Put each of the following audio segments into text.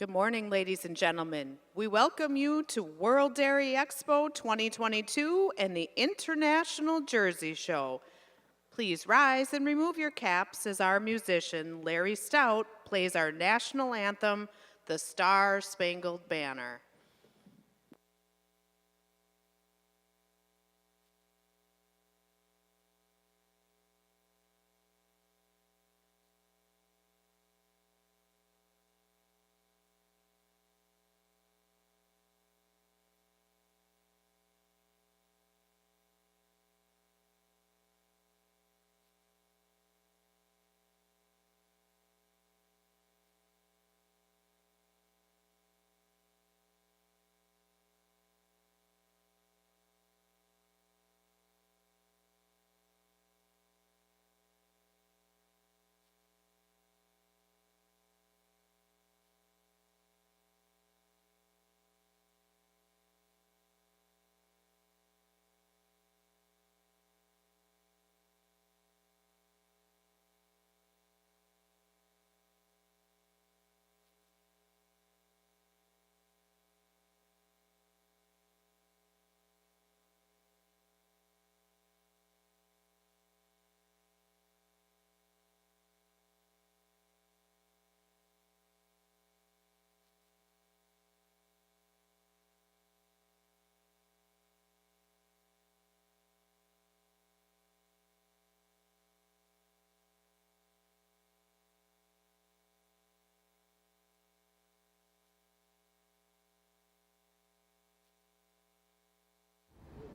Good morning, ladies and gentlemen. We welcome you to World Dairy Expo 2022 and the International Jersey Show. Please rise and remove your caps as our musician, Larry Stout, plays our national anthem, The Star-Spangled Banner.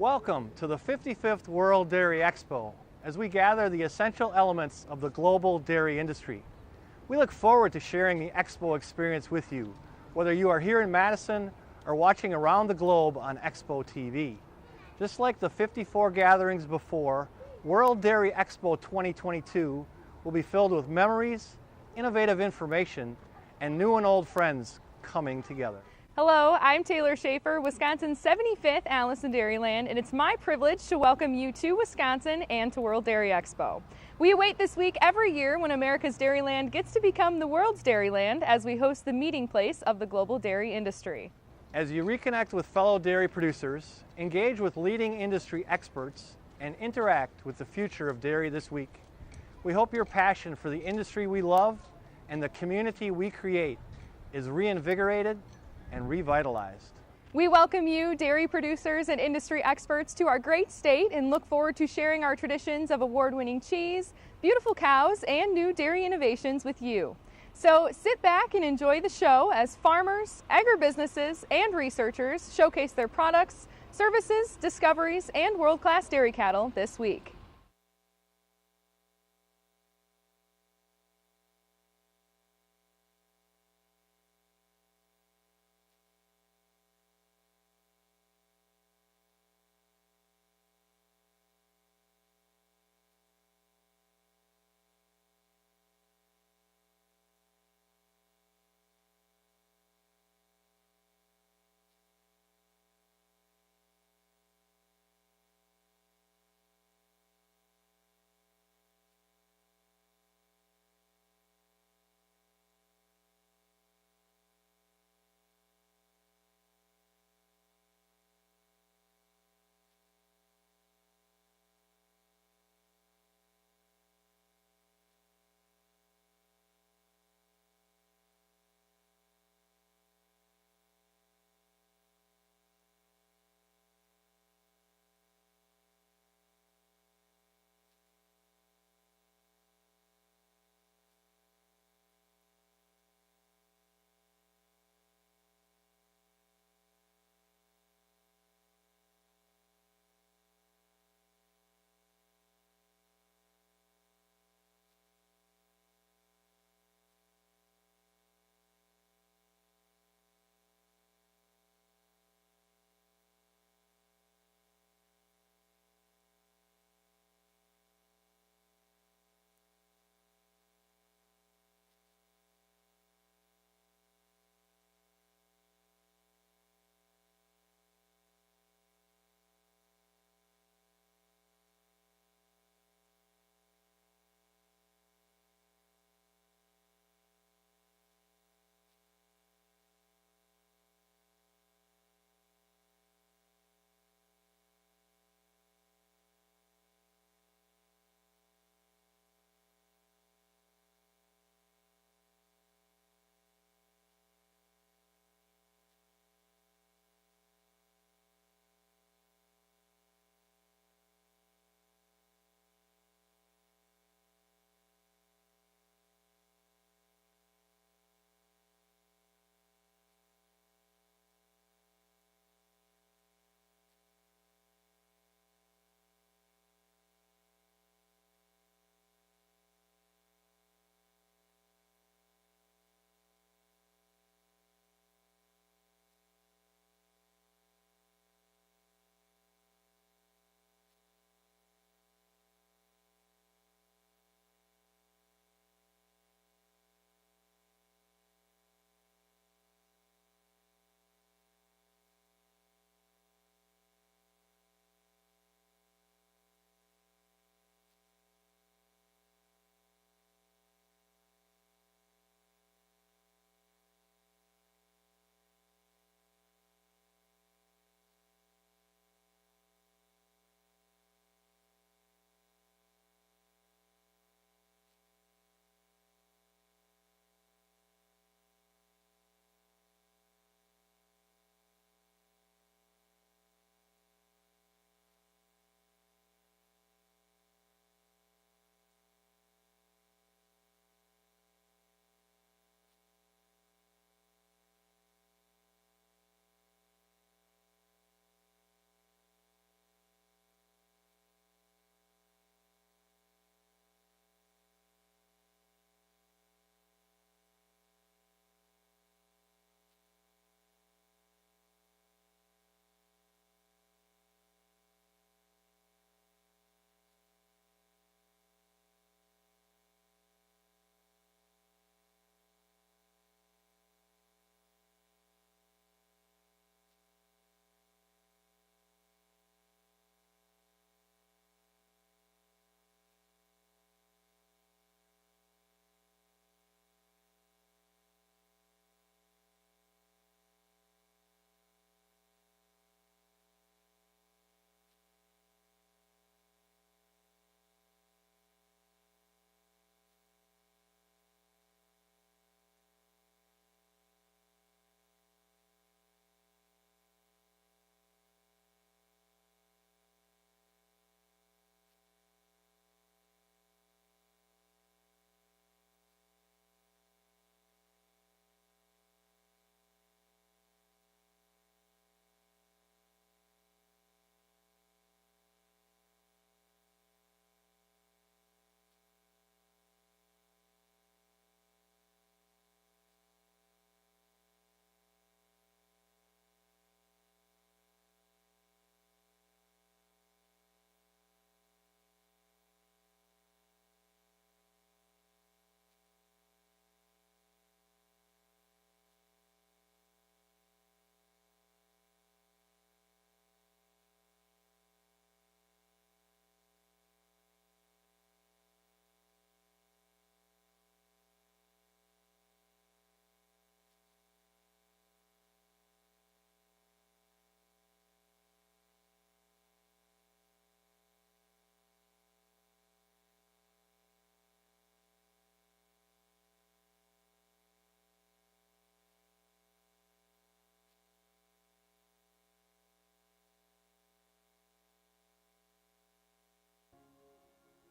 Welcome to the 55th World Dairy Expo as we gather the essential elements of the global dairy industry. We look forward to sharing the Expo experience with you, whether you are here in Madison or watching around the globe on Expo TV. Just like the 54 gatherings before, World Dairy Expo 2022 will be filled with memories, innovative information, and new and old friends coming together. Hello, I'm Taylor Schaefer, Wisconsin's 75th Allison Dairyland, and it's my privilege to welcome you to Wisconsin and to World Dairy Expo. We await this week every year when America's Dairyland gets to become the world's Dairyland as we host the meeting place of the global dairy industry. As you reconnect with fellow dairy producers, engage with leading industry experts, and interact with the future of dairy this week, we hope your passion for the industry we love and the community we create is reinvigorated and revitalized. We welcome you, dairy producers and industry experts, to our great state and look forward to sharing our traditions of award-winning cheese, beautiful cows, and new dairy innovations with you. So sit back and enjoy the show as farmers, agribusinesses, and researchers showcase their products, services, discoveries, and world-class dairy cattle this week.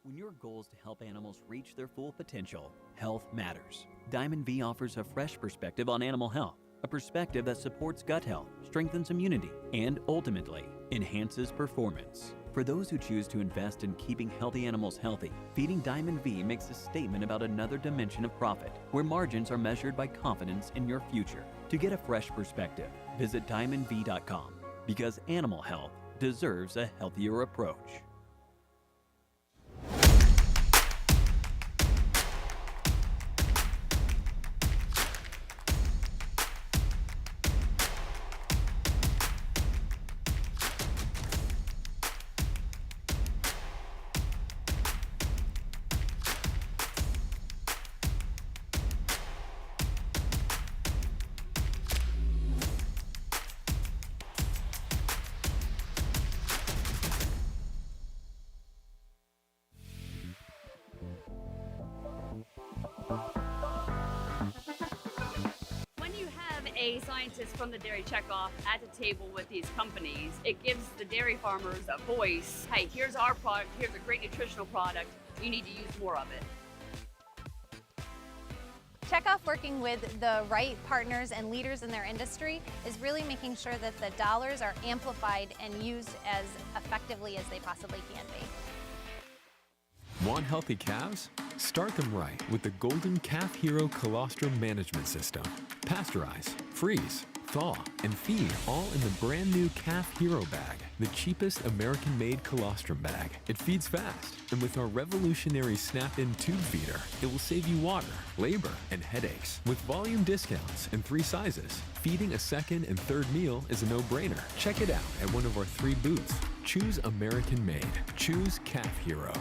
When your goal is to help animals reach their full potential, health matters. Diamond V offers a fresh perspective on animal health, a perspective that supports gut health, strengthens immunity, and ultimately enhances performance. For those who choose to invest in keeping healthy animals healthy, feeding Diamond V makes a statement about another dimension of profit, where margins are measured by confidence in your future. To get a fresh perspective, visit diamondv.com, because animal health deserves a healthier approach. When you have a scientist from the dairy checkoff at the table with these companies, it gives the dairy farmers a voice. Hey, here's our product, here's a great nutritional product, you need to use more of it. Checkoff, working with the right partners and leaders in their industry, is really making sure that the dollars are amplified and used as effectively as they possibly can be. Want healthy calves? Start them right with the Golden Calf Hero Colostrum Management System. Pasteurize, freeze, thaw, and feed all in the brand new Calf Hero bag, the cheapest American-made colostrum bag. It feeds fast, and with our revolutionary snap-in tube feeder, it will save you water, labor, and headaches. With volume discounts and 3 sizes, feeding a second and third meal is a no-brainer. Check it out at one of our 3 booths. Choose American-made. Choose Calf Hero.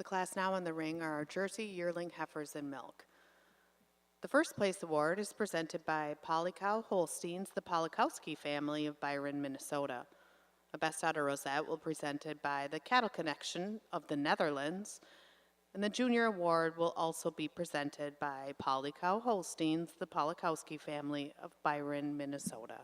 class now in the ring are our Jersey yearling heifers and milk. The first place award is presented by Polycow Holsteins, the Polakowski family of Byron, Minnesota. A Best Otter Rosette will be presented by the Cattle Connection of the Netherlands, and the Junior Award will also be presented by Polycow Holsteins, the Polakowski family of Byron, Minnesota.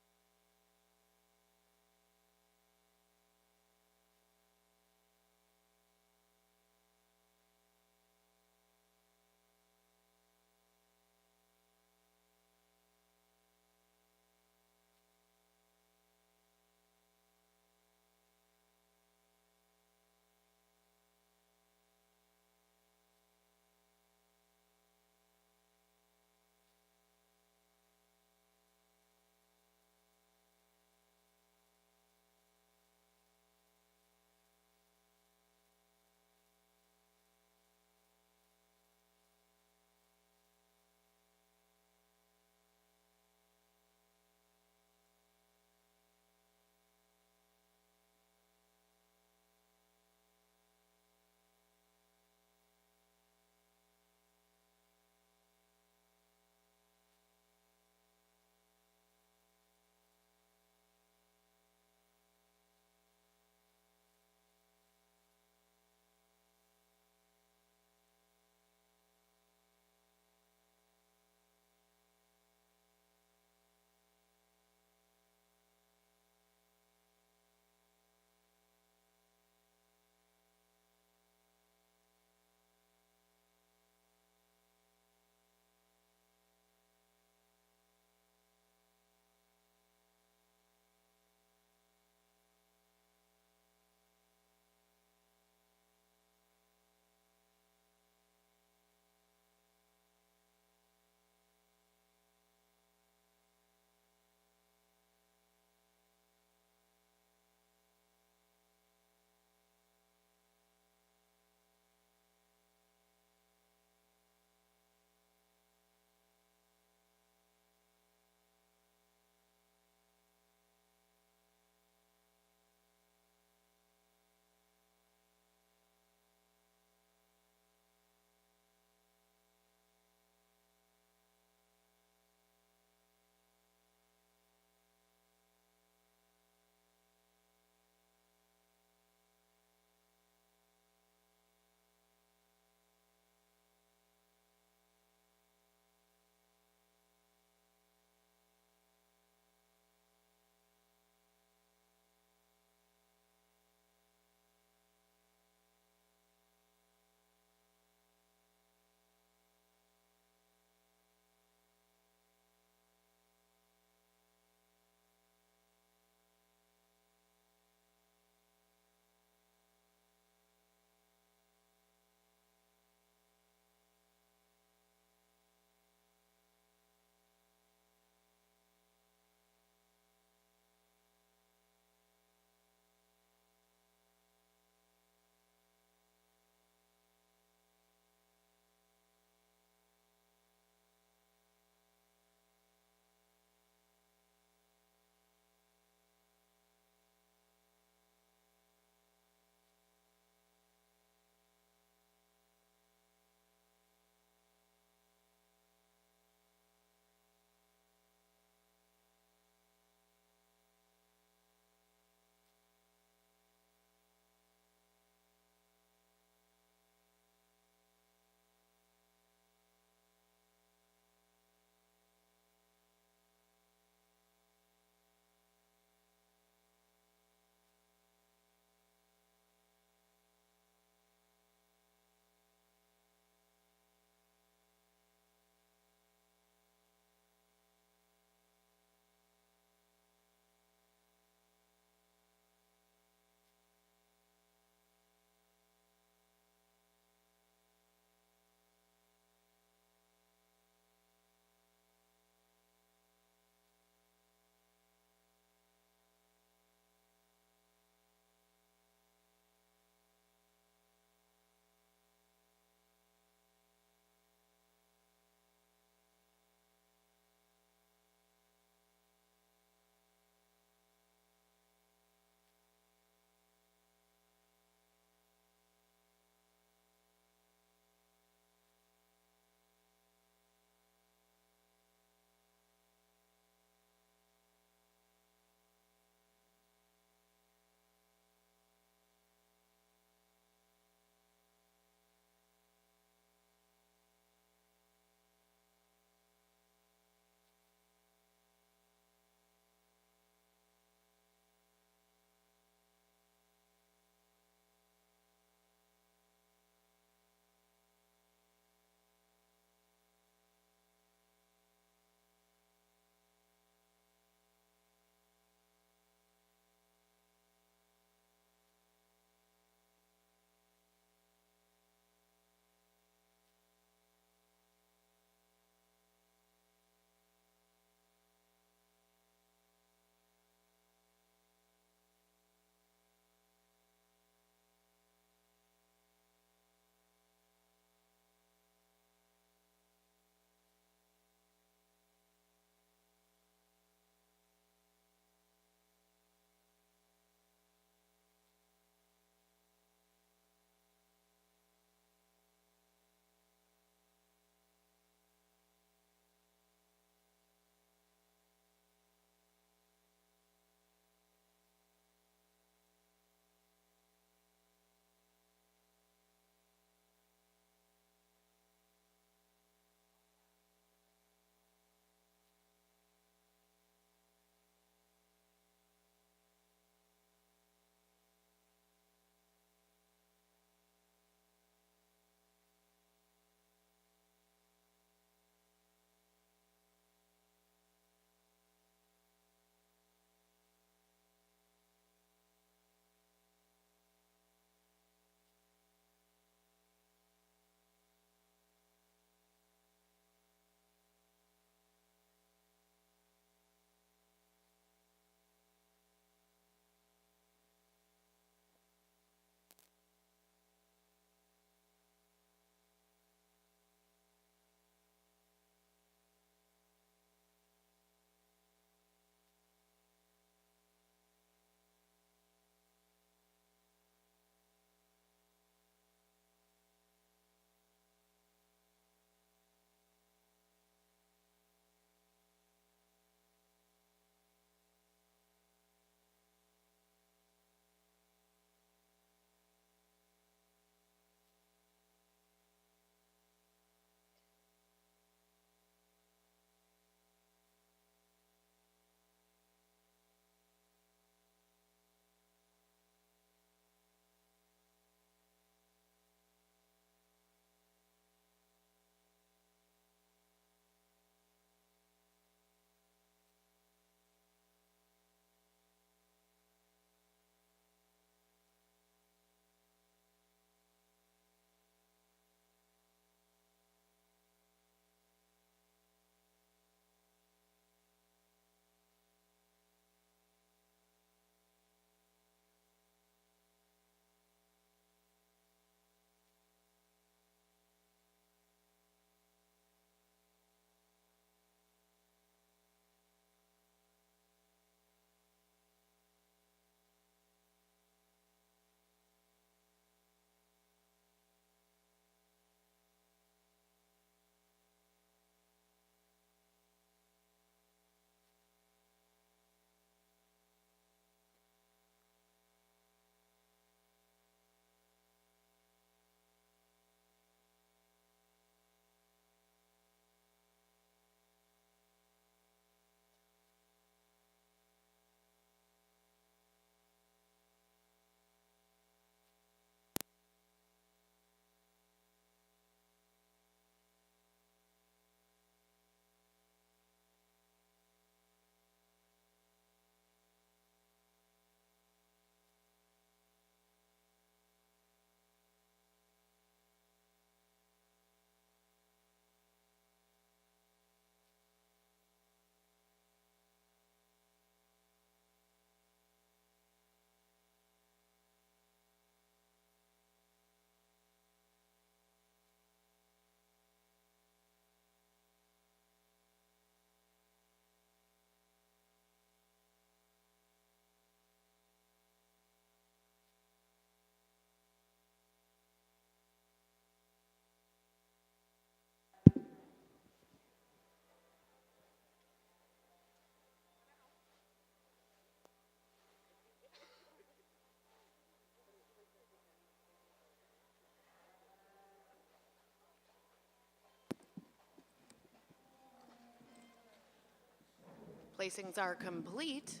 Placings are complete.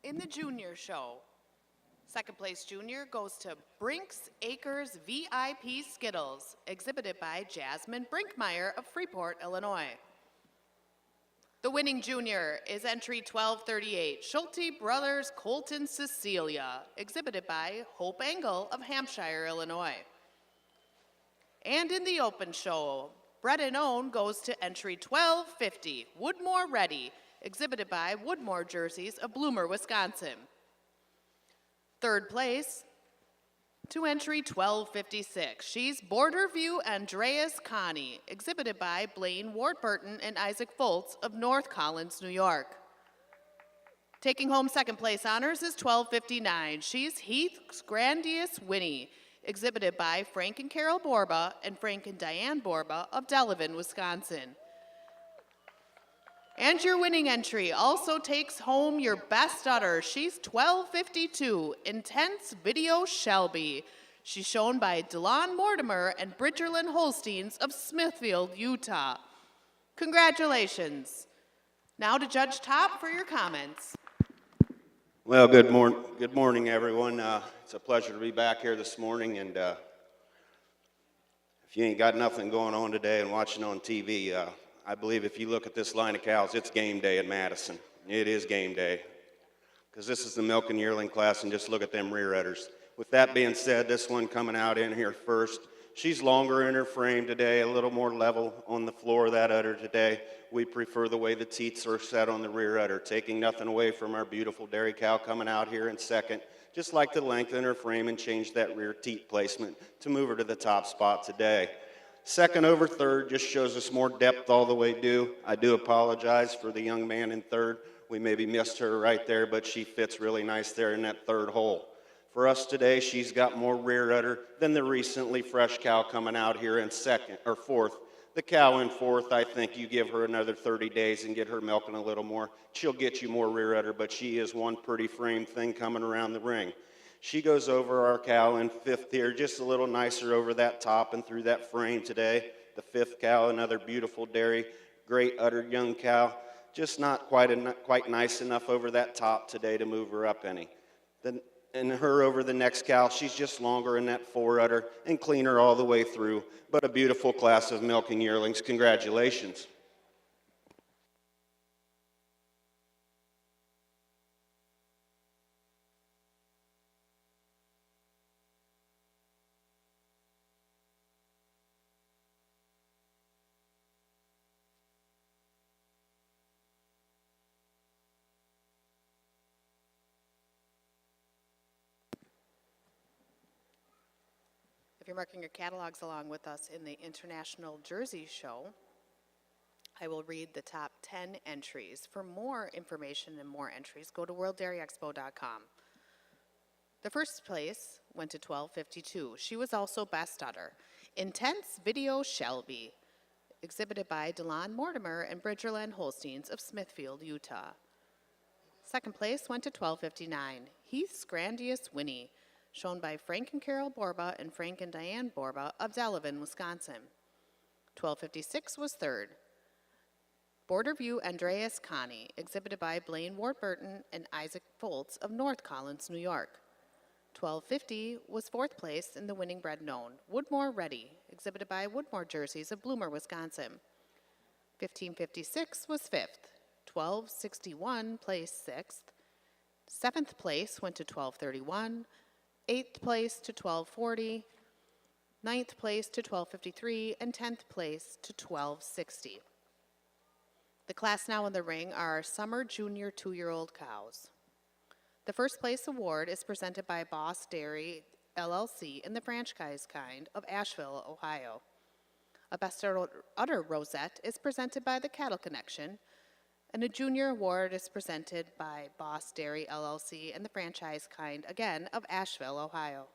In the junior show, second place junior goes to Brinks Acres VIP Skittles, exhibited by Jasmine Brinkmeyer of Freeport, Illinois. The winning junior is entry 1238, Schulte Brothers Colton Cecilia, exhibited by Hope Engel of Hampshire, Illinois. And in the open show, Bread and Own goes to entry 1250, Woodmore Ready, exhibited by Woodmore Jerseys of Bloomer, Wisconsin. Third place to entry 1256, she's Borderview Andreas Connie, exhibited by Blaine Warburton and Isaac Foltz of North Collins, New York. Taking home second place honors is 1259, she's Heath's Grandiose Winnie, exhibited by Frank and Carol Borba and Frank and Diane Borba of Delavan, Wisconsin. And your winning entry also takes home your best udder. She's 1252, Intense Video Shelby. She's shown by DeLon Mortimer and Bridgerland Holsteins of Smithfield, Utah. Congratulations. Now to Judge Top for your comments. Well, good morning, everyone. It's a pleasure to be back here this morning, and if you ain't got nothing going on today and watching on TV, I believe if you look at this line of cows, it's game day in Madison. It is game day, because this is the milk and yearling class, and just look at them rear udders. With that being said, this one coming out in here first, she's longer in her frame today, a little more level on the floor of that udder today. We prefer the way the teats are set on the rear udder, taking nothing away from our beautiful dairy cow coming out here in second. Just like to lengthen her frame and change that rear teat placement to move her to the top spot today. Second over third just shows us more depth all the way due. I do apologize for the young man in third. We maybe missed her right there, but she fits really nice there in that third hole. For us today, she's got more rear udder than the recently fresh cow coming out here in second or fourth. The cow in fourth, I think you give her another 30 days and get her milking a little more. She'll get you more rear udder, but she is one pretty frame thing coming around the ring. She goes over our cow in fifth here, just a little nicer over that top and through that frame today. The fifth cow, another beautiful dairy, great uddered young cow, just not quite nice enough over that top today to move her up any. And her over the next cow, she's just longer in that fore udder and cleaner all the way through, but a beautiful class of milking yearlings. Congratulations. If you're marking your catalogs along with us in the International Jersey Show, I will read the top 10 entries. For more information and more entries, go to worlddairyexpo.com. The first place went to 1252. She was also best udder. Intense Video Shelby, exhibited by DeLon Mortimer and Bridgerland Holsteins of Smithfield, Utah. Second place went to 1259. Heath's Grandiose Winnie, shown by Frank and Carol Borba and Frank and Diane Borba of Delavan, Wisconsin. 1256 was third. Borderview Andreas Connie, exhibited by Blaine Warburton and Isaac Foltz of North Collins, New York. 1250 was fourth place in the winning Bread Known. Woodmore Ready, exhibited by Woodmore Jerseys of Bloomer, Wisconsin. 1556 was fifth. 1261 placed sixth. Seventh place went to 1231. Eighth place to 1240, ninth place to 1253, and 10th place to 1260. The class now in the ring are our summer junior 2-year-old cows. The first place award is presented by Boss Dairy LLC in the franchise kind of Asheville, Ohio. A Best Udder Rosette is presented by the Cattle Connection, and a junior award is presented by Boss Dairy LLC and the franchise kind, again, of Asheville, Ohio.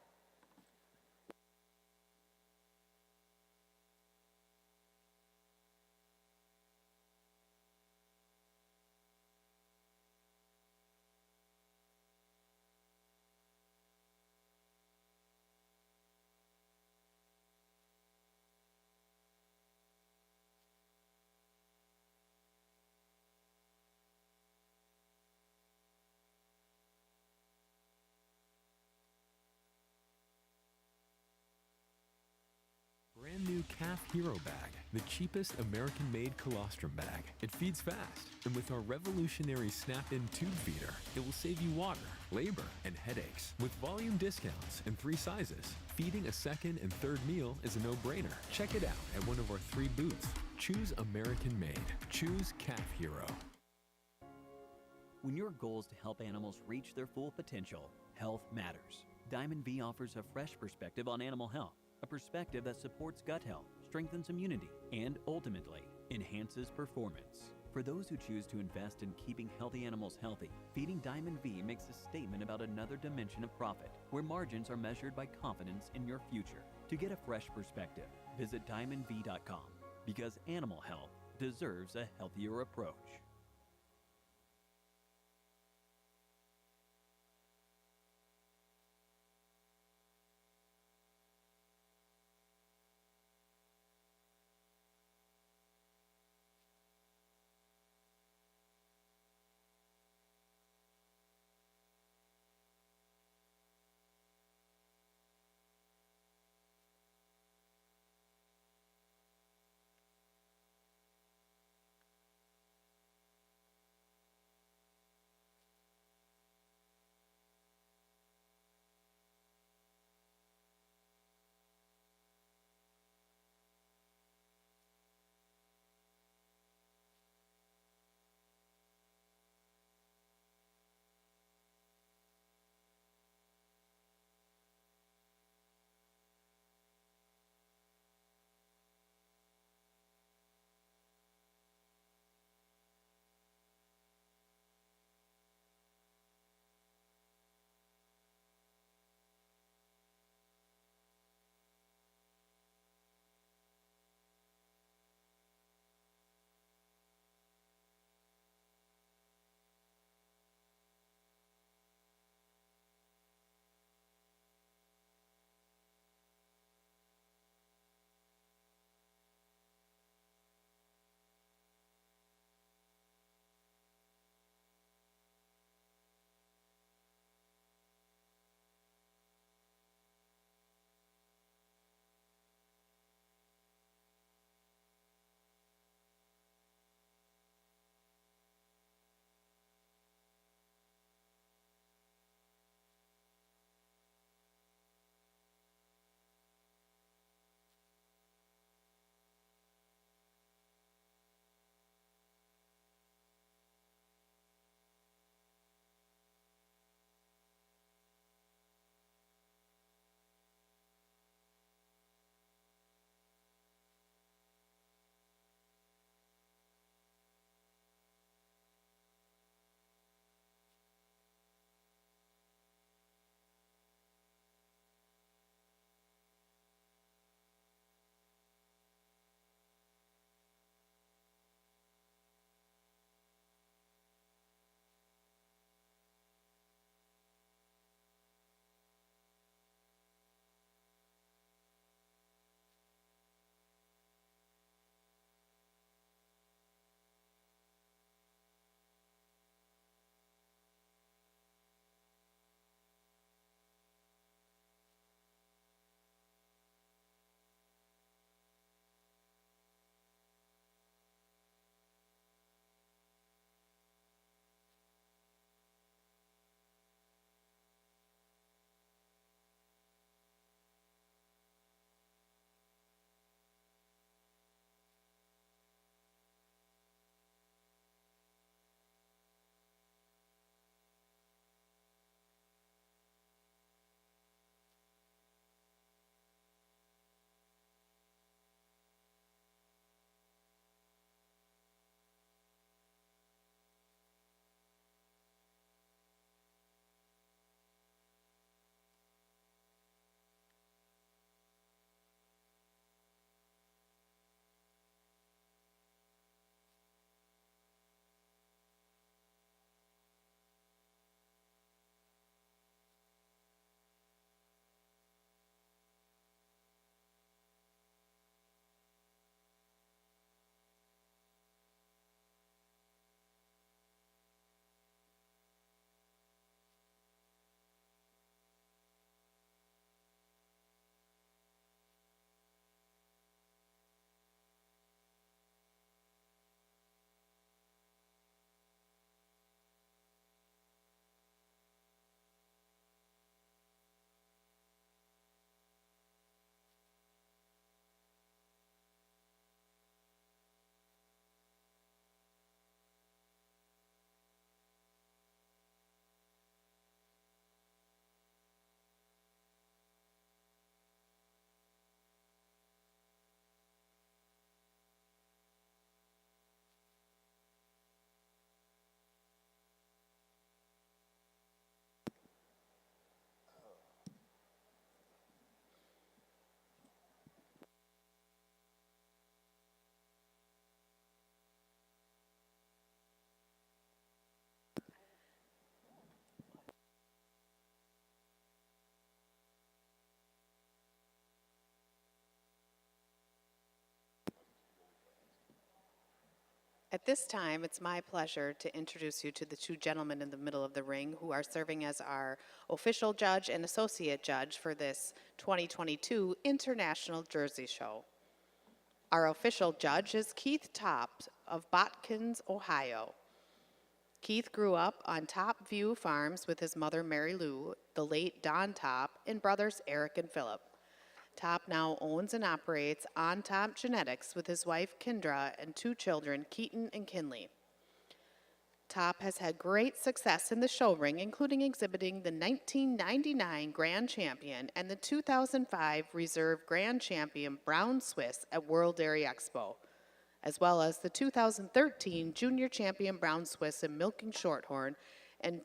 Calf Hero Bag, the cheapest American-made colostrum bag. It feeds fast, and with our revolutionary snap-in tube feeder, it will save you water, labor, and headaches. With volume discounts and 3 sizes, feeding a second and third meal is a no-brainer. Check it out at one of our 3 booths. Choose American-made. Choose Calf Hero. When your goal is to help animals reach their full potential, health matters. Diamond V offers a fresh perspective on animal health, a perspective that supports gut health, strengthens immunity, and ultimately enhances performance. For those who choose to invest in keeping healthy animals healthy, feeding Diamond V makes a statement about another dimension of profit, where margins are measured by confidence in your future. To get a fresh perspective, visit diamondv.com, because animal health deserves a healthier approach. At this time, it's my pleasure to introduce you to the two gentlemen in the middle of the ring who are serving as our official judge and associate judge for this 2022 International Jersey Show. Our official judge is Keith Topp of Botkins, Ohio. Keith grew up on Top View Farms with his mother Mary Lou, the late Don Topp, and brothers Eric and Philip. Topp now owns and operates On Top Genetics with his wife Kendra and two children, Keaton and Kinley. Topp has had great success in the show ring, including exhibiting the 1999 Grand Champion and the 2005 Reserve Grand Champion Brown Swiss at World Dairy Expo, as well as the 2013 Junior Champion Brown Swiss in Milking Shorthorn and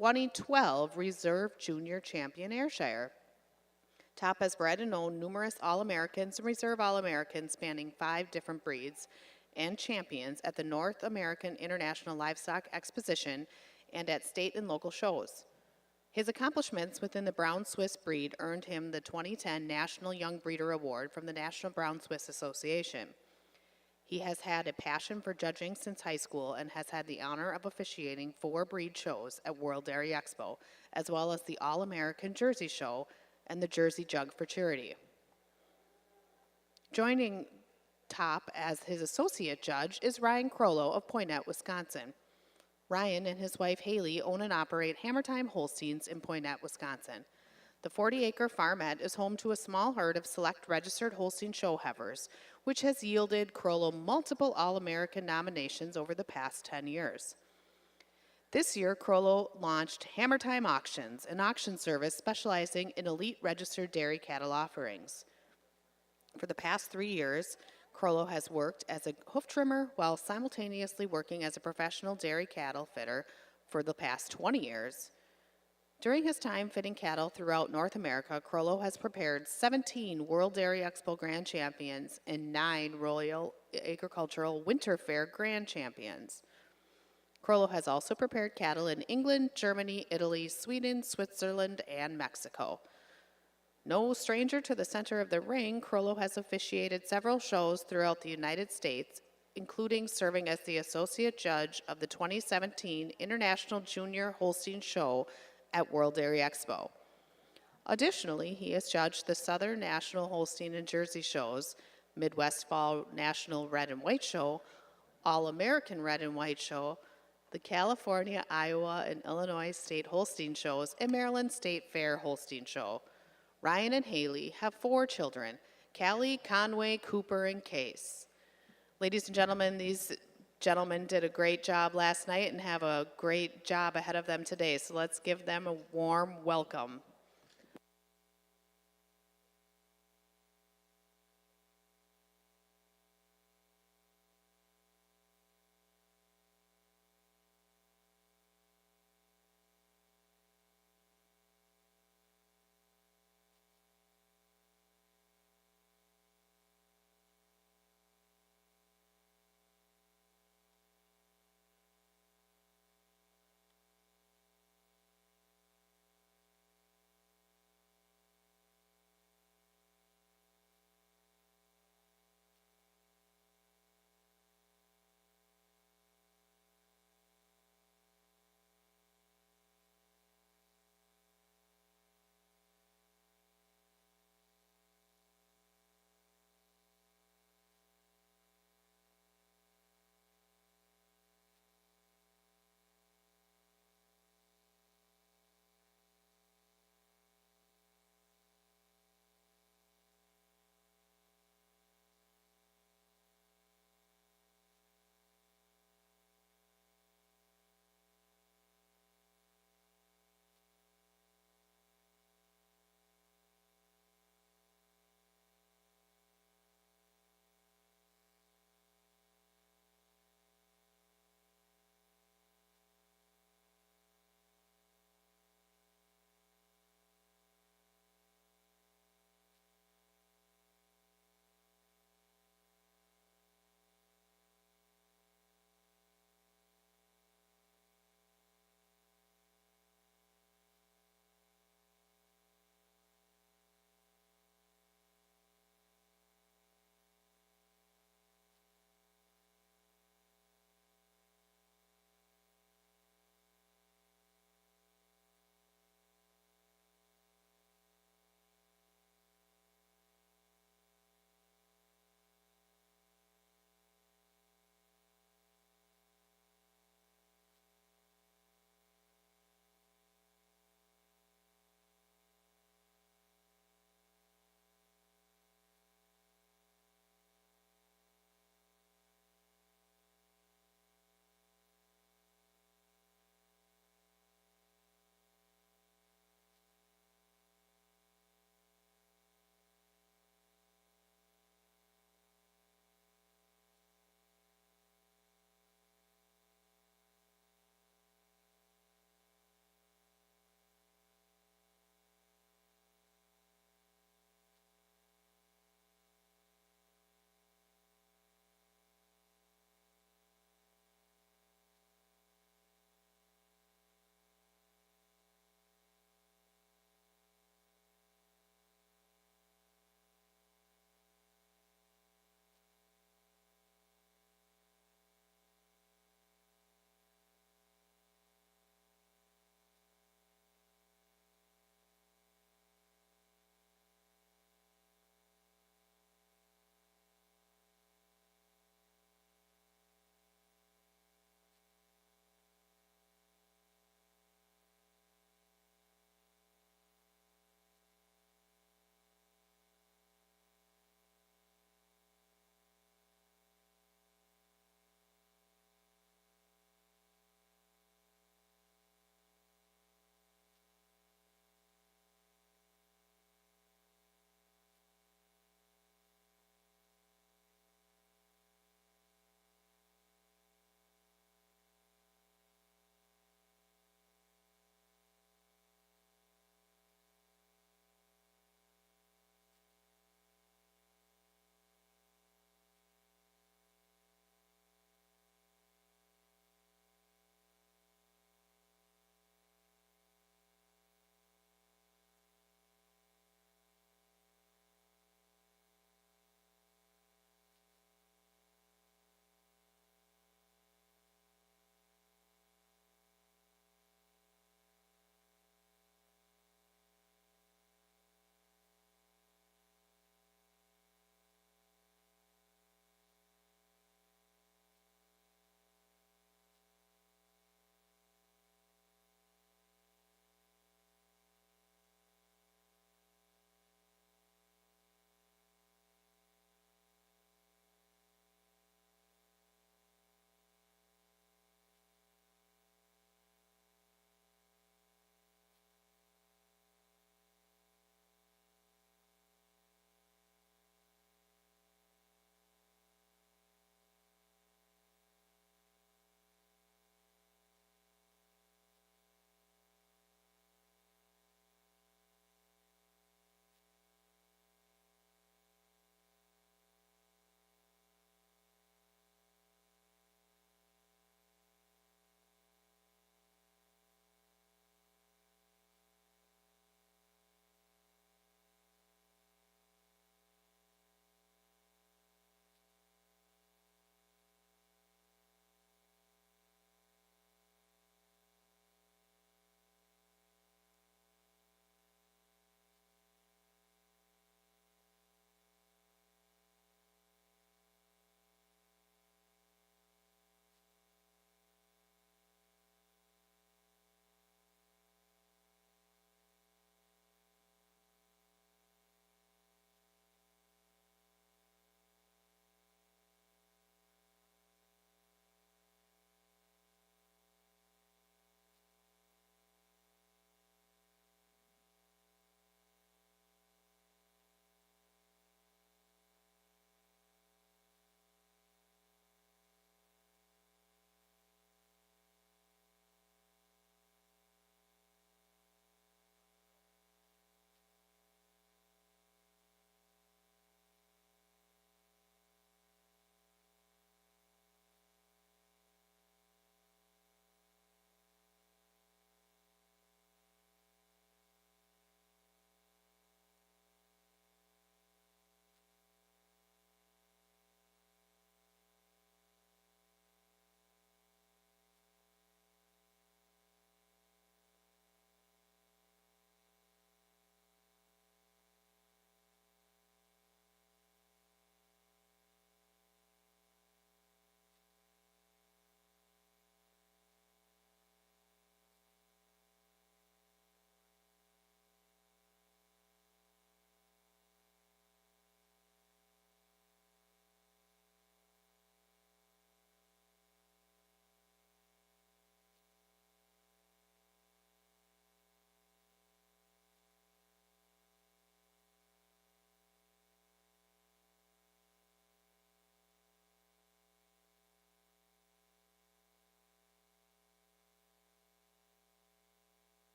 2012 Reserve Junior Champion Ayrshire. Topp has bred and owned numerous All-Americans and Reserve All-Americans spanning 5 different breeds and champions at the North American International Livestock Exposition and at state and local shows. His accomplishments within the Brown Swiss breed earned him the 2010 National Young Breeder Award from the National Brown Swiss Association. He has had a passion for judging since high school and has had the honor of officiating 4 breed shows at World Dairy Expo, as well as the All-American Jersey Show and the Jersey Jug for Charity. Joining Topp as his associate judge is Ryan Crollo of Poynette, Wisconsin. Ryan and his wife Haley own and operate Hammertime Holsteins in Poynette, Wisconsin. The 40-acre farmette is home to a small herd of select registered Holstein show heifers, which has yielded Crollo multiple All-American nominations over the past 10 years. This year, Crollo launched Hammertime Auctions, an auction service specializing in elite registered dairy cattle offerings. For the past 3 years, Crollo has worked as a hoof trimmer while simultaneously working as a professional dairy cattle fitter for the past 20 years. During his time fitting cattle throughout North America, Crollo has prepared 17 World Dairy Expo Grand Champions and 9 Royal Agricultural Winter Fair Grand Champions. Crollo has also prepared cattle in England, Germany, Italy, Sweden, Switzerland, and Mexico. No stranger to the center of the ring, Crollo has officiated several shows throughout the United States, including serving as the associate judge of the 2017 International Junior Holstein Show at World Dairy Expo. Additionally, he has judged the Southern National Holstein and Jersey Shows, Midwest Fall National Red and White Show, All-American Red and White Show, the California, Iowa, and Illinois State Holstein Shows, and Maryland State Fair Holstein Show. Ryan and Haley have 4 children, Callie, Conway, Cooper, and Case. Ladies and gentlemen, these gentlemen did a great job last night and have a great job ahead of them today, so let's give them a warm welcome.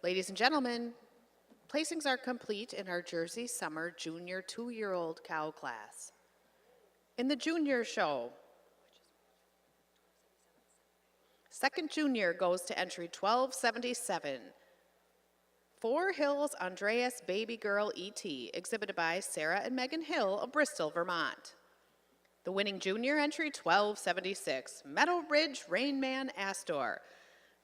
Ladies and gentlemen, placings are complete in our Jersey Summer Junior 2-year-old cow class. In the junior show, second junior goes to entry 1277. Four Hills Andreas Baby Girl E.T., exhibited by Sarah and Megan Hill of Bristol, Vermont. The winning junior entry 1276, Meadow Ridge Rain Man Astor,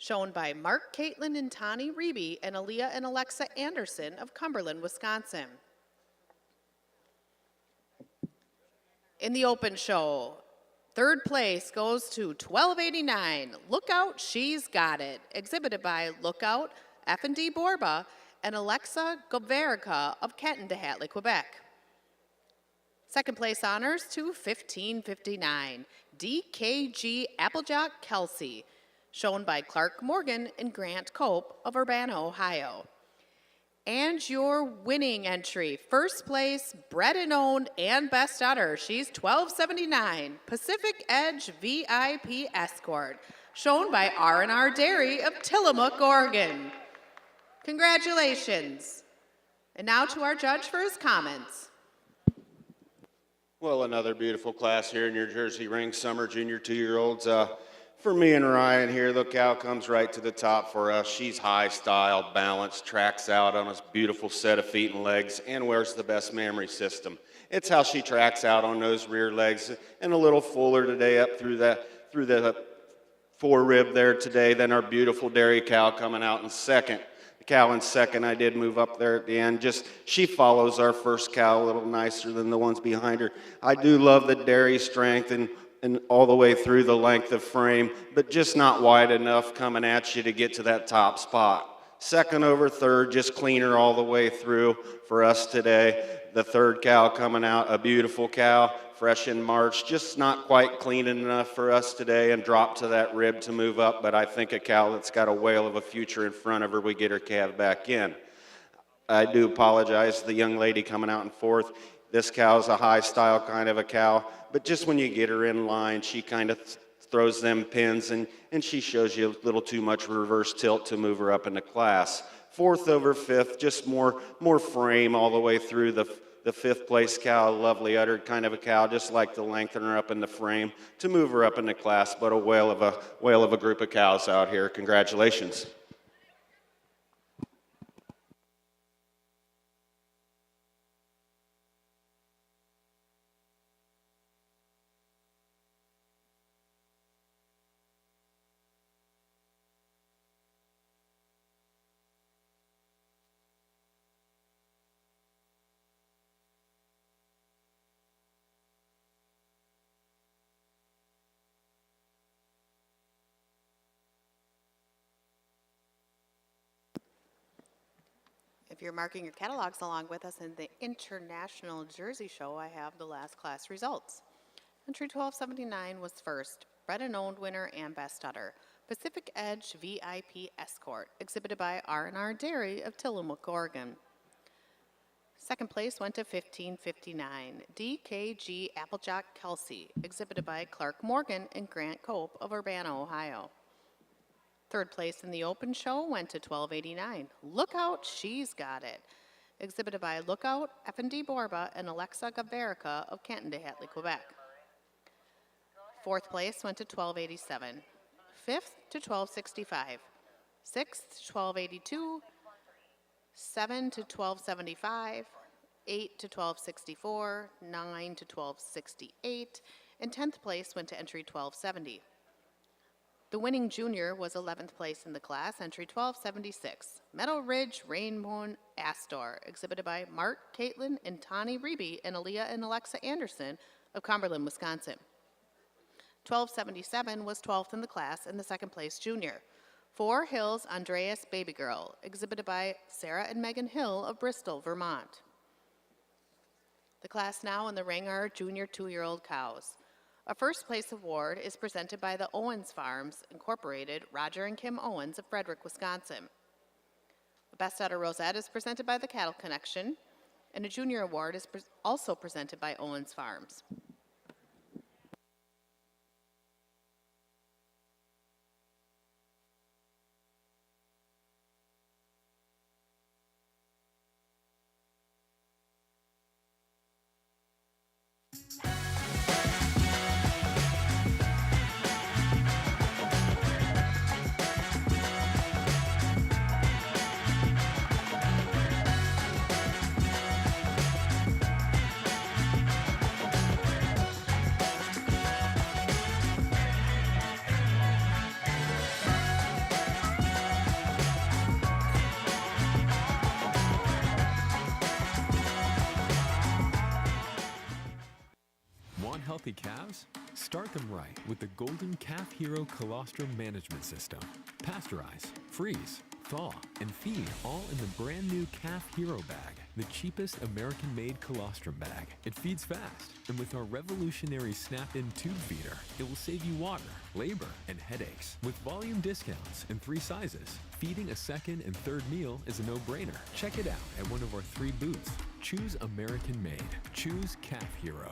shown by Mark, Caitlin, and Tani Reby and Aaliyah and Alexa Anderson of Cumberland, Wisconsin. In the open show, third place goes to 1289, Lookout, She's Got It, exhibited by Lookout, F&D Borba, and Alexa Goverica of Kenton de Hatley, Quebec. Second place honors to 1559, DKG Applejack Kelsey, shown by Clark Morgan and Grant Cope of Urbana, Ohio. And your winning entry, first place, bred and owned and best udder. She's 1279, Pacific Edge VIP Escort, shown by R&R Dairy of Tillamook, Oregon. Congratulations. And now to our judge for his comments. Well, another beautiful class here in your Jersey Ring Summer Junior 2-year-olds. For me and Ryan here, the cow comes right to the top for us. She's high style, balanced, tracks out on a beautiful set of feet and legs, and wears the best mammary system. It's how she tracks out on those rear legs, and a little fuller today up through the fore rib there today than our beautiful dairy cow coming out in second. The cow in second, I did move up there at the end. She follows our first cow a little nicer than the ones behind her. I do love the dairy strength and all the way through the length of frame, but just not wide enough coming at you to get to that top spot. Second over third, just cleaner all the way through for us today. The third cow coming out, a beautiful cow, fresh in March, just not quite clean enough for us today and dropped to that rib to move up, but I think a cow that's got a whale of a future in front of her, we get her calf back in. I do apologize to the young lady coming out in fourth. This cow's a high style kind of a cow, but just when you get her in line, she kind of throws them pins and she shows you a little too much reverse tilt to move her up into class. Fourth over fifth, just more frame all the way through the fifth place cow, lovely uddered kind of a cow, just like to lengthen her up in the frame to move her up into class, but a whale of a group of cows out here. Congratulations. If you're marking your catalogs along with us in the International Jersey Show, I have the last class results. Entry 1279 was first, bred and owned winner and best udder, Pacific Edge VIP Escort, exhibited by R&R Dairy of Tillamook, Oregon. Second place went to 1559, DKG Applejack Kelsey, exhibited by Clark Morgan and Grant Cope of Urbana, Ohio. Third place in the open show went to 1289, Lookout, She's Got It, exhibited by Lookout, F&D Borba, and Alexa Goverica of Kenton de Hatley, Quebec. Fourth place went to 1287, fifth to 1265, sixth to 1282, 7 to 1275, 8 to 1264, 9 to 1268, and 10th place went to entry 1270. The winning junior was 11th place in the class, entry 1276, Meadow Ridge Rainbow Astor, exhibited by Mark, Caitlin, and Tani Reby and Aaliyah and Alexa Anderson of Cumberland, Wisconsin. 1277 was 12th in the class and the second place junior. Four Hills Andreas Baby Girl, exhibited by Sarah and Megan Hill of Bristol, Vermont. The class now in the ring are junior 2-year-old cows. A first place award is presented by the Owens Farms Incorporated, Roger and Kim Owens of Frederick, Wisconsin. The Best Udder Rosette is presented by the Cattle Connection, and a junior award is also presented by Owens Farms. healthy calves? Start them right with the Golden Calf Hero Colostrum Management System. Pasteurize, freeze, thaw, and feed all in the brand new Calf Hero bag, the cheapest American-made colostrum bag. It feeds fast, and with our revolutionary snap-in tube feeder, it will save you water, labor, and headaches. With volume discounts in 3 sizes, feeding a second and third meal is a no-brainer. Check it out at one of our 3 booths. Choose American-made. Choose Calf Hero.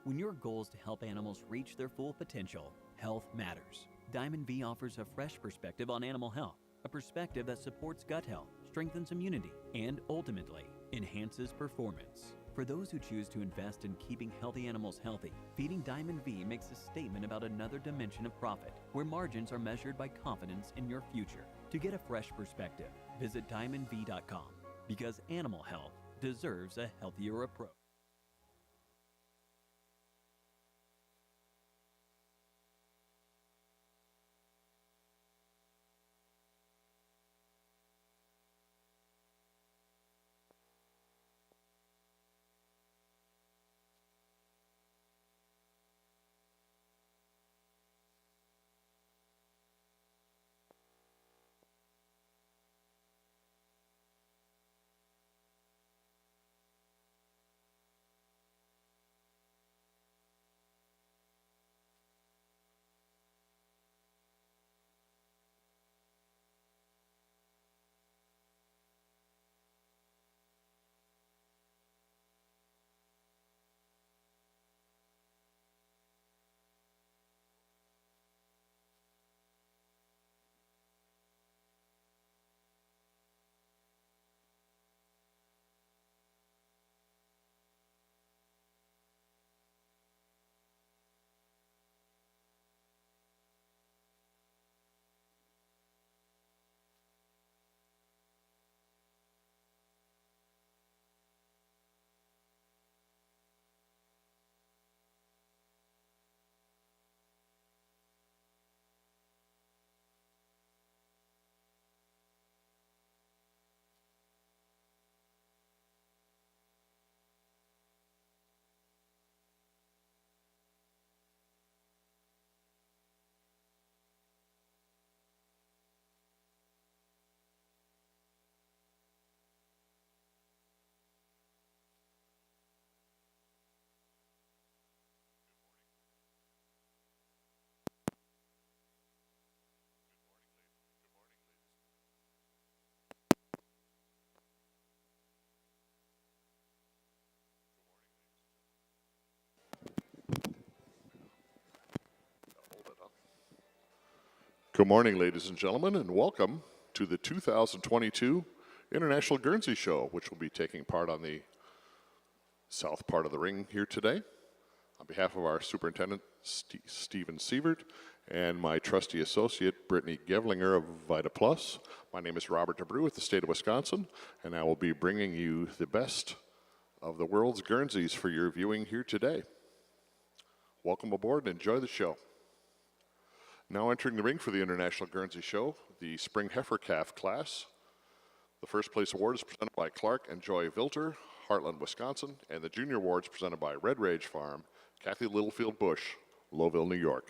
When your goal is to help animals reach their full potential, health matters. Diamond V offers a fresh perspective on animal health, a perspective that supports gut health, strengthens immunity, and ultimately enhances performance. For those who choose to invest in keeping healthy animals healthy, feeding Diamond V makes a statement about another dimension of profit, where margins are measured by confidence in your future. To get a fresh perspective, visit diamondv.com, because animal health deserves a healthier approach. Good morning, ladies and gentlemen, and welcome to the 2022 International Guernsey Show, which will be taking part on the south part of the ring here today. On behalf of our Superintendent, Stephen Sievert, and my trusty associate, Brittany Gevlinger of Vita Plus, my name is Robert DeBrew with the state of Wisconsin, and I will be bringing you the best of the world's Guernseys for your viewing here today. Welcome aboard and enjoy the show. Now entering the ring for the International Guernsey Show, the Spring Heifer Calf class. The first place award is presented by Clark and Joy Vilter, Heartland, Wisconsin, and the junior awards presented by Red Rage Farm, Kathy Littlefield Bush, Lowville, New York.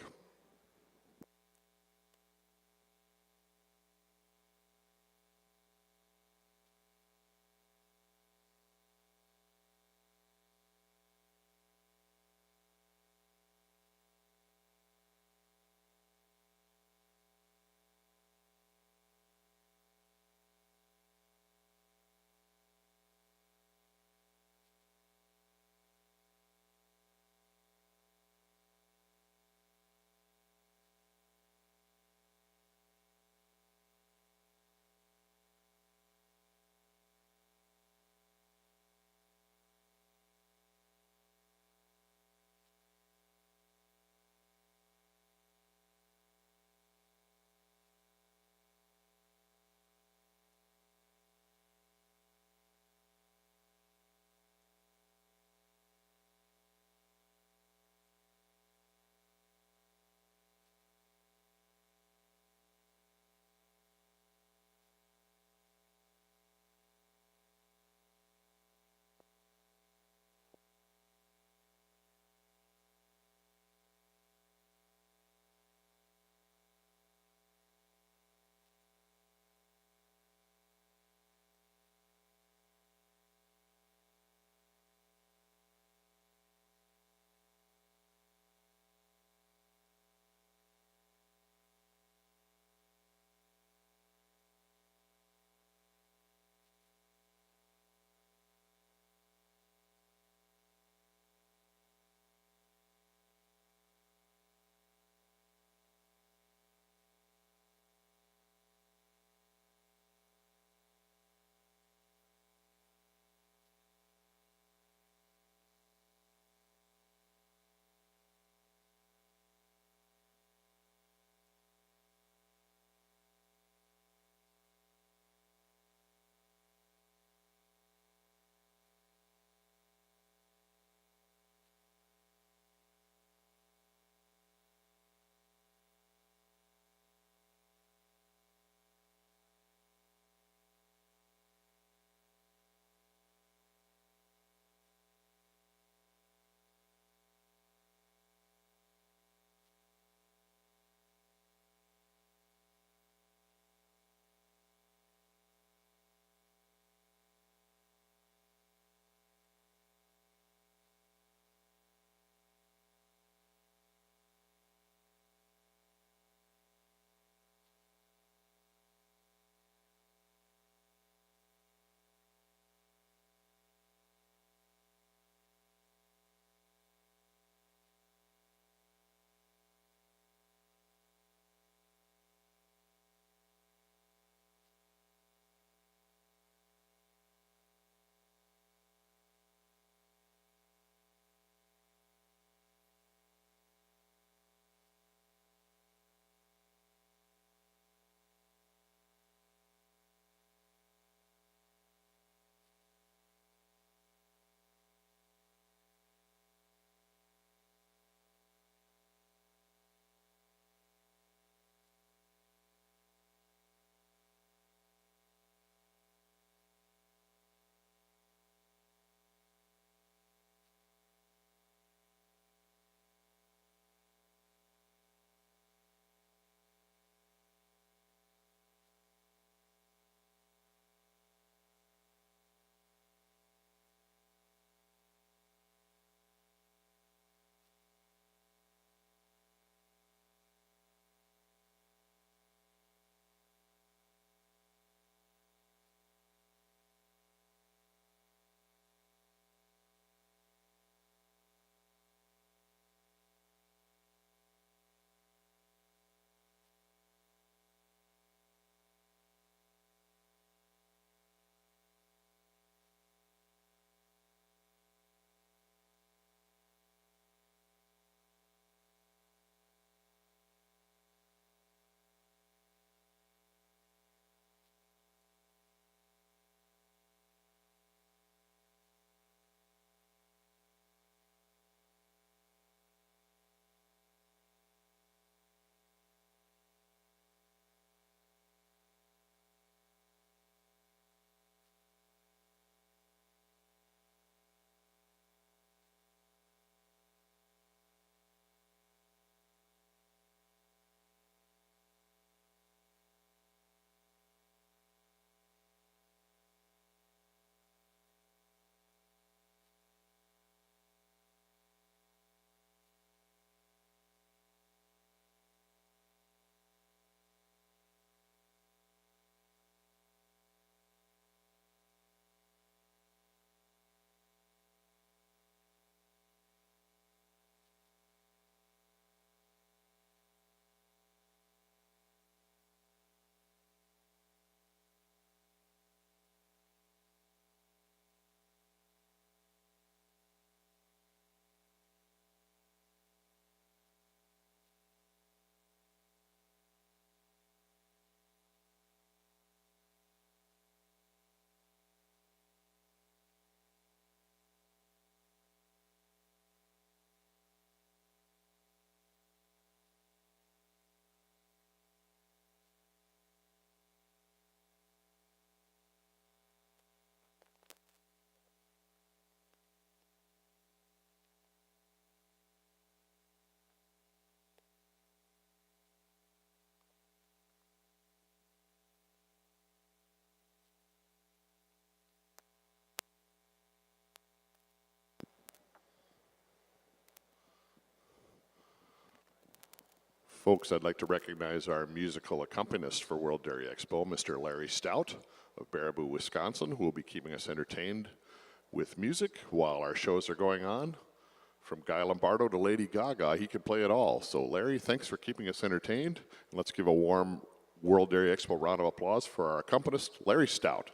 Folks, I'd like to recognize our musical accompanist for World Dairy Expo, Mr. Larry Stout of Baraboo, Wisconsin, who will be keeping us entertained with music while our shows are going on. From Guy Lombardo to Lady Gaga, he can play it all. So Larry, thanks for keeping us entertained. And let's give a warm World Dairy Expo round of applause for our accompanist, Larry Stout.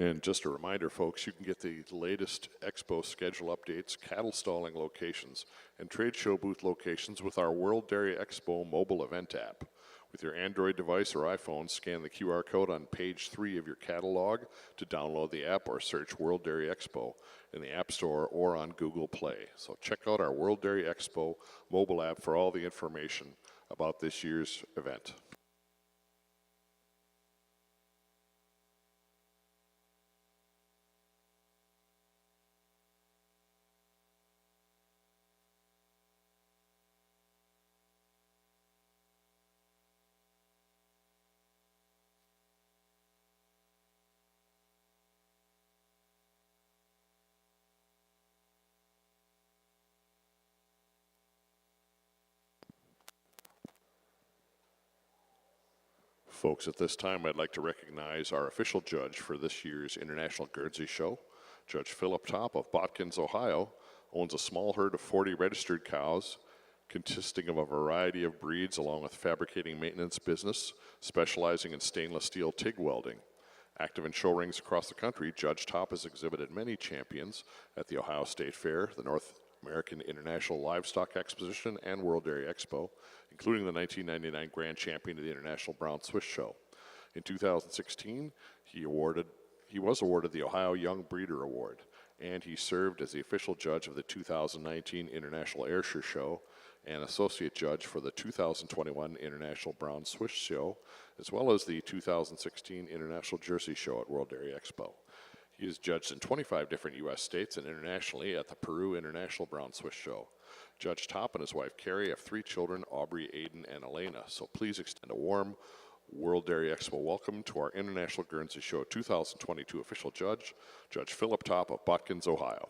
And just a reminder, folks, you can get the latest Expo schedule updates, cattle stalling locations, and trade show booth locations with our World Dairy Expo mobile event app. With your Android device or iPhone, scan the QR code on page 3 of your catalog to download the app or search World Dairy Expo in the App Store or on Google Play. So check out our World Dairy Expo mobile app for all the information about this year's event. Folks, at this time, I'd like to recognize our official judge for this year's International Guernsey Show. Judge Philip Top of Botkins, Ohio, owns a small herd of 40 registered cows, consisting of a variety of breeds along with fabricating maintenance business, specializing in stainless steel TIG welding. Active in show rings across the country, Judge Top has exhibited many champions at the Ohio State Fair, the North American International Livestock Exposition, and World Dairy Expo, including the 1999 Grand Champion of the International Brown Swiss Show. In 2016, he was awarded the Ohio Young Breeder Award, and he served as the official judge of the 2019 International Ayrshire Show and associate judge for the 2021 International Brown Swiss Show, as well as the 2016 International Jersey Show at World Dairy Expo. He is judged in 25 different U.S. states and internationally at the Peru International Brown Swiss Show. Judge Top and his wife Carrie have 3 children, Aubrey, Aiden, and Elena. So please extend a warm World Dairy Expo welcome to our International Guernsey Show 2022 official judge, Judge Philip Top of Botkins, Ohio.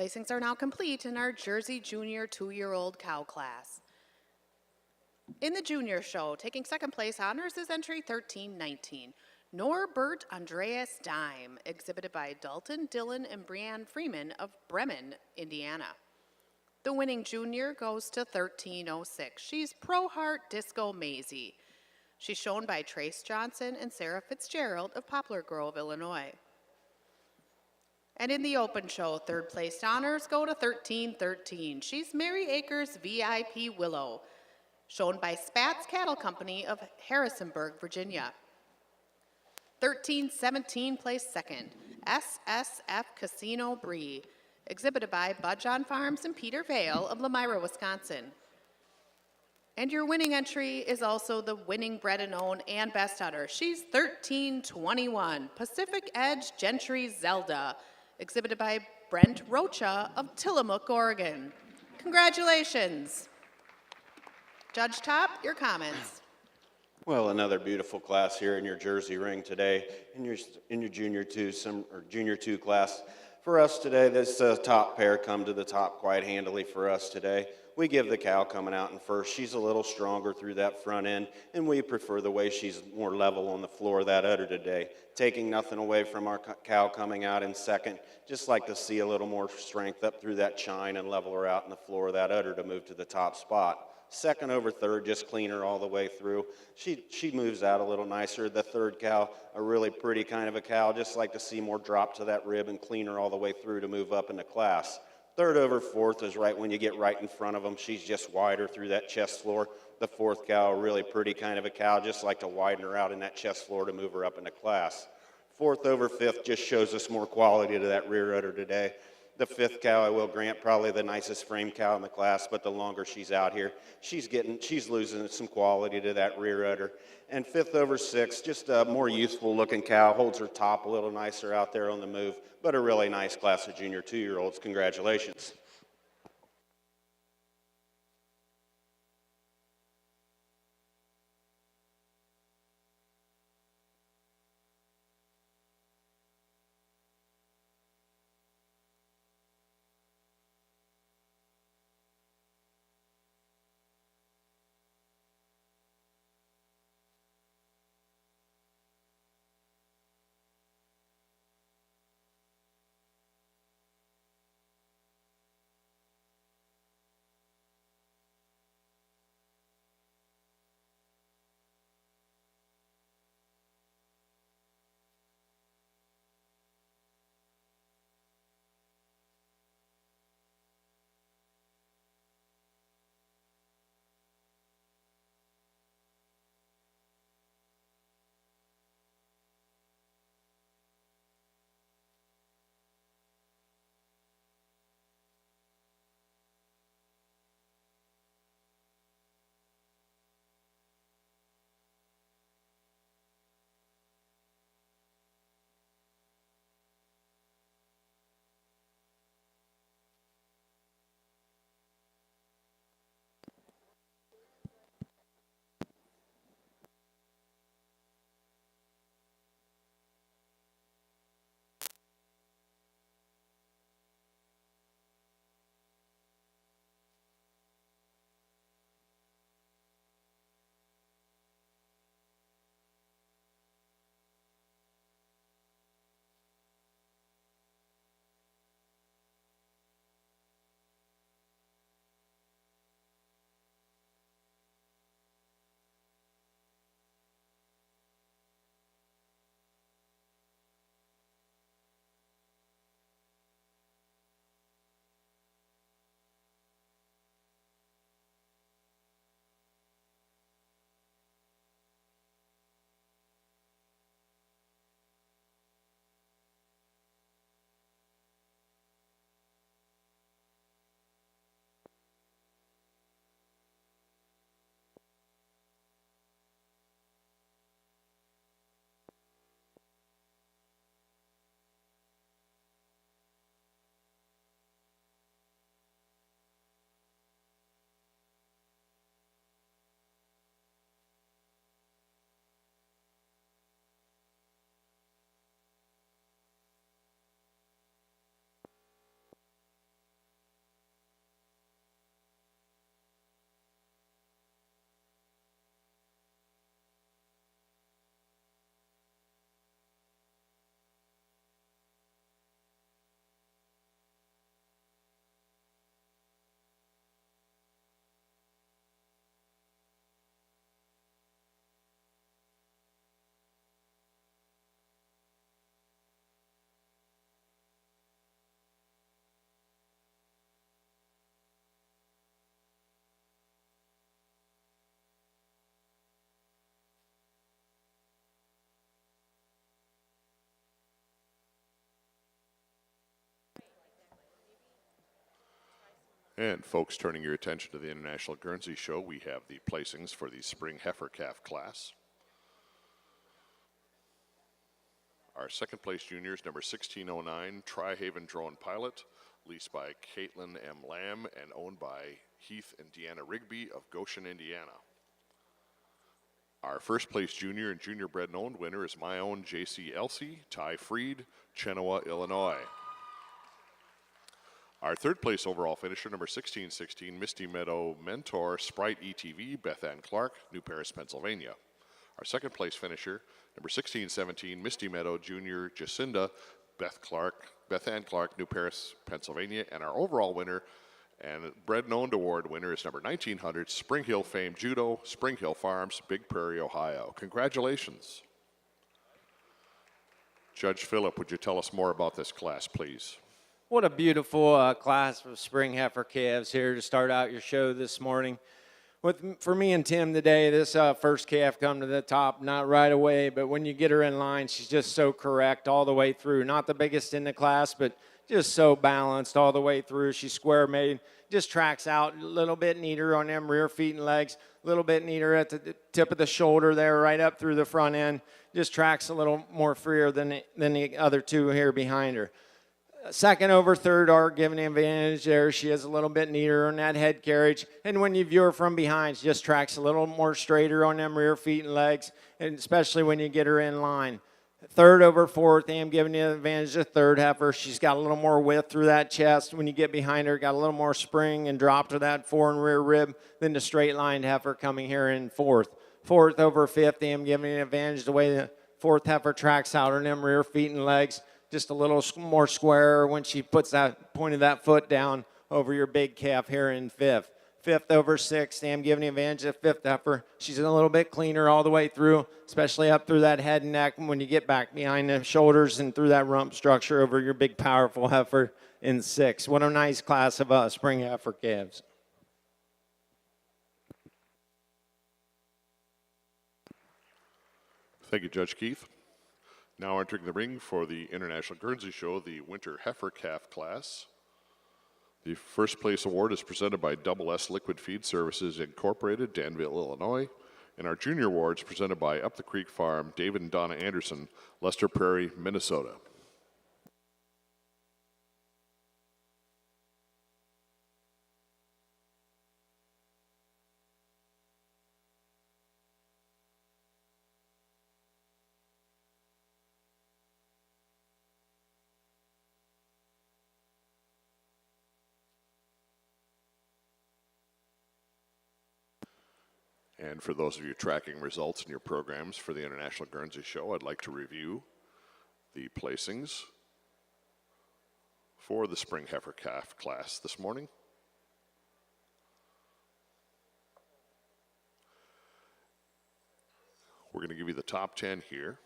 Placings are now complete in our Jersey Junior 2-year-old cow class. In the junior show, taking second place honors is entry 1319, Norbert Andreas Dime, exhibited by Dalton Dillon and Brianne Freeman of Bremen, Indiana. The winning junior goes to 1306. She's Pro Heart Disco Maisie. She's shown by Trace Johnson and Sarah Fitzgerald of Poplar Grove, Illinois. And in the open show, third place honors go to 1313. She's Mary Akers VIP Willow, shown by Spatz Cattle Company of Harrisonburg, Virginia. 1317 placed second, SSF Casino Brie, exhibited by Budjon Farms and Peter Vale of Lemira, Wisconsin. And your winning entry is also the winning bred and own and best udder. She's 1321, Pacific Edge Gentry Zelda, exhibited by Brent Rocha of Tillamook, Oregon. Congratulations. Judge Top, your comments. Well, another beautiful class here in your Jersey ring today, in your junior two class. For us today, this top pair come to the top quite handily for us today. We give the cow coming out in first. She's a little stronger through that front end, and we prefer the way she's more level on the floor of that udder today. Taking nothing away from our cow coming out in second, just like to see a little more strength up through that chine and level her out in the floor of that udder to move to the top spot. Second over third, just clean her all the way through. She moves out a little nicer. The third cow, a really pretty kind of a cow, just like to see more drop to that rib and clean her all the way through to move up in the class. Third over fourth is right when you get right in front of them. She's just wider through that chest floor. The fourth cow, a really pretty kind of a cow, just like to widen her out in that chest floor to move her up in the class. Fourth over fifth just shows us more quality to that rear udder today. The fifth cow, I will grant, probably the nicest frame cow in the class, but the longer she's out here, she's losing some quality to that rear udder. And fifth over sixth, just a more youthful looking cow, holds her top a little nicer out there on the move, but a really nice class of junior 2-year-olds. Congratulations. And folks, turning your attention to the International Guernsey Show, we have the placings for the Spring Heifer Calf class. Our second place junior is number 1609, Tri-Haven Drone Pilot, leased by Caitlin M. Lamb and owned by Heath and Deanna Rigby of Goshen, Indiana. Our first place junior and junior bred and owned winner is my own J.C. Elsey, Ty Freed, Chenoa, Illinois. Our third place overall finisher, number 1616, Misty Meadow Mentor Sprite ETV, Beth Ann Clark, New Paris, Pennsylvania. Our second place finisher, number 1617, Misty Meadow Junior Jacinda, Beth Ann Clark, New Paris, Pennsylvania. And our overall winner and Bred and Owned Award winner is number 1900, Spring Hill Fame Judo, Spring Hill Farms, Big Prairie, Ohio. Congratulations. Judge Phillip, would you tell us more about this class, please? What a beautiful class of spring heifer calves here to start out your show this morning. For me and Tim today, this first calf come to the top, not right away, but when you get her in line, she's just so correct all the way through. Not the biggest in the class, but just so balanced all the way through. She's square made, just tracks out a little bit neater on them rear feet and legs, a little bit neater at the tip of the shoulder there, right up through the front end. Just tracks a little more freer than the other two here behind her. Second over third are giving the advantage there. She is a little bit neater on that head carriage. And when you view her from behind, she just tracks a little more straighter on them rear feet and legs, and especially when you get her in line. Third over fourth, I am giving you the advantage of third heifer. She's got a little more width through that chest. When you get behind her, got a little more spring and drop to that fore and rear rib than the straight line heifer coming here in fourth. Fourth over fifth, I am giving you the advantage the way the fourth heifer tracks out on them rear feet and legs. Just a little more square when she puts that point of that foot down over your big calf here in fifth. Fifth over sixth, I'm giving the advantage of fifth heifer. She's a little bit cleaner all the way through, especially up through that head and neck when you get back behind the shoulders and through that rump structure over your big powerful heifer in sixth. What a nice class of spring heifer calves. Thank you, Judge Keith. Now entering the ring for the International Guernsey Show, the Winter Heifer Calf class. The first place award is presented by Double S Liquid Feed Services Incorporated, Danville, Illinois. And our junior award is presented by Up the Creek Farm, David and Donna Anderson, Lester Prairie, Minnesota. And for those of you tracking results in your programs for the International Guernsey Show, I'd like to review the placings for the Spring Heifer Calf class this morning. We're going to give you the top 10 here.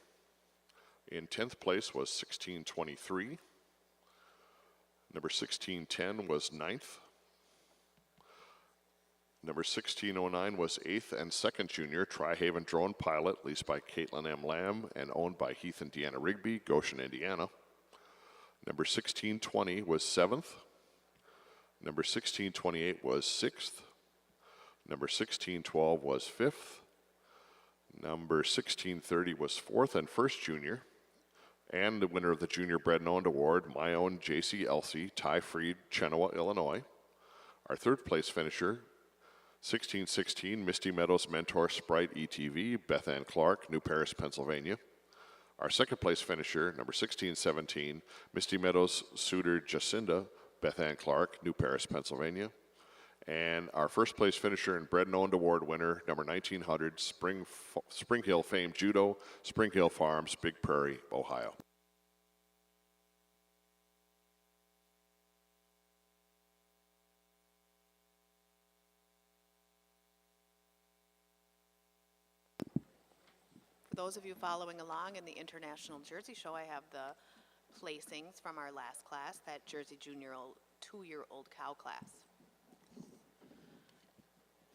In 10th place was 1623. Number 1610 was 9th. Number 1609 was 8th and 2nd junior, Tri-Haven Drone Pilot, leased by Caitlin M. Lamb and owned by Heath and Deanna Rigby, Goshen, Indiana. Number 1620 was 7th. Number 1628 was 6th. Number 1612 was 5th. Number 1630 was 4th and 1st junior. And the winner of the Junior Bred and Owned Award, my own J.C. Elsey, Ty Freed, Chenoa, Illinois. Our third place finisher, 1616, Misty Meadows Mentor Sprite ETV, Beth Ann Clark, New Paris, Pennsylvania. Our second place finisher, number 1617, Misty Meadows Suitor Jacinda, Beth Ann Clark, New Paris, Pennsylvania. And our first place finisher and Bred and Owned Award winner, number 1900, Spring Hill Fame Judo, Spring Hill Farms, Big Prairie, Ohio. For those of you following along in the International Jersey Show, I have the placings from our last class, that Jersey Junior 2-year-old cow class.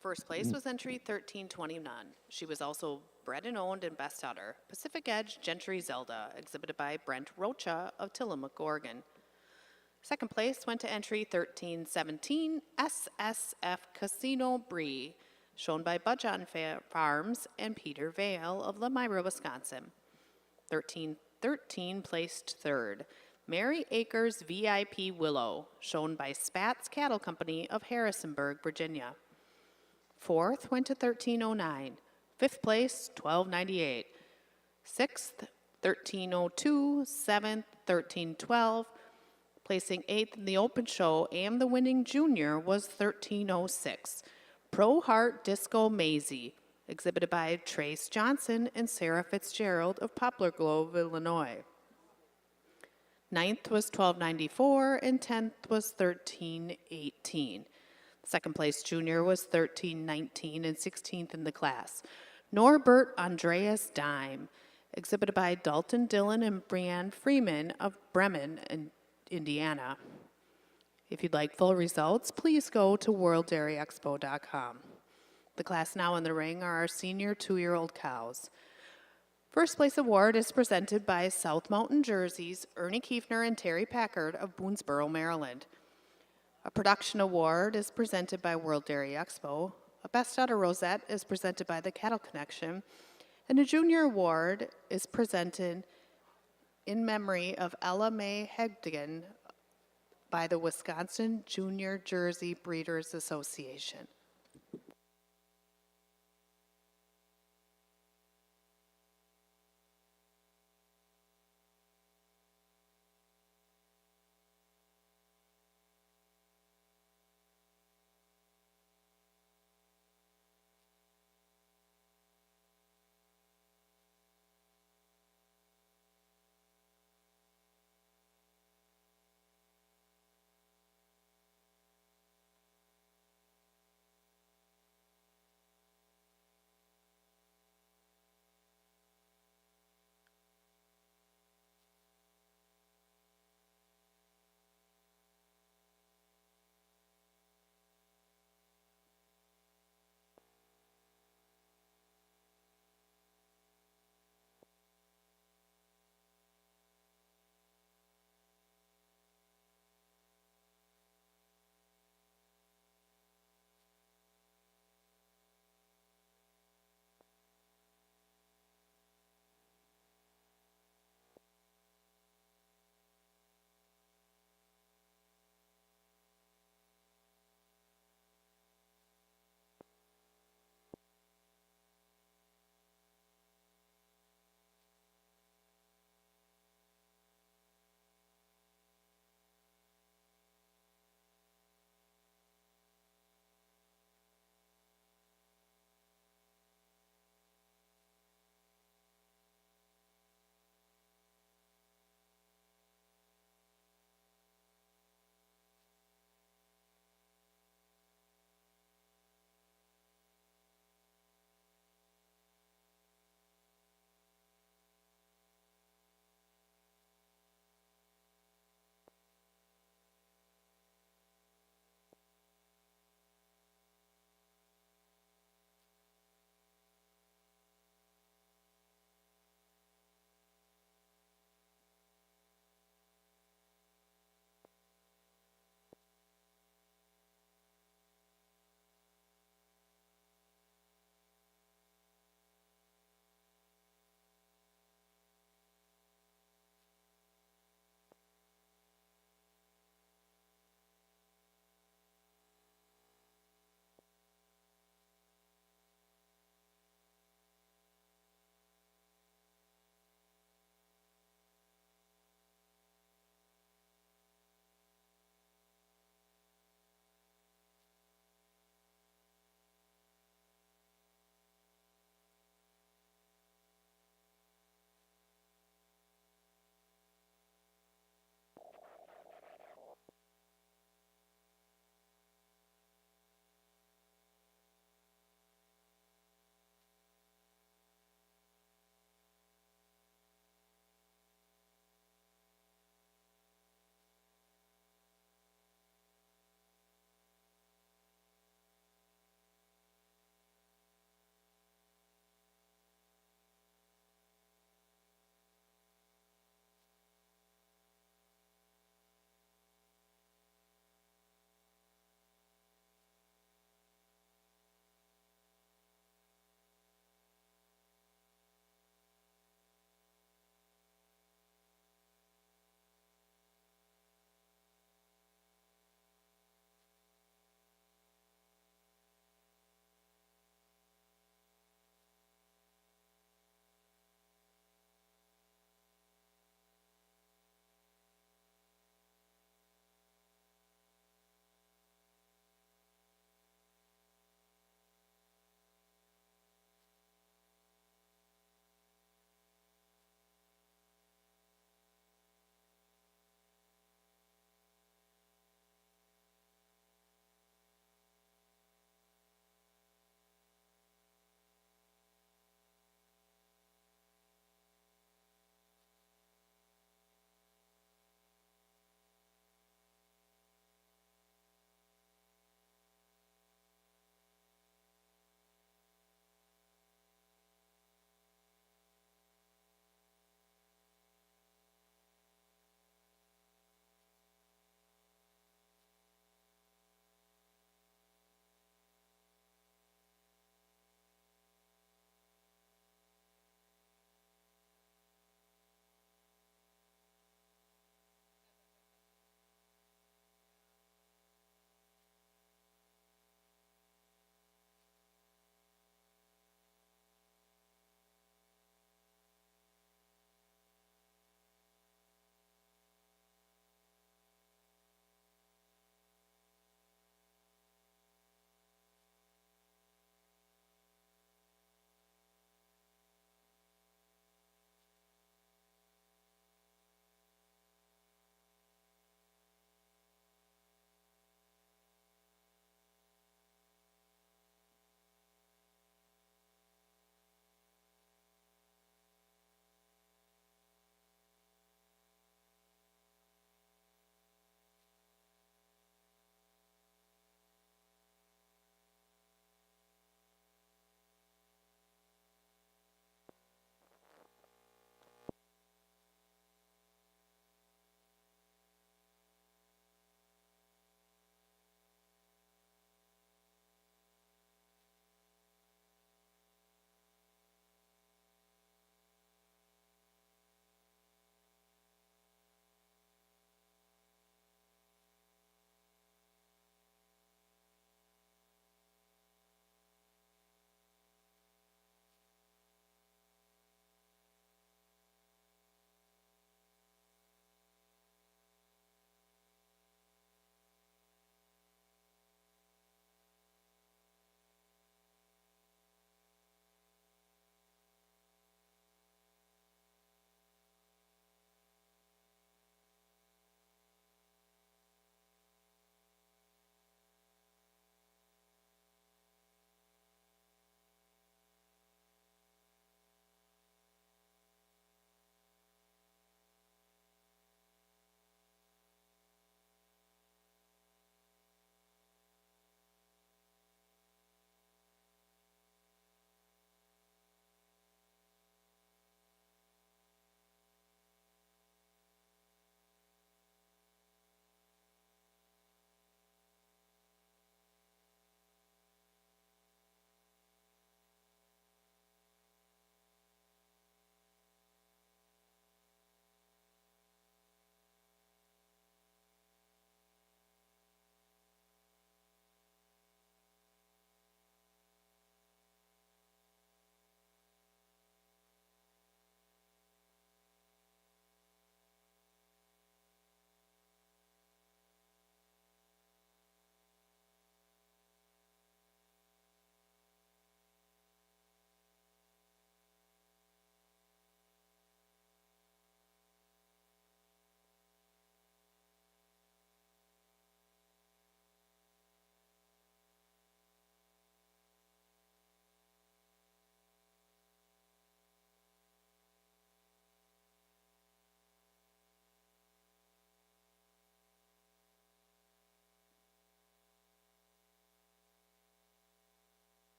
First place was entry 1329. She was also bred and owned in Best Udder, Pacific Edge Gentry Zelda, exhibited by Brent Rocha of Tillamook, Oregon. Second place went to entry 1317 SSF Casino Brie, shown by Budjon Farms and Peter Vale of Lemira, Wisconsin. 1313 placed third. Mary Acres VIP Willow, shown by Spatz Cattle Company of Harrisonburg, Virginia. Fourth went to 1309. Fifth place, 1298. Sixth, 1302. Seventh, 1312. Placing eighth in the open show and the winning junior was 1306. Pro Heart Disco Maisie, exhibited by Trace Johnson and Sarah Fitzgerald of Poplar Grove, Illinois. Ninth was 1294 and 10th was 1318. Second place junior was 1319 and 16th in the class. Norbert Andreas Dime, exhibited by Dalton Dillon and Brianne Freeman of Bremen, Indiana. If you'd like full results, please go to worlddairyexpo.com. The class now in the ring are our senior 2-year-old cows. First place award is presented by South Mountain Jerseys, Ernie Kiefner and Terry Packard of Boonesboro, Maryland. A production award is presented by World Dairy Expo. A Best Daughter Rosette is presented by the Cattle Connection. And a junior award is presented in memory of Ella Mae Hegdigan by the Wisconsin Junior Jersey Breeders Association.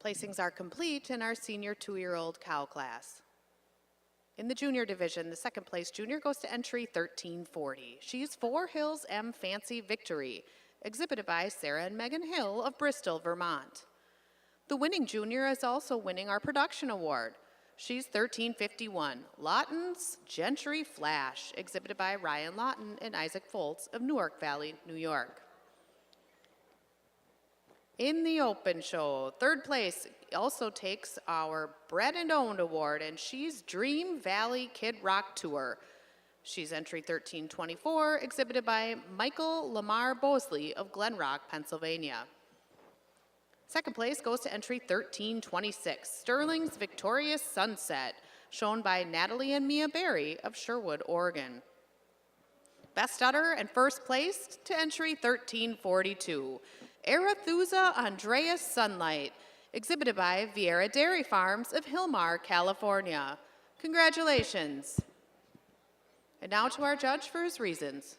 Placings are complete in our senior 2-year-old cow class. In the junior division, the second place junior goes to entry 1340. She's Four Hills M Fancy Victory, exhibited by Sarah and Megan Hill of Bristol, Vermont. The winning junior is also winning our production award. She's 1351, Lawton's Gentry Flash, exhibited by Ryan Lawton and Isaac Foltz of Newark Valley, New York. In the open show, third place also takes our Bred and Owned award, and she's Dream Valley Kid Rock Tour. She's entry 1324, exhibited by Michael Lamar Bosley of Glen Rock, Pennsylvania. Second place goes to entry 1326, Sterling's Victorious Sunset, shown by Natalie and Mia Berry of Sherwood, Oregon. Best Udder and first place to entry 1342, Arethusa Andreas Sunlight, exhibited by Vieira Dairy Farms of Hillmar, California. Congratulations. And now to our judge for his reasons.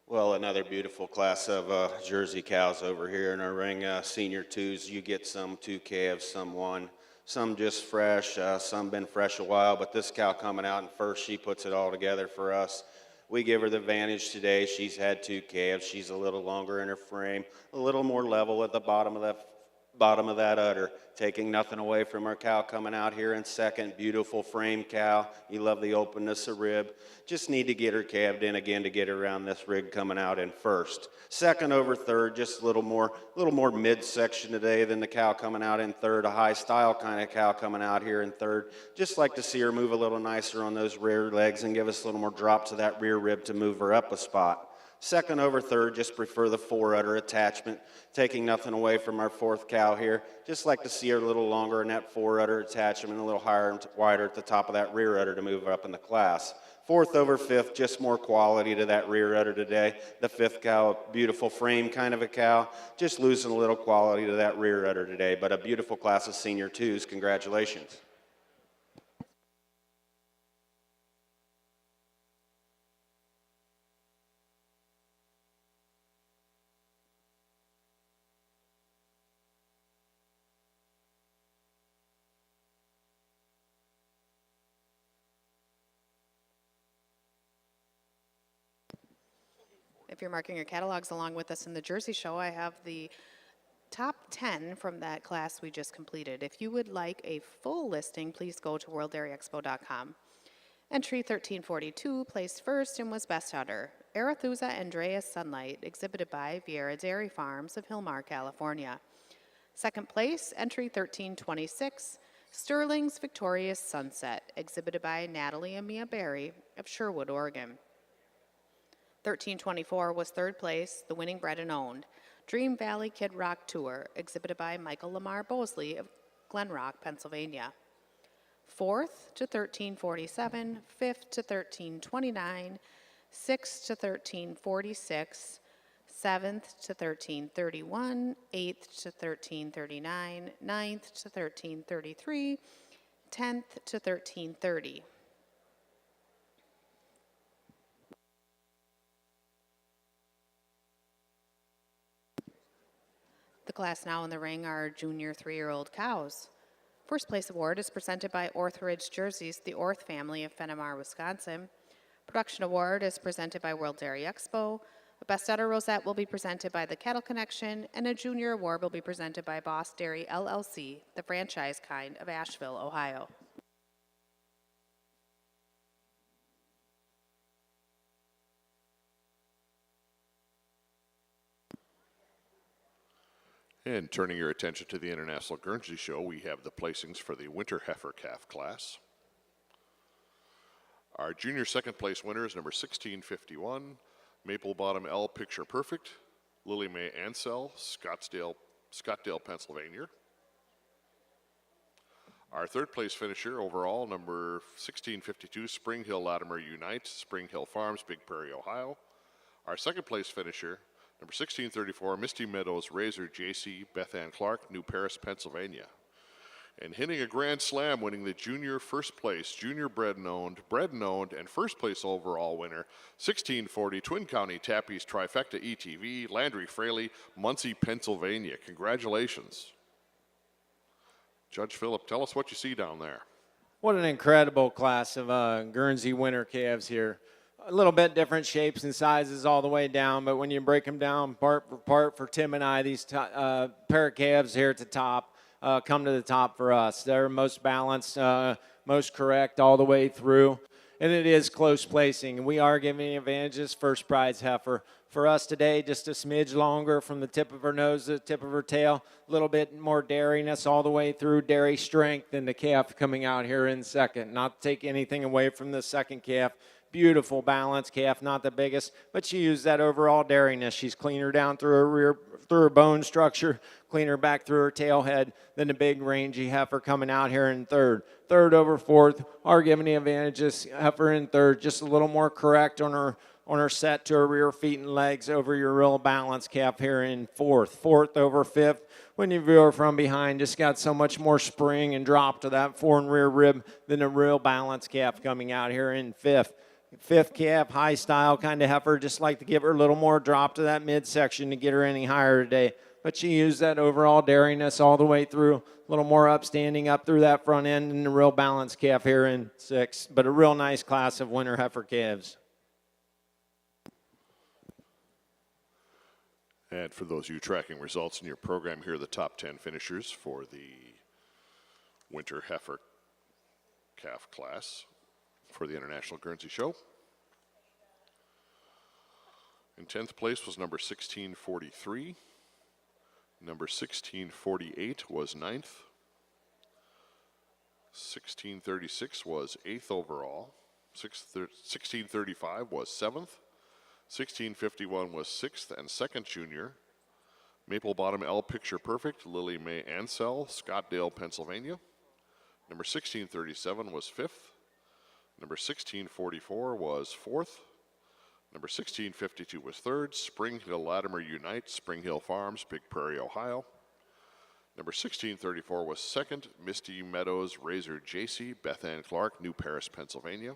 Well, another beautiful class of Jersey cows over here in our ring. Senior twos, you get some 2 calves, some 1, some just fresh, some been fresh a while, but this cow coming out in first, she puts it all together for us. We give her the advantage today. She's had 2 calves. She's a little longer in her frame, a little more level at the bottom of that udder, taking nothing away from our cow coming out here in second. Beautiful frame cow. You love the openness of rib. Just need to get her calved in again to get her around this rig coming out in first. Second over third, just a little more midsection today than the cow coming out in third. A high style kind of cow coming out here in third. Just like to see her move a little nicer on those rear legs and give us a little more drop to that rear rib to move her up a spot. Second over third, just prefer the 4 udder attachment, taking nothing away from our fourth cow here. Just like to see her a little longer in that 4 udder attachment, a little higher and wider at the top of that rear udder to move her up in the class. Fourth over fifth, just more quality to that rear udder today. The fifth cow, a beautiful frame kind of a cow, just losing a little quality to that rear udder today, but a beautiful class of senior twos. Congratulations. If you're marking your catalogs along with us in the Jersey Show, I have the top 10 from that class we just completed. If you would like a full listing, please go to worlddairyexpo.com. Entry 1342 placed first and was best udder. Arethusa Andreas Sunlight, exhibited by Vieira Dairy Farms of Hillmar, California. Second place, entry 1326, Sterling's Victorious Sunset, exhibited by Natalie and Mia Berry of Sherwood, Oregon. 1324 was third place, the winning Bred and Owned, Dream Valley Kid Rock Tour, exhibited by Michael Lamar Bosley of Glen Rock, Pennsylvania. Fourth to 1347, fifth to 1329, sixth to 1346, seventh to 1331, eighth to 1339, ninth to 1333, 10th to 1330. The class now in the ring are junior 3-year-old cows. First place award is presented by Orthridge Jerseys, the Orth family of Fenimar, Wisconsin. Production award is presented by World Dairy Expo. A Best Udder Rosette will be presented by the Cattle Connection, and a junior award will be presented by Boss Dairy LLC, the franchise kind of Asheville, Ohio. And turning your attention to the International Guernsey Show, we have the placings for the Winter Heifer Calf class. Our junior second place winner is number 1651, Maple Bottom L Picture Perfect, Lily Mae Ansell, Scottsdale, Pennsylvania. Our third place finisher overall, number 1652, Spring Hill Latimer Unite, Spring Hill Farms, Big Prairie, Ohio. Our second place finisher, number 1634, Misty Meadows Razor JC, Beth Ann Clark, New Paris, Pennsylvania. And hitting a grand slam, winning the junior first place, junior bred and owned, and first place overall winner, 1640, Twin County Tappies Trifecta ETV, Landry Fraley, Muncie, Pennsylvania. Congratulations. Judge Phillip, tell us what you see down there. What an incredible class of Guernsey winter calves here. A little bit different shapes and sizes all the way down, but when you break them down part for part for Tim and I, these pair of calves here at the top come to the top for us. They're most balanced, most correct all the way through, and it is close placing. We are giving advantages. First prize heifer for us today, just a smidge longer from the tip of her nose to the tip of her tail, a little bit more dairiness all the way through, dairy strength, and the calf coming out here in second. Not to take anything away from the second calf. Beautiful balanced calf, not the biggest, but she used that overall dairiness. She's cleaner down through her rear, through her bone structure, cleaner back through her tail head than the big rangy heifer coming out here in third. Third over fourth, are giving the advantages. Heifer in third, just a little more correct on her set to her rear feet and legs over your real balanced calf here in fourth. Fourth over fifth, when you view her from behind, just got so much more spring and drop to that fore and rear rib than a real balanced calf coming out here in fifth. Fifth calf, high style kind of heifer, just like to give her a little more drop to that midsection to get her any higher today. But she used that overall dairiness all the way through, a little more upstanding up through that front end, and a real balanced calf here in sixth. But a real nice class of winter heifer calves. And for those of you tracking results in your program, here are the top 10 finishers for the winter heifer calf class for the International Guernsey Show. In 10th place was number 1643. Number 1648 was 9th. 1636 was 8th overall. 1635 was 7th. 1651 was 6th and 2nd junior. Maple Bottom L Picture Perfect, Lily Mae Ansell, Scottdale, Pennsylvania. Number 1637 was 5th. Number 1644 was 4th. Number 1652 was 3rd. Spring Hill Latimer Unite, Spring Hill Farms, Big Prairie, Ohio. Number 1634 was 2nd. Misty Meadows Razor JC, Beth Ann Clark, New Paris, Pennsylvania.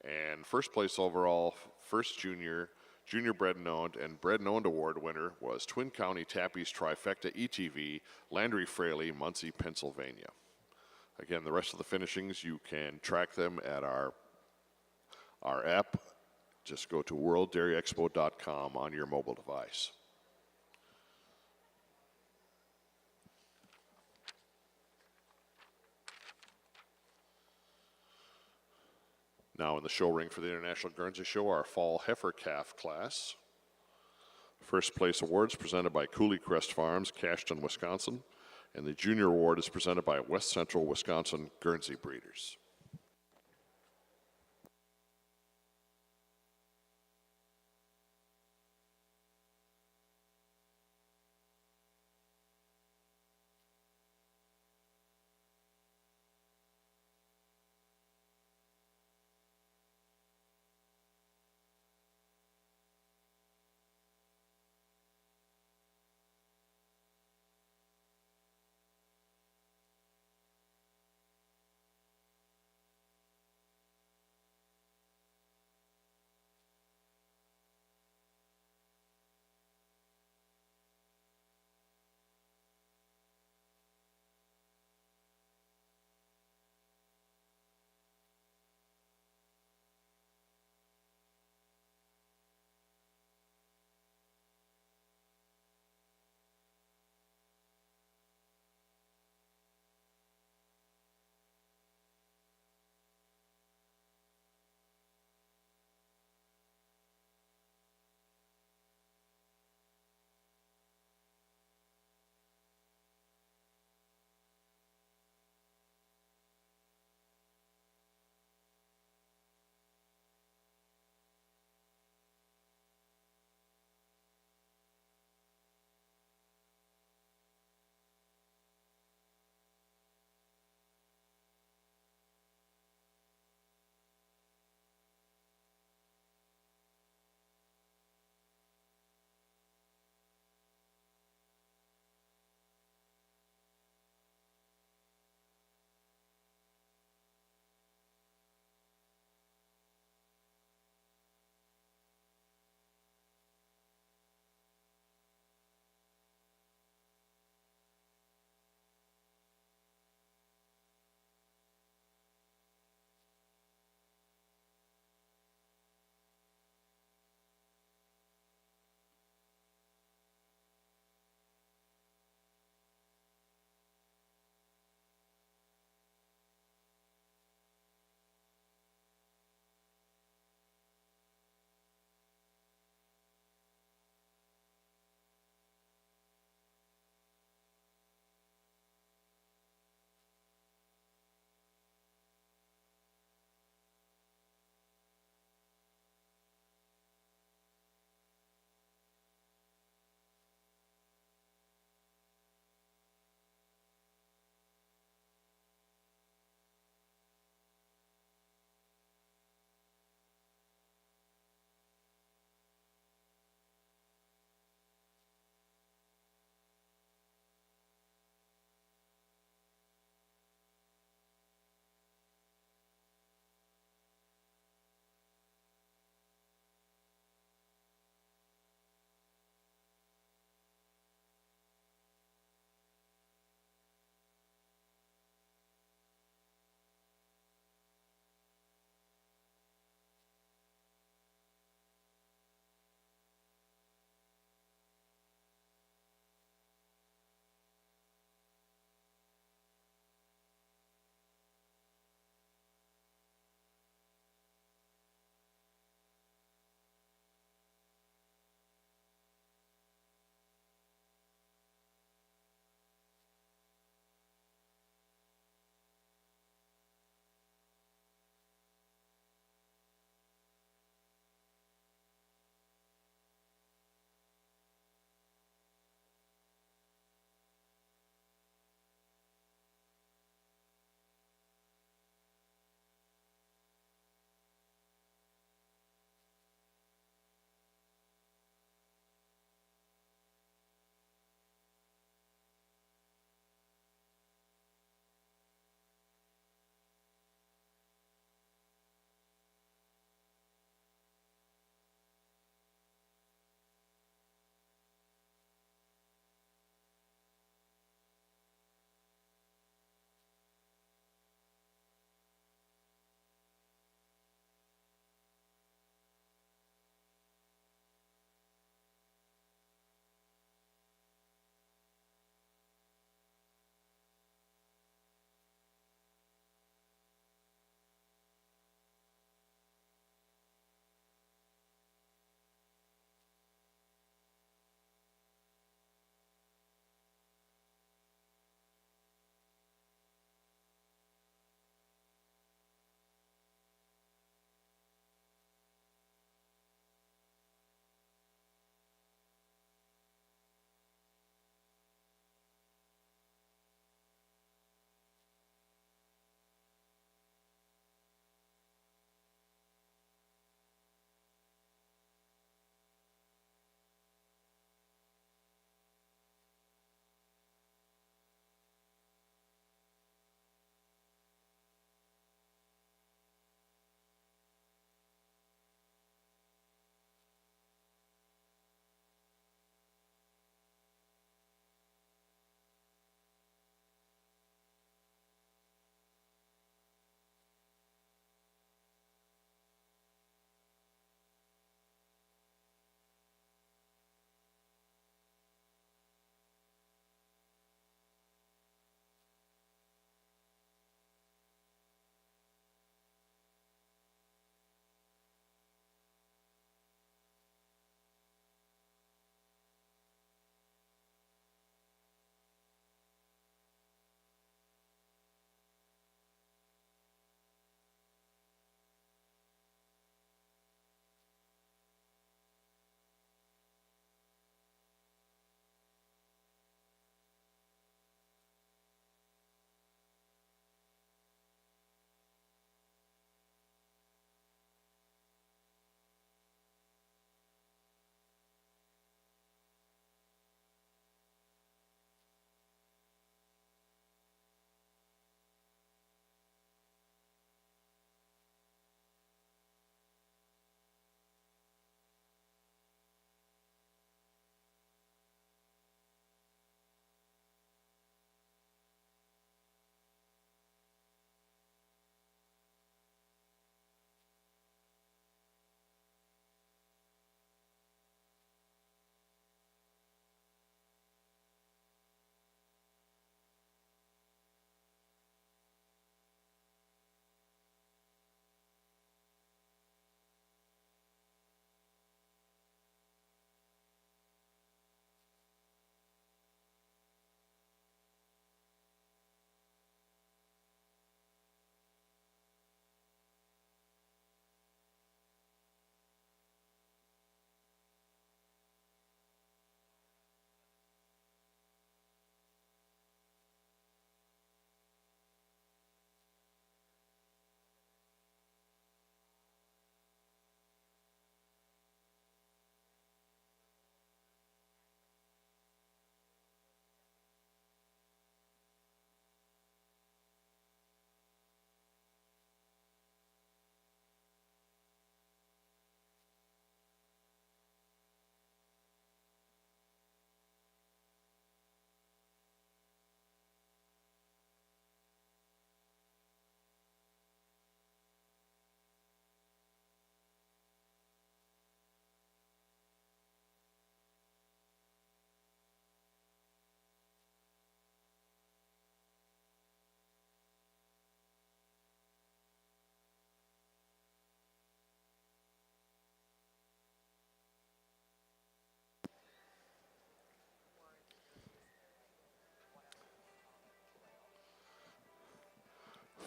And first place overall, first junior bred and owned, and bred and owned award winner was Twin County Tappy's Trifecta ETV, Landry Fraley, Muncie, Pennsylvania. Again, the rest of the finishings, you can track them at our app. Just go to worlddairyexpo.com on your mobile device. Now in the show ring for the International Guernsey Show, our fall heifer calf class. First place awards presented by Coulee Crest Farms, Cashton, Wisconsin. And the junior award is presented by West Central Wisconsin Guernsey Breeders.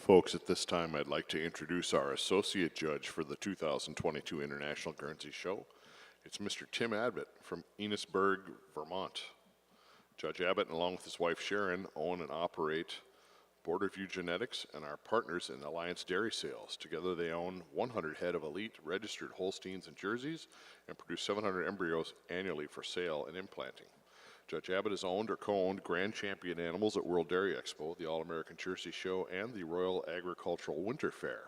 Folks, at this time I'd like to introduce our associate judge for the 2022 International Guernsey Show. It's Mr. Tim Abbott from Enosburg, Vermont. Judge Abbott, along with his wife Sharon, own and operate Borderview Genetics and are partners in Alliance Dairy Sales. Together they own 100 head of elite registered Holsteins and Jerseys and produce 700 embryos annually for sale and implanting. Judge Abbott has owned or co-owned Grand Champion animals at World Dairy Expo, the All-American Jersey Show, and the Royal Agricultural Winter Fair.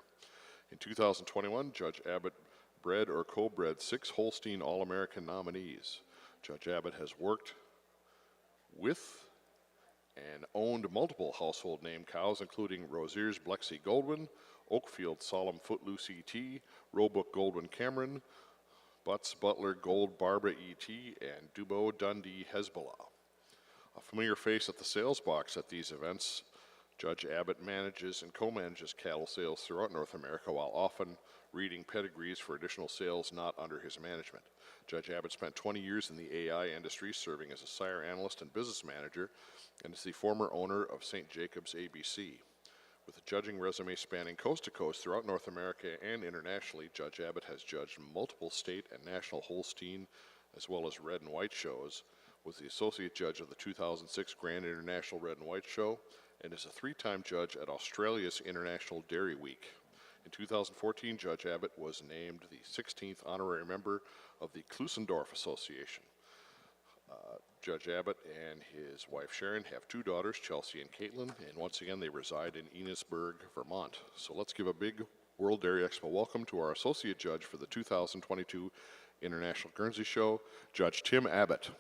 In 2021, Judge Abbott bred or co-bred 6 Holstein All-American nominees. Judge Abbott has worked with and owned multiple household name cows, including Rosier's Blexy Goldwyn, Oakfield Solemn Footloose E.T., Roebuck Goldwyn Cameron, Butts Butler Gold Barbara E.T., and Dubo Dundee Hezbollah. A familiar face at the sales box at these events, Judge Abbott manages and co-manages cattle sales throughout North America while often reading pedigrees for additional sales not under his management. Judge Abbott spent 20 years in the AI industry, serving as a sire analyst and business manager, and is the former owner of St. Jacobs ABC. With a judging resume spanning coast to coast throughout North America and internationally, Judge Abbott has judged multiple state and national Holstein as well as red and white shows, was the associate judge of the 2006 Grand International Red and White Show, and is a 3-time judge at Australia's International Dairy Week. In 2014, Judge Abbott was named the 16th honorary member of the Klusendorf Association. Judge Abbott and his wife Sharon have 2 daughters, Chelsea and Caitlin, and once again they reside in Enosburg, Vermont. So let's give a big World Dairy Expo welcome to our associate judge for the 2022 International Guernsey Show, Judge Tim Abbott.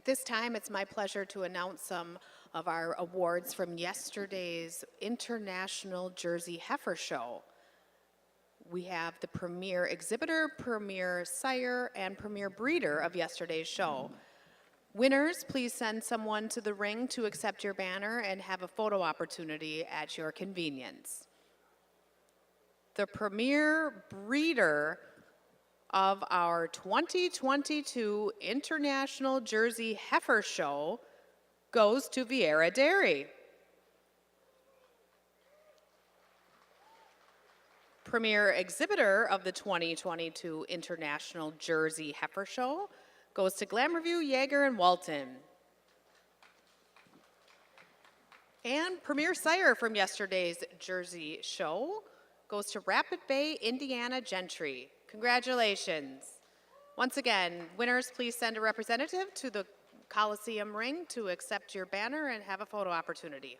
this time, it's my pleasure to announce some of our awards from yesterday's International Jersey Heifer Show. We have the premier exhibitor, premier sire, and premier breeder of yesterday's show. Winners, please send someone to the ring to accept your banner and have a photo opportunity at your convenience. The premier breeder of our 2022 International Jersey Heifer Show goes to Vieira Dairy. Premier exhibitor of the 2022 International Jersey Heifer Show goes to Glamourview, Yeager, and Walton. And premier sire from yesterday's Jersey show goes to Rapid Bay, Indiana Gentry. Congratulations. Once again, winners, please send a representative to the Coliseum ring to accept your banner and have a photo opportunity.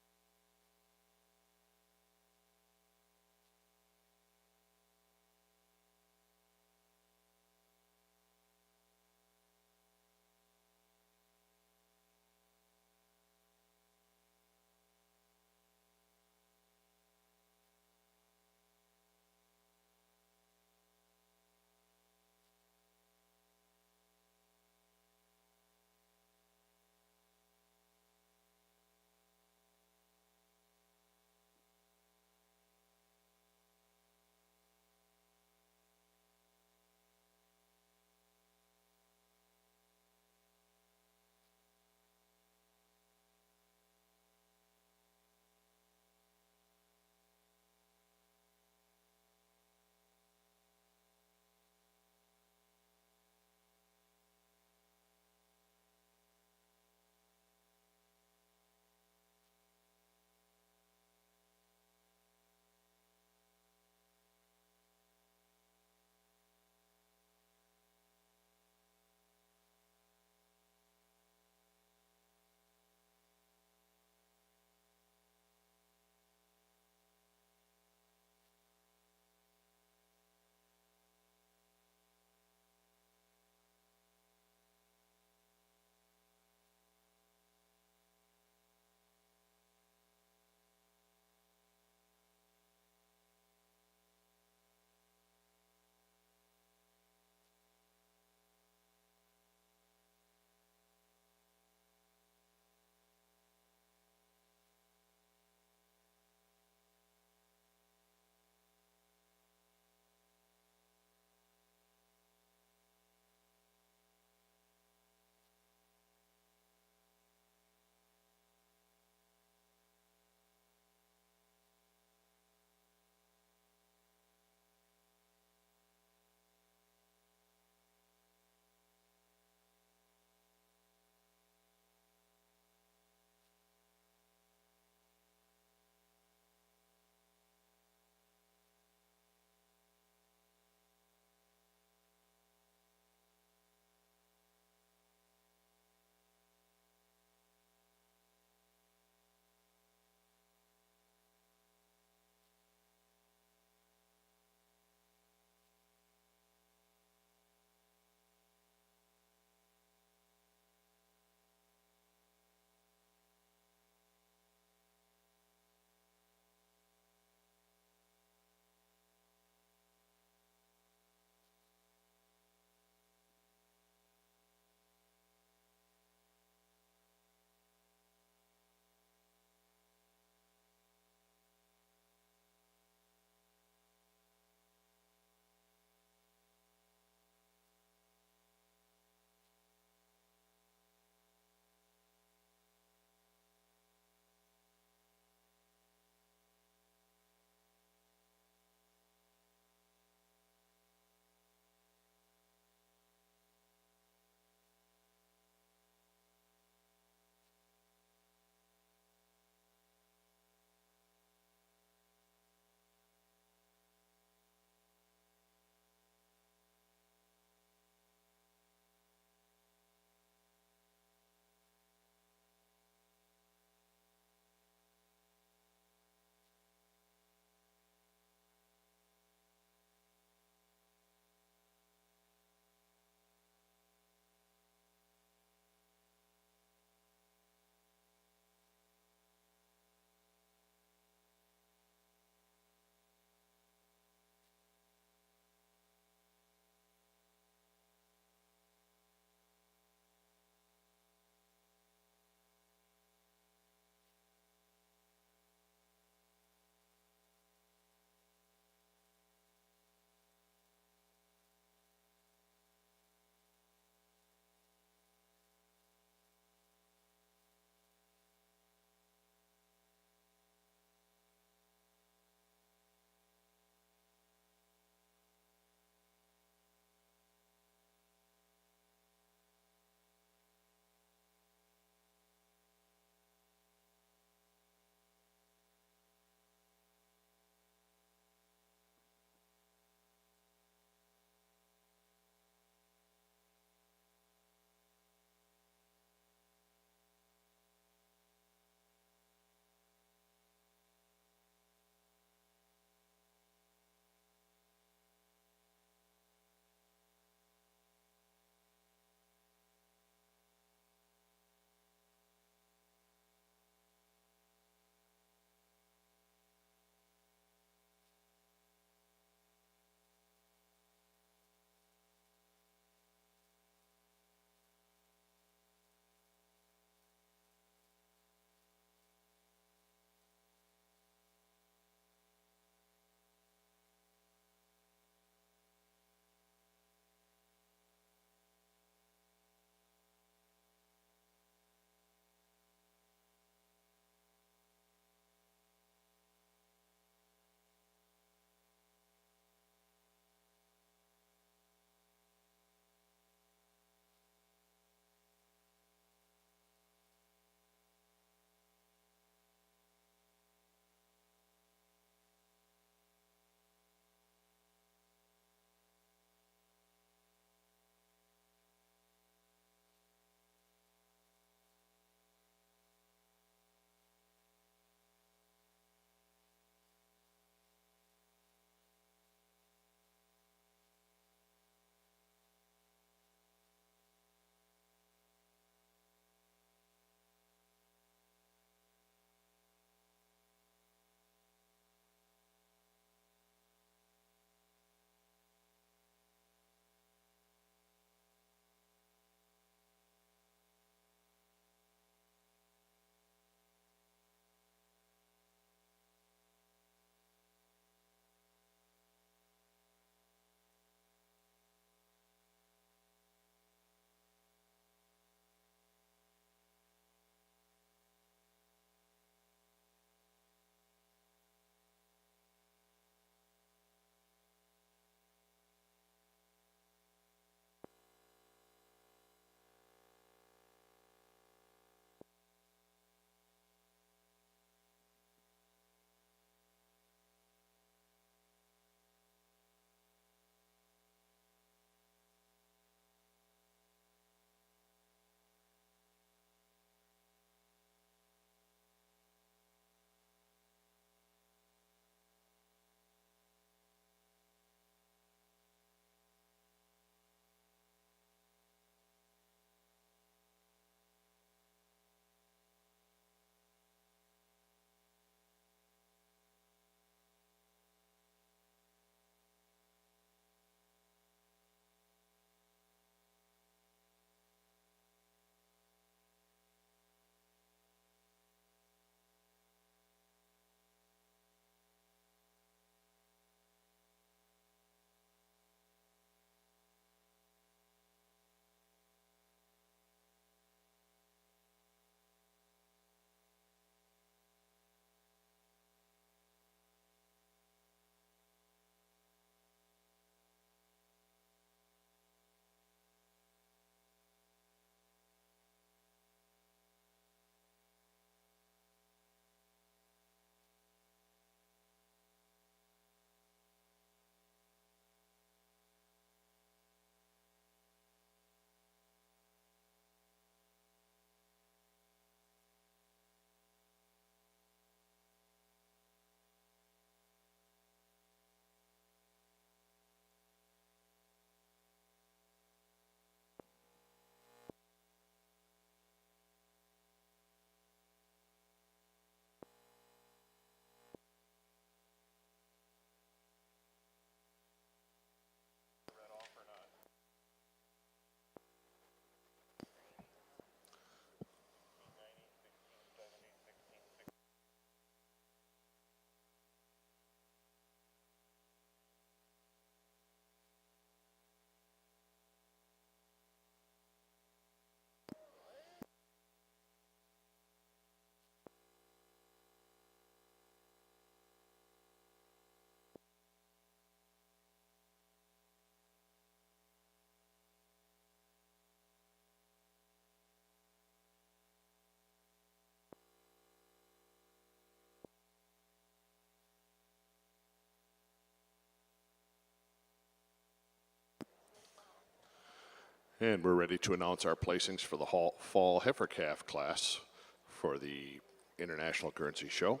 And we're ready to announce our placings for the fall heifer calf class for the International Guernsey Show.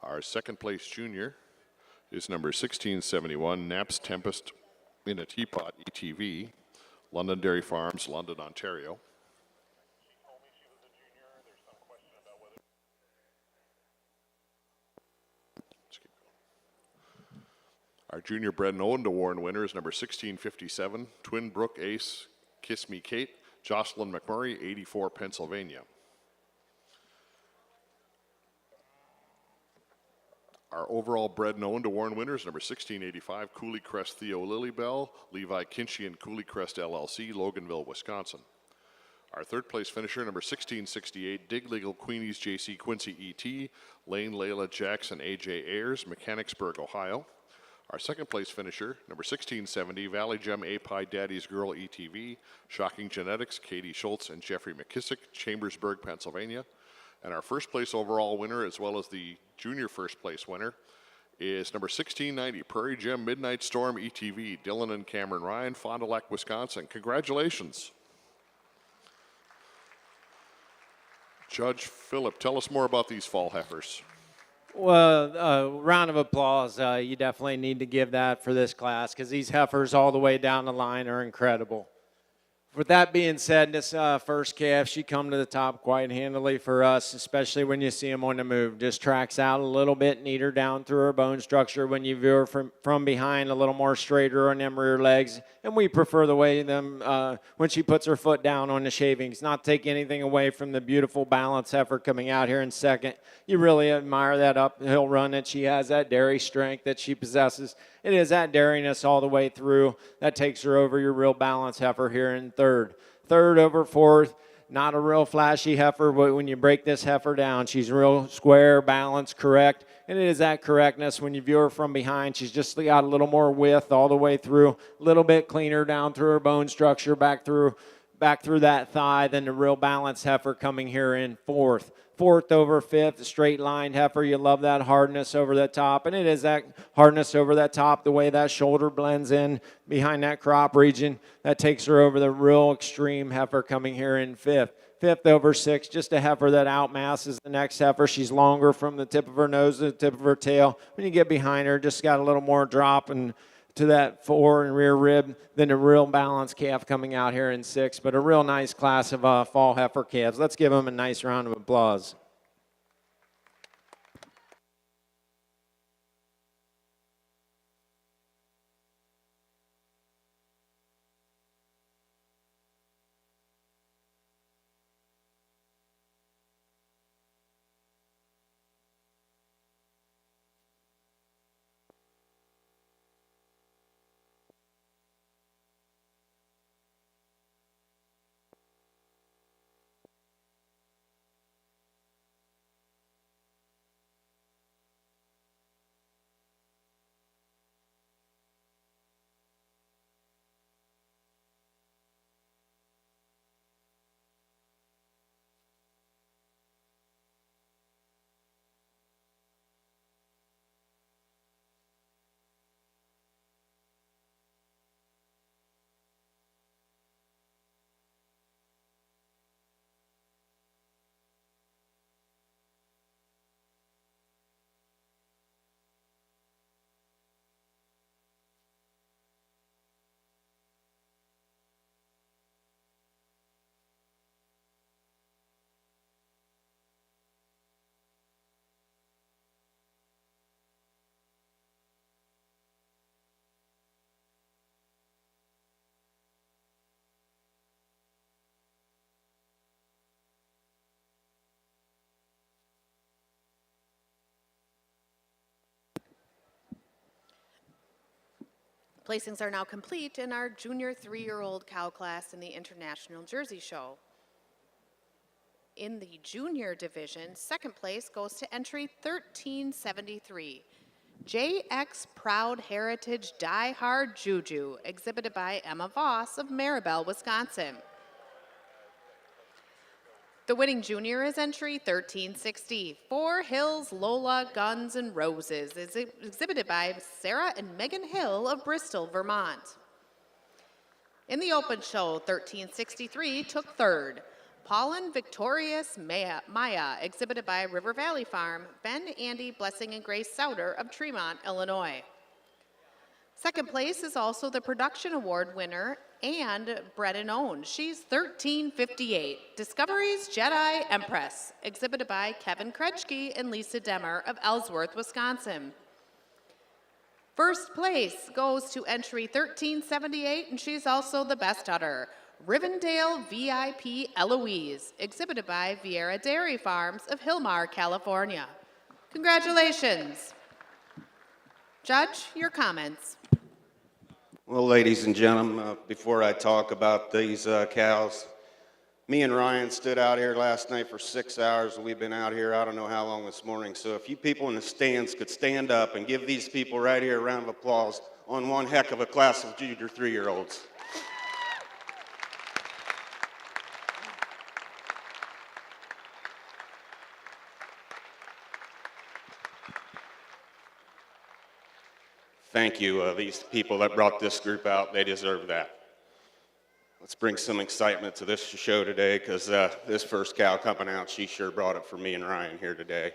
Our second place junior is number 1671, Naps Tempest in a Teapot ETV, London Dairy Farms, London, Ontario. Our junior bred and owned award winner is number 1657, Twin Brook Ace, Kiss Me Kate, Jocelyn McMurray, 84, Pennsylvania. Our overall bred and owned award winner is number 1685, Cooley Crest Theo Lilybell, Levi Kinchy and Cooley Crest LLC, Loganville, Wisconsin. Our third place finisher, number 1668, Dig Legal Queenies JC Quincy ET, Lane Layla Jackson AJ Ayers, Mechanicsburg, Ohio. Our second place finisher, number 1670, Valley Gem API Daddy's Girl ETV, Shocking Genetics, Katie Schultz and Jeffrey McKissick, Chambersburg, Pennsylvania. And our first place overall winner, as well as the junior first place winner, is number 1690, Prairie Gem Midnight Storm ETV, Dylan and Cameron Ryan, Fond du Lac, Wisconsin. Congratulations. Judge Phillip, tell us more about these fall heifers. Well, round of applause. You definitely need to give that for this class because these heifers all the way down the line are incredible. With that being said, this first calf, she come to the top quite handily for us, especially when you see them on the move. Just tracks out a little bit neater down through her bone structure. When you view her from behind, a little more straighter on them rear legs. And we prefer the way them when she puts her foot down on the shavings. Not take anything away from the beautiful balance heifer coming out here in second. You really admire that uphill run that she has, that dairy strength that she possesses. It is that dairiness all the way through that takes her over your real balance heifer here in third. Third over fourth, not a real flashy heifer, but when you break this heifer down, she's real square, balanced, correct. And it is that correctness when you view her from behind. She's just got a little more width all the way through, a little bit cleaner down through her bone structure, back through that thigh than the real balance heifer coming here in fourth. Fourth over fifth, straight line heifer. You love that hardness over the top. And it is that hardness over that top, the way that shoulder blends in behind that crop region. That takes her over the real extreme heifer coming here in fifth. Fifth over six, just a heifer that outmasses the next heifer. She's longer from the tip of her nose to the tip of her tail. When you get behind her, just got a little more drop and to that fore and rear rib than a real balanced calf coming out here in six, but a real nice class of fall heifer calves. Let's give them a nice round of applause. Placings are now complete in our junior 3-year-old cow class in the International Jersey Show. In the junior division, second place goes to entry 1373. JX Proud Heritage Die Hard Juju, exhibited by Emma Voss of Maribel, Wisconsin. The winning junior is entry 1360, Four Hills Lola Guns and Roses, is exhibited by Sarah and Megan Hill of Bristol, Vermont. In the open show, 1363 took third. Paulin Victorious Maya, exhibited by River Valley Farm, Ben, Andy, Blessing, and Grace Souter of Tremont, Illinois. Second place is also the production award winner and bred and owned. She's 1358, Discovery's Jedi Empress, exhibited by Kevin Kretschke and Lisa Demmer of Ellsworth, Wisconsin. First place goes to entry 1378, and she's also the best udder, Rivendale VIP Eloise, exhibited by Vieira Dairy Farms of Hillmar, California. Congratulations. Judge, your comments. Well, ladies and gentlemen, before I talk about these cows, me and Ryan stood out here last night for 6 hours, and we've been out here I don't know how long this morning. So if you people in the stands could stand up and give these people right here a round of applause on one heck of a class of junior 3-year-olds. Thank you, these people that brought this group out. They deserve that. Let's bring some excitement to this show today, because this first cow coming out, she sure brought it for me and Ryan here today.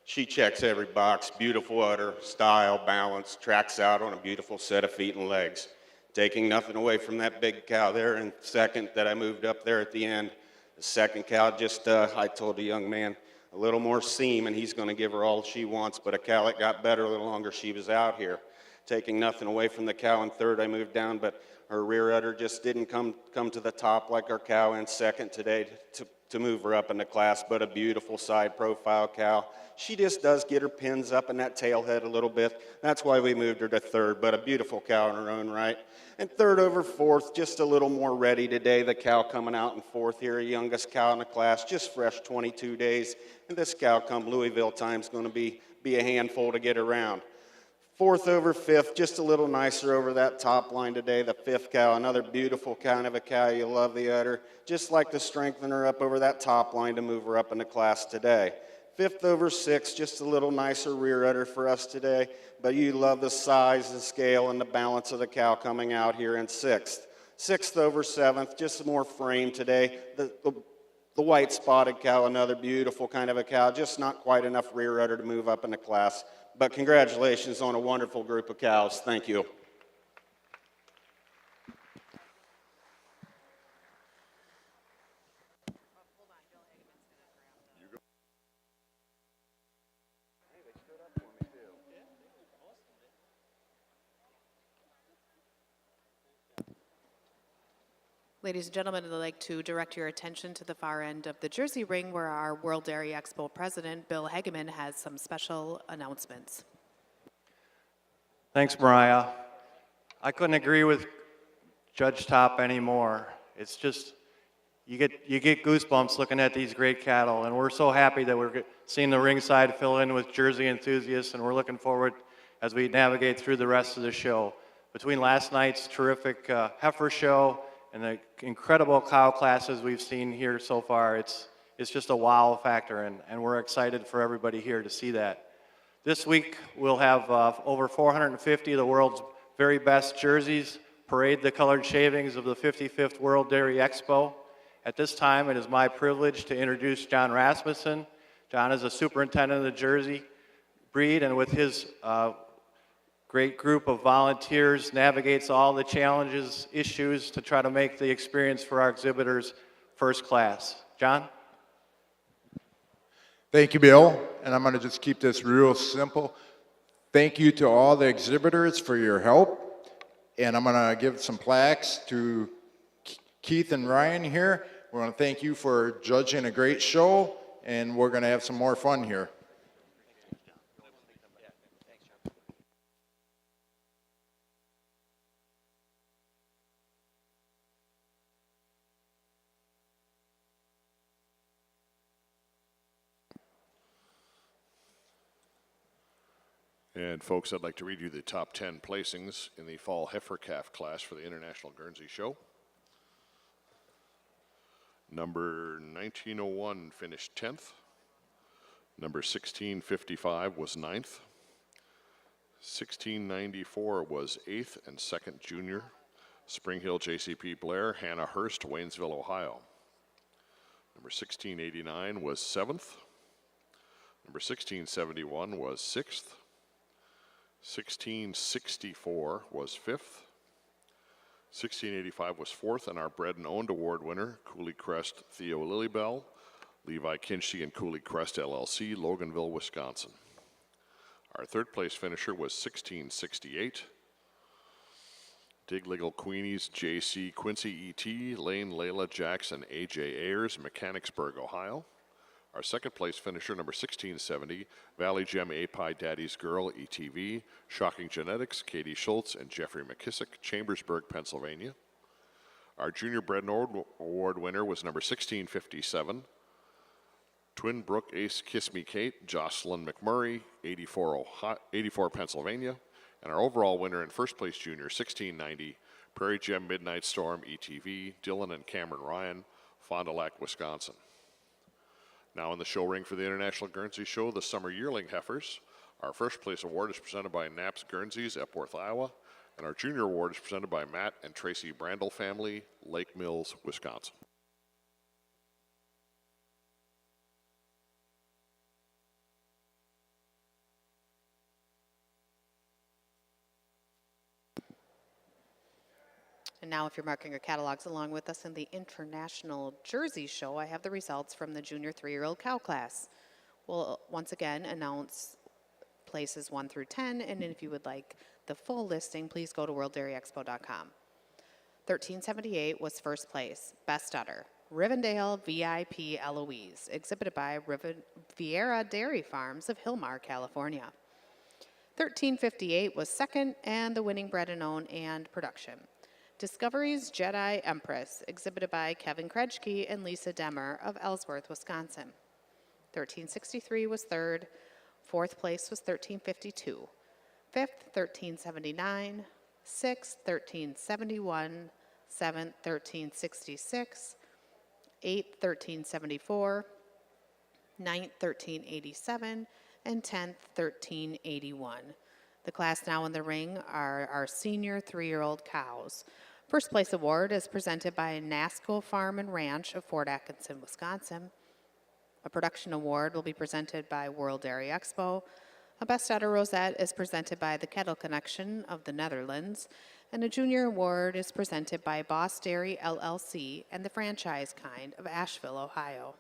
She checks every box, beautiful udder, style, balance, tracks out on a beautiful set of feet and legs. Taking nothing away from that big cow there in second that I moved up there at the end. The second cow just, I told the young man, a little more seam, and he's going to give her all she wants, but a cow that got better a little longer she was out here. Taking nothing away from the cow in third, I moved down, but her rear udder just didn't come to the top like our cow in second today to move her up in the class, but a beautiful side profile cow. She just does get her pins up in that tail head a little bit. That's why we moved her to third, but a beautiful cow in her own right. And third over fourth, just a little more ready today. The cow coming out in fourth here, youngest cow in the class, just fresh 22 days. And this cow come Louisville time's going to be a handful to get around. Fourth over fifth, just a little nicer over that top line today. The fifth cow, another beautiful kind of a cow. You love the udder. Just like to strengthen her up over that top line to move her up in the class today. Fifth over sixth, just a little nicer rear udder for us today. But you love the size, the scale, and the balance of the cow coming out here in sixth. Sixth over seventh, just more frame today. The white spotted cow, another beautiful kind of a cow. Just not quite enough rear udder to move up in the class. But congratulations on a wonderful group of cows. Thank you. Ladies and gentlemen, I'd like to direct your attention to the far end of the Jersey ring, where our World Dairy Expo president, Bill Hageman, has some special announcements. Thanks, Mariah. I couldn't agree with Judge Top anymore. It's just, you get goosebumps looking at these great cattle, and we're so happy that we're seeing the ringside fill in with Jersey enthusiasts, and we're looking forward as we navigate through the rest of the show. Between last night's terrific heifer show and the incredible cow classes we've seen here so far, it's just a wow factor, and we're excited for everybody here to see that. This week, we'll have over 450 of the world's very best jerseys parade the colored shavings of the 55th World Dairy Expo. At this time, it is my privilege to introduce John Rasmussen. John is a superintendent of the Jersey breed, and with his great group of volunteers, navigates all the challenges, issues to try to make the experience for our exhibitors first class. John? Thank you, Bill, and I'm going to just keep this real simple. Thank you to all the exhibitors for your help, and I'm going to give some plaques to Keith and Ryan here. We're going to thank you for judging a great show, and we're going to have some more fun here. And folks, I'd like to read you the top 10 placings in the fall heifer calf class for the International Guernsey Show. Number 1901 finished 10th. Number 1655 was 9th. 1694 was 8th and 2nd junior. Spring Hill JCP Blair, Hannah Hurst, Waynesville, Ohio. Number 1689 was 7th. Number 1671 was 6th. 1664 was 5th. 1685 was 4th, and our Bred and Owned Award winner, Cooley Crest Theo Lilybell, Levi Kinsey and Cooley Crest LLC, Loganville, Wisconsin. Our third place finisher was 1668. Diglegal Queenies, J.C. Quincy E.T., Lane Layla Jackson, A.J. Ayers, Mechanicsburg, Ohio. Our second place finisher, number 1670, Valley Gem A-Pie Daddy's Girl, ETV, Shocking Genetics, Katie Schultz and Jeffrey McKissick, Chambersburg, Pennsylvania. Our Junior Bred and Owned Award winner was number 1657, Twin Brook Ace Kiss Me Kate, Jocelyn McMurray, 84 Pennsylvania. And our overall winner in first place junior, 1690, Prairie Gem Midnight Storm, ETV, Dylan and Cameron Ryan, Fond du Lac, Wisconsin. Now in the show ring for the International Guernsey Show, the Summer Yearling Heifers. Our first place award is presented by Knapp's Guernseys, Epworth, Iowa. And our junior award is presented by Matt and Tracy Brandel family, Lake Mills, Wisconsin. And now if you're marking your catalogs along with us in the International Jersey Show, I have the results from the junior 3-year-old cow class. We'll once again announce places 1 through 10, and if you would like the full listing, please go to worlddairyexpo.com. 1378 was first place, Best Udder, Rivendell VIP Eloise, exhibited by Vieira Dairy Farms of Hillmar, California. 1358 was second, and the winning Bred and Owned and production. Discovery's Jedi Empress, exhibited by Kevin Kretschke and Lisa Demmer of Ellsworth, Wisconsin. 1363 was third. Fourth place was 1352. Fifth, 1379. Sixth, 1371. Seventh, 1366. Eighth, 1374. Ninth, 1387. And 10th, 1381. The class now in the ring are our senior 3-year-old cows. First place award is presented by Nasco Farm and Ranch of Fort Atkinson, Wisconsin. A production award will be presented by World Dairy Expo. A Best Udder Rosette is presented by the Kettle Connection of the Netherlands. And a junior award is presented by Boss Dairy LLC and the Franchise Kind of Asheville, Ohio.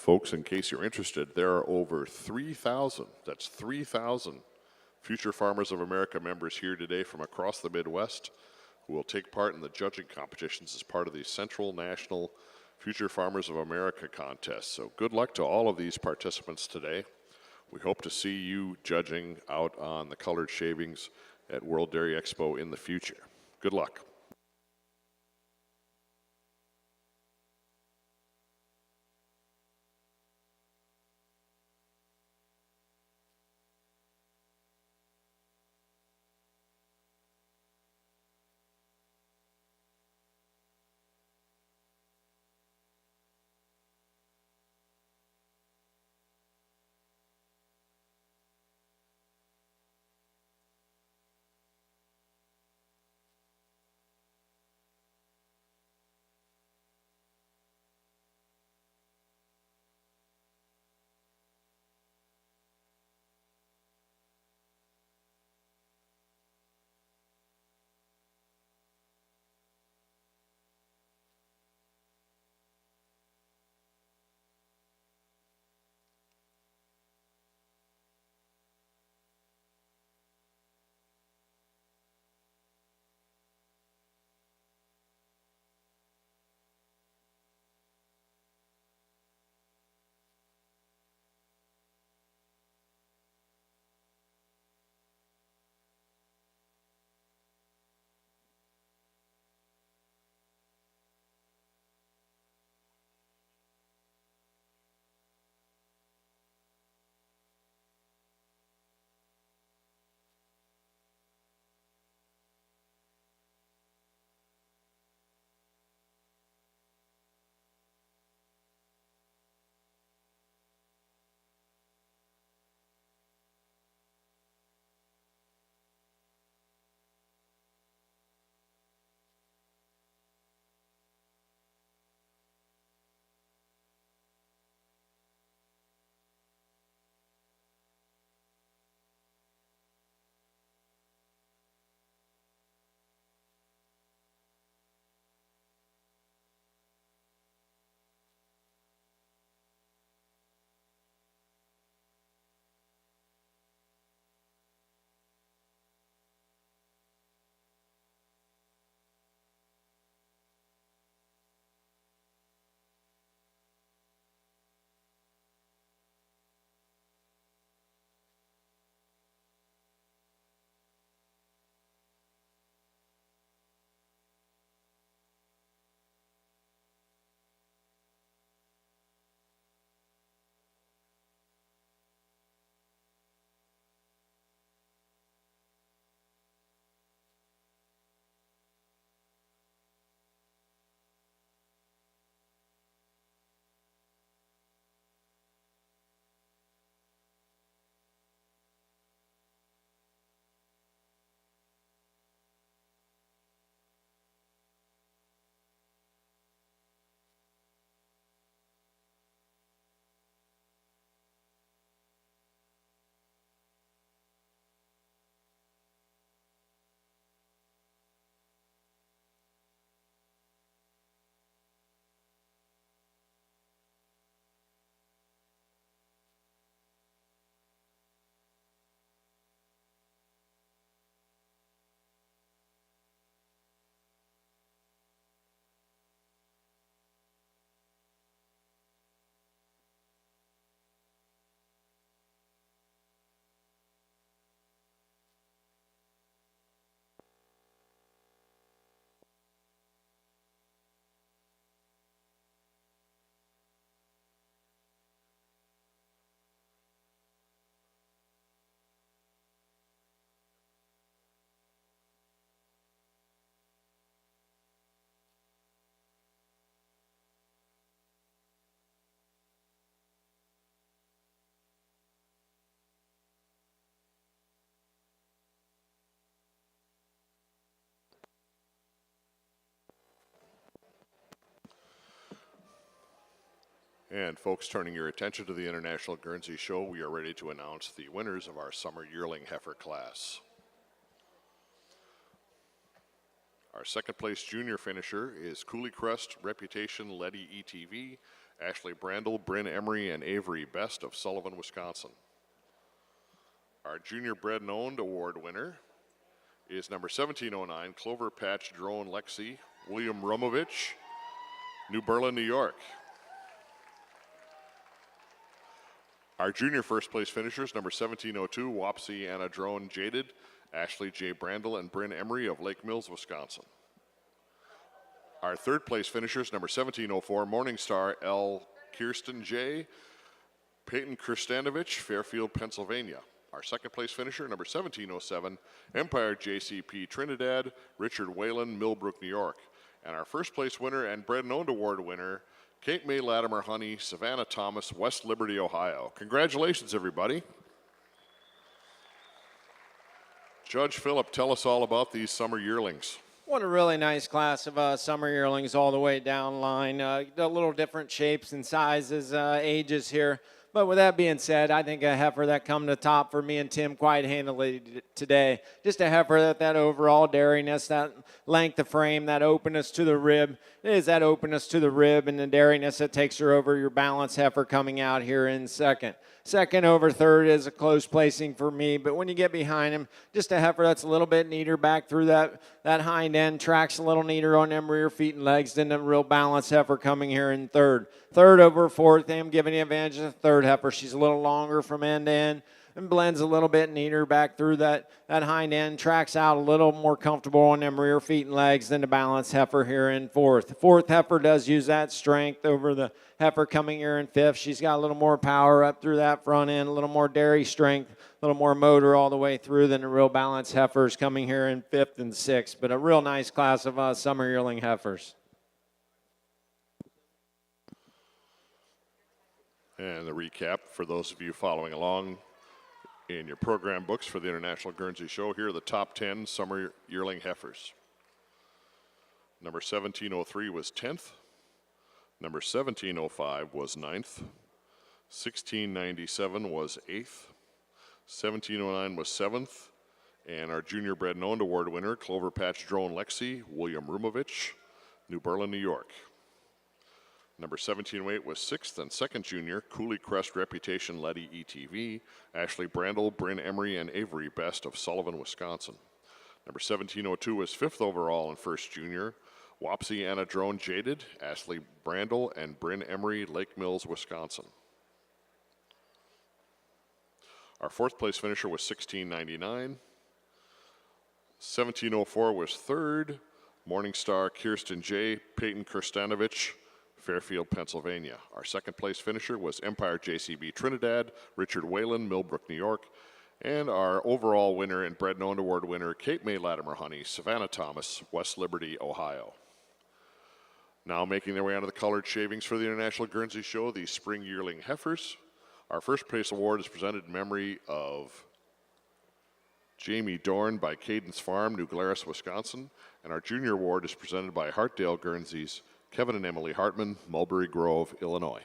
Folks, in case you're interested, there are over 3,000, that's 3,000 Future Farmers of America members here today from across the Midwest who will take part in the judging competitions as part of the Central National Future Farmers of America contest. So good luck to all of these participants today. We hope to see you judging out on the colored shavings at World Dairy Expo in the future. Good luck. And folks, turning your attention to the International Guernsey Show, we are ready to announce the winners of our summer yearling heifer class. Our second place junior finisher is Coulee Crest Reputation Letty ETV Ashley Brandel, Bryn Emery, and Avery Best of Sullivan, Wisconsin. Our Junior Bred and Owned Award winner is number 1709, Clover Patch Drone Lexi, William Rumovich, New Berlin, New York. Our junior first place finishers, number 1702, Wapsie Anna Drone Jaded, Ashley J. Brandel, and Bryn Emery of Lake Mills, Wisconsin. Our third place finishers, number 1704, Morningstar L. Kirsten J., Peyton Kristanovich, Fairfield, Pennsylvania. Our second place finisher, number 1707, Empire JCP Trinidad, Richard Whalen, Millbrook, New York. And our first place winner and Bred and Owned Award winner, Kate May Latimer Honey, Savannah Thomas, West Liberty, Ohio. Congratulations, everybody. Judge Phillip, tell us all about these summer yearlings. What a really nice class of summer yearlings all the way down line. A little different shapes and sizes, ages here. But with that being said, I think a heifer that come to top for me and Tim quite handily today. Just a heifer that overall dairiness, that length of frame, that openness to the rib. It is that openness to the rib and the dairiness that takes her over your balanced heifer coming out here in second. Second over third is a close placing for me, but when you get behind him, just a heifer that's a little bit neater back through that hind end, tracks a little neater on them rear feet and legs than a real balanced heifer coming here in third. Third over fourth, I'm giving the advantage of the third heifer. She's a little longer from end to end and blends a little bit neater back through that hind end, tracks out a little more comfortable on them rear feet and legs than the balanced heifer here in fourth. Fourth heifer does use that strength over the heifer coming here in fifth. She's got a little more power up through that front end, a little more dairy strength, a little more motor all the way through than the real balanced heifers coming here in fifth and sixth. But a real nice class of summer yearling heifers. And the recap for those of you following along in your program books for the International Guernsey Show, here are the top 10 summer yearling heifers. Number 1703 was 10th. Number 1705 was 9th. 1697 was 8th. 1709 was 7th. And our Junior Bred and Owned Award winner, Clover Patch Drone Lexi, William Rumovich, New Berlin, New York. Number 1708 was 6th and 2nd junior, Cooley Crest Reputation Letty ETV, Ashley Brandel, Bryn Emery, and Avery Best of Sullivan, Wisconsin. Number 1702 was 5th overall and 1st junior, Wapsie Anna Drone Jaded, Ashley Brandel, and Bryn Emery, Lake Mills, Wisconsin. Our 4th place finisher was 1699. 1704 was 3rd, Morningstar Kirsten J., Peyton Kristanovich, Fairfield, Pennsylvania. Our 2nd place finisher was Empire JCB Trinidad, Richard Whalen, Millbrook, New York. And our overall winner and Bred and Owned Award winner, Kate May Latimer Honey, Savannah Thomas, West Liberty, Ohio. Now making their way onto the colored shavings for the International Guernsey Show, the spring yearling heifers. Our first place award is presented in memory of Jamie Dorn by Cadence Farm, New Glarus, Wisconsin. And our junior award is presented by Hartdale Guernseys, Kevin and Emily Hartman, Mulberry Grove, Illinois.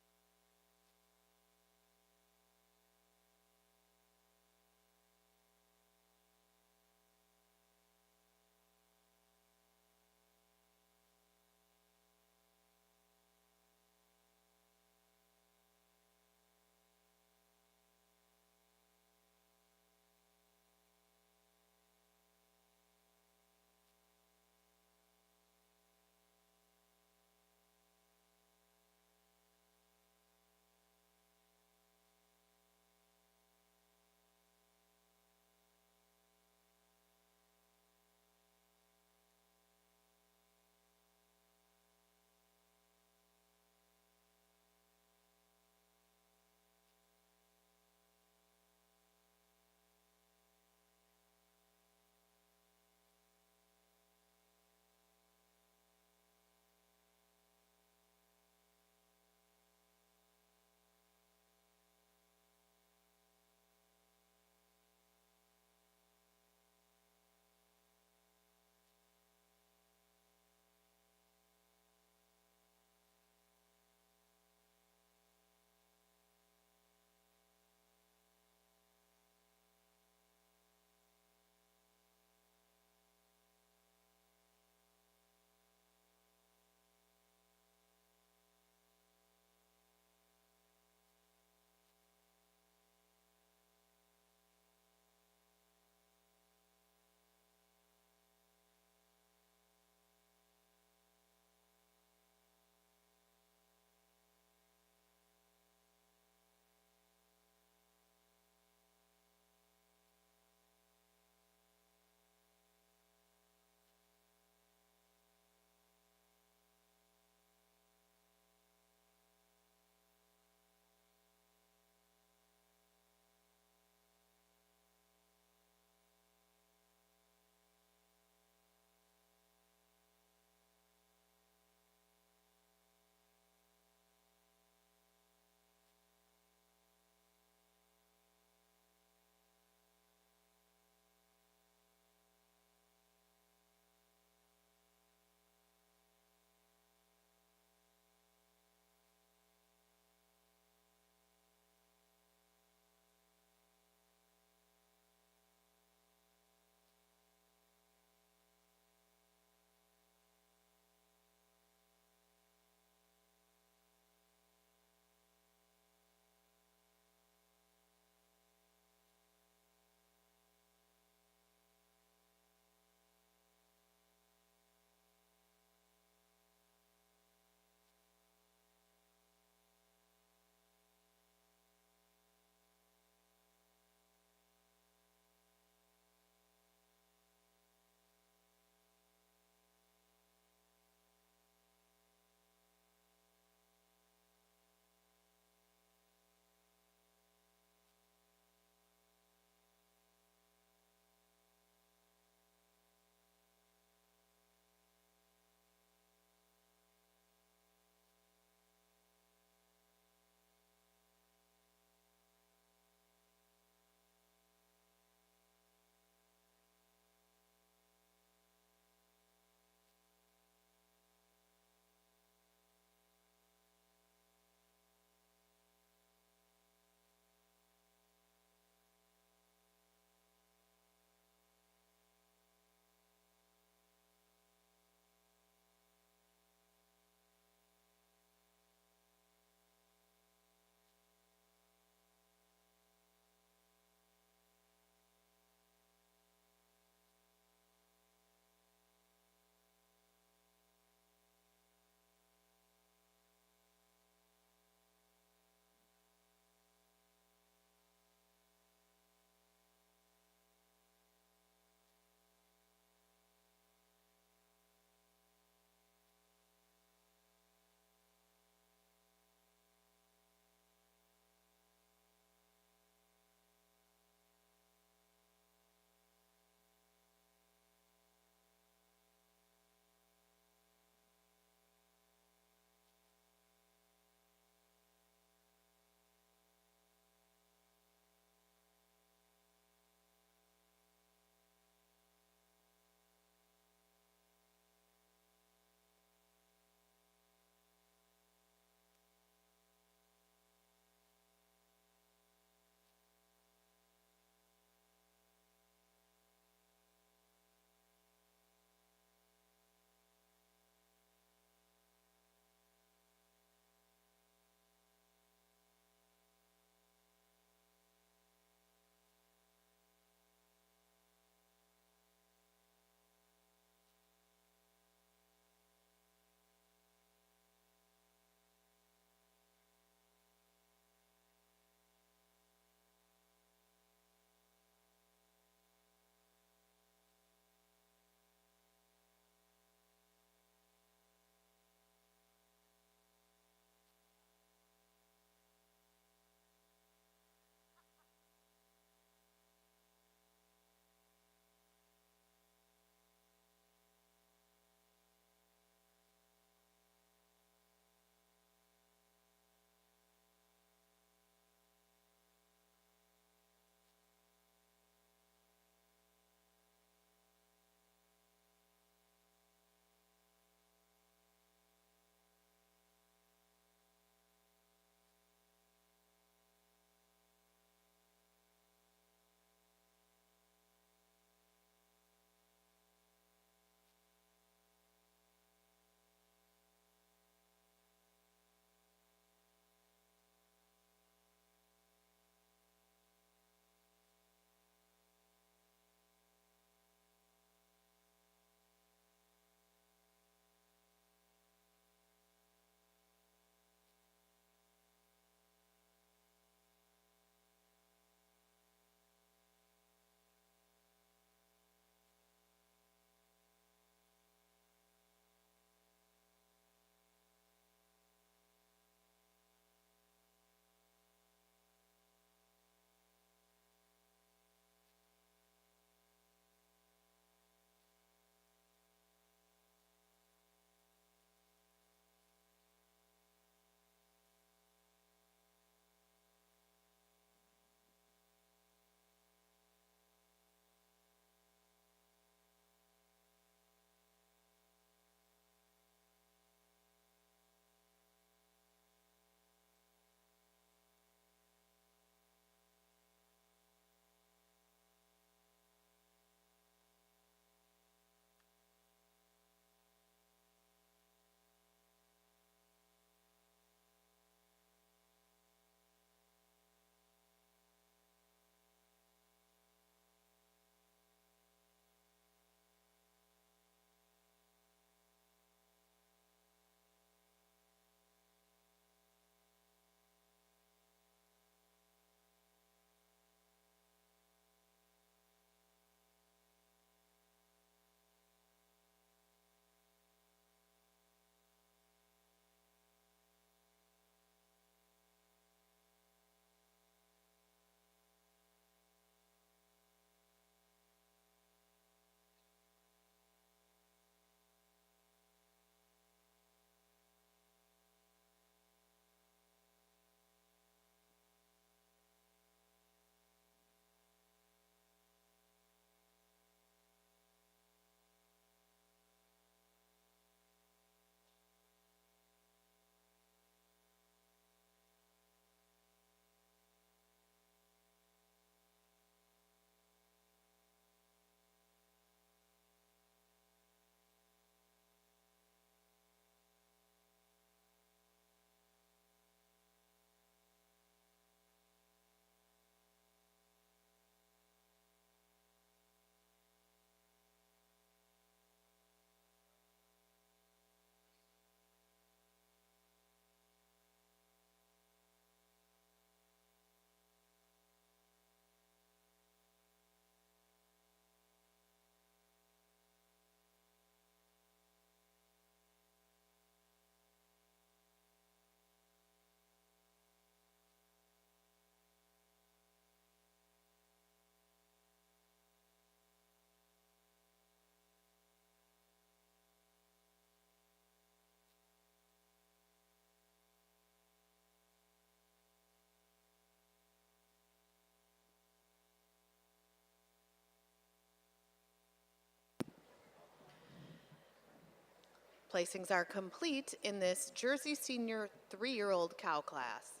Placings are complete in this Jersey Senior 3-year-old cow class.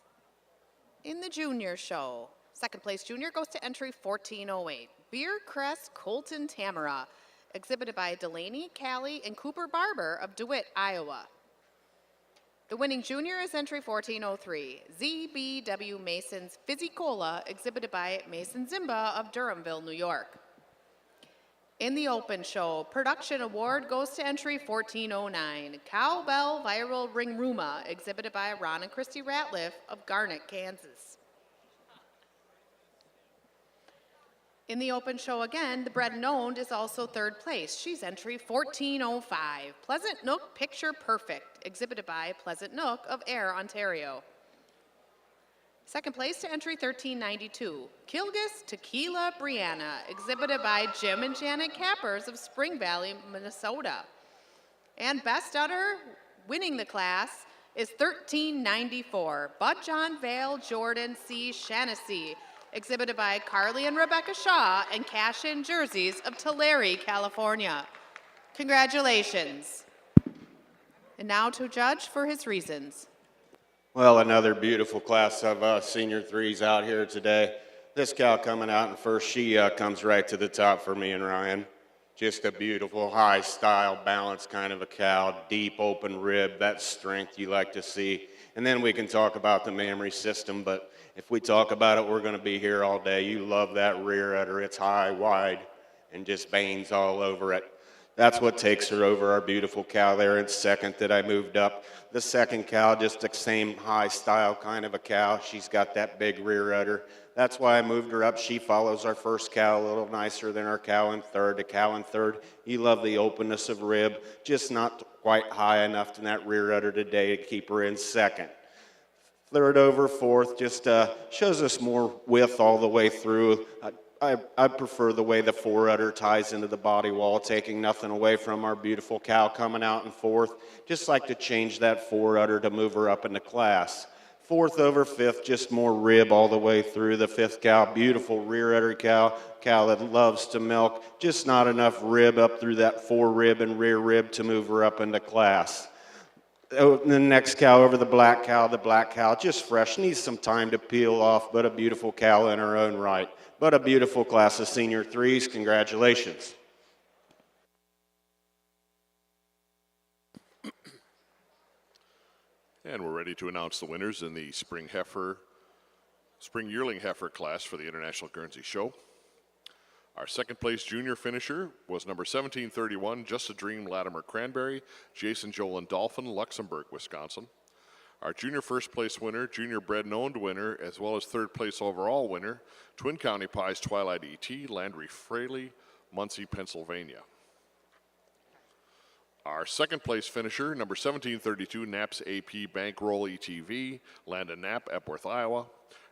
In the junior show, second place junior goes to entry 1408, Beer Crest Colton Tamara, exhibited by Delaney, Callie, and Cooper Barber of DeWitt, Iowa. The winning junior is entry 1403, ZBW Mason's Fizzy Cola, exhibited by Mason Zimba of Durhamville, New York. In the open show, production award goes to entry 1409, Cowbell Viral Ring Ruma, exhibited by Ron and Christy Ratliff of Garnett, Kansas. In the open show again, the bred and owned is also third place. She's entry 1405, Pleasant Nook Picture Perfect, exhibited by Pleasant Nook of Ayr, Ontario. Second place to entry 1392, Kilgis Tequila Brianna, exhibited by Jim and Janet Cappers of Spring Valley, Minnesota. And best udder, winning the class, is 1394, Bud John Vale Jordan C. Shaughnessy, exhibited by Carly and Rebecca Shaw and cash-in jerseys of Tulare, California. Congratulations. And now to judge for his reasons. Well, another beautiful class of senior threes out here today. This cow coming out in first, she comes right to the top for me and Ryan. Just a beautiful, high style, balanced kind of a cow, deep open rib, that strength you like to see. And then we can talk about the mammary system, but if we talk about it, we're going to be here all day. You love that rear udder. It's high, wide, and just veins all over it. That's what takes her over, our beautiful cow there in second that I moved up. The second cow, just the same high style kind of a cow. She's got that big rear udder. That's why I moved her up. She follows our first cow a little nicer than our cow in third. The cow in third, you love the openness of rib, just not quite high enough in that rear udder today to keep her in second. Third over fourth just shows us more width all the way through. I prefer the way the fore udder ties into the body wall, taking nothing away from our beautiful cow coming out in fourth. Just like to change that fore udder to move her up into class. Fourth over fifth, just more rib all the way through. The fifth cow, beautiful rear udder cow that loves to milk. Just not enough rib up through that fore rib and rear rib to move her up into class. The next cow over the black cow, just fresh, needs some time to peel off, but a beautiful cow in her own right. But a beautiful class of senior threes. Congratulations. And we're ready to announce the winners in the Spring Yearling Heifer class for the International Guernsey Show. Our second place junior finisher was number 1731, Just a Dream Latimer Cranberry, Jason Jolin Dolphin, Luxembourg, Wisconsin. Our junior first place winner, junior bred and owned winner, as well as third place overall winner, Twin County Pies Twilight ET, Landry Fraley, Muncie, Pennsylvania. Our second place finisher, number 1732, Knapp's AP Bankroll ETV, Landon Knapp, Epworth, Iowa.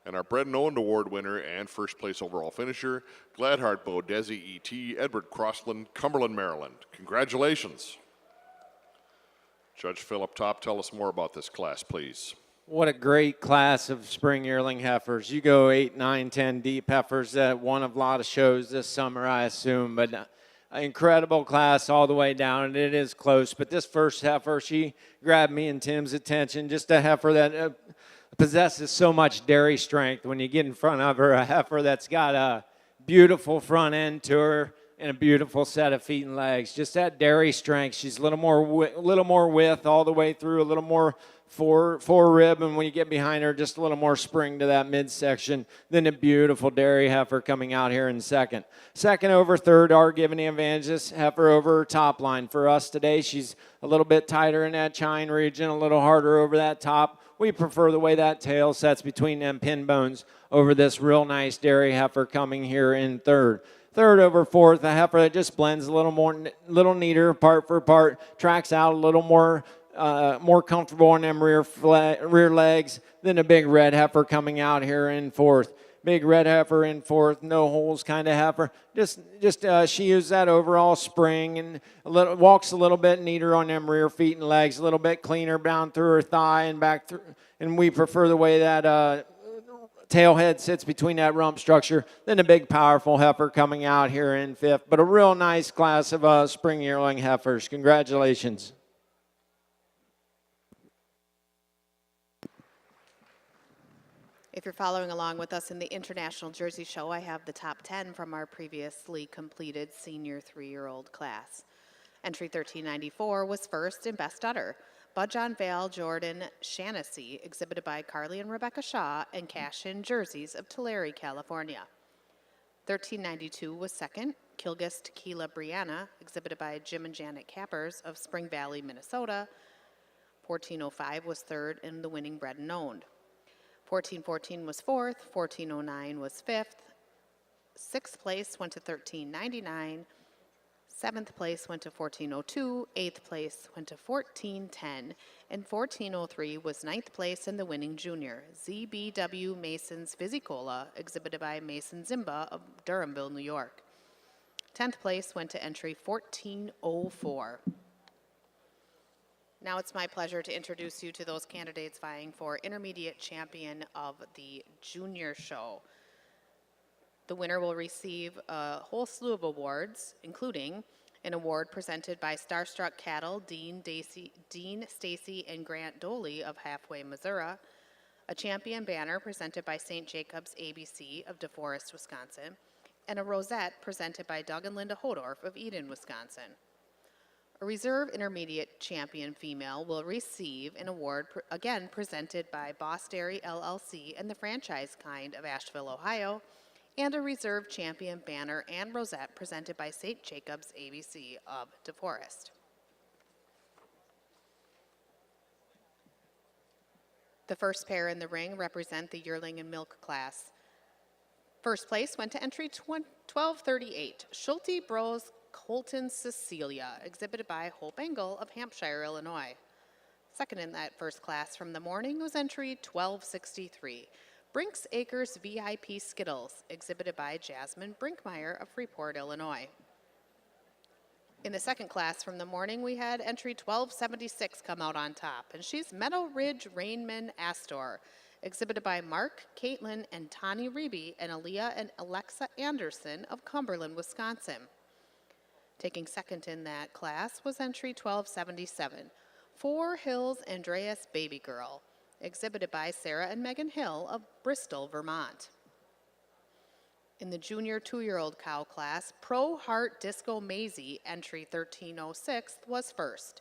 And our bred and owned award winner and first place overall finisher, Gladhart Bodesi ET, Edward Crossland, Cumberland, Maryland. Congratulations. Judge Philip Top, tell us more about this class, please. What a great class of spring yearling heifers. You go 8, 9, 10 deep heifers that won a lot of shows this summer, I assume, but an incredible class all the way down, and it is close. But this first heifer, she grabbed me and Tim's attention. Just a heifer that possesses so much dairy strength. When you get in front of her, a heifer that's got a beautiful front end to her and a beautiful set of feet and legs. Just that dairy strength. She's a little more width all the way through, a little more fore rib, and when you get behind her, just a little more spring to that midsection. Then a beautiful dairy heifer coming out here in second. Second over third are giving the advantage. This heifer over her top line. For us today, she's a little bit tighter in that chine region, a little harder over that top. We prefer the way that tail sets between them pin bones over this real nice dairy heifer coming here in third. Third over fourth, a heifer that just blends a little neater, part for part, tracks out a little more comfortable on them rear legs than a big red heifer coming out here in fourth. Big red heifer in fourth, no holes kind of heifer. She used that overall spring and walks a little bit neater on them rear feet and legs, a little bit cleaner down through her thigh and back through. And we prefer the way that tail head sits between that rump structure than a big powerful heifer coming out here in fifth. But a real nice class of spring yearling heifers. Congratulations. If you're following along with us in the International Jersey Show, I have the top 10 from our previously completed senior 3-year-old class. Entry 1394 was first in Best Udder. Budge on Vale Jordan Shaughnessy, exhibited by Carly and Rebecca Shaw, and Cash-In Jerseys of Tulare, California. 1392 was second. Kilgus Tequila Brianna, exhibited by Jim and Janet Cappers of Spring Valley, Minnesota. 1405 was third in the winning Bred and Owned. 1414 was fourth. 1409 was fifth. Sixth place went to 1399. Seventh place went to 1402, eighth place went to 1410, and 1403 was ninth place in the winning junior, ZBW Mason's Fizzicola, exhibited by Mason Zimba of Durhamville, New York. 10th place went to entry 1404. Now it's my pleasure to introduce you to those candidates vying for Intermediate Champion of the Junior Show. The winner will receive a whole slew of awards, including an award presented by Starstruck Cattle, Dean Stacy, and Grant Doley of Halfway, Missouri, a champion banner presented by St. Jacobs ABC of DeForest, Wisconsin, and a rosette presented by Doug and Linda Hodorf of Eden, Wisconsin. A reserve intermediate champion female will receive an award again presented by Boss Dairy LLC and the Franchise Kind of Asheville, Ohio, and a reserve champion banner and rosette presented by St. Jacobs ABC of DeForest. The first pair in the ring represent the yearling and milk class. First place went to entry 1238, Schulte Bros Colton Cecilia, exhibited by Hope Engel of Hampshire, Illinois. Second in that first class from the morning was entry 1263, Brinks Acres VIP Skittles, exhibited by Jasmine Brinkmeyer of Freeport, Illinois. In the second class from the morning, we had entry 1276 come out on top, and she's Meadow Ridge Rainman Astor, exhibited by Mark, Caitlin, and Tani Reby, and Aaliyah and Alexa Anderson of Cumberland, Wisconsin. Taking second in that class was entry 1277, Four Hills Andreas Baby Girl, exhibited by Sarah and Megan Hill of Bristol, Vermont. In the junior 2-year-old cow class, Pro Heart Disco Maisie, entry 1306, was first.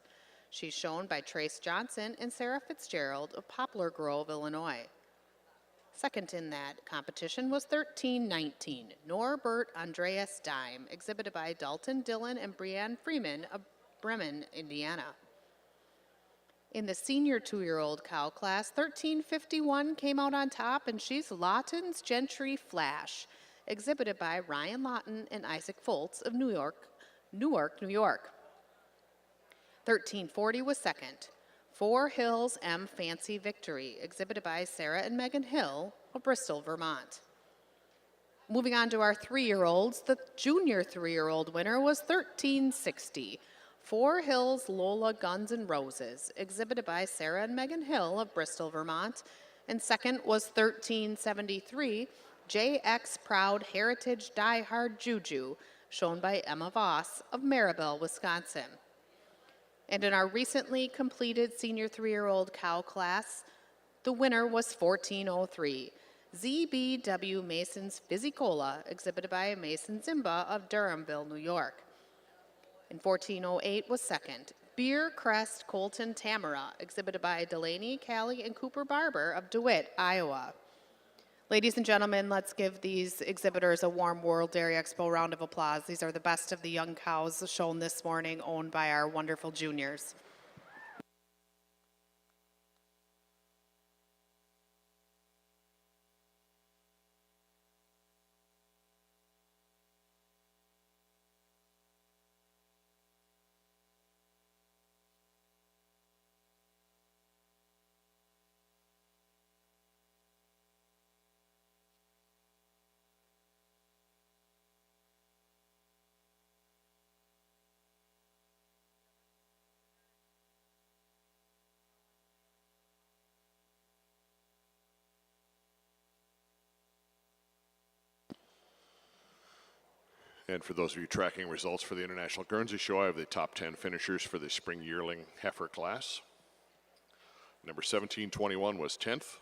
She's shown by Trace Johnson and Sarah Fitzgerald of Poplar Grove, Illinois. Second in that competition was 1319, Norbert Andreas Dime, exhibited by Dalton Dillon and Brianne Freeman of Bremen, Indiana. In the senior 2-year-old cow class, 1351 came out on top, and she's Lawton's Gentry Flash, exhibited by Ryan Lawton and Isaac Foltz of Newark, New York. 1340 was second, Four Hills M Fancy Victory, exhibited by Sarah and Megan Hill of Bristol, Vermont. Moving on to our 3-year-olds, the junior 3-year-old winner was 1360, Four Hills Lola Guns N' Roses, exhibited by Sarah and Megan Hill of Bristol, Vermont. And second was 1373, JX Proud Heritage Die Hard Juju, shown by Emma Voss of Maribel, Wisconsin. And in our recently completed senior 3-year-old cow class, the winner was 1403, ZBW Mason's Fizzicola, exhibited by Mason Zimba of Durhamville, New York. In 1408 was second, Beer Crest Colton Tamara, exhibited by Delaney, Callie, and Cooper Barber of DeWitt, Iowa. Ladies and gentlemen, let's give these exhibitors a warm World Dairy Expo round of applause. These are the best of the young cows shown this morning, owned by our wonderful juniors. And for those of you tracking results for the International Guernsey Show, I have the top 10 finishers for the spring yearling heifer class. Number 1721 was 10th.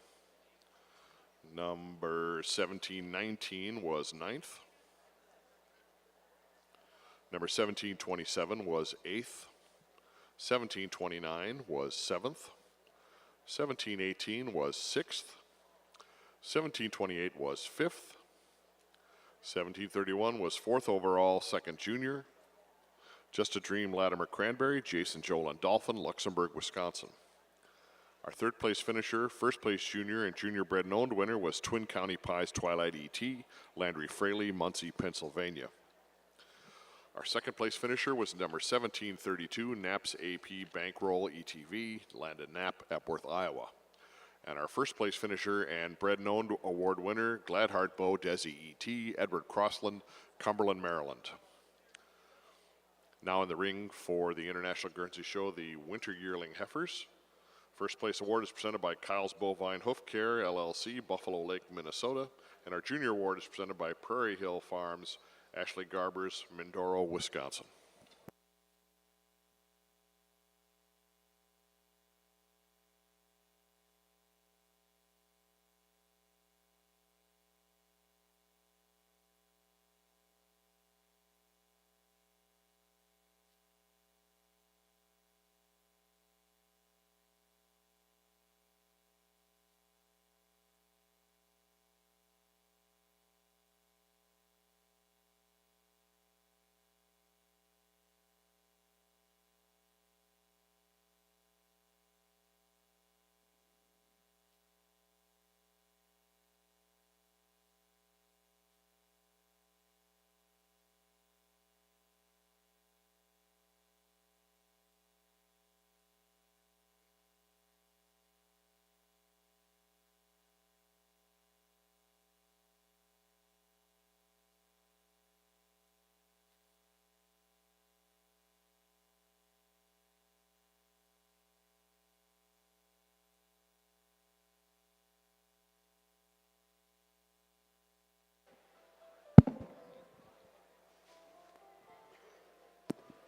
Number 1719 was 9th. Number 1727 was 8th. 1729 was 7th. 1718 was 6th. 1728 was 5th. 1731 was 4th overall, 2nd junior. Just a Dream, Latimer Cranberry, Jason Joel and Dolphin, Luxembourg, Wisconsin. Our third place finisher, first place junior and junior bred and owned winner was Twin County Pies Twilight ET, Landry Fraley, Muncie, Pennsylvania. Our second place finisher was number 1732, Knapp's AP Bankroll ETV, Landon Knapp, Epworth, Iowa. And our first place finisher and bred and owned award winner, Gladheart Bow Desi ET, Edward Crossland, Cumberland, Maryland. Now in the ring for the International Guernsey Show, the Winter Yearling Heifers. First place award is presented by Kyle's Bovine Hoof Care, LLC, Buffalo Lake, Minnesota. And our junior award is presented by Prairie Hill Farms, Ashley Garbers, Mindoro, Wisconsin.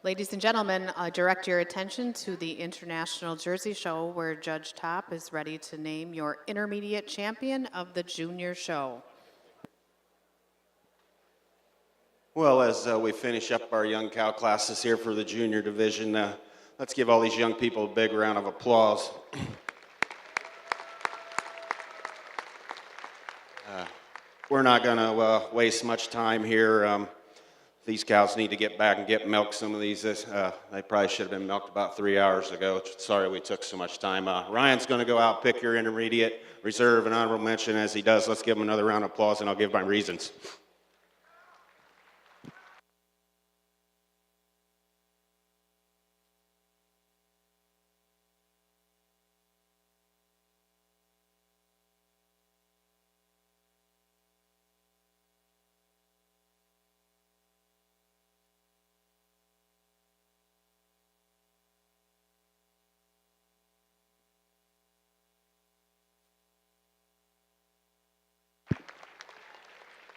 Ladies and gentlemen, I direct your attention to the International Jersey Show, where Judge Top is ready to name your intermediate champion of the junior show. Well, as we finish up our young cow classes here for the junior division, let's give all these young people a big round of applause. We're not going to waste much time here. These cows need to get back and get milked. Some of these, they probably should have been milked about 3 hours ago. Sorry we took so much time. Ryan's going to go out, pick your intermediate, reserve, and honorable mention. As he does, let's give him another round of applause, and I'll give my reasons.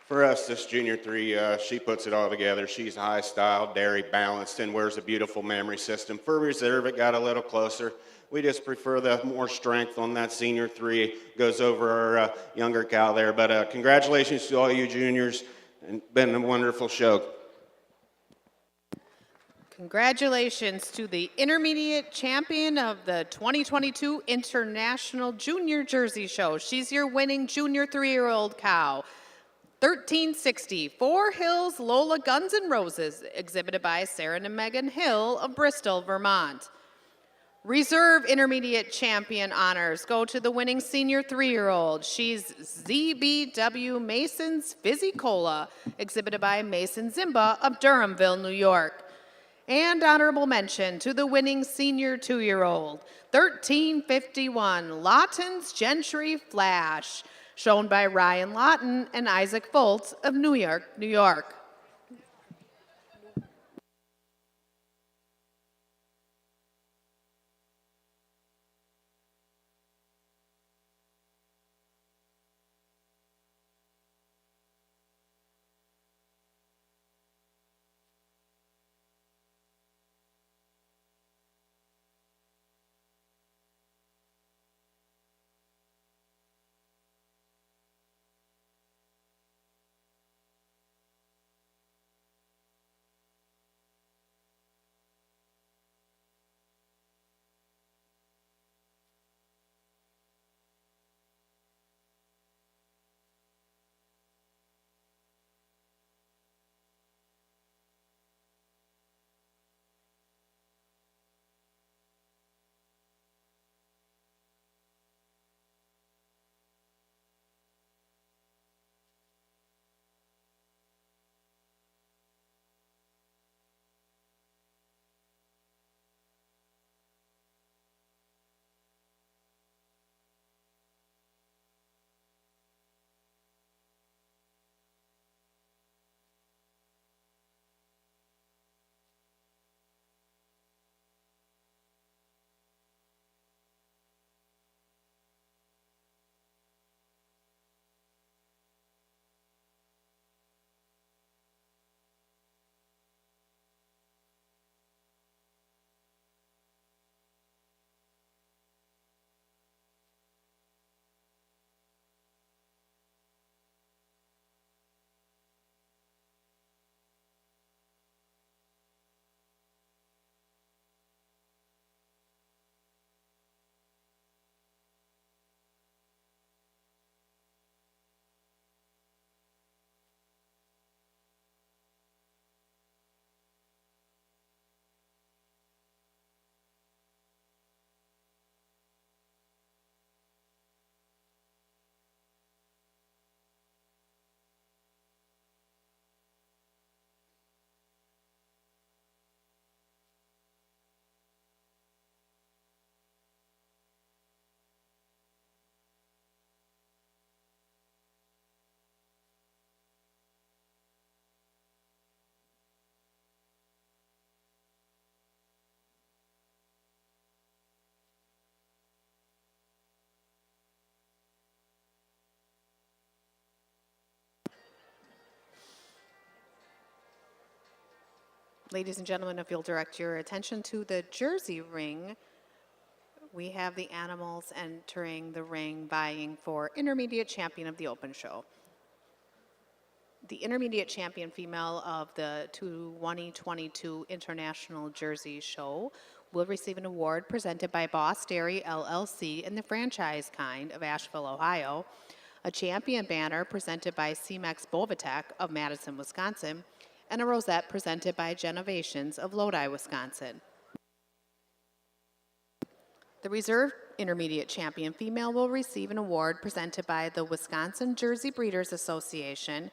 For us, this junior three, she puts it all together. She's high style, dairy balanced, and wears a beautiful memory system. For reserve, it got a little closer. We just prefer the more strength on that senior three. Goes over our younger cow there. But congratulations to all you juniors, and been a wonderful show. Congratulations to the intermediate champion of the 2022 International Junior Jersey Show. She's your winning junior 3-year-old cow. 1360, Four Hills Lola Guns N' Roses, exhibited by Sarah and Megan Hill of Bristol, Vermont. Reserve intermediate champion honors go to the winning senior 3-year-old. She's ZBW Mason's Fizzy Cola, exhibited by Mason Zimba of Durhamville, New York. And honorable mention to the winning senior 2-year-old, 1351, Lawton's Gentry Flash, shown by Ryan Lawton and Isaac Foltz of New York, New York. Ladies and gentlemen, if you'll direct your attention to the Jersey ring, we have the animals entering the ring vying for intermediate champion of the open show. The intermediate champion female of the 2022 International Jersey Show will receive an award presented by Boss Dairy LLC in the franchise kind of Asheville, Ohio, a champion banner presented by CMEX Bovatech of Madison, Wisconsin, and a rosette presented by Genovations of Lodi, Wisconsin. The reserve intermediate champion female will receive an award presented by the Wisconsin Jersey Breeders Association,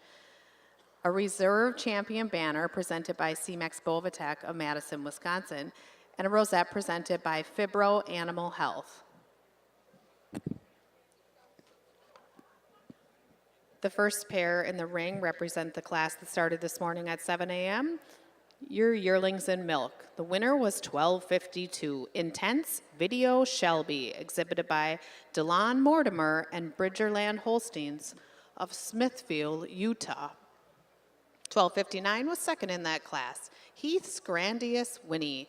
a reserve champion banner presented by CMEX Bovatech of Madison, Wisconsin, and a rosette presented by Fibro Animal Health. The first pair in the ring represent the class that started this morning at 7 a.m. Your Yearlings in Milk. The winner was 1252. Intense Video Shelby, exhibited by DeLon Mortimer and Bridgerland Holsteins of Smithfield, Utah. 1259 was second in that class. Heath's Grandiose Winnie,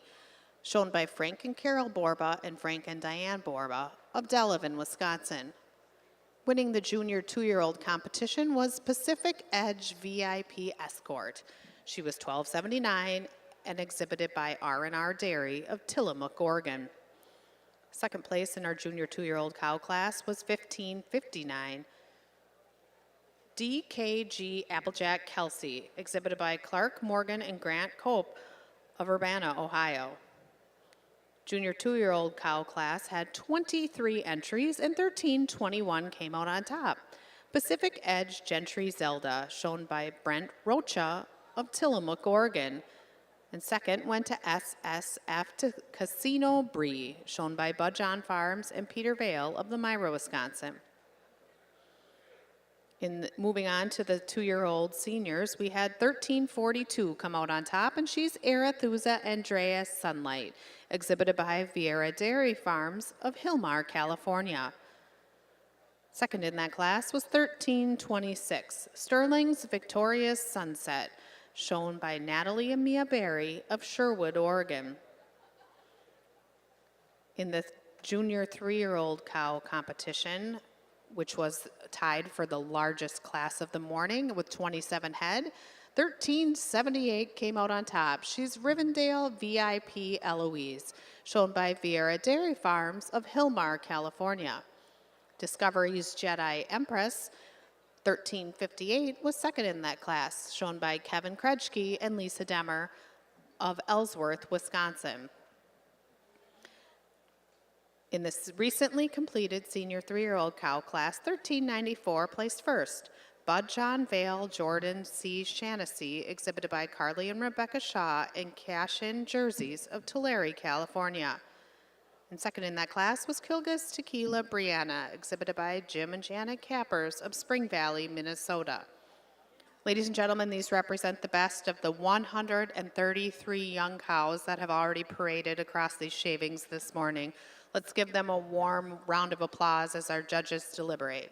shown by Frank and Carol Borba and Frank and Diane Borba of Delavan, Wisconsin. Winning the junior 2-year-old competition was Pacific Edge VIP Escort. She was 1279 and exhibited by R&R Dairy of Tillamook, Oregon. Second place in our junior 2-year-old cow class was 1559. DKG Applejack Kelsey, exhibited by Clark Morgan and Grant Cope of Urbana, Ohio. Junior 2-year-old cow class had 23 entries and 1321 came out on top. Pacific Edge Gentry Zelda, shown by Brent Rocha of Tillamook, Oregon. And second went to SSF to Casino Brie, shown by Bud John Farms and Peter Vale of the Myra, Wisconsin. Moving on to the 2-year-old seniors, we had 1342 come out on top, and she's Arethusa Andreas Sunlight, exhibited by Vieira Dairy Farms of Hillmar, California. Second in that class was 1326, Sterling's Victorious Sunset, shown by Natalie and Mia Berry of Sherwood, Oregon. In the junior 3-year-old cow competition, which was tied for the largest class of the morning with 27 head, 1378 came out on top. She's Rivendell VIP Eloise, shown by Vieira Dairy Farms of Hillmar, California. Discovery's Jedi Empress, 1358, was second in that class, shown by Kevin Kretschke and Lisa Demmer of Ellsworth, Wisconsin. In this recently completed senior 3-year-old cow class, 1394 placed first. Bud John Vale Jordan C. Shaughnessy, exhibited by Carly and Rebecca Shaw in Cashin Jerseys of Tulare, California. And second in that class was Kilgus Tequila Brianna, exhibited by Jim and Janet Cappers of Spring Valley, Minnesota. Ladies and gentlemen, these represent the best of the 133 young cows that have already paraded across these shavings this morning. Let's give them a warm round of applause as our judges deliberate.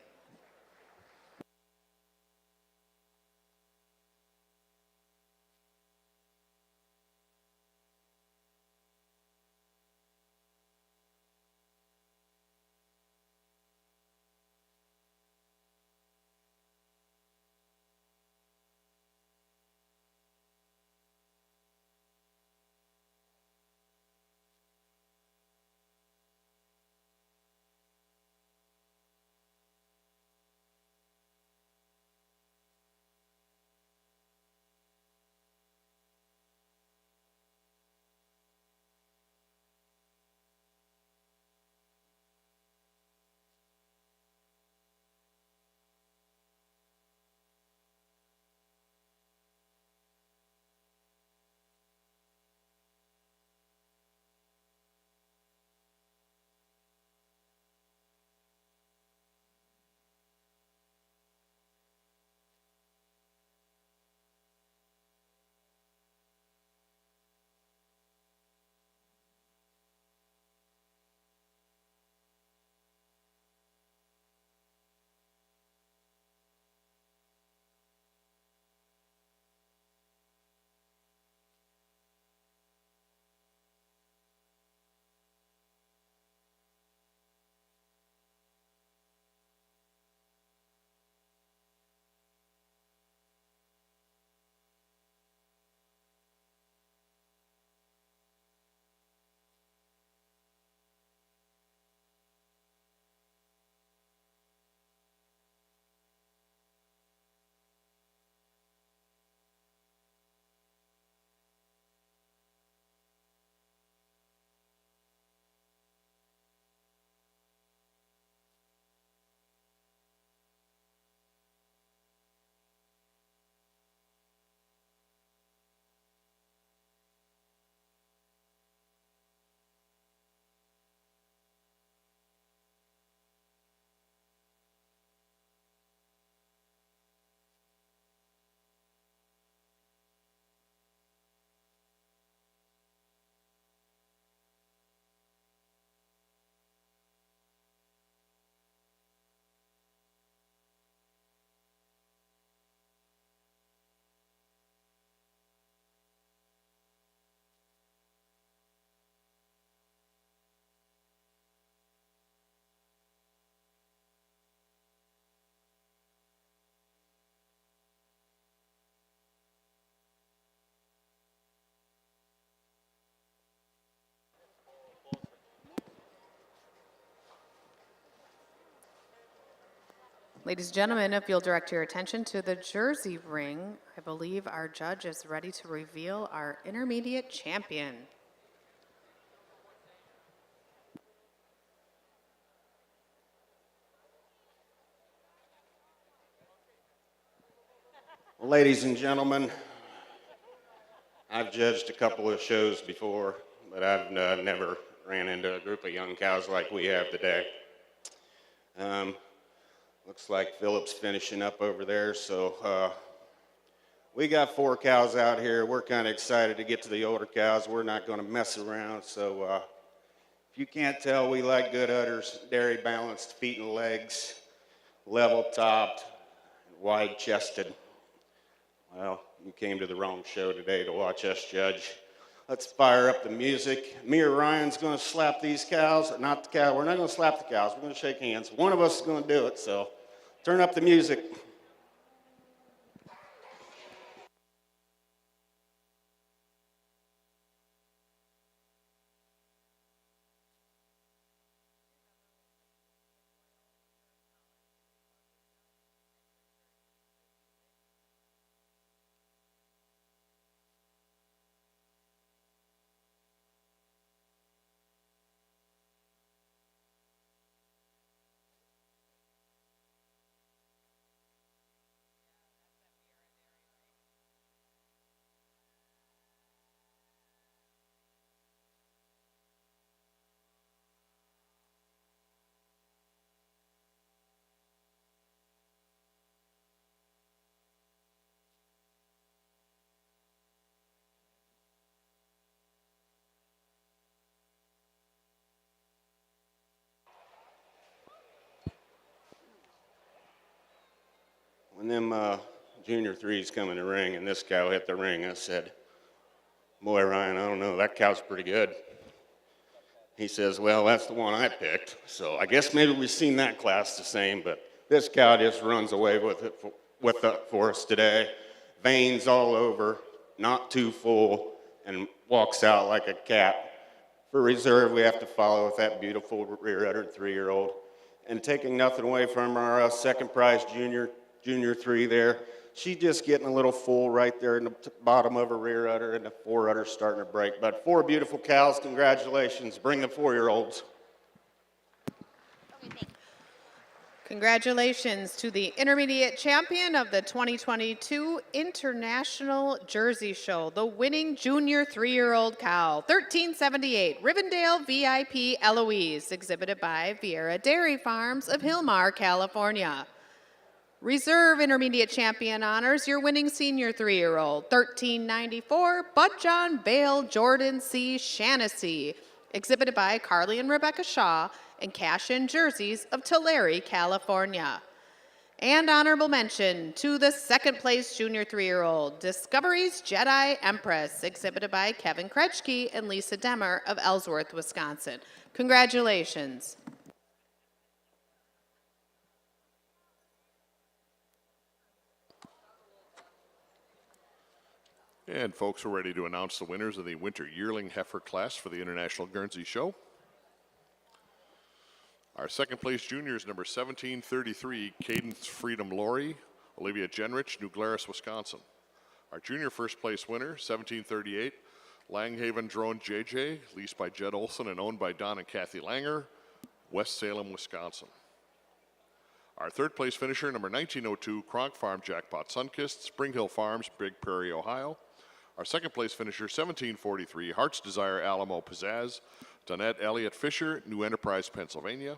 Ladies and gentlemen, if you'll direct your attention to the Jersey ring, I believe our judge is ready to reveal our intermediate champion. Ladies and gentlemen, I've judged a couple of shows before, but I've never ran into a group of young cows like we have today. Looks like Philip's finishing up over there, so we got 4 cows out here. We're kind of excited to get to the older cows. We're not going to mess around, so if you can't tell, we like good udders, dairy balanced feet and legs, level topped, wide chested. Well, you came to the wrong show today to watch us judge. Let's fire up the music. Me or Ryan's going to slap these cows, or not the cow. We're not going to slap the cows. We're going to shake hands. One of us is going to do it, so turn up the music. When them junior threes come in the ring and this cow hit the ring, I said, boy, Ryan, I don't know, that cow's pretty good. He says, well, that's the one I picked. So I guess maybe we've seen that class the same, but this cow just runs away with it for us today. Veins all over, not too full, and walks out like a cat. For reserve, we have to follow with that beautiful rear-uddered 3-year-old. And taking nothing away from our second prize junior 3 there, she's just getting a little full right there in the bottom of her rear udder, and the 4 udder starting to break. But 4 beautiful cows, congratulations. Bring the 4-year-olds. Congratulations to the intermediate champion of the 2022 International Jersey Show, the winning junior 3-year-old cow, 1378 Rivendell VIP Eloise, exhibited by Vieira Dairy Farms of Hillmar, California. Reserve intermediate champion honors your winning senior 3-year-old, 1394 Budjon Vale Jordan C. Shaughnessy, exhibited by Carly and Rebecca Shaw and cash-in jerseys of Tulare, California. And honorable mention to the second place junior 3-year-old, Discovery's Jedi Empress, exhibited by Kevin Kretschke and Lisa Demmer of Ellsworth, Wisconsin. Congratulations. And folks, we're ready to announce the winners of the Winter Yearling Heifer class for the International Guernsey Show. Our second place junior is number 1733, Cadence Freedom Lori, Olivia Genrich, New Glarus, Wisconsin. Our junior first place winner, 1738, Langhaven Drone JJ, leased by Jed Olson and owned by Don and Kathy Langer, West Salem, Wisconsin. Our third place finisher, number 1902, Kronk Farm Jackpot Sunkist, Spring Hill Farms, Big Prairie, Ohio. Our second place finisher, 1743, Heart's Desire Alamo Pizzazz, Donette Elliott Fisher, New Enterprise, Pennsylvania.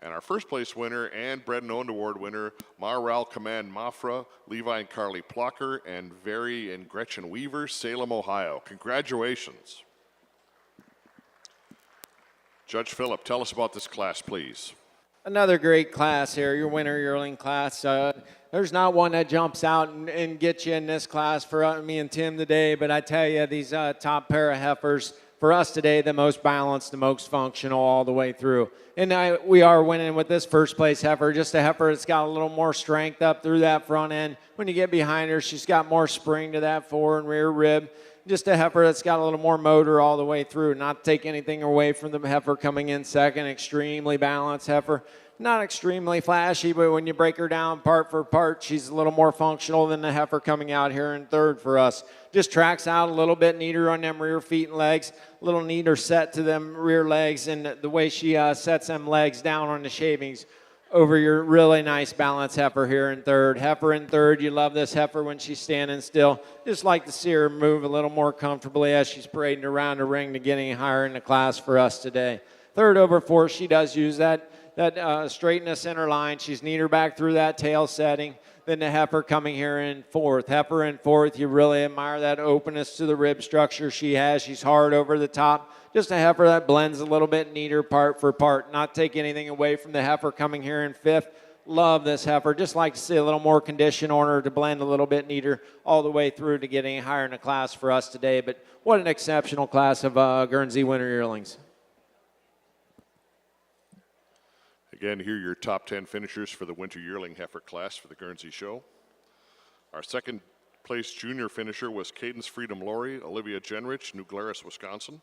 And our first place winner and Bread and Owned Award winner, Maral Command Mafra, Levi and Carly Plocker, and Very and Gretchen Weaver, Salem, Ohio. Congratulations. Judge Phillip, tell us about this class, please. Another great class here, your winter yearling class. There's not one that jumps out and gets you in this class for me and Tim today, but I tell you, these top pair of heifers, for us today, the most balanced, the most functional all the way through. And we are winning with this first place heifer, just a heifer that's got a little more strength up through that front end. When you get behind her, she's got more spring to that fore and rear rib. Just a heifer that's got a little more motor all the way through. Not to take anything away from the heifer coming in second, extremely balanced heifer. not extremely flashy, but when you break her down part for part, she's a little more functional than the heifer coming out here in third for us. Just tracks out a little bit neater on them rear feet and legs, a little neater set to them rear legs, and the way she sets them legs down on the shavings over your really nice balanced heifer here in third. Heifer in third, you love this heifer when she's standing still. Just like to see her move a little more comfortably as she's parading around the ring to getting higher in the class for us today. Third over fourth, she does use that straight in the center line. She's neater back through that tail setting than the heifer coming here in fourth. Heifer in fourth, you really admire that openness to the rib structure she has. She's hard over the top. Just a heifer that blends a little bit neater part for part. Not take anything away from the heifer coming here in fifth. Love this heifer. Just like to see a little more condition on her to blend a little bit neater all the way through to getting higher in the class for us today. But what an exceptional class of Guernsey winter yearlings. Again, here are your top 10 finishers for the winter yearling heifer class for the Guernsey Show. Our second place junior finisher was Cadence Freedom Lori, Olivia Genrich, New Glarus, Wisconsin.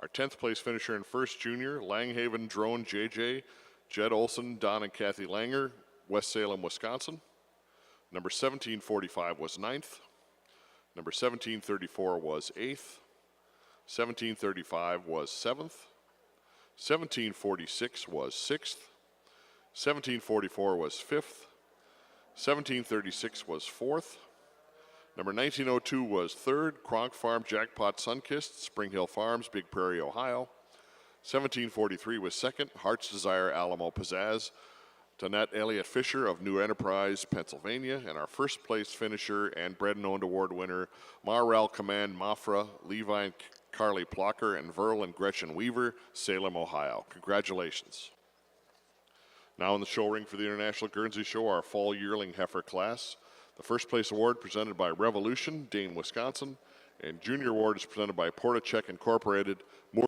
Our 10th place finisher in first junior, Langhaven Drone JJ, Jed Olson, Don and Kathy Langer, West Salem, Wisconsin. Number 1745 was 9th. Number 1734 was 8th. 1735 was 7th. 1746 was 6th. 1744 was 5th. 1736 was 4th. Number 1902 was 3rd, Kronk Farm Jackpot Sunkist, Spring Hill Farms, Big Prairie, Ohio. 1743 was 2nd, Heart's Desire Alamo Pizzazz, Tonette Elliott Fisher of New Enterprise, Pennsylvania, and our first place finisher and Bread and Owned Award winner, Marrel Command Mafra, Levi and Carly Plocker, and Verl and Gretchen Weaver, Salem, Ohio. Congratulations. Now in the show ring for the International Guernsey Show, our fall yearling heifer class. The first place award presented by Revolution, Dane, Wisconsin, and junior award is presented by Portachek Incorporated, Moore.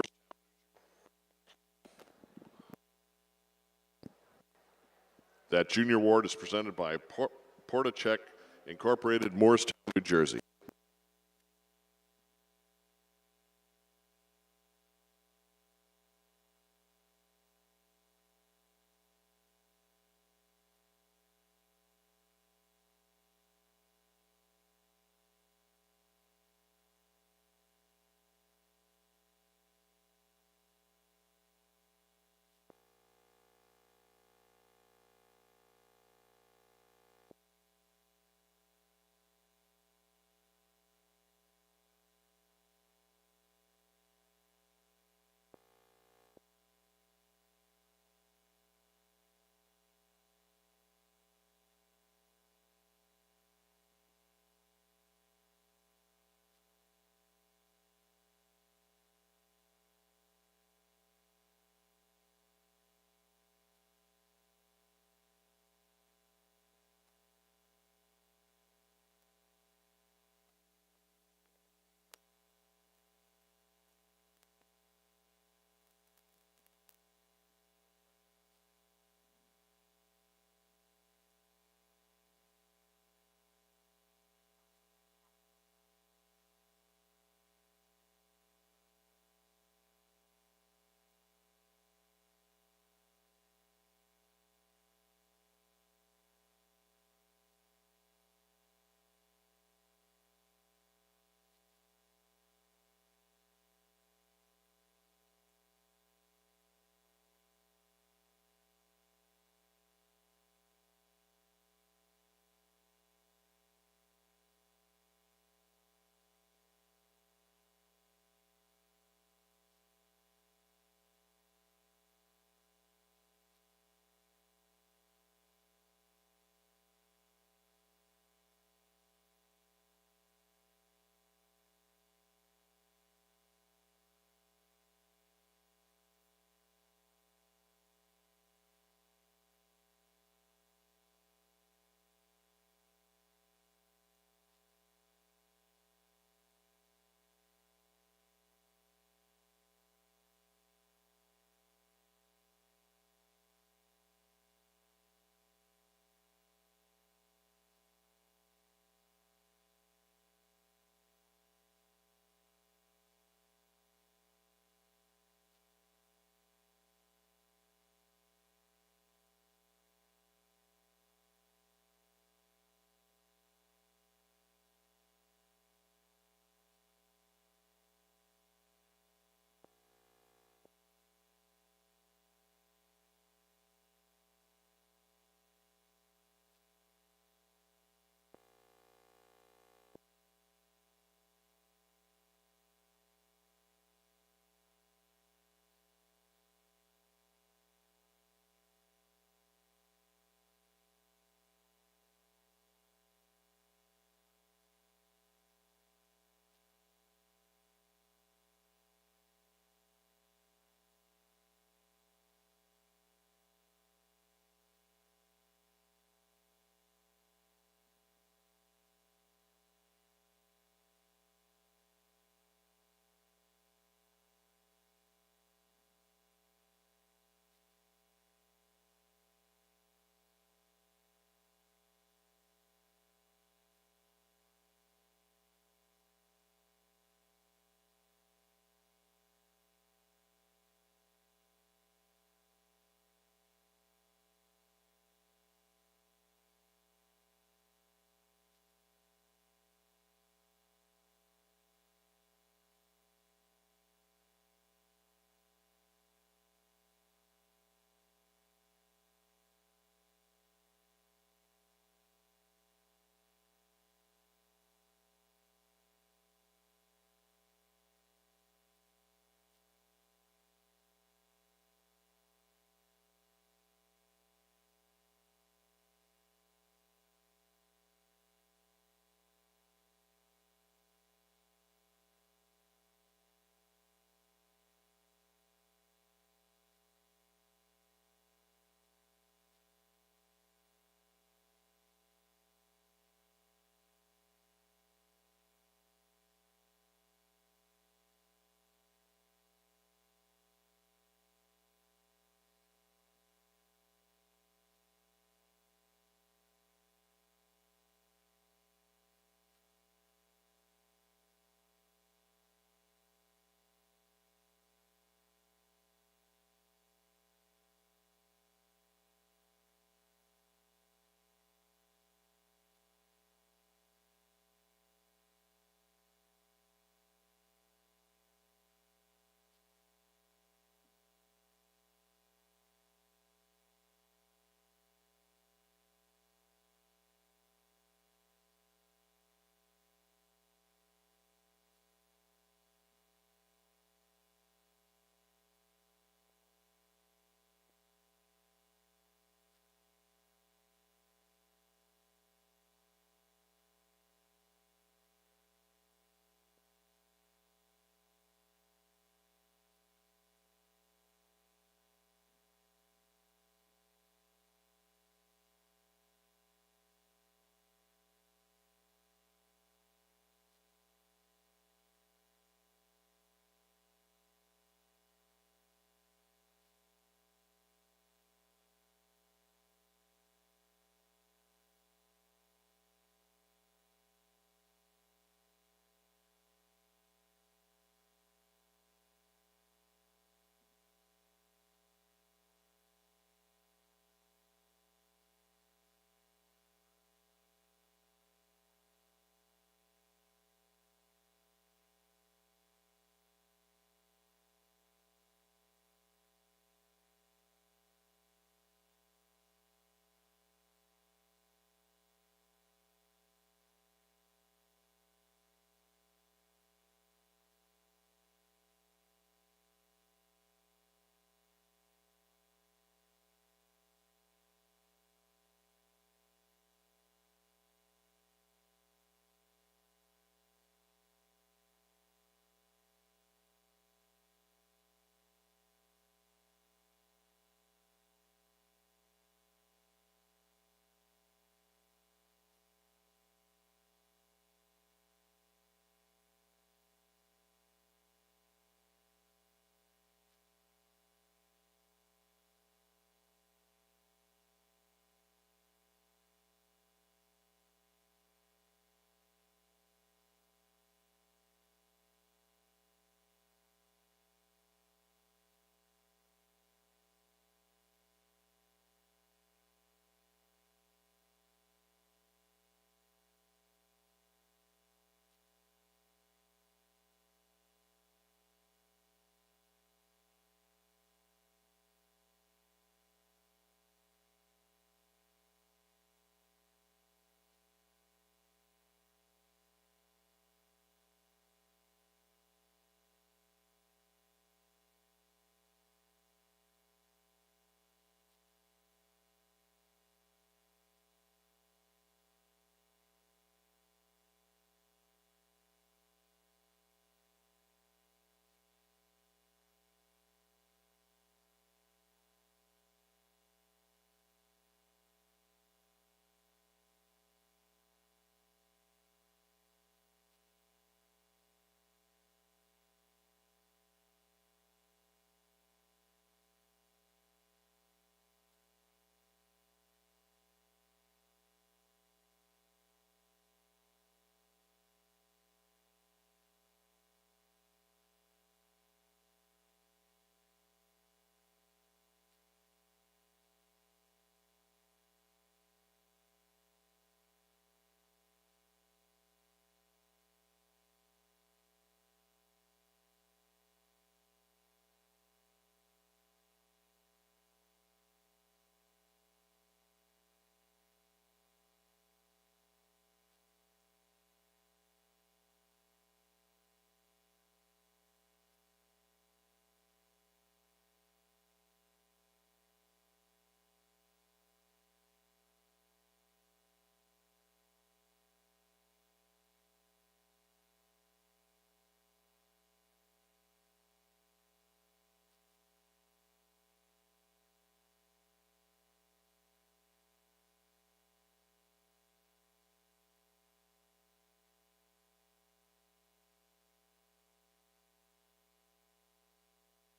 That junior award is presented by Portachek Incorporated, Morristown, New Jersey.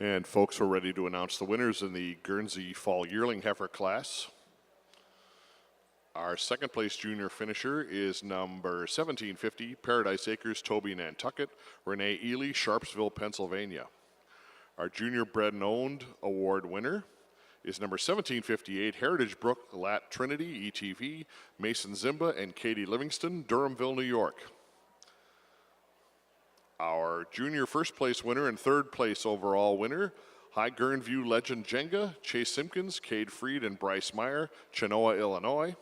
And folks, we're ready to announce the winners in the Guernsey Fall Yearling Heifer class. Our second place junior finisher is number 1750, Paradise Acres, Toby Nantucket, Renee Ely, Sharpsville, Pennsylvania. Our junior bred and owned award winner is number 1758, Heritage Brook, Lat Trinity, ETV, Mason Zimba, and Katie Livingston, Durhamville, New York. Our junior first place winner and third place overall winner, High Guerneview legend Jenga, Chase Simpkins, Cade Freed, and Bryce Meyer, Chenoa, Illinois.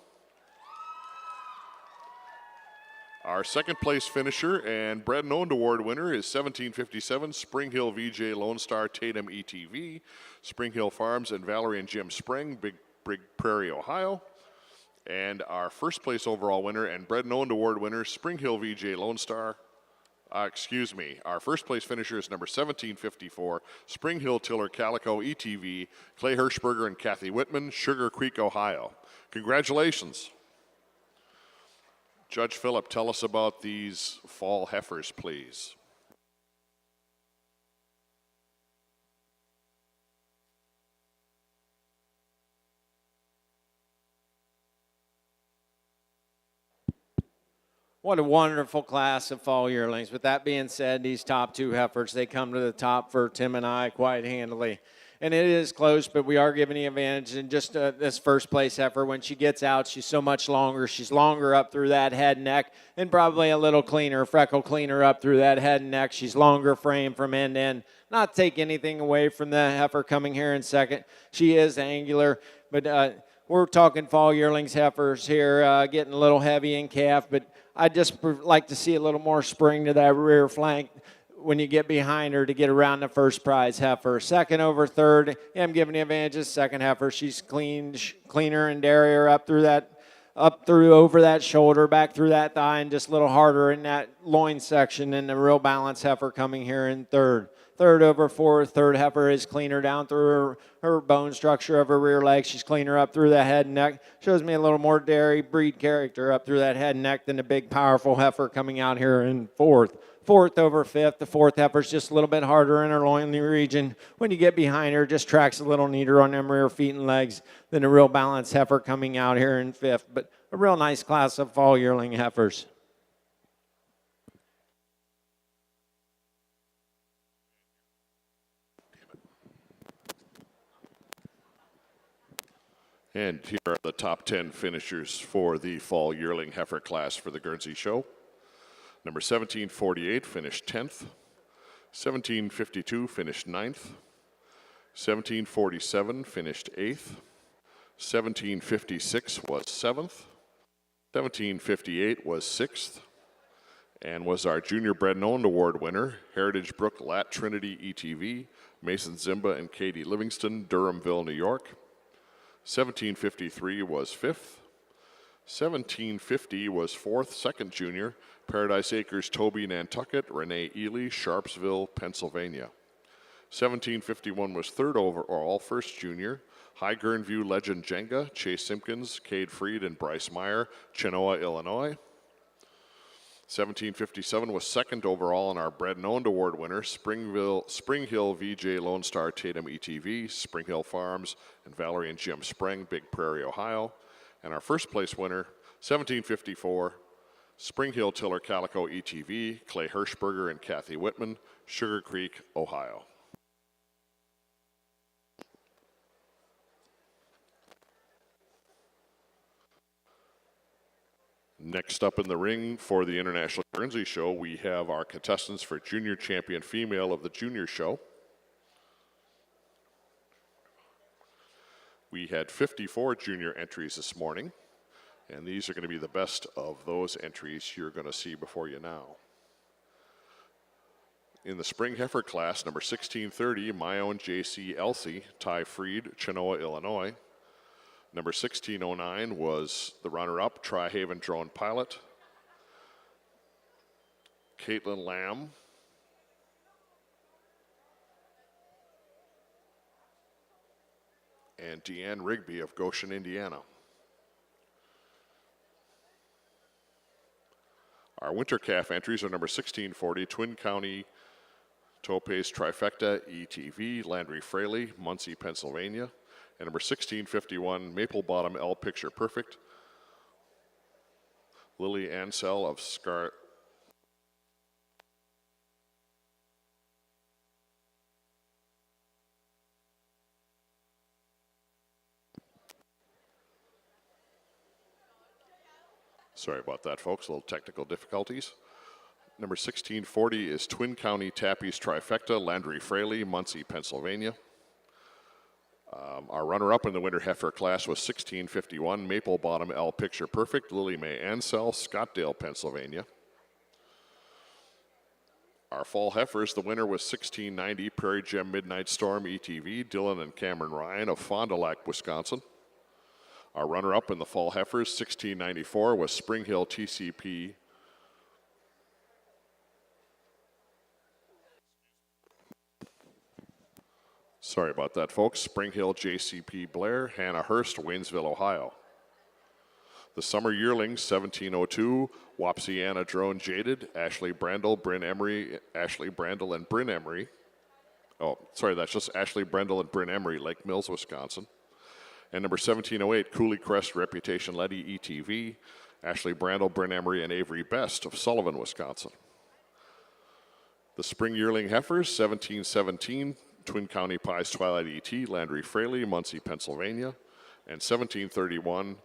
Our second place finisher and Bred and Owned Award winner is 1757 Spring Hill VJ Lone Star Tatum ETV, Spring Hill Farms and Valerie and Jim Spring, Big Prairie, Ohio. And our first place overall winner and Bred and Owned Award winner, Spring Hill VJ Lone Star. Our first place finisher is number 1754, Spring Hill Tiller Calico ETV, Clay Hirschberger and Kathy Whitman, Sugar Creek, Ohio. Congratulations. Judge Phillip, tell us about these fall heifers, please. What a wonderful class of fall yearlings. With that being said, these top two heifers, they come to the top for Tim and I quite handily. And it is close, but we are giving the advantage. And just this first place heifer, when she gets out, she's so much longer. She's longer up through that head and neck, and probably a little cleaner, freckle cleaner up through that head and neck. She's longer frame from end to end. Not take anything away from the heifer coming here in second. She is angular, but we're talking fall yearlings heifers here, getting a little heavy in calf, but I just like to see a little more spring to that rear flank when you get behind her to get around the first prize heifer. Second over third, yeah, I'm giving the advantages. Second heifer, she's cleaner and dairy up through over that shoulder, back through that thigh, and just a little harder in that loin section. And the real balance heifer coming here in third. Third over fourth, third heifer is cleaner down through her bone structure of her rear leg. She's cleaner up through the head and neck. Shows me a little more dairy breed character up through that head and neck than the big powerful heifer coming out here in fourth. Fourth over fifth. The fourth heifer's just a little bit harder in her loin region. When you get behind her, just tracks a little neater on them rear feet and legs than a real balanced heifer coming out here in fifth. But a real nice class of fall yearling heifers. And here are the top 10 finishers for the fall yearling heifer class for the Guernsey Show. Number 1748 finished 10th. 1752 finished 9th. 1747 finished 8th. 1756 was 7th. 1758 was 6th. And was our Junior Bred and Owned Award winner, Heritage Brook Lat Trinity ETV, Mason Zimba and Katie Livingston, Durhamville, New York. 1753 was 5th. 1750 was 4th, second junior, Paradise Acres, Toby, Nantucket, Renee Ely, Sharpsville, Pennsylvania. 1751 was 3rd overall, first junior, High Guerneview legend Jenga, Chase Simpkins, Cade Freed, and Bryce Meyer, Chenoa, Illinois. 1757 was 2nd overall in our Bred and Owned Award winner, Spring Hill VJ Lone Star Tatum ETV, Spring Hill Farms, and Valerie and Jim Spring, Big Prairie, Ohio. And our first place winner, 1754, Spring Hill Tiller Calico ETV, Clay Hirschberger and Kathy Whitman, Sugar Creek, Ohio. Next up in the ring for the International Guernsey Show, we have our contestants for Junior Champion Female of the Junior Show. We had 54 junior entries this morning, and these are going to be the best of those entries you're going to see before you now. In the Spring Heifer class, number 1630, my own J.C. Elsie, Ty Freed, Chenoa, Illinois. Number 1609 was the runner-up, Tri-Haven Drone Pilot. Caitlin Lamb. And Deanne Rigby of Goshen, Indiana. Our winter calf entries are number 1640, Twin County Topaz Trifecta ETV, Landry Fraley, Muncie, Pennsylvania. And number 1651, Maple Bottom L Picture Perfect, Lily Ansell of Scar. Sorry about that, folks, a little technical difficulties. Number 1640 is Twin County Tappies Trifecta, Landry Fraley, Muncie, Pennsylvania. Our runner-up in the winter heifer class was 1651, Maple Bottom L Picture Perfect, Lily Mae Ansell, Scottdale, Pennsylvania. Our fall heifers, the winner was 1690, Prairie Gem Midnight Storm ETV, Dylan and Cameron Ryan of Fond du Lac, Wisconsin. Our runner-up in the fall heifers, 1694, was Spring Hill TCP. Sorry about that, folks. Spring Hill JCP Blair, Hannah Hurst, Waynesville, Ohio. The summer yearlings, 1702, Wapsiana Drone Jaded, Ashley Brandel, Bryn Emery, Ashley Brandel and Bryn Emery. Oh, sorry, that's just Ashley Brendel and Bryn Emery, Lake Mills, Wisconsin. And number 1708, Cooley Crest Reputation Letty ETV, Ashley Brandel, Bryn Emery, and Avery Best of Sullivan, Wisconsin. The spring yearling heifers, 1717, Twin County Pies Twilight ET, Landry Fraley, Muncie, Pennsylvania. And 1731,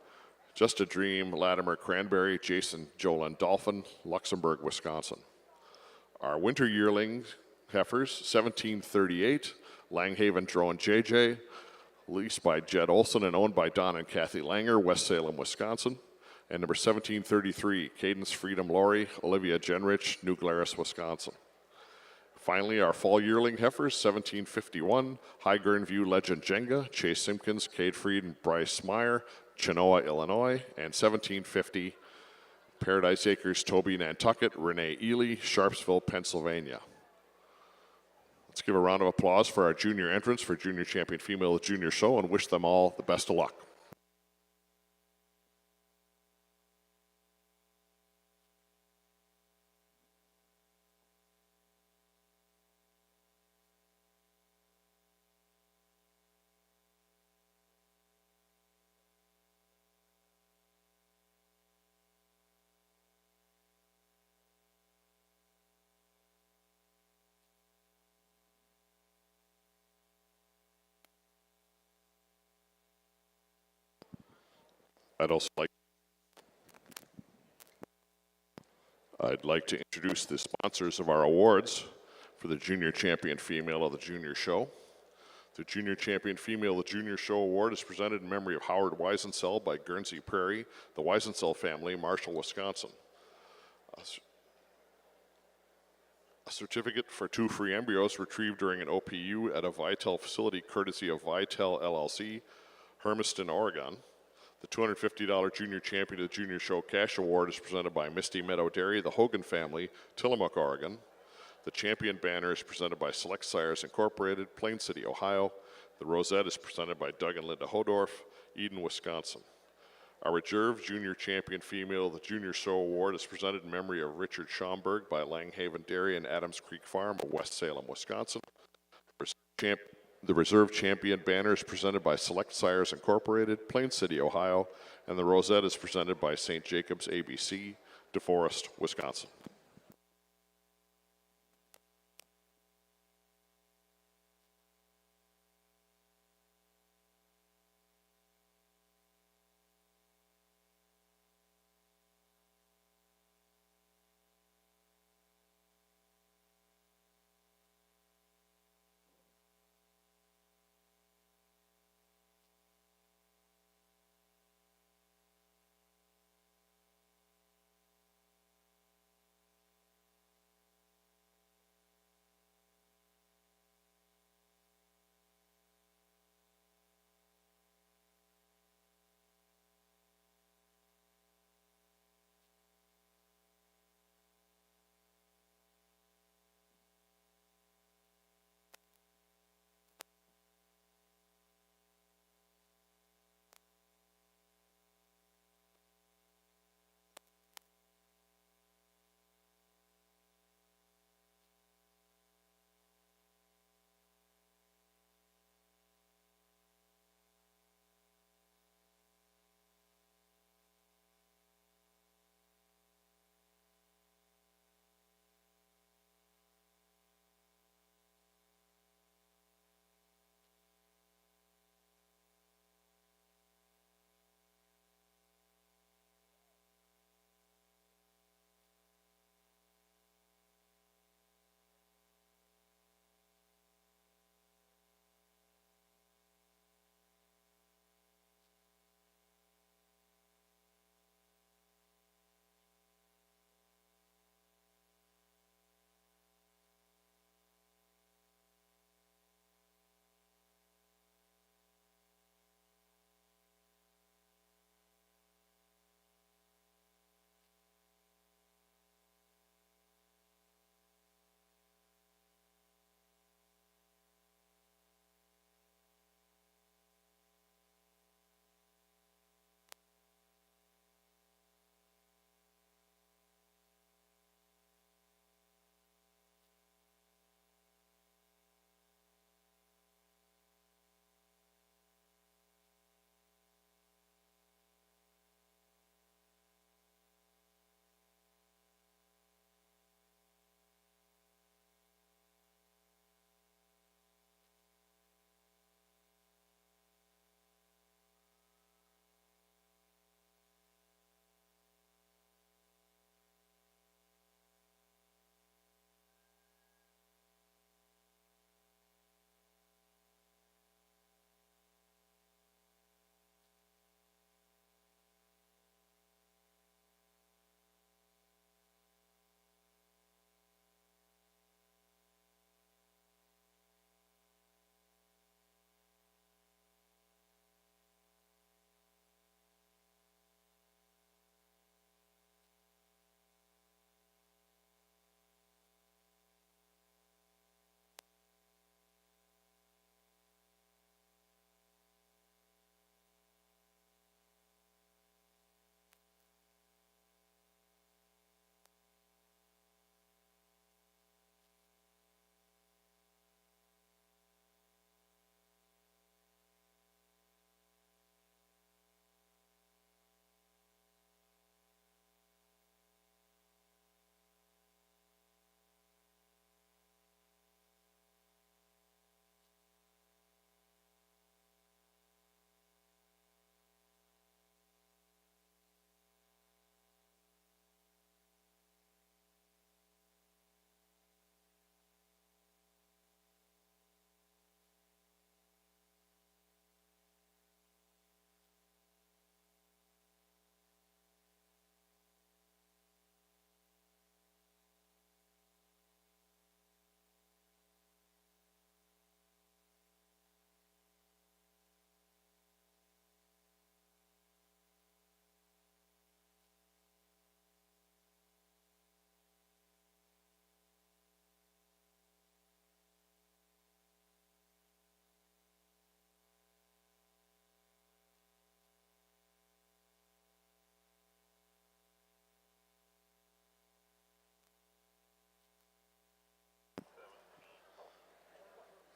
Just a Dream, Latimer Cranberry, Jason Jolin Dolphin, Luxembourg, Wisconsin. Our winter yearling heifers, 1738, Langhaven Drone JJ, leased by Jed Olson and owned by Don and Kathy Langer, West Salem, Wisconsin. And number 1733, Cadence Freedom Lori, Olivia Genrich, New Glarus, Wisconsin. Finally, our fall yearling heifers, 1751, High Gern View Legend Jenga, Chase Simpkins, Cade Freed, and Bryce Meyer, Chenoa, Illinois. And 1750, Paradise Acres Toby Nantucket, Renee Ely, Sharpsville, Pennsylvania. Let's give a round of applause for our junior entrants for Junior Champion Female Junior Show and wish them all the best of luck. I'd like to introduce the sponsors of our awards for the Junior Champion Female of the Junior Show. The Junior Champion Female of the Junior Show Award is presented in memory of Howard Weisensell by Guernsey Prairie, the Weisensell family, Marshall, Wisconsin. A certificate for 2 free embryos retrieved during an OPU at a Vitel facility courtesy of Vitel LLC, Hermiston, Oregon. The $250 Junior Champion of the Junior Show Cash Award is presented by Misty Meadow Dairy, the Hogan family, Tillamook, Oregon. The Champion Banner is presented by Select Sires Incorporated, Plain City, Ohio. The Rosette is presented by Doug and Linda Hodorf, Eden, Wisconsin. Our Reserve Junior Champion Female of the Junior Show Award is presented in memory of Richard Schomburg by Langhaven Dairy and Adams Creek Farm of West Salem, Wisconsin. The Reserve Champion Banner is presented by Select Sires Incorporated, Plain City, Ohio, and the Rosette is presented by St. Jacobs ABC, DeForest, Wisconsin.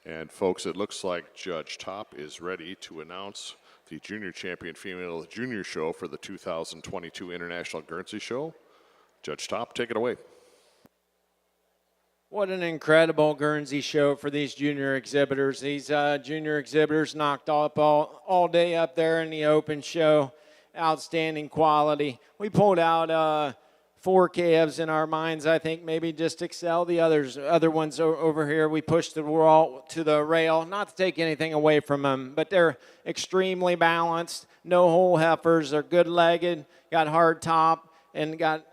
And folks, it looks like Judge Top is ready to announce the junior champion female of the junior show for the 2022 International Guernsey Show. Judge Top, take it away. What an incredible Guernsey show for these junior exhibitors. These junior exhibitors knocked up all day up there in the open show. Outstanding quality. We pulled out 4 calves in our minds, I think, maybe just excel the other ones over here. We pushed the wall to the rail, not to take anything away from them, but they're extremely balanced. No whole heifers. They're good-legged, got hard top, and got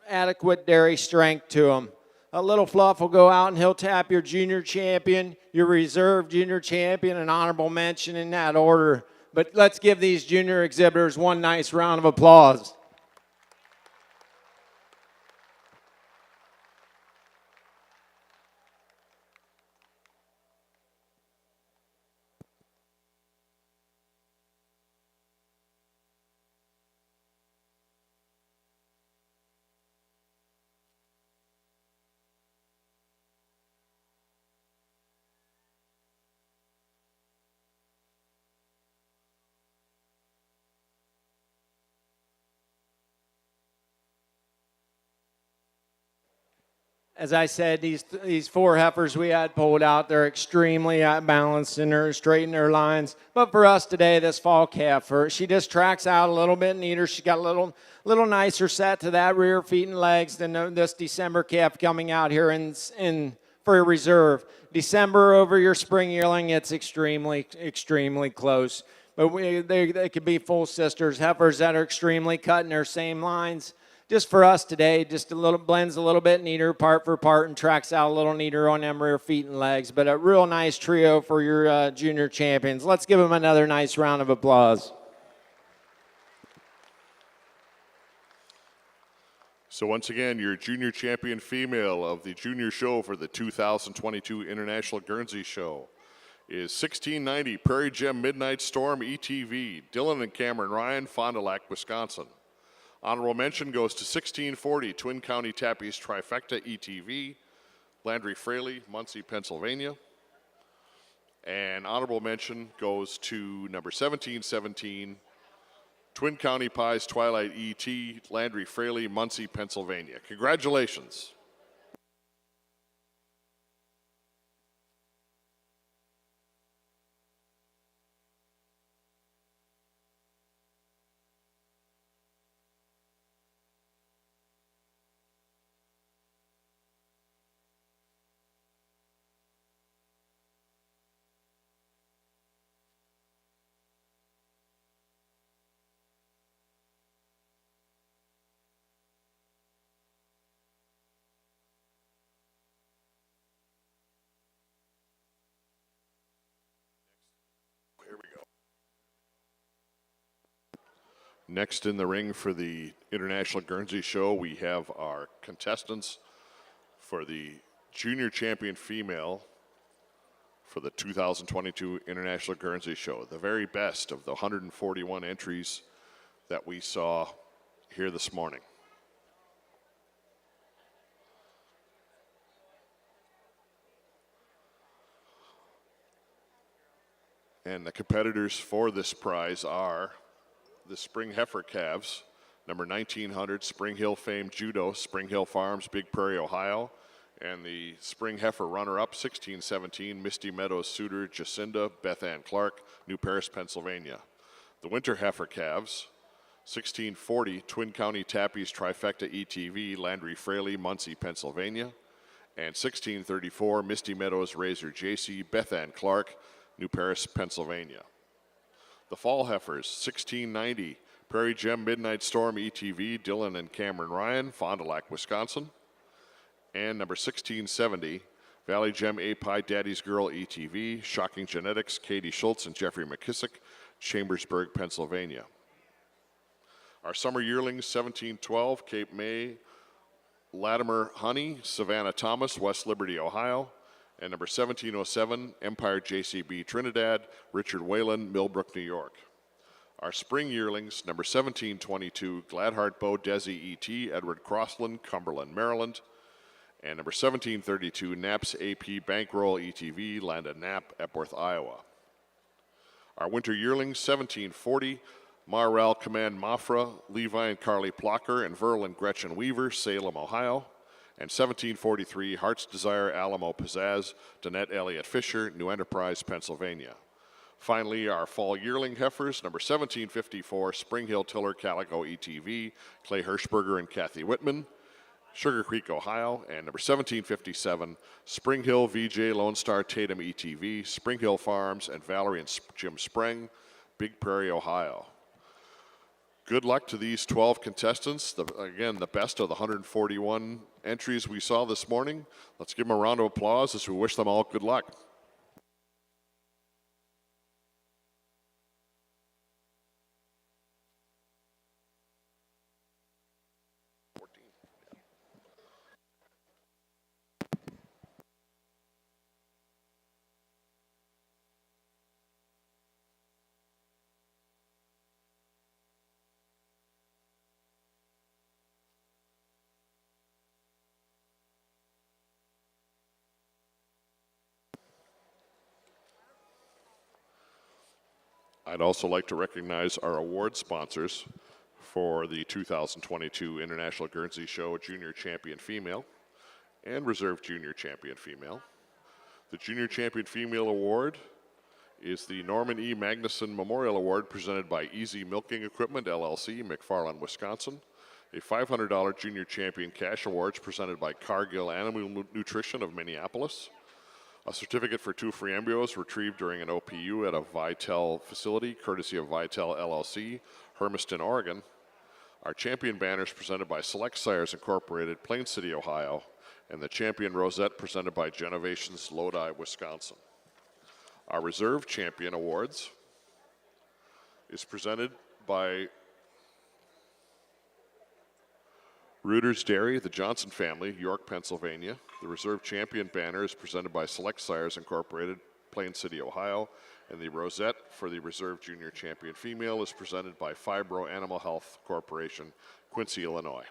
adequate dairy strength to them. A little fluff will go out and he'll tap your junior champion, your reserve junior champion, and honorable mention in that order. But let's give these junior exhibitors one nice round of applause. As I said, these 4 heifers we had pulled out, they're extremely balanced and they're straight in their lines. But for us today, this fall calf, she just tracks out a little bit neater. She got a little nicer set to that rear feet and legs than this December calf coming out here for a reserve. December over your spring yearling, it's extremely close. But they could be full sisters, heifers that are extremely cut in their same lines. Just for us today, just blends a little bit neater part for part and tracks out a little neater on them rear feet and legs. But a real nice trio for your junior champions. Let's give them another nice round of applause. So once again, your junior champion female of the junior show for the 2022 International Guernsey Show is 1690 Prairie Gem Midnight Storm ETV, Dylan and Cameron Ryan, Fond du Lac, Wisconsin. Honorable mention goes to 1640 Twin County Tappies Trifecta ETV, Landry Fraley, Muncie, Pennsylvania. And honorable mention goes to number 1717 Twin County Pies Twilight ET, Landry Fraley, Muncie, Pennsylvania. Congratulations. Next in the ring for the International Guernsey Show, we have our contestants for the junior champion female for the 2022 International Guernsey Show. The very best of the 141 entries that we saw here this morning. And the competitors for this prize are the Spring Heifer Calves, number 1900, Spring Hill Fame Judo, Spring Hill Farms, Big Prairie, Ohio, and the Spring Heifer runner-up, 1617, Misty Meadows Suitor, Jacinda, Beth Ann Clark, New Paris, Pennsylvania. The Winter Heifer Calves, 1640, Twin County Tappies Trifecta ETV, Landry Fraley, Muncie, Pennsylvania, and 1634, Misty Meadows Razor JC, Beth Ann Clark, New Paris, Pennsylvania. The Fall Heifers, 1690, Prairie Gem Midnight Storm ETV, Dylan and Cameron Ryan, Fond du Lac, Wisconsin. And number 1670, Valley Gem A-Pie Daddy's Girl ETV, Shocking Genetics, Katie Schultz and Jeffrey McKissick, Chambersburg, Pennsylvania. Our summer yearlings, 1712, Cape May, Latimer Honey, Savannah Thomas, West Liberty, Ohio. And number 1707, Empire JCB Trinidad, Richard Whalen, Millbrook, New York. Our spring yearlings, number 1722, Gladheart Bow Desi ET, Edward Crossland, Cumberland, Maryland. And number 1732, Knapp's AP Bankroll ETV, Landa Knapp, Epworth, Iowa. Our winter yearlings, 1740, Marrell Command Mafra, Levi and Carly Plocker, and Verl and Gretchen Weaver, Salem, Ohio. And 1743, Heart's Desire Alamo Pizzazz, Danette Elliott Fisher, New Enterprise, Pennsylvania. Finally, our fall yearling heifers, number 1754, Spring Hill Tiller Calico ETV, Clay Hirschberger and Kathy Whitman, Sugar Creek, Ohio. And number 1757, Spring Hill VJ Lone Star Tatum ETV, Spring Hill Farms, and Valerie and Jim Spreng, Big Prairie, Ohio. Good luck to these 12 contestants. Again, the best of the 141 entries we saw this morning. Let's give them a round of applause as we wish them all good luck. I'd also like to recognize our award sponsors for the 2022 International Guernsey Show Junior Champion Female and Reserve Junior Champion Female. The Junior Champion Female Award is the Norman E. Magnuson Memorial Award presented by Easy Milking Equipment, LLC, McFarland, Wisconsin. A $500 Junior Champion Cash Awards presented by Cargill Animal Nutrition of Minneapolis. A certificate for 2 free embryos retrieved during an OPU at a Vitel facility, courtesy of Vitel LLC, Hermiston, Oregon. Our champion banners presented by Select Sires Incorporated, Plain City, Ohio, and the champion rosette presented by Genovations, Lodi, Wisconsin. Our reserve champion awards is presented by Reuters Dairy, the Johnson family, York, Pennsylvania. The reserve champion banner is presented by Select Sires Incorporated, Plain City, Ohio. And the rosette for the reserve junior champion female is presented by Fibro Animal Health Corporation, Quincy, Illinois.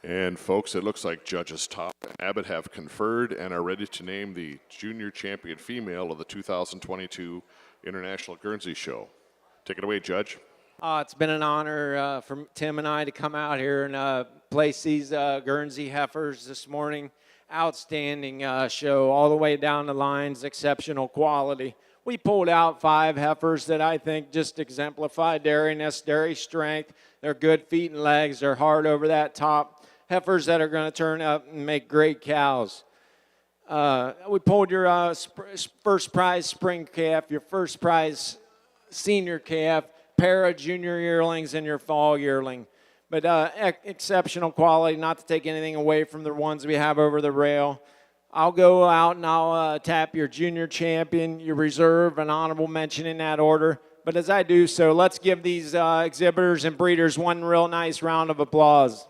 And folks, it looks like Judges Top and Abbott have conferred and are ready to name the junior champion female of the 2022 International Guernsey Show. Take it away, Judge. It's been an honor for Tim and I to come out here and place these Guernsey heifers this morning. Outstanding show, all the way down the lines, exceptional quality. We pulled out 5 heifers that I think just exemplify dairiness, dairy strength. They're good feet and legs. They're hard over that top. Heifers that are going to turn up and make great cows. We pulled your first prize spring calf, your first prize senior calf, pair of junior yearlings, and your fall yearling. But exceptional quality, not to take anything away from the ones we have over the rail. I'll go out and I'll tap your junior champion, your reserve, and honorable mention in that order. But as I do so, let's give these exhibitors and breeders one real nice round of applause.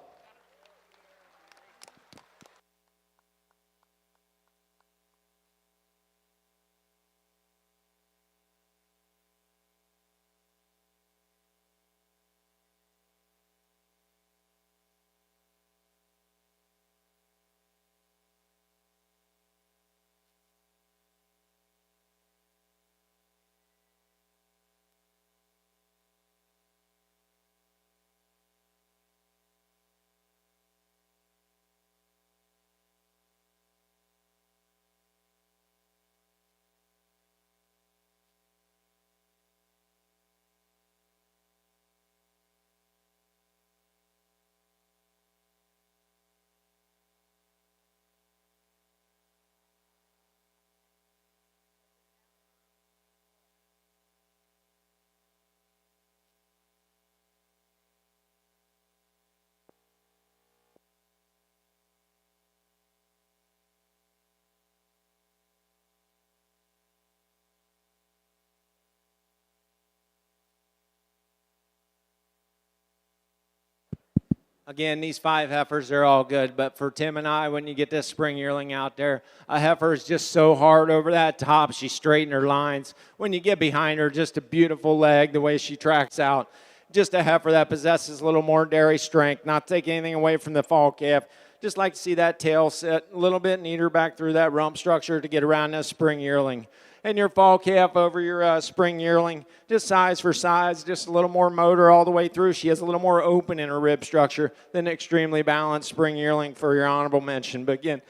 Again, these 5 heifers, they're all good. But for Tim and I, when you get this spring yearling out there, a heifer is just so hard over that top. She straightened her lines. When you get behind her, just a beautiful leg, the way she tracks out. Just a heifer that possesses a little more dairy strength, not taking anything away from the fall calf. Just like to see that tail sit a little bit neater back through that rump structure to get around this spring yearling. And your fall calf over your spring yearling, just size for size, just a little more motor all the way through. She has a little more open in her rib structure than an extremely balanced spring yearling for your honorable mention. But again,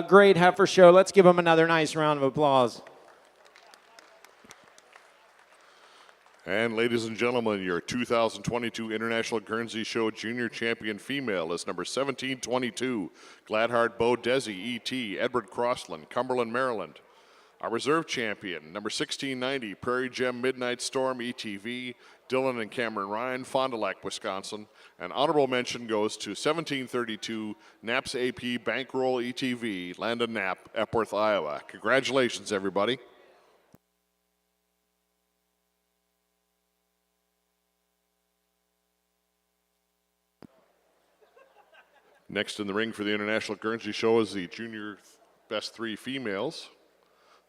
great heifer show. Let's give them another nice round of applause. And ladies and gentlemen, your 2022 International Guernsey Show Junior Champion Female is number 1722, Gladheart Bo Desi, E.T., Edward Crossland, Cumberland, Maryland. Our reserve champion, number 1690, Prairie Gem Midnight Storm, ETV, Dylan and Cameron Ryan, Fond du Lac, Wisconsin. An honorable mention goes to 1732, Naps AP Bankroll ETV, Landon Knapp, Epworth, Iowa. Congratulations, everybody. Next in the ring for the International Guernsey Show is the junior best 3 females.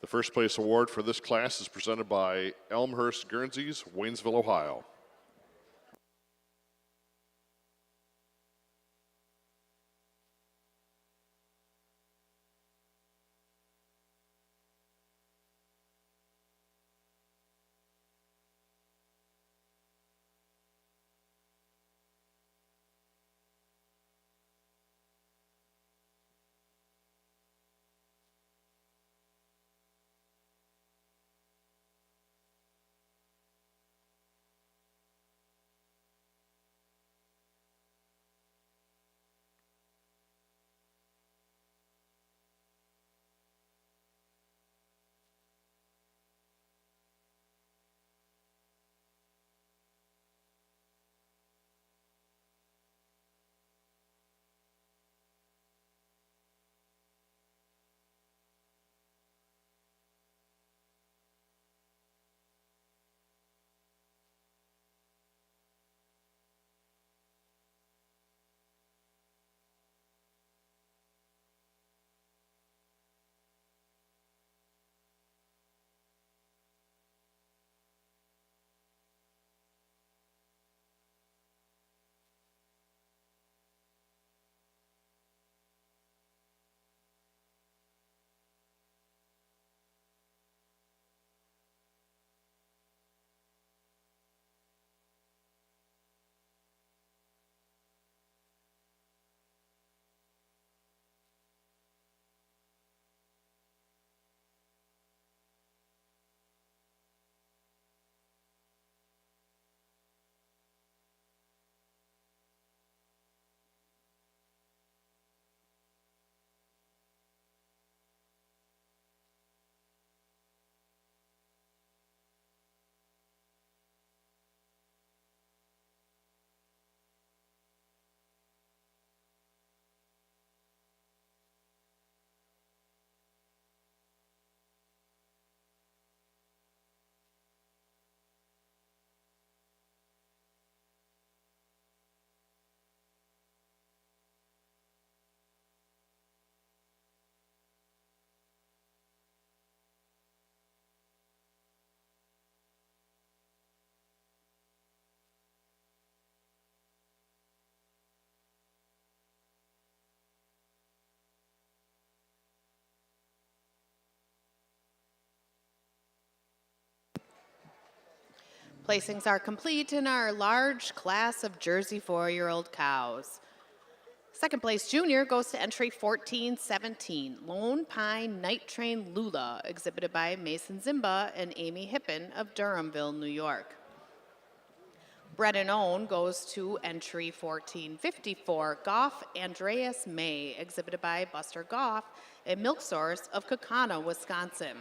The first place award for this class is presented by Elmhurst Guernseys, Waynesville, Ohio. Placings are complete in our large class of Jersey 4-year-old cows. Second place junior goes to entry 1417, Lone Pine Night Train Lula, exhibited by Mason Zimba and Amy Hippen of Durhamville, New York. Bred and owned goes to entry 1454, Goff Andreas May, exhibited by Buster Goff and Milk Source of Kaukauna, Wisconsin.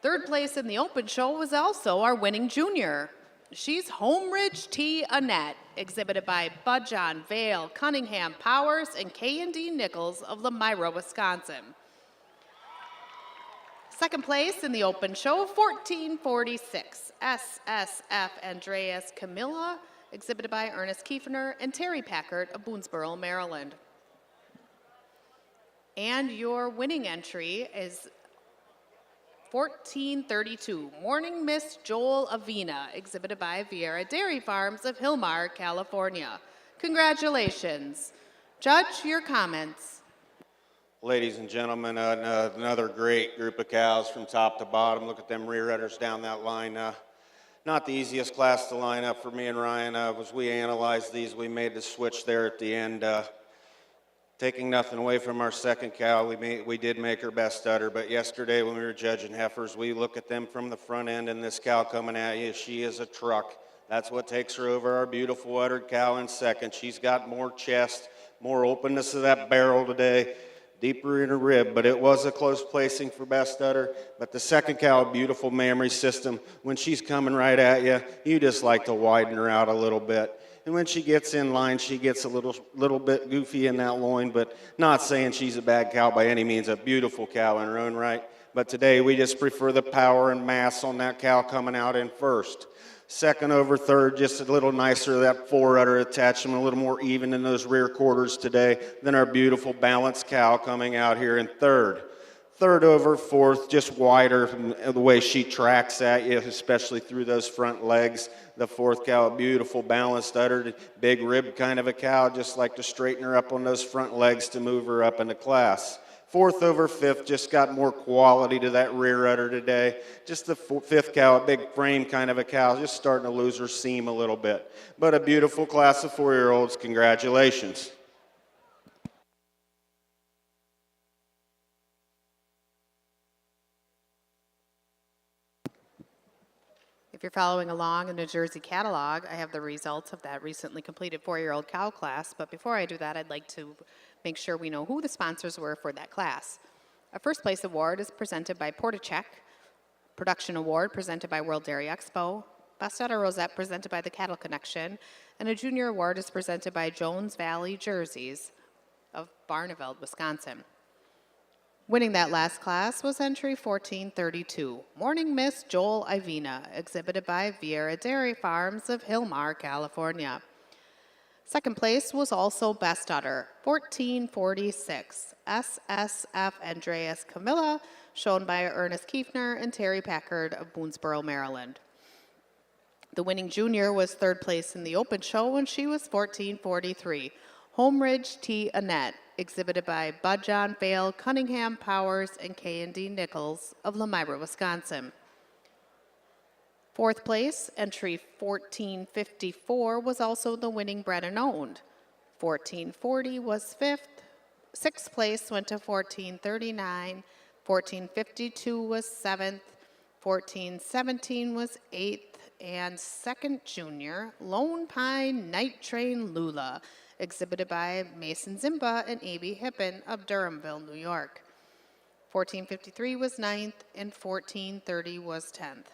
Third place in the open show was also our winning junior. She's Homeridge T. Annette, exhibited by Bud John Vale, Cunningham Powers, and K&D Nichols of Lamira, Wisconsin. Second place in the open show, 1446, SSF Andreas Camilla, exhibited by Ernest Kiefner and Terry Packard of Boonesboro, Maryland. And your winning entry is 1432, Morning Miss Joel Avina, exhibited by Vieira Dairy Farms of Hillmar, California. Congratulations. Judge, your comments. Ladies and gentlemen, another great group of cows from top to bottom. Look at them rear udders down that line. Not the easiest class to line up for me and Ryan. As we analyzed these, we made the switch there at the end. Taking nothing away from our second cow, we did make her best udder, but yesterday when we were judging heifers, we look at them from the front end, and this cow coming at you, she is a truck. That's what takes her over our beautiful uddered cow in second. She's got more chest, more openness of that barrel today, deeper in her rib, but it was a close placing for best udder. But the second cow, beautiful mammary system. When she's coming right at you, you just like to widen her out a little bit. And when she gets in line, she gets a little bit goofy in that loin, but not saying she's a bad cow by any means, a beautiful cow in her own right. But today we just prefer the power and mass on that cow coming out in first. Second over third, just a little nicer, that fore-udder attachment, a little more even in those rear quarters today than our beautiful balanced cow coming out here in third. Third over fourth, just wider the way she tracks at you, especially through those front legs. The fourth cow, a beautiful balanced uddered, big rib kind of a cow, just like to straighten her up on those front legs to move her up into class. Fourth over fifth, just got more quality to that rear udder today. Just the fifth cow, a big frame kind of a cow, just starting to lose her seam a little bit. But a beautiful class of 4-year-olds, congratulations. If you're following along in the Jersey catalog, I have the results of that recently completed 4-year-old cow class. But before I do that, I'd like to make sure we know who the sponsors were for that class. A first place award is presented by Portachek, Production Award presented by World Dairy Expo, Best Udder Rosette presented by the Cattle Connection, and a junior award is presented by Jones Valley Jerseys of Barneveld, Wisconsin. Winning that last class was entry 1432, Morning Miss Joel Ivina, exhibited by Vieira Dairy Farms of Hillmar, California. Second place was also Best Udder, 1446, SSF Andreas Camilla, shown by Ernest Kiefner and Terry Packard of Boonesboro, Maryland. The winning junior was third place in the open show, and she was 1443, Homeridge T. Annette, exhibited by Bud John Vale, Cunningham Powers, and K&D Nichols of Lamira, Wisconsin. Fourth place, entry 1454, was also the winning bred and owned. 1440 was fifth. Sixth place went to 1439. 1452 was seventh. 1417 was eighth. And second junior, Lone Pine Night Train Lula, exhibited by Mason Zimba and A.B. Hippen of Durhamville, New York. 1453 was ninth, and 1430 was 10th.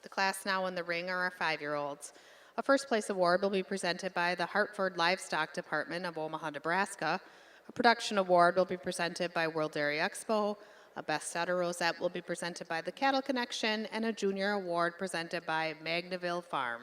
The class now in the ring are our 5-year-olds. A first place award will be presented by the Hartford Livestock Department of Omaha, Nebraska. A production award will be presented by World Dairy Expo. A Best Udder Rosette will be presented by the Cattle Connection, and a junior award presented by Magnaville Farm.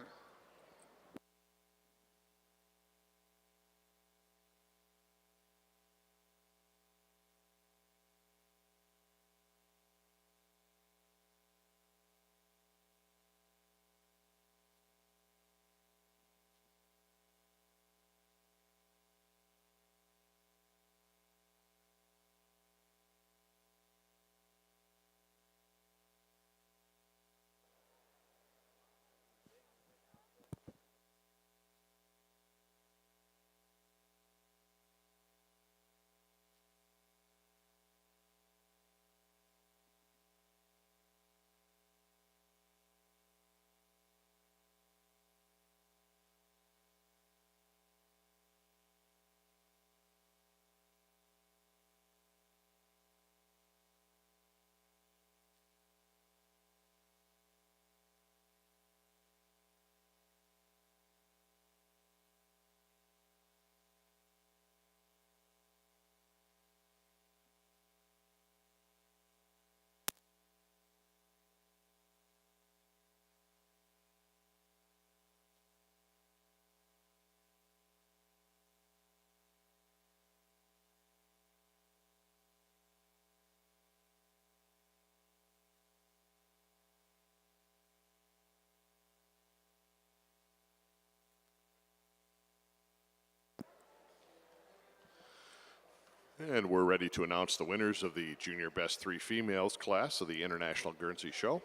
And we're ready to announce the winners of the Junior Best 3 Females class of the International Guernsey Show.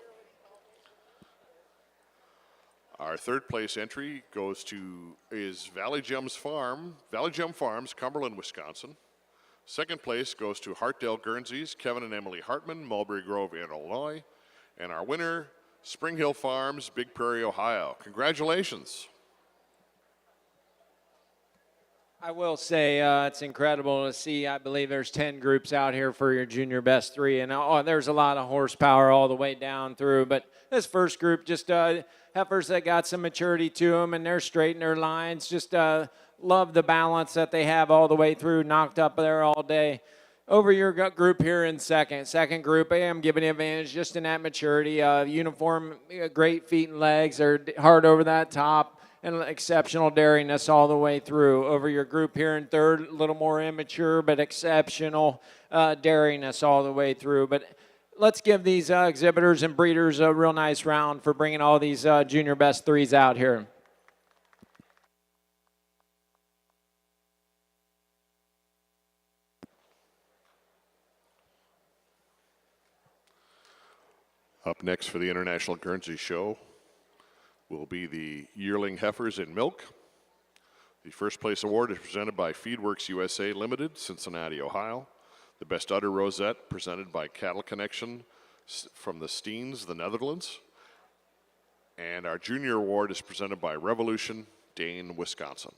Our third place entry is Valley Gem Farms, Cumberland, Wisconsin. Second place goes to Hartdale Guernseys, Kevin and Emily Hartman, Mulberry Grove, Illinois. And our winner, Spring Hill Farms, Big Prairie, Ohio. Congratulations. I will say it's incredible to see. I believe there's 10 groups out here for your Junior Best 3, and there's a lot of horsepower all the way down through. But this first group, just heifers that got some maturity to them, and they're straight in their lines. Just love the balance that they have all the way through, knocked up there all day. Over your group here in second group, I am giving you advantage just in that maturity. Uniform, great feet and legs. They're hard over that top. And exceptional daringness all the way through. Over your group here in third, a little more immature, but exceptional daringness all the way through. But let's give these exhibitors and breeders a real nice round for bringing all these Junior Best 3s out here. Up next for the International Guernsey Show will be the yearling heifers in milk. The first place award is presented by Feedworks USA Limited, Cincinnati, Ohio. The best udder rosette presented by Cattle Connection from the Steens, the Netherlands. And our junior award is presented by Revolution, Dane, Wisconsin.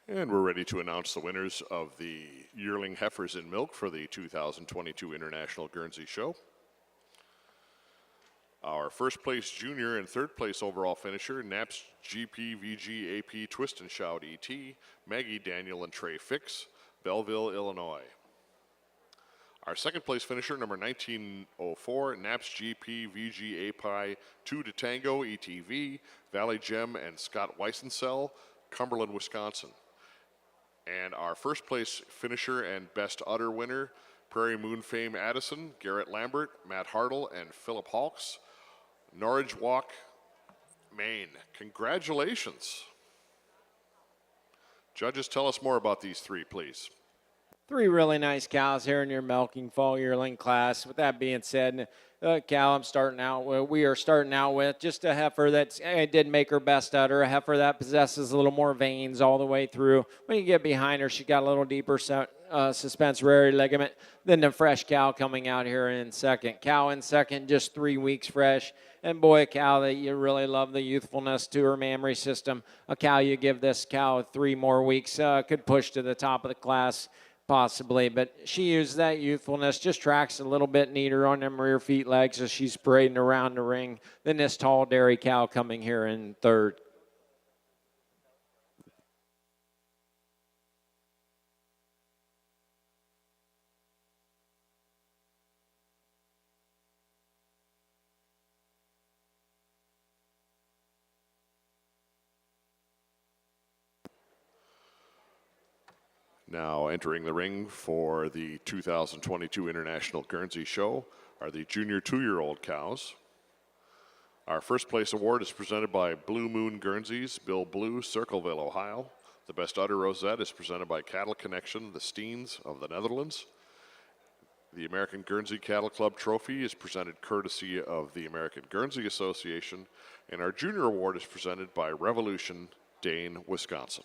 And we're ready to announce the winners of the yearling heifers in milk for the 2022 International Guernsey Show. Our first place junior and third place overall finisher, Naps GP VG AP Twist and Shout ET, Maggie Daniel and Trey Fix, Belleville, Illinois. Our second place finisher, number 1904, Naps GP VG API 2 to Tango ETV, Valley Gem and Scott Weissensell, Cumberland, Wisconsin. And our first place finisher and best udder winner, Prairie Moon Fame Addison, Garrett Lambert, Matt Hartle, and Philip Hawks, Norwich Walk, Maine. Congratulations. Judges, tell us more about these three, please. Three really nice cows here in your milking fall yearling class. With that being said, the cow we are starting out with just a heifer that did make her best udder, a heifer that possesses a little more veins all the way through. When you get behind her, she got a little deeper suspensory ligament than the fresh cow coming out here in second. Cow in second, just 3 weeks fresh. And boy, a cow that you really love the youthfulness to her mammary system. A cow you give this cow 3 more weeks could push to the top of the class. Possibly, but she used that youthfulness, just tracks a little bit neater on them rear feet legs as she's parading around the ring than this tall dairy cow coming here in third. Now entering the ring for the 2022 International Guernsey Show are the junior 2-year-old cows. Our first place award is presented by Blue Moon Guernseys, Bill Blue, Circleville, Ohio. The best udder rosette is presented by Cattle Connection, the Steens of the Netherlands. The American Guernsey Cattle Club Trophy is presented courtesy of the American Guernsey Association, and our junior award is presented by Revolution, Dane, Wisconsin.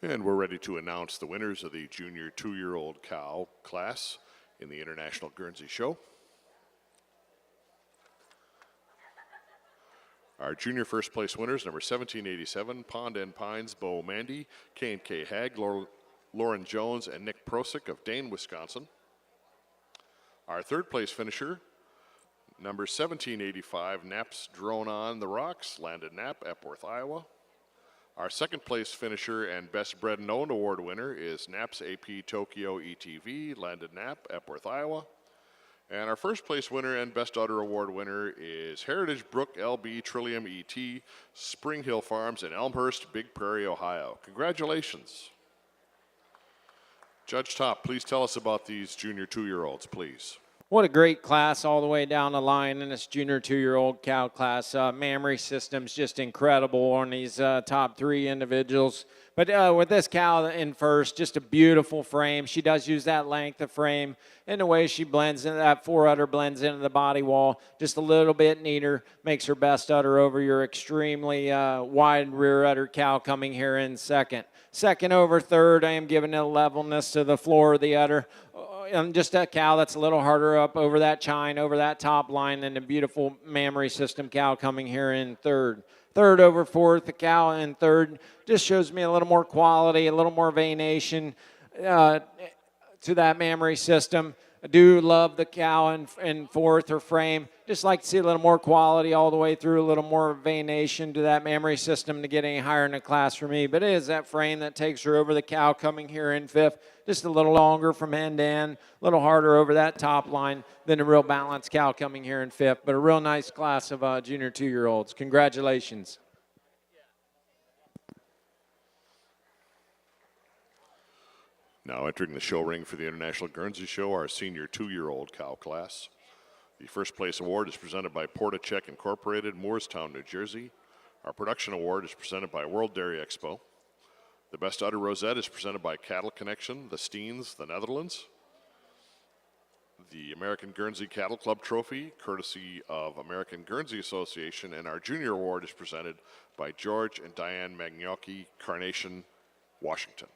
And we're ready to announce the winners of the junior 2-year-old cow class in the International Guernsey Show. Our junior first place winners, number 1787, Pond End Pines, Bo Mandy, K&K Hag, Lauren Jones, and Nick Prosick of Dane, Wisconsin. Our third place finisher, number 1785, Naps Drone on the Rocks, Landon Knapp, Epworth, Iowa. Our second place finisher and Best Bred Known Award winner is Naps AP Tokyo ETV, Landon Knapp, Epworth, Iowa. And our first place winner and Best Udder Award winner is Heritage Brook LB Trillium ET, Spring Hill Farms in Elmhurst, Big Prairie, Ohio. Congratulations. Judge Top, please tell us about these junior 2-year-olds, please. What a great class all the way down the line in this junior 2-year-old cow class. Mammary system's just incredible on these top 3 individuals. But with this cow in first, just a beautiful frame. She does use that length of frame and the way she blends into that fore-udder blends into the body wall just a little bit neater, makes her best udder over your extremely wide rear udder cow coming here in second. Second over third, I am giving it a levelness to the floor of the udder. And just a cow that's a little harder up over that chine, over that top line than the beautiful mammary system cow coming here in third. Third over fourth, the cow in third just shows me a little more quality, a little more venation to that mammary system. I do love the cow in fourth or frame. Just like to see a little more quality all the way through, a little more venation to that mammary system to get any higher in the class for me. But it is that frame that takes her over the cow coming here in fifth. Just a little longer from end to end, a little harder over that top line than a real balanced cow coming here in fifth. But a real nice class of junior 2-year-olds. Congratulations. Now entering the show ring for the International Guernsey Show, our senior 2-year-old cow class. The first place award is presented by Portachek Incorporated, Moorestown, New Jersey. Our production award is presented by World Dairy Expo. The Best Udder Rosette is presented by Cattle Connection, the Steens, the Netherlands. The American Guernsey Cattle Club Trophy, courtesy of American Guernsey Association, and our junior award is presented by George and Diane Magnocchi, Carnation, Washington.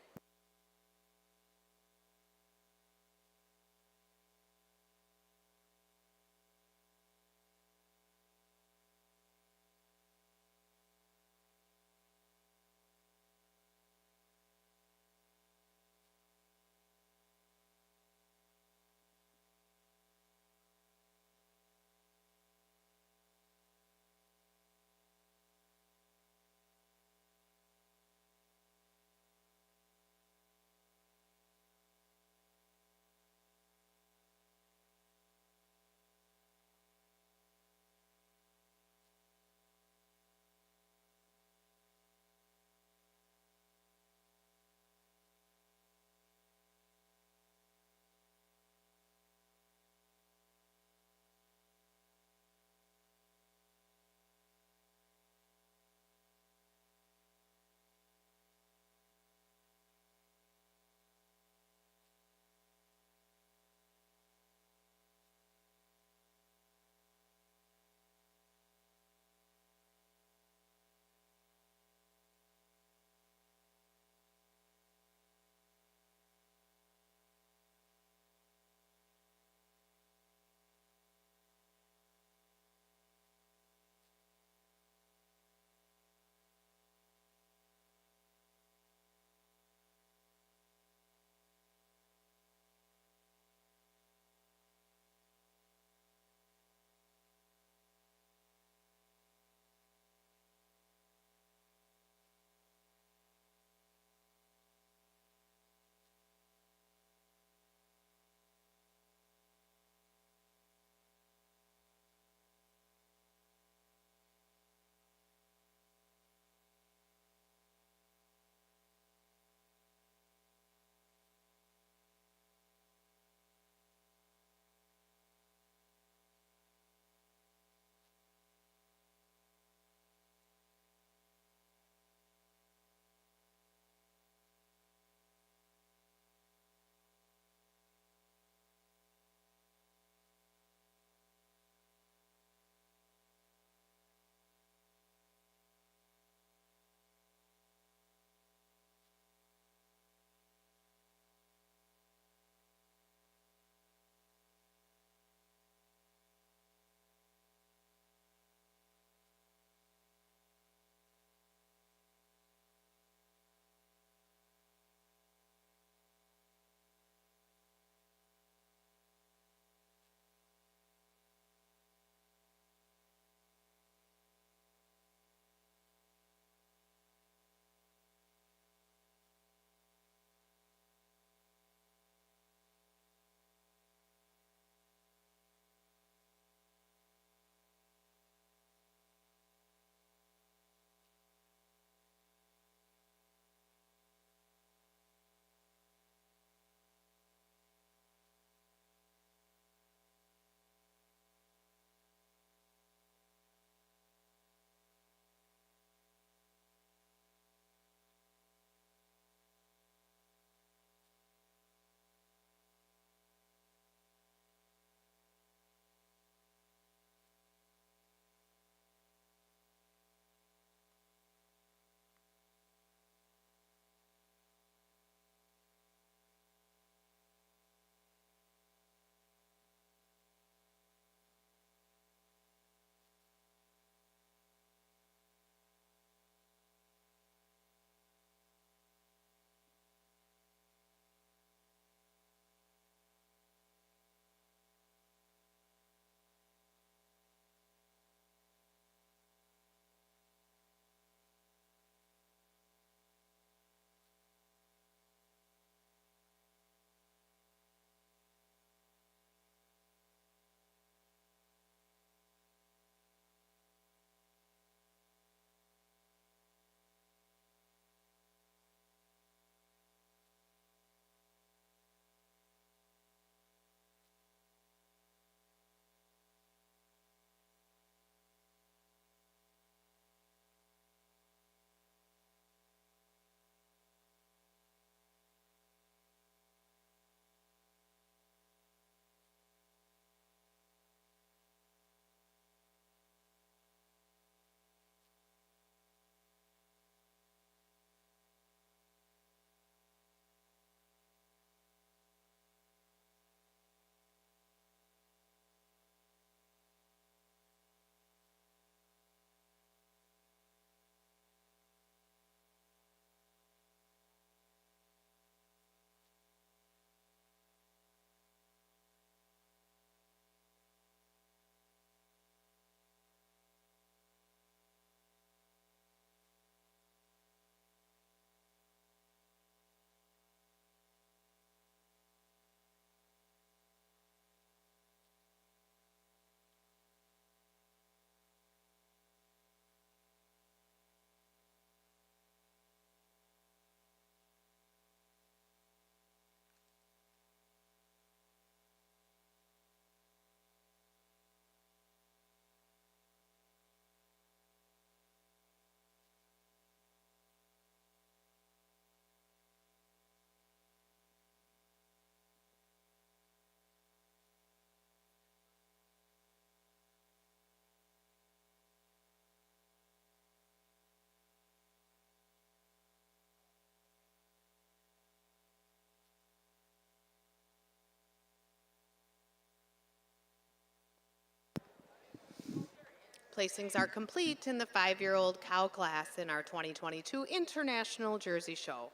Placings are complete in the 5-year-old cow class in our 2022 International Jersey Show.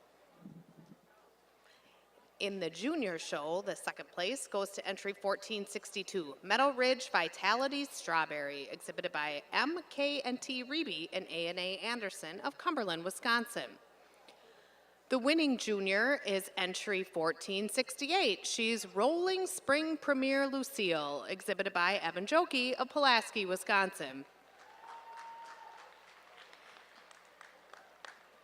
In the junior show, the second place goes to entry 1462, Meadow Ridge Vitality Strawberry, exhibited by M.K.N.T. Reeby and A&A Anderson of Cumberland, Wisconsin. The winning junior is entry 1468. She's Rolling Spring Premier Lucille, exhibited by Evan Jokey of Pulaski, Wisconsin.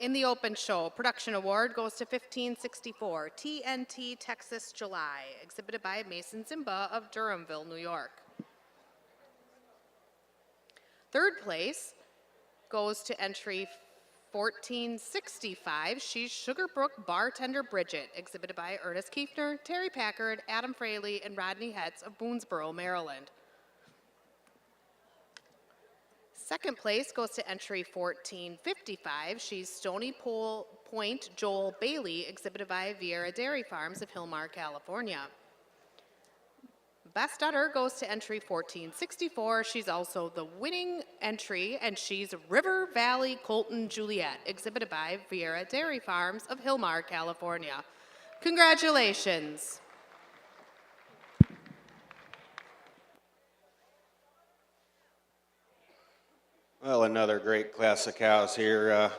In the open show, production award goes to 1564, TNT Texas July, exhibited by Mason Zimba of Durhamville, New York. Third place goes to entry 1465, She's Sugarbrook Bartender Bridget, exhibited by Ernest Kiefner, Terry Packard, Adam Fraley, and Rodney Hetz of Boonesboro, Maryland. Second place goes to entry 1455. She's Stony Point Joel Bailey, exhibited by Vieira Dairy Farms of Hillmar, California. Best udder goes to entry 1464. She's also the winning entry, and she's River Valley Colton Juliet, exhibited by Vieira Dairy Farms of Hillmar, California. Congratulations. Well, another great class of cows here.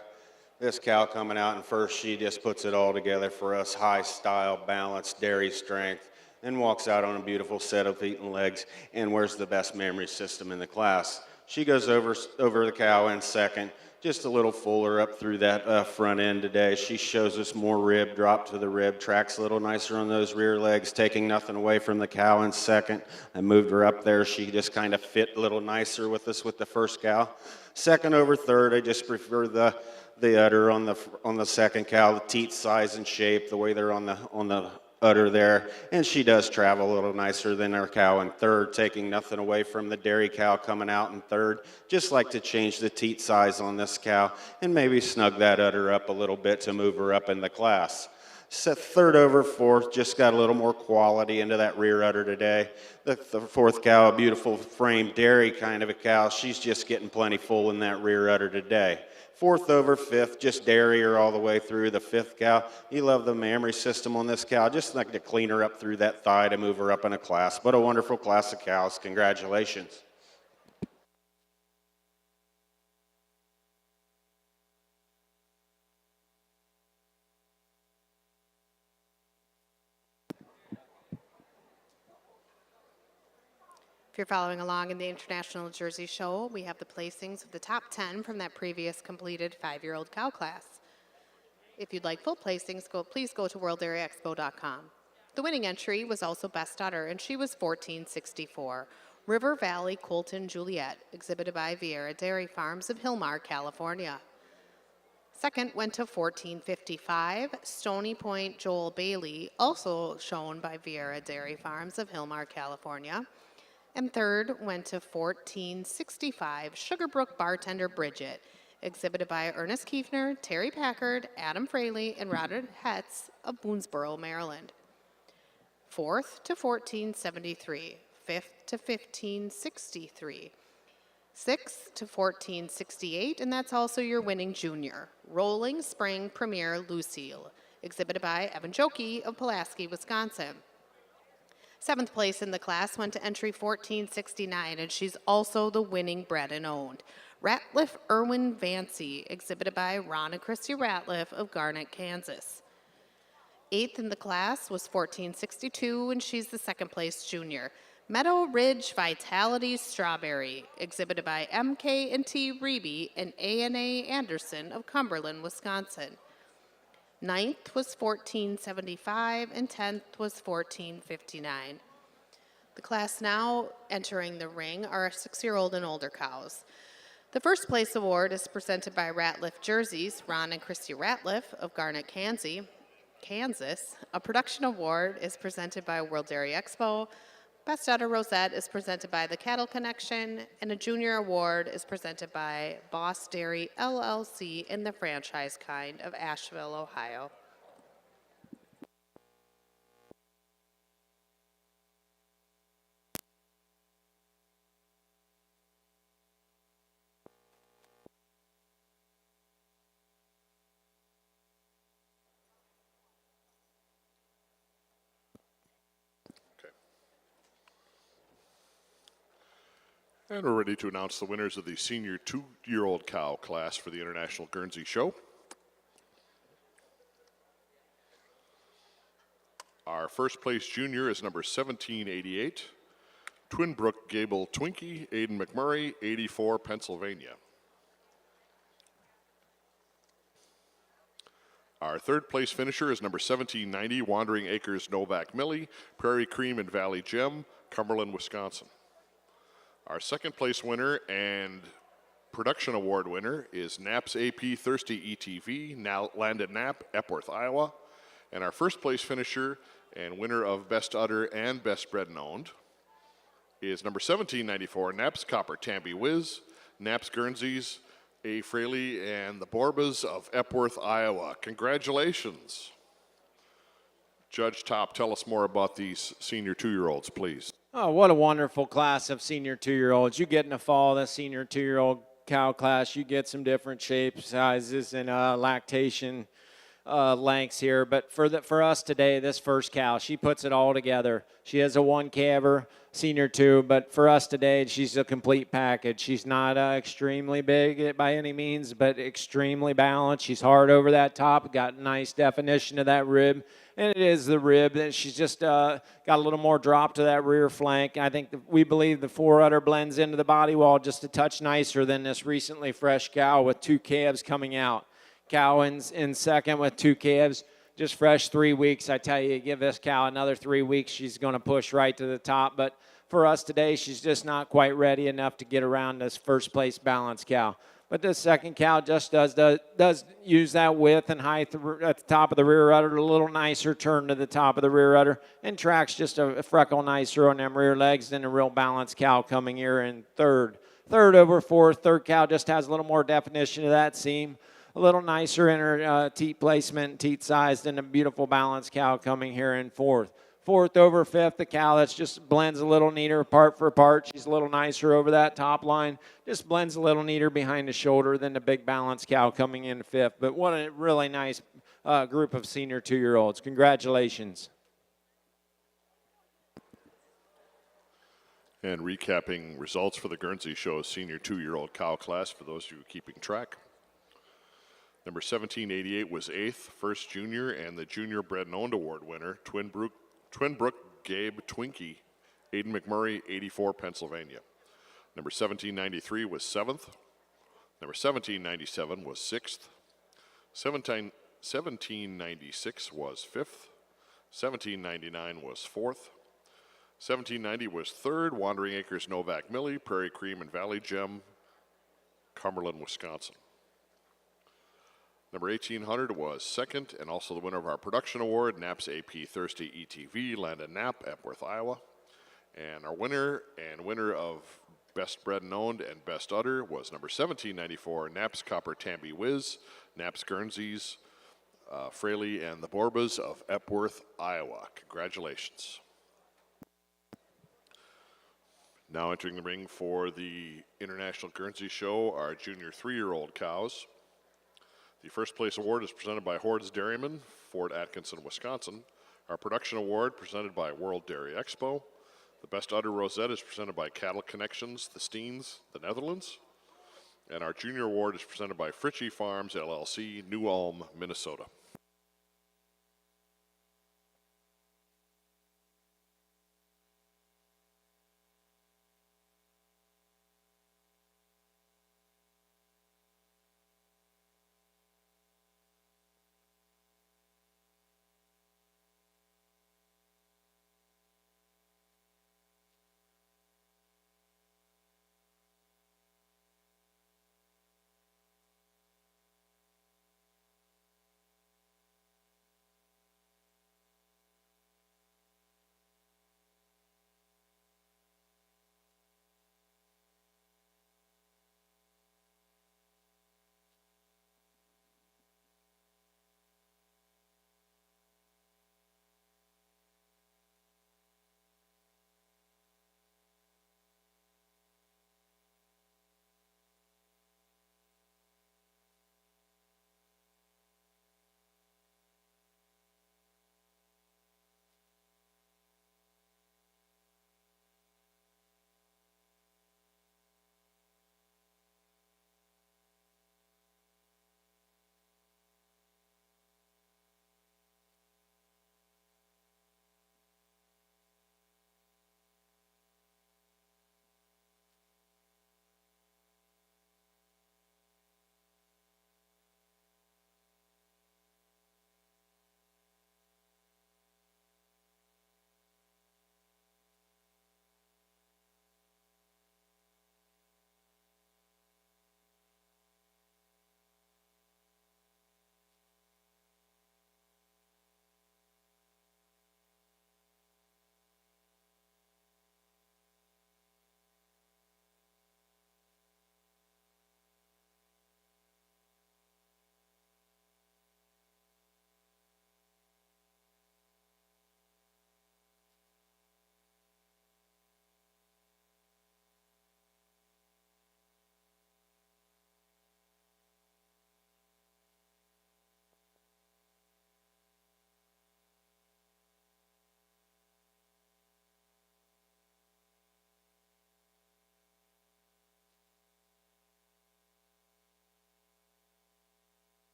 This cow coming out in first, she just puts it all together for us. High style, balance, dairy strength, and walks out on a beautiful set of feet and legs and wears the best memory system in the class. She goes over the cow in second, just a little fuller up through that front end today. She shows us more rib, drop to the rib, tracks a little nicer on those rear legs, taking nothing away from the cow in second. I moved her up there. She just kind of fit a little nicer with us with the first cow. Second over third, I just prefer the udder on the second cow, the teat size and shape, the way they're on the udder there, and she does travel a little nicer than our cow in third, taking nothing away from the dairy cow coming out in third. Just like to change the teat size on this cow and maybe snug that udder up a little bit to move her up in the class. So third over fourth, just got a little more quality into that rear udder today. The fourth cow, a beautiful frame dairy kind of a cow. She's just getting plenty full in that rear udder today. Fourth over fifth, just dairy her all the way through. The fifth cow, you love the mammary system on this cow. Just like to clean her up through that thigh to move her up in a class. But a wonderful class of cows. Congratulations. If you're following along in the International Jersey Show, we have the placings of the top 10 from that previous completed 5-year-old cow class. If you'd like full placings, please go to worlddairyexpo.com. The winning entry was also Best Udder, and she was 1464. River Valley Colton Juliet, exhibited by Vieira Dairy Farms of Hillmar, California. Second went to 1455, Stony Point Joel Bailey, also shown by Vieira Dairy Farms of Hillmar, California. And third went to 1465, Sugarbrook Bartender Bridget, exhibited by Ernest Kiefner, Terry Packard, Adam Fraley, and Robert Hetz of Boonesboro, Maryland. Fourth to 1473, fifth to 1563, sixth to 1468, and that's also your winning junior, Rolling Spring Premier Lucille, exhibited by Evan Jokey of Pulaski, Wisconsin. Seventh place in the class went to entry 1469, and she's also the winning bred and owned, Ratliff Irwin Vancy, exhibited by Ron and Christy Ratliff of Garnett, Kansas. Eighth in the class was 1462, and she's the second place junior, Meadow Ridge Vitality Strawberry, exhibited by M.K.N.T. Reeby and A&A Anderson of Cumberland, Wisconsin. Ninth was 1475, and 10th was 1459. The class now entering the ring are 6-year-old and older cows. The first place award is presented by Ratliff Jerseys, Ron and Christy Ratliff of Garnett, Kansas. A production award is presented by World Dairy Expo. Best Udder Rosette is presented by the Cattle Connection, and a junior award is presented by Boss Dairy LLC in the franchise kind of Asheville, Ohio. And we're ready to announce the winners of the senior 2-year-old cow class for the International Guernsey Show. Our first place junior is number 1788, Twin Brook Gable Twinkie, Aiden McMurray, 84, Pennsylvania. Our third place finisher is number 1790, Wandering Acres Novak Millie, Prairie Cream and Valley Gem, Cumberland, Wisconsin. Our second place winner and production award winner is Knapp's AP Thirsty ETV, now Landon Knapp, Epworth, Iowa. And our first place finisher and winner of Best Udder and Best Bred and Owned is number 1794, Knapp's Copper Tamby Wiz, Knapp's Guernseys, A. Fraley, and the Borbas of Epworth, Iowa. Congratulations. Judge Top, tell us more about these senior 2-year-olds, please. Oh, what a wonderful class of senior 2-year-olds. You get in the fall, the senior 2-year-old cow class, you get some different shapes, sizes, and lactation lengths here. But for us today, this first cow, she puts it all together. She has a 1-calver, senior 2, but for us today, she's a complete package. She's not extremely big by any means, but extremely balanced. She's hard over that top, got nice definition of that rib. And it is the rib that she's just got a little more drop to that rear flank. I think we believe the forerunner blends into the body wall just a touch nicer than this recently fresh cow with 2 calves coming out. Cow in second with 2 calves, just fresh 3 weeks. I tell you, give this cow another 3 weeks, she's going to push right to the top. But for us today, she's just not quite ready enough to get around this first place balanced cow. But this second cow just does use that width and height at the top of the rear udder, a little nicer turn to the top of the rear udder, and tracks just a freckle nicer on them rear legs than a real balanced cow coming here in third. Third over fourth. Third cow just has a little more definition of that seam, a little nicer in her teat placement, teat size than a beautiful balanced cow coming here in fourth. Fourth over fifth, the cow that's just blends a little neater part for part. She's a little nicer over that top line. Just blends a little neater behind the shoulder than the big balanced cow coming in fifth. But what a really nice group of senior 2-year-olds. Congratulations. And recapping results for the Guernsey Show senior 2-year-old cow class for those of you keeping track. Number 1788 was 8th, first junior, and the Junior Bred and Owned Award winner, Twin Brook Gabe Twinkie, Aiden McMurray, 84, Pennsylvania. Number 1793 was 7th. Number 1797 was 6th. 1796 was 5th. 1799 was 4th. 1790 was 3rd, Wandering Acres Novak Millie, Prairie Cream and Valley Gem, Cumberland, Wisconsin. Number 1800 was 2nd, and also the winner of our production award, Knapp's AP Thirsty ETV, Landon Knapp, Epworth, Iowa. And our winner of Best Bred and Owned and Best Udder was number 1794, Knapp's Copper Tamby Wiz, Knapp's Guernseys, Fraley, and the Borbas of Epworth, Iowa. Congratulations. Now entering the ring for the International Guernsey Show, our junior 3-year-old cows. The first place award is presented by Hordes Dairyman, Fort Atkinson, Wisconsin. Our production award presented by World Dairy Expo. The best udder rosette is presented by Cattle Connections, the Steens, the Netherlands. And our junior award is presented by Fritchie Farms, LLC, New Ulm, Minnesota.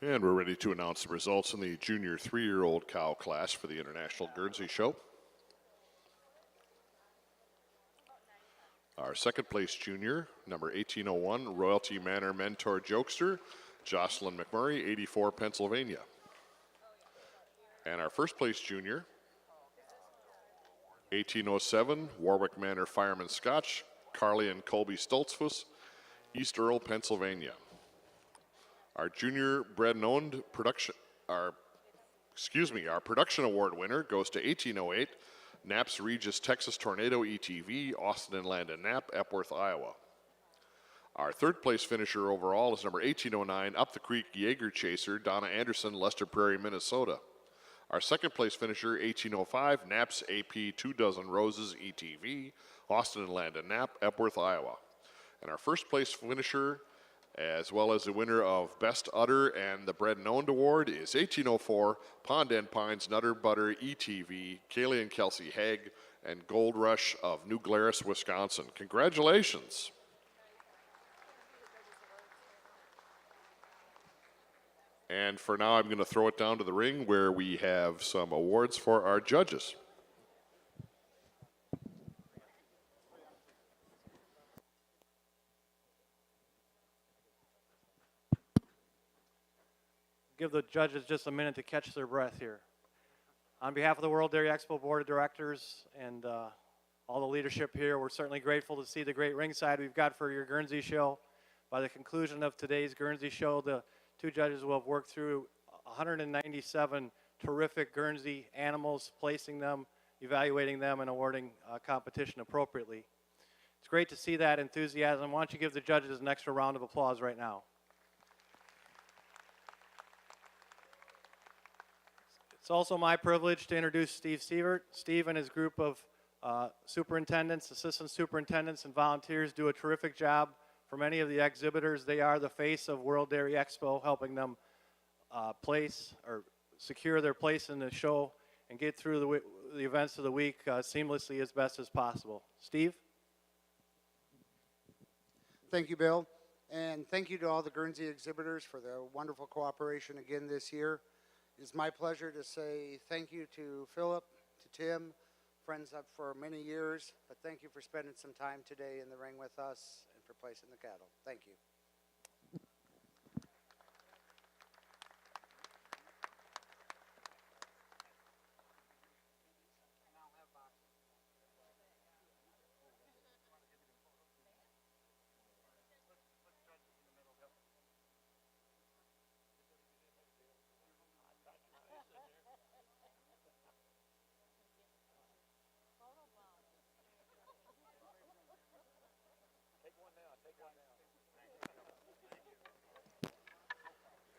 And we're ready to announce the results in the junior 3-year-old cow class for the International Guernsey Show. Our second place junior, number 1801, Royalty Manor Mentor Jokester, Jocelyn McMurray, 84, Pennsylvania. And our first place junior, 1807, Warwick Manor Fireman Scotch, Carly and Colby Stoltzfus, East Earl, Pennsylvania. Our junior bred and owned production, our production award winner goes to 1808, Knapp's Regis Texas Tornado ETV, Austin and Landon Knapp, Epworth, Iowa. Our third place finisher overall is number 1809, Up the Creek Jaeger Chaser, Donna Anderson, Lester Prairie, Minnesota. Our second place finisher, 1805, Knapp's AP 2 Dozen Roses ETV, Austin and Landon Knapp, Epworth, Iowa. And our first place finisher, as well as the winner of Best Udder and the Bred and Owned Award, is 1804, Pond and Pines Nutter Butter ETV, Kaylee and Kelsey Haig, and Gold Rush of New Glarus, Wisconsin. Congratulations. And for now, I'm going to throw it down to the ring where we have some awards for our judges. Give the judges just a minute to catch their breath here. On behalf of the World Dairy Expo Board of Directors and all the leadership here, we're certainly grateful to see the great ringside we've got for your Guernsey show. By the conclusion of today's Guernsey show, the two judges will have worked through 197 terrific Guernsey animals, placing them, evaluating them, and awarding competition appropriately. It's great to see that enthusiasm. Why don't you give the judges an extra round of applause right now? It's also my privilege to introduce Steve Sievert. Steve and his group of superintendents, assistant superintendents, and volunteers do a terrific job for many of the exhibitors. They are the face of World Dairy Expo, helping them place or secure their place in the show and get through the events of the week seamlessly as best as possible. Steve? Thank you, Bill. And thank you to all the Guernsey exhibitors for their wonderful cooperation again this year. It's my pleasure to say thank you to Philip, to Tim, friends up for many years, but thank you for spending some time today in the ring with us and for placing the cattle. Thank you.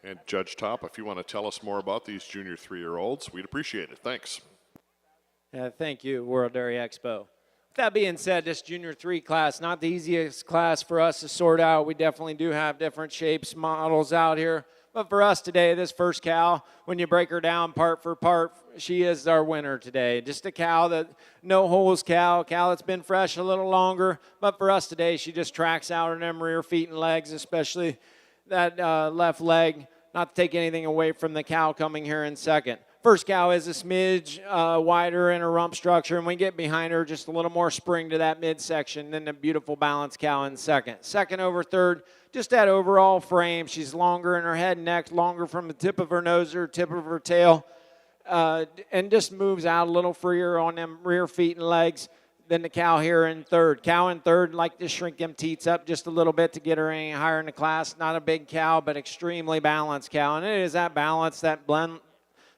And Judge Top, if you want to tell us more about these junior 3-year-olds, we'd appreciate it. Thanks. Thank you, World Dairy Expo. With that being said, this junior 3 class, not the easiest class for us to sort out. We definitely do have different shapes, models out here. But for us today, this first cow, when you break her down part for part, she is our winner today. Just a cow that, no holes cow that's been fresh a little longer. But for us today, she just tracks out on them rear feet and legs, especially that left leg. Not to take anything away from the cow coming here in second. First cow is a smidge wider in her rump structure, and we get behind her just a little more spring to that midsection than the beautiful balanced cow in second. Second over third, just that overall frame. She's longer in her head and neck, longer from the tip of her nose or tip of her tail, and just moves out a little freer on them rear feet and legs than the cow here in third. Cow in third, like to shrink them teats up just a little bit to get her any higher in the class. Not a big cow, but extremely balanced cow. And it is that balance, that blend,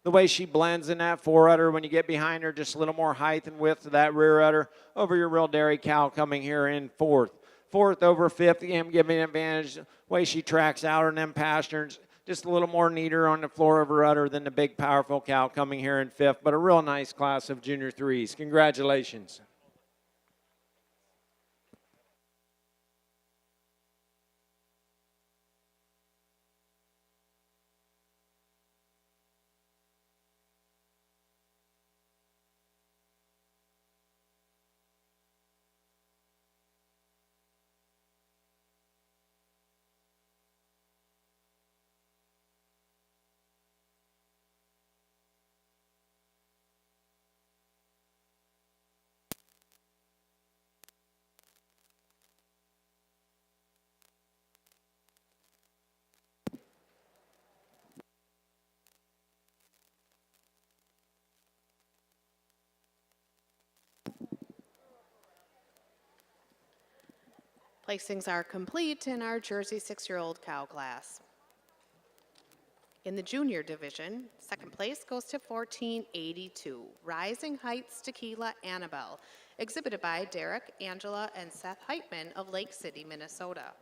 the way she blends in that fore udder when you get behind her, just a little more height and width to that rear udder over your real dairy cow coming here in fourth. Fourth over fifth, again, giving advantage the way she tracks out on them pastures. Just a little more neater on the floor of her udder than the big, powerful cow coming here in fifth. But a real nice class of junior 3s. Congratulations. Placings are complete in our Jersey 6-year-old cow class. In the junior division, second place goes to 1482, Rising Heights Tequila Annabelle, exhibited by Derek, Angela, and Seth Heitman of Lake City, Minnesota.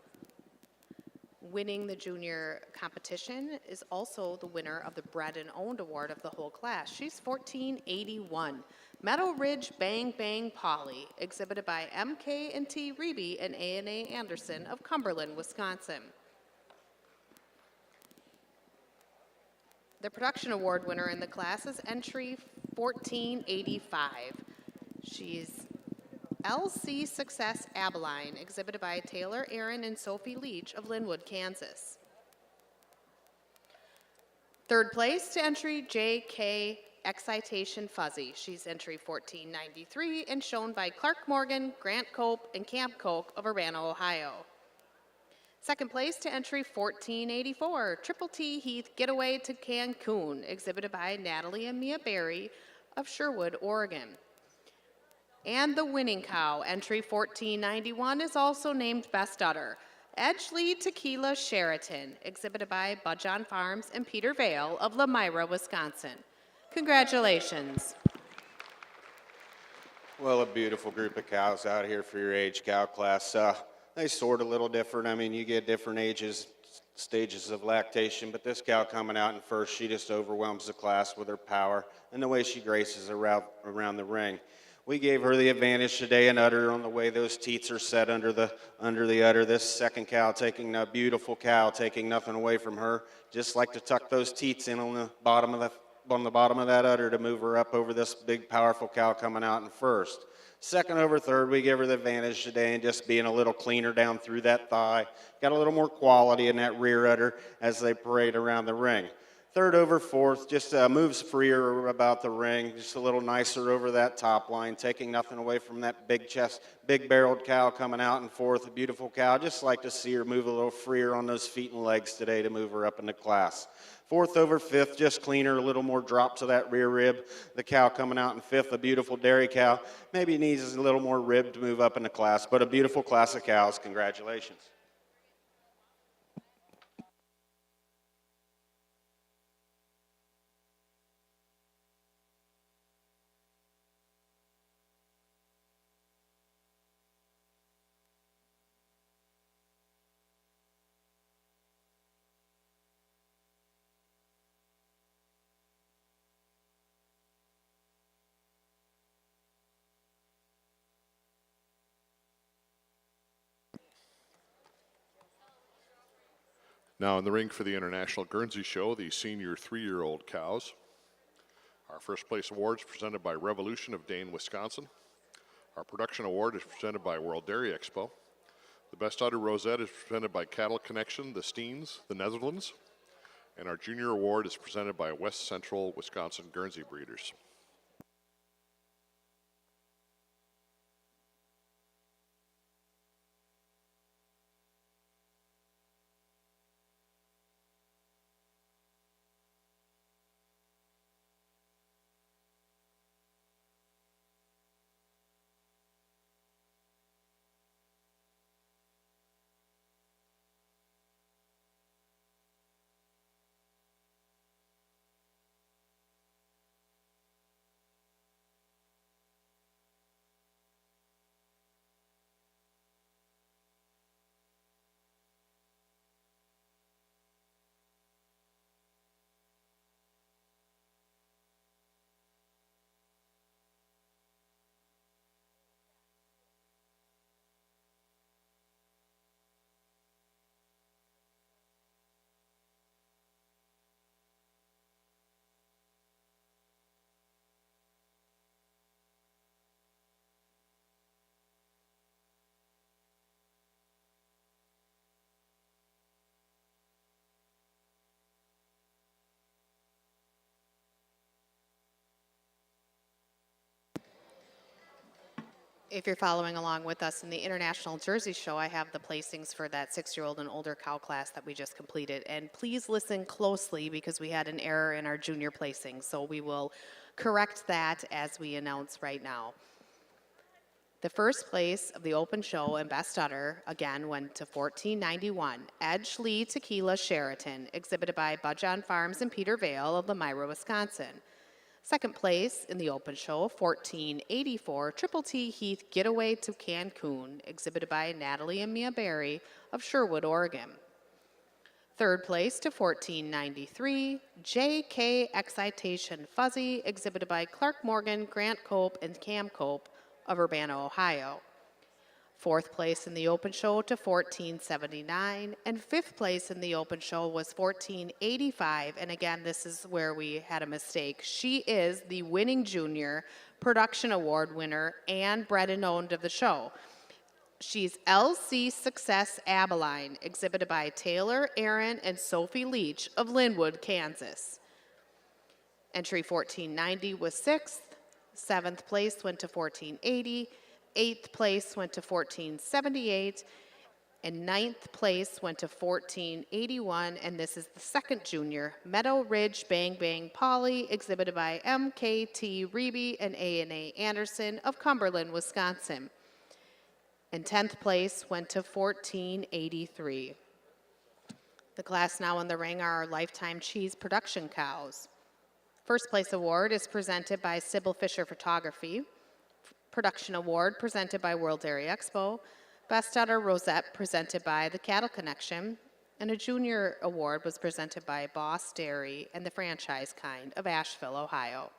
Winning the junior competition is also the winner of the Bred and Owned Award of the whole class. She's 1481, Meadow Ridge Bang Bang Polly, exhibited by MK&T Reby and A&A Anderson of Cumberland, Wisconsin. The production award winner in the class is entry 1485. She's LC Success Abilene, exhibited by Taylor Aaron and Sophie Leach of Linwood, Kansas. Third place to entry JK Excitation Fuzzy. She's entry 1493 and shown by Clark Morgan, Grant Cope, and Camp Coke of Urbana, Ohio. Second place to entry 1484, Triple T Heath Getaway to Cancun, exhibited by Natalie and Mia Berry of Sherwood, Oregon. And the winning cow, entry 1491, is also named Best Udder, Edgeley Tequila Sheraton, exhibited by Budjon Farms and Peter Vale of Lamira, Wisconsin. Congratulations. Well, a beautiful group of cows out here for your age cow class. They sort a little different. I mean, you get different ages, stages of lactation, but this cow coming out in first, she just overwhelms the class with her power and the way she graces around the ring. We gave her the advantage today in udder on the way those teats are set under the udder. This second cow, taking a beautiful cow, taking nothing away from her, just like to tuck those teats in on the bottom of that udder to move her up over this big, powerful cow coming out in first. Second over third, we give her the advantage today in just being a little cleaner down through that thigh. Got a little more quality in that rear udder as they parade around the ring. Third over fourth, just moves freer about the ring, just a little nicer over that top line, taking nothing away from that big chest, big barreled cow coming out in fourth, a beautiful cow. Just like to see her move a little freer on those feet and legs today to move her up in the class. Fourth over fifth, just cleaner, a little more drop to that rear rib. The cow coming out in fifth, a beautiful dairy cow. Maybe needs a little more rib to move up in the class, but a beautiful class of cows. Congratulations. Now in the ring for the International Guernsey Show, the senior 3-year-old cows. Our first place award is presented by Revolution of Dane, Wisconsin. Our production award is presented by World Dairy Expo. The Best Udder Rosette is presented by Cattle Connection, the Steens, the Netherlands. And our junior award is presented by West Central Wisconsin Guernsey Breeders. If you're following along with us in the International Jersey Show, I have the placings for that 6-year-old and older cow class that we just completed. And please listen closely because we had an error in our junior placing. So we will correct that as we announce right now. The first place of the open show and best udder again went to 1491 Edge Lee Tequila Sheraton, exhibited by Budjon Farms in Peter Vale of Lamira, Wisconsin. Second place in the open show, 1484 Triple T Heath Getaway to Cancun, exhibited by Natalie and Mia Berry of Sherwood, Oregon. Third place to 1493 JK Excitation Fuzzy, exhibited by Clark Morgan, Grant Cope, and Cam Cope of Urbana, Ohio. Fourth place in the open show to 1479, and fifth place in the open show was 1485, and again, this is where we had a mistake. She is the winning junior production award winner and bred and owned of the show. She's LC Success Abilene, exhibited by Taylor, Aaron, and Sophie Leach of Linwood, Kansas. Entry 1490 was sixth. Seventh place went to 1480. Eighth place went to 1478. And ninth place went to 1481. And this is the second junior, Meadow Ridge Bang Bang Polly, exhibited by MKT Reby and A&A Anderson of Cumberland, Wisconsin. And 10th place went to 1483. The class now in the ring are our Lifetime Cheese production cows. First place award is presented by Sybil Fisher Photography. Production award presented by World Dairy Expo. Best Udder Rosette presented by the Cattle Connection. And a junior award was presented by Boss Dairy and the Franchise Kind of Asheville, Ohio.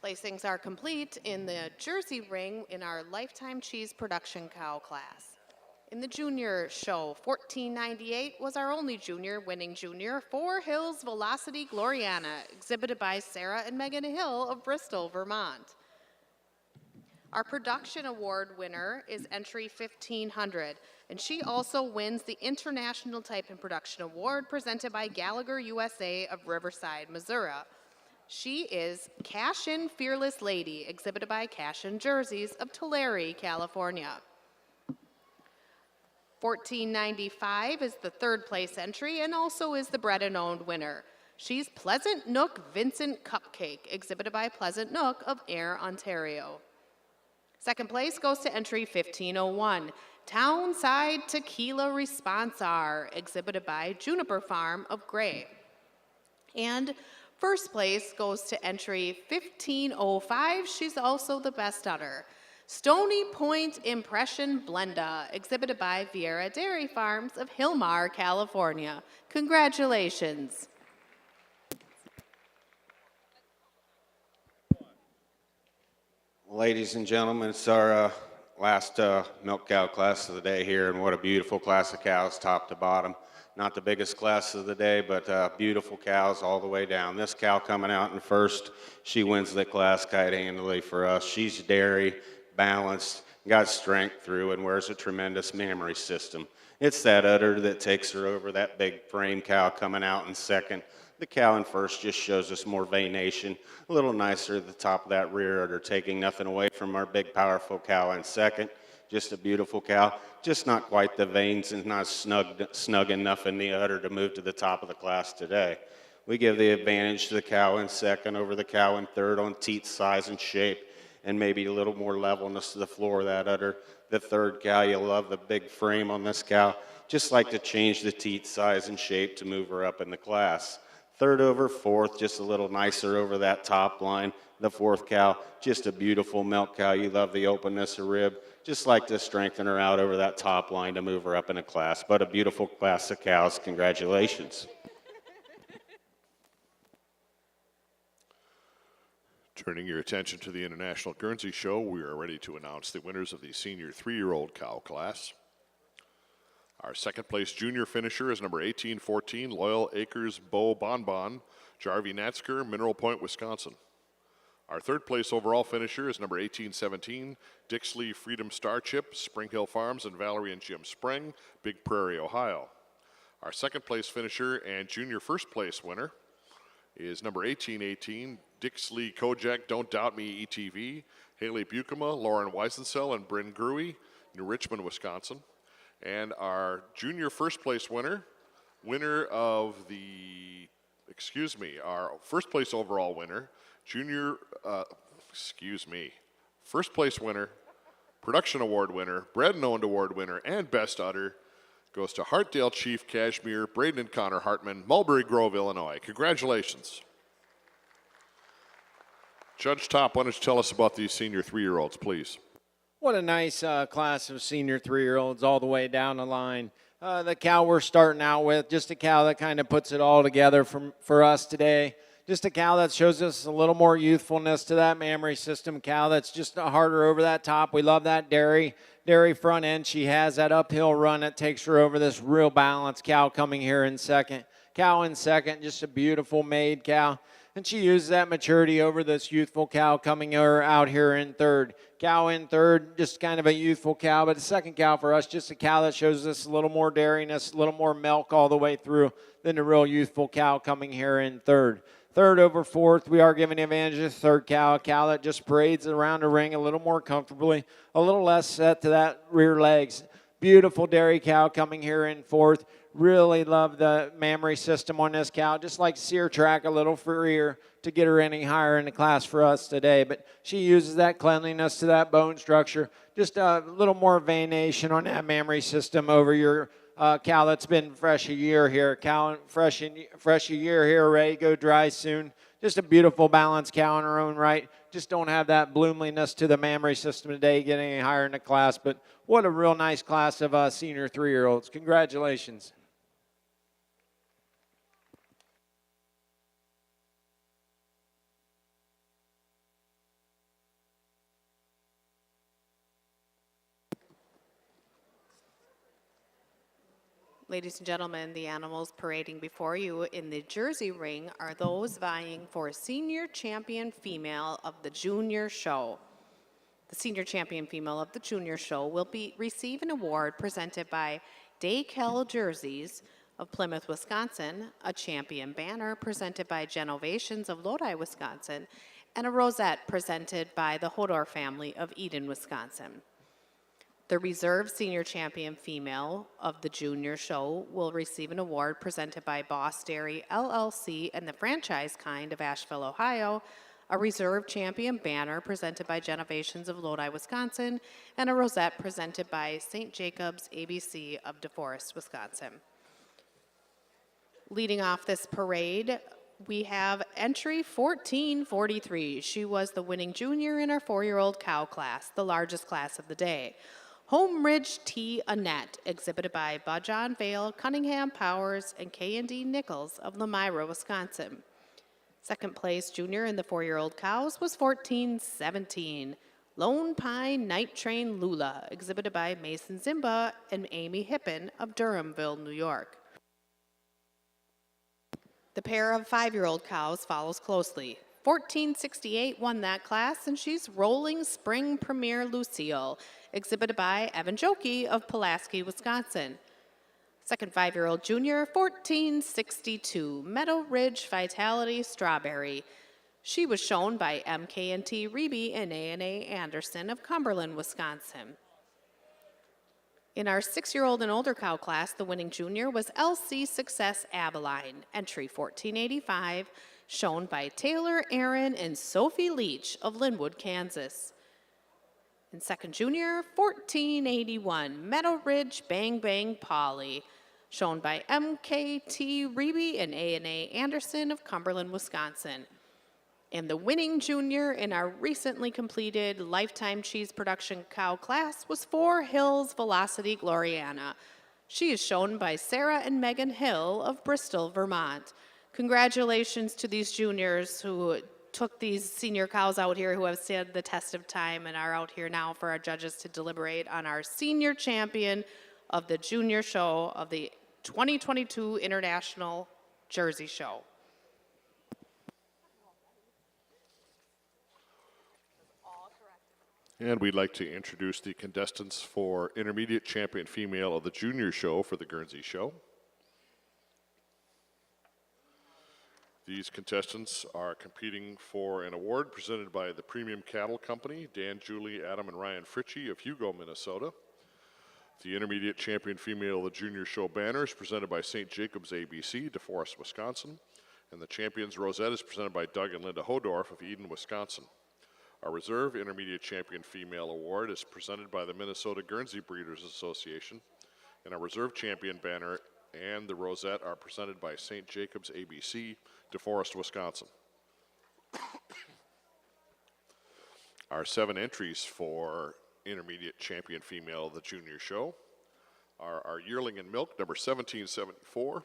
Placings are complete in the Jersey ring in our lifetime cheese production cow class. In the junior show, 1498 was our only junior winning junior, Four Hills Velocity Gloriana, exhibited by Sarah and Megan Hill of Bristol, Vermont. Our production award winner is entry 1500, and she also wins the International Type and Production Award presented by Gallagher USA of Riverside, Missouri. She is Cash-In Fearless Lady, exhibited by Cash-In Jerseys of Tulare, California. 1495 is the third place entry and also is the bred and owned winner. She's Pleasant Nook Vincent Cupcake, exhibited by Pleasant Nook of Ayr, Ontario. Second place goes to entry 1501, Townside Tequila Responsar, exhibited by Juniper Farm of Gray. And first place goes to entry 1505. She's also the best udder. Stony Point Impression Blenda, exhibited by Vieira Dairy Farms of Hillmar, California. Congratulations. Ladies and gentlemen, it's our last milk cow class of the day here, and what a beautiful class of cows, top to bottom. Not the biggest class of the day, but beautiful cows all the way down. This cow coming out in first, she wins the class quite handily for us. She's dairy, balanced, got strength through, and wears a tremendous mammary system. It's that udder that takes her over that big frame cow coming out in second. The cow in first just shows us more venation, a little nicer at the top of that rear udder, taking nothing away from our big, powerful cow in second. Just a beautiful cow, just not quite the veins and not snug enough in the udder to move to the top of the class today. We give the advantage to the cow in second over the cow in third on teat size and shape, and maybe a little more levelness to the floor of that udder. The third cow, you'll love the big frame on this cow. Just like to change the teat size and shape to move her up in the class. Third over fourth, just a little nicer over that top line. The fourth cow, just a beautiful milk cow. You love the openness of rib. Just like to strengthen her out over that top line to move her up in a class. But a beautiful class of cows. Congratulations. Turning your attention to the International Guernsey Show, we are ready to announce the winners of the senior 3-year-old cow class. Our second place junior finisher is number 1814, Loyal Acres Beau Bonbon, Jarvie Natsker, Mineral Point, Wisconsin. Our third place overall finisher is number 1817, Dixley Freedom Star Chip, Spring Hill Farms, and Valerie and Jim Spring, Big Prairie, Ohio. Our second place finisher and junior first place winner is number 1818, Dixley Kojak Don't Doubt Me ETV, Haley Bukema, Lauren Weisensell, and Bryn Gruey, New Richmond, Wisconsin. And our junior first place winner of the, our first place overall winner, first place winner, production award winner, bred and owned award winner, and best udder goes to Hartdale Chief Cashmere, Braden and Connor Hartman, Mulberry Grove, Illinois. Congratulations. Judge Top, why don't you tell us about these senior 3-year-olds, please? What a nice class of senior 3-year-olds all the way down the line. The cow we're starting out with, just a cow that kind of puts it all together for us today. Just a cow that shows us a little more youthfulness to that mammary system. Cow that's just harder over that top. We love that dairy front end. She has that uphill run that takes her over this real balanced cow coming here in second. Cow in second, just a beautiful made cow. And she uses that maturity over this youthful cow coming out here in third. Cow in third, just kind of a youthful cow, but the second cow for us, just a cow that shows us a little more dairiness, a little more milk all the way through than the real youthful cow coming here in third. Third over fourth, we are giving the advantage to the third cow, a cow that just parades around the ring a little more comfortably, a little less set to that rear legs. Beautiful dairy cow coming here in fourth. Really love the mammary system on this cow. Just like to see her track a little freer to get her any higher in the class for us today. But she uses that cleanliness to that bone structure. Just a little more venation on that mammary system over your cow that's been fresh a year here. Cow fresh a year here, ready to go dry soon. Just a beautiful balanced cow in her own right. Just don't have that bloomliness to the mammary system today getting any higher in the class. But what a real nice class of senior 3-year-olds. Congratulations. Ladies and gentlemen, the animals parading before you in the Jersey ring are those vying for Senior Champion Female of the Junior Show. The Senior Champion Female of the Junior Show will receive an award presented by Daykel Jerseys of Plymouth, Wisconsin, a champion banner presented by Genovations of Lodi, Wisconsin, and a rosette presented by the Hodor family of Eden, Wisconsin. The reserve senior champion female of the junior show will receive an award presented by Boss Dairy LLC and the franchise kind of Asheville, Ohio, a reserve champion banner presented by Genovations of Lodi, Wisconsin, and a rosette presented by St. Jacob's ABC of DeForest, Wisconsin. Leading off this parade, we have entry 1443. She was the winning junior in our 4-year-old cow class, the largest class of the day. Home Ridge T. Annette, exhibited by Bajan Vale, Cunningham Powers, and K&D Nichols of Lemira, Wisconsin. Second place junior in the 4-year-old cows was 1417. Lone Pine Night Train Lula, exhibited by Mason Zimba and Amy Hippen of Durhamville, New York. The pair of 5-year-old cows follows closely. 1468 won that class, and she's Rolling Spring Premier Lucille, exhibited by Evan Jokey of Pulaski, Wisconsin. Second 5-year-old junior, 1462, Meadow Ridge Vitality Strawberry. She was shown by MK&T Reby and A&A Anderson of Cumberland, Wisconsin. In our 6-year-old and older cow class, the winning junior was LC Success Abilene, entry 1485, shown by Taylor Aaron and Sophie Leach of Linwood, Kansas. In second junior, 1481, Meadow Ridge Bang Bang Polly, shown by MKT Reby and A&A Anderson of Cumberland, Wisconsin. And the winning junior in our recently completed Lifetime Cheese Production cow class was 4 Hills Velocity Gloriana. She is shown by Sarah and Megan Hill of Bristol, Vermont. Congratulations to these juniors who took these senior cows out here who have stood the test of time and are out here now for our judges to deliberate on our senior champion of the junior show of the 2022 International Jersey Show. And we'd like to introduce the contestants for intermediate champion female of the junior show for the Guernsey Show. These contestants are competing for an award presented by the Premium Cattle Company, Dan, Julie, Adam, and Ryan Fritchie of Hugo, Minnesota. The intermediate champion female of the junior show banner is presented by St. Jacob's ABC, DeForest, Wisconsin. And the champion's rosette is presented by Doug and Linda Hodorf of Eden, Wisconsin. Our reserve intermediate champion female award is presented by the Minnesota Guernsey Breeders Association. And our reserve champion banner and the rosette are presented by St. Jacob's ABC, DeForest, Wisconsin. Our 7 entries for intermediate champion female of the junior show are our yearling in milk, number 1774.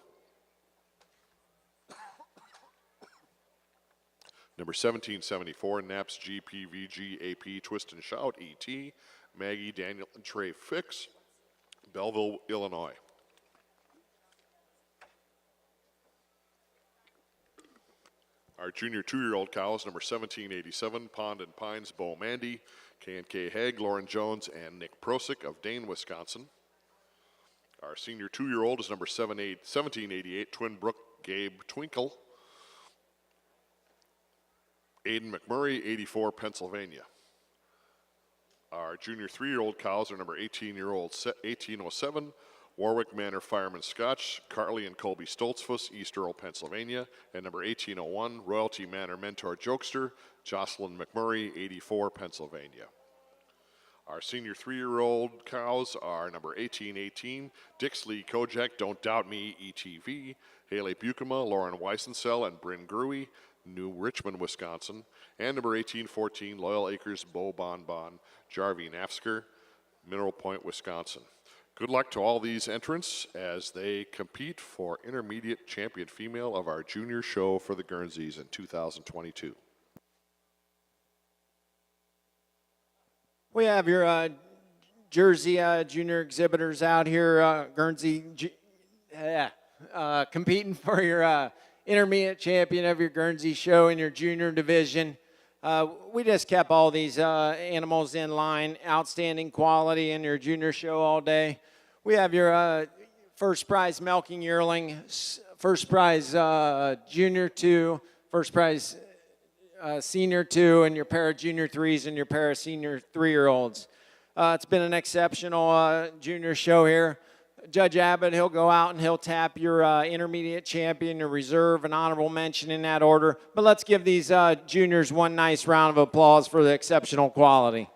Number 1774, Naps GPVG AP Twist and Shout ET, Maggie, Daniel, and Trey Fix, Belleville, Illinois. Our junior 2-year-old cows, number 1787, Pond and Pines, Bo Mandy, K&K Haig, Lauren Jones, and Nick Prosick of Dane, Wisconsin. Our senior 2-year-old is number 1788, Twin Brook, Gabe Twinkle, Aiden McMurray, 84, Pennsylvania. Our junior 3-year-old cows are number 1807, Warwick Manor Fireman Scotch, Carly and Colby Stoltzfus, East Earl, Pennsylvania, and number 1801, Royalty Manor Mentor Jokester, Jocelyn McMurray, 84, Pennsylvania. Our senior 3-year-old cows are number 1818, Dixley Kojak, Don't Doubt Me, ETV, Haley Bukema, Lauren Weissensell, and Bryn Gruey, New Richmond, Wisconsin, and number 1814, Loyal Acres, Bo Bon Bon, Jarvie Nafsker, Mineral Point, Wisconsin. Good luck to all these entrants as they compete for intermediate champion female of our junior show for the Guernseys in 2022. We have your Jersey junior exhibitors out here, Guernsey competing for your intermediate champion of your Guernsey show in your junior division. We just kept all these animals in line, outstanding quality in your junior show all day. We have your first prize milking yearling, first prize junior 2, first prize senior 2, and your pair of junior 3s and your pair of senior 3-year-olds. It's been an exceptional junior show here. Judge Abbott, he'll go out and he'll tap your intermediate champion, your reserve, and honorable mention in that order. But let's give these juniors one nice round of applause for the exceptional quality.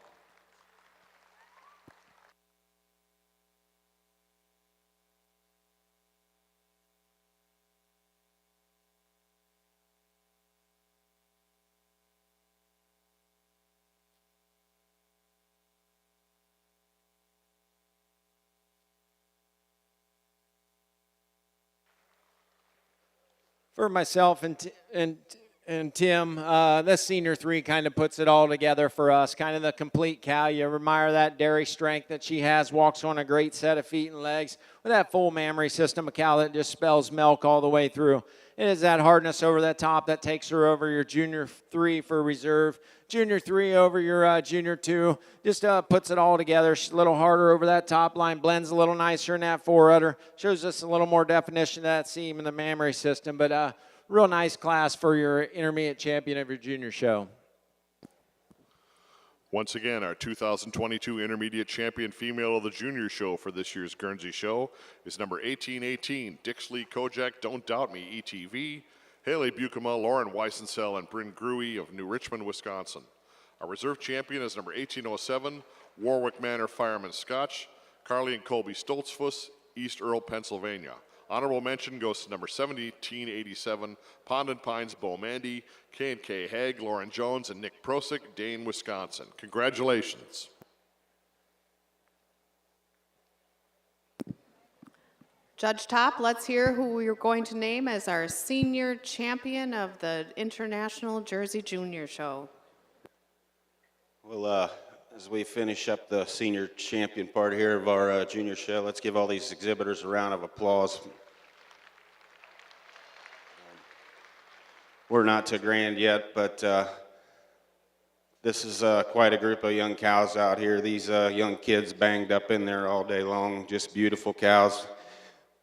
For myself and Tim, this senior 3 kind of puts it all together for us, kind of the complete cow. You admire that dairy strength that she has, walks on a great set of feet and legs with that full mammary system, a cow that just spells milk all the way through. It is that hardness over the top that takes her over your junior 3 for reserve, junior 3 over your junior 2, just puts it all together. She's a little harder over that top line, blends a little nicer in that forerunner, shows us a little more definition of that seam in the mammary system, but real nice class for your intermediate champion of your junior show. Once again, our 2022 intermediate champion female of the junior show for this year's Guernsey show is number 1818, Dixley Kojak, Don't Doubt Me, ETV, Haley Bukema, Lauren Weissensell, and Bryn Gruey of New Richmond, Wisconsin. Our reserve champion is number 1807, Warwick Manor Fireman Scotch, Carly and Colby Stoltzfus, East Earl, Pennsylvania. Honorable mention goes to number 1787, Pond and Pines, Bo Mandy, K&K Haig, Lauren Jones, and Nick Prosick, Dane, Wisconsin. Congratulations. Judge Top, let's hear who we're going to name as our senior champion of the International Jersey Junior Show. Well, as we finish up the senior champion part here of our junior show, let's give all these exhibitors a round of applause. We're not too grand yet, but this is quite a group of young cows out here. These young kids banged up in there all day long, just beautiful cows.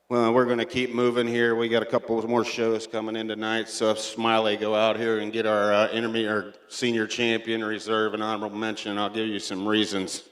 Well, we're going to keep moving here. We got a couple more shows coming in tonight, so if Smiley go out here and get our intermediate or senior champion, reserve, and honorable mention, I'll give you some reasons.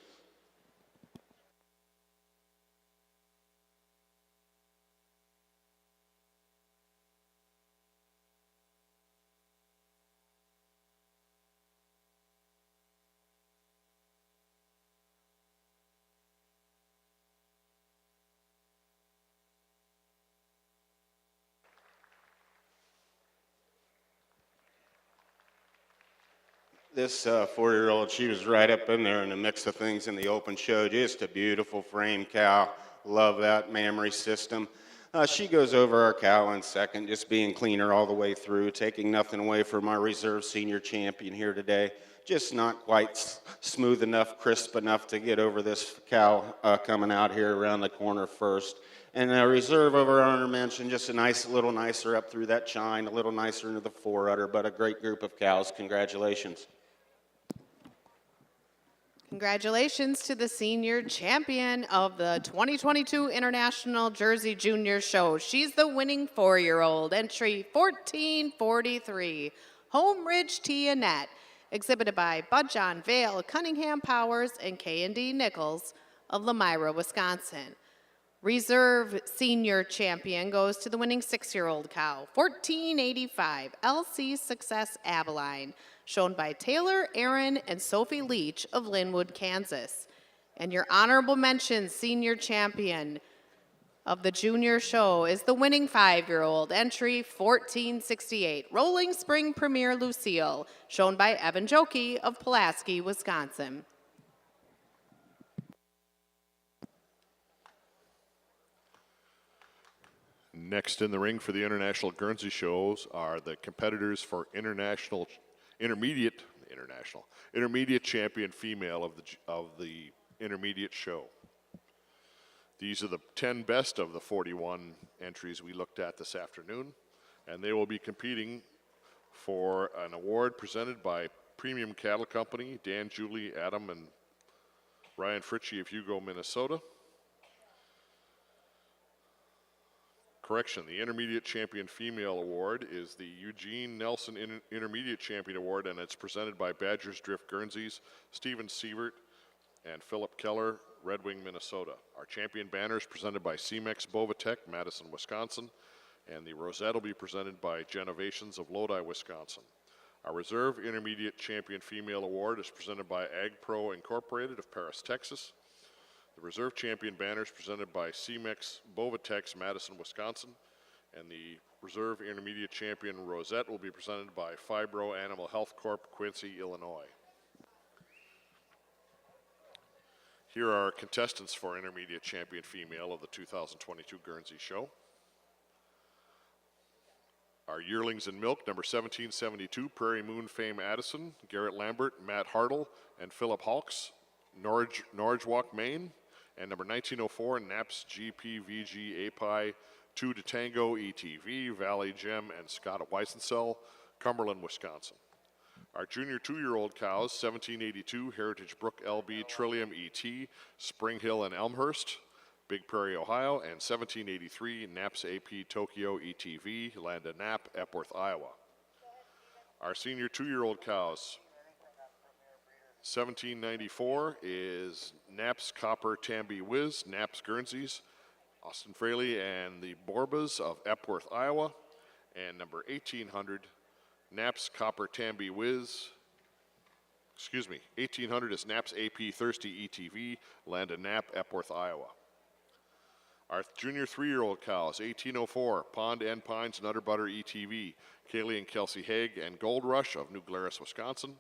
This 4-year-old, she was right up in there in the mix of things in the open show. Just a beautiful frame cow. Love that mammary system. She goes over our cow in second, just being cleaner all the way through, taking nothing away from our reserve senior champion here today. Just not quite smooth enough, crisp enough to get over this cow coming out here around the corner first. And reserve over our honor mention, just a nice, little nicer up through that chine, a little nicer into the forerunner, but a great group of cows. Congratulations. Congratulations to the senior champion of the 2022 International Jersey Junior Show. She's the winning 4-year-old, entry 1443, Home Ridge T. Annette, exhibited by Bud John Vale, Cunningham Powers, and K&D Nichols of Lamira, Wisconsin. Reserve senior champion goes to the winning 6-year-old cow, 1485, LC Success Abilene, shown by Taylor, Aaron, and Sophie Leach of Linwood, Kansas. And your honorable mention senior champion of the junior show is the winning 5-year-old, entry 1468, Rolling Spring Premier Lucille, shown by Evan Jokey of Pulaski, Wisconsin. Next in the ring for the International Guernsey shows are the competitors for intermediate champion female of the intermediate show. These are the 10 best of the 41 entries we looked at this afternoon, and they will be competing for an award presented by Premium Cattle Company, Dan, Julie, Adam, and Ryan Fritchie of Hugo, Minnesota. Correction, the Intermediate Champion Female Award is the Eugene Nelson Intermediate Champion Award, and it's presented by Badgers Drift Guernseys, Steven Sievert, and Philip Keller, Red Wing, Minnesota. Our champion banner is presented by CMEX Bovatech, Madison, Wisconsin, and the rosette will be presented by Genovations of Lodi, Wisconsin. Our Reserve Intermediate Champion Female Award is presented by AgPro Incorporated of Paris, Texas. The Reserve Champion banner is presented by CMEX Bovatex, Madison, Wisconsin, and the Reserve Intermediate Champion Rosette will be presented by Fibro Animal Health Corp, Quincy, Illinois. Here are our contestants for Intermediate Champion Female of the 2022 Guernsey Show. Our yearlings in milk, number 1772, Prairie Moon Fame Addison, Garrett Lambert, Matt Hartle, and Philip Hawks, Norridgewock, Maine. And number 1904, Naps GPVG API 2 to Tango ETV, Valley Gem, and Scott Weisensell, Cumberland, Wisconsin. Our junior 2-year-old cows, 1782, Heritage Brook LB Trillium ET, Spring Hill and Elmhurst, Big Prairie, Ohio, and 1783, Naps AP Tokyo ETV, Landa Knapp, Epworth, Iowa. Our senior 2-year-old cows, 1794 is Naps Copper Tambi Wiz, Naps Guernseys, Austin Fraley and the Borbas of Epworth, Iowa. And number 1800, Naps Copper Tambi Wiz, 1800 is Naps AP Thirsty ETV, Landa Knapp, Epworth, Iowa. Our junior 3-year-old cows, 1804, Pond and Pines Nutter Butter ETV, Kaylee and Kelsey Haig and Gold Rush of New Glarus, Wisconsin.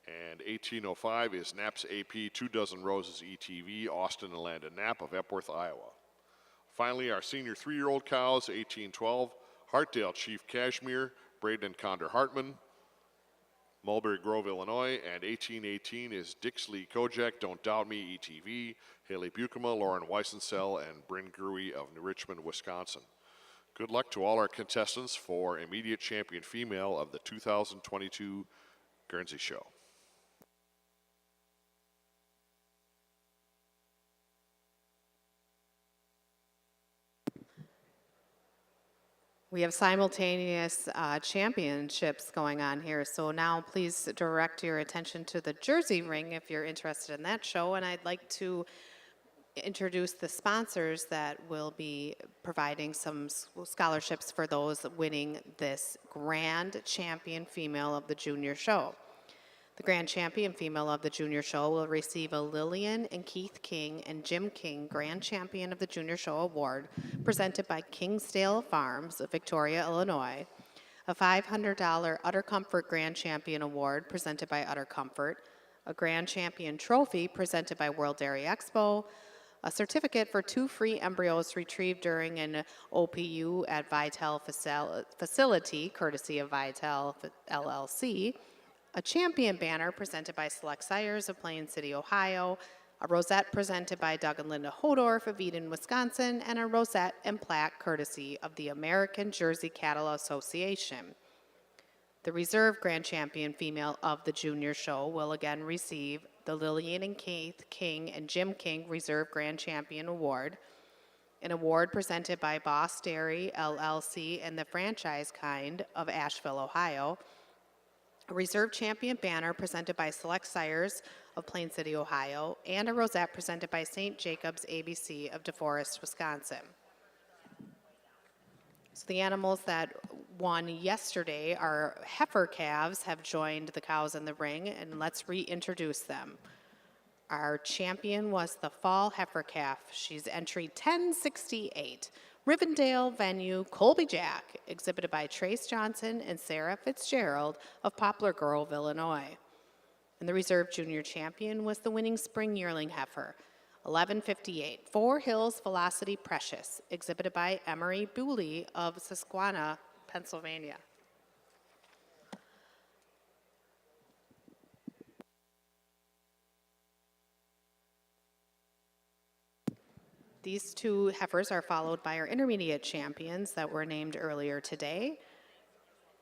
And 1805 is Naps AP 2 Dozen Roses ETV, Austin and Landa Knapp of Epworth, Iowa. Finally, our senior 3-year-old cows, 1812, Hartdale Chief Cashmere, Braden and Condor Hartman, Mulberry Grove, Illinois, and 1818 is Dixley Kojak, Don't Doubt Me ETV, Haley Bukema, Lauren Weissensell, and Bryn Gruey of New Richmond, Wisconsin. Good luck to all our contestants for Immediate Champion Female of the 2022 Guernsey Show. We have simultaneous championships going on here, so now please direct your attention to the Jersey ring if you're interested in that show, and I'd like to introduce the sponsors that will be providing some scholarships for those winning this Grand Champion Female of the Junior Show. The Grand Champion Female of the Junior Show will receive a Lillian and Keith King and Jim King Grand Champion of the Junior Show Award presented by Kingsdale Farms of Victoria, Illinois, a $500 Utter Comfort Grand Champion Award presented by Utter Comfort, a Grand Champion Trophy presented by World Dairy Expo, a certificate for 2 free embryos retrieved during an OPU at Vital facility, courtesy of Vital LLC, a champion banner presented by Select Sires of Plain City, Ohio, a rosette presented by Doug and Linda Hodorf of Eden, Wisconsin, and a rosette and plaque courtesy of the American Jersey Cattle Association. The Reserve Grand Champion Female of the Junior Show will again receive the Lillian and Keith King and Jim King Reserve Grand Champion Award, an award presented by Boss Dairy, LLC, and the Franchise Kind of Asheville, Ohio, a Reserve Champion banner presented by Select Sires of Plain City, Ohio, and a rosette presented by St. Jacobs ABC of DeForest, Wisconsin. So the animals that won yesterday, our heifer calves, have joined the cows in the ring, and let's reintroduce them. Our champion was the fall heifer calf. She's entry 1068. Rivendale venue, Colby Jack, exhibited by Trace Johnson and Sarah Fitzgerald of Poplar Grove, Illinois. And the reserve junior champion was the winning spring yearling heifer, 1158, Four Hills Velocity Precious, exhibited by Emery Booley of Susquehanna, Pennsylvania. These two heifers are followed by our intermediate champions that were named earlier today.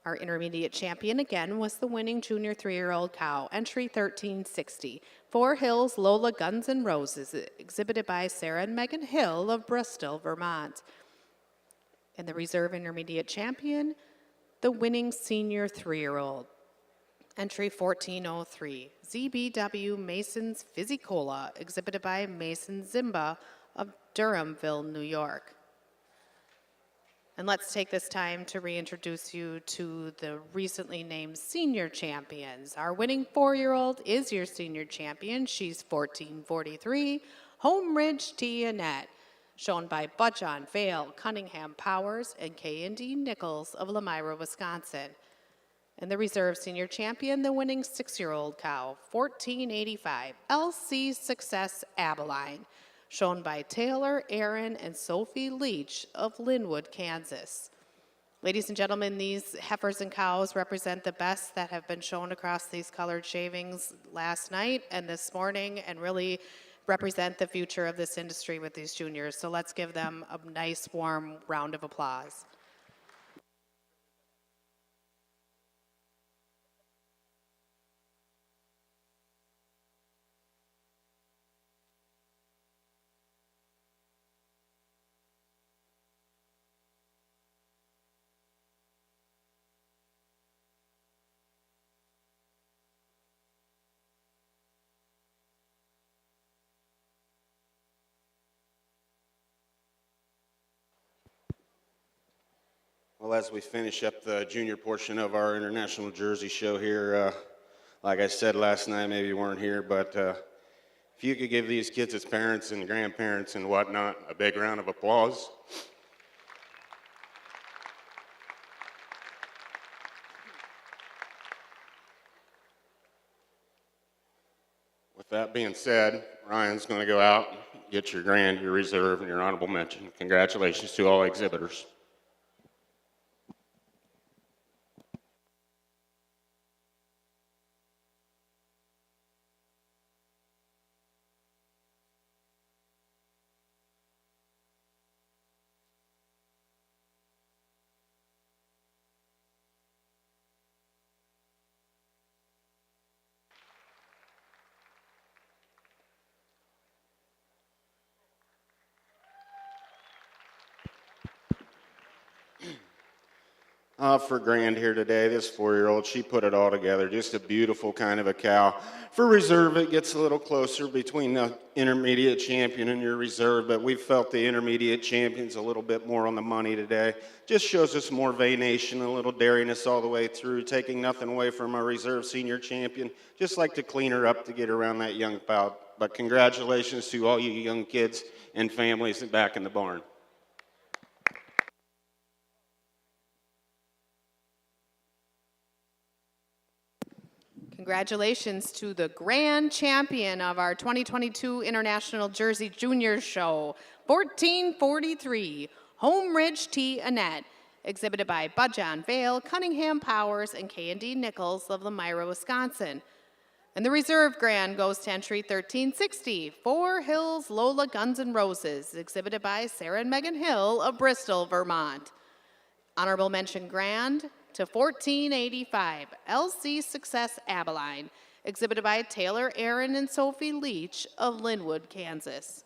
Our intermediate champion again was the winning junior 3-year-old cow, entry 1360, Four Hills Lola Guns N' Roses, exhibited by Sarah and Megan Hill of Bristol, Vermont. And the reserve intermediate champion, the winning senior 3-year-old, entry 1403, ZBW Mason's Fizzicola, exhibited by Mason Zimba of Durhamville, New York. And let's take this time to reintroduce you to the recently named senior champions. Our winning 4-year-old is your senior champion. She's 1443, Home Ridge T. Annette, shown by Budjon, Vale, Cunningham Powers, and K&D Nichols of Lamira, Wisconsin. And the reserve senior champion, the winning 6-year-old cow, 1485, LC Success Abilene, shown by Taylor, Aaron, and Sophie Leach of Linwood, Kansas. Ladies and gentlemen, these heifers and cows represent the best that have been shown across these colored shavings last night and this morning, and really represent the future of this industry with these juniors. So let's give them a nice, warm round of applause. Well, as we finish up the junior portion of our International Jersey Show here, like I said last night, maybe you weren't here, but if you could give these kids, as parents and grandparents and whatnot, a big round of applause. With that being said, Ryan's going to go out, get your grand, your reserve, and your honorable mention. Congratulations to all exhibitors. For Grand here today, this 4-year-old, she put it all together. Just a beautiful kind of a cow. For reserve, it gets a little closer between the intermediate champion and your reserve, but we felt the intermediate champion's a little bit more on the money today. Just shows us more venation, a little dariness all the way through, taking nothing away from our reserve senior champion. Just like to clean her up to get around that young bout. But congratulations to all you young kids and families back in the barn. Congratulations to the grand champion of our 2022 International Jersey Junior Show, 1443, Home Ridge T. Annette, exhibited by Budjon, Vale, Cunningham Powers, and K&D Nichols of Lamira, Wisconsin. And the reserve grand goes to entry 1360, Four Hills Lola Guns N' Roses, exhibited by Sarah and Megan Hill of Bristol, Vermont. Honorable mention grand to 1485, LC Success Abilene, exhibited by Taylor, Aaron, and Sophie Leach of Linwood, Kansas.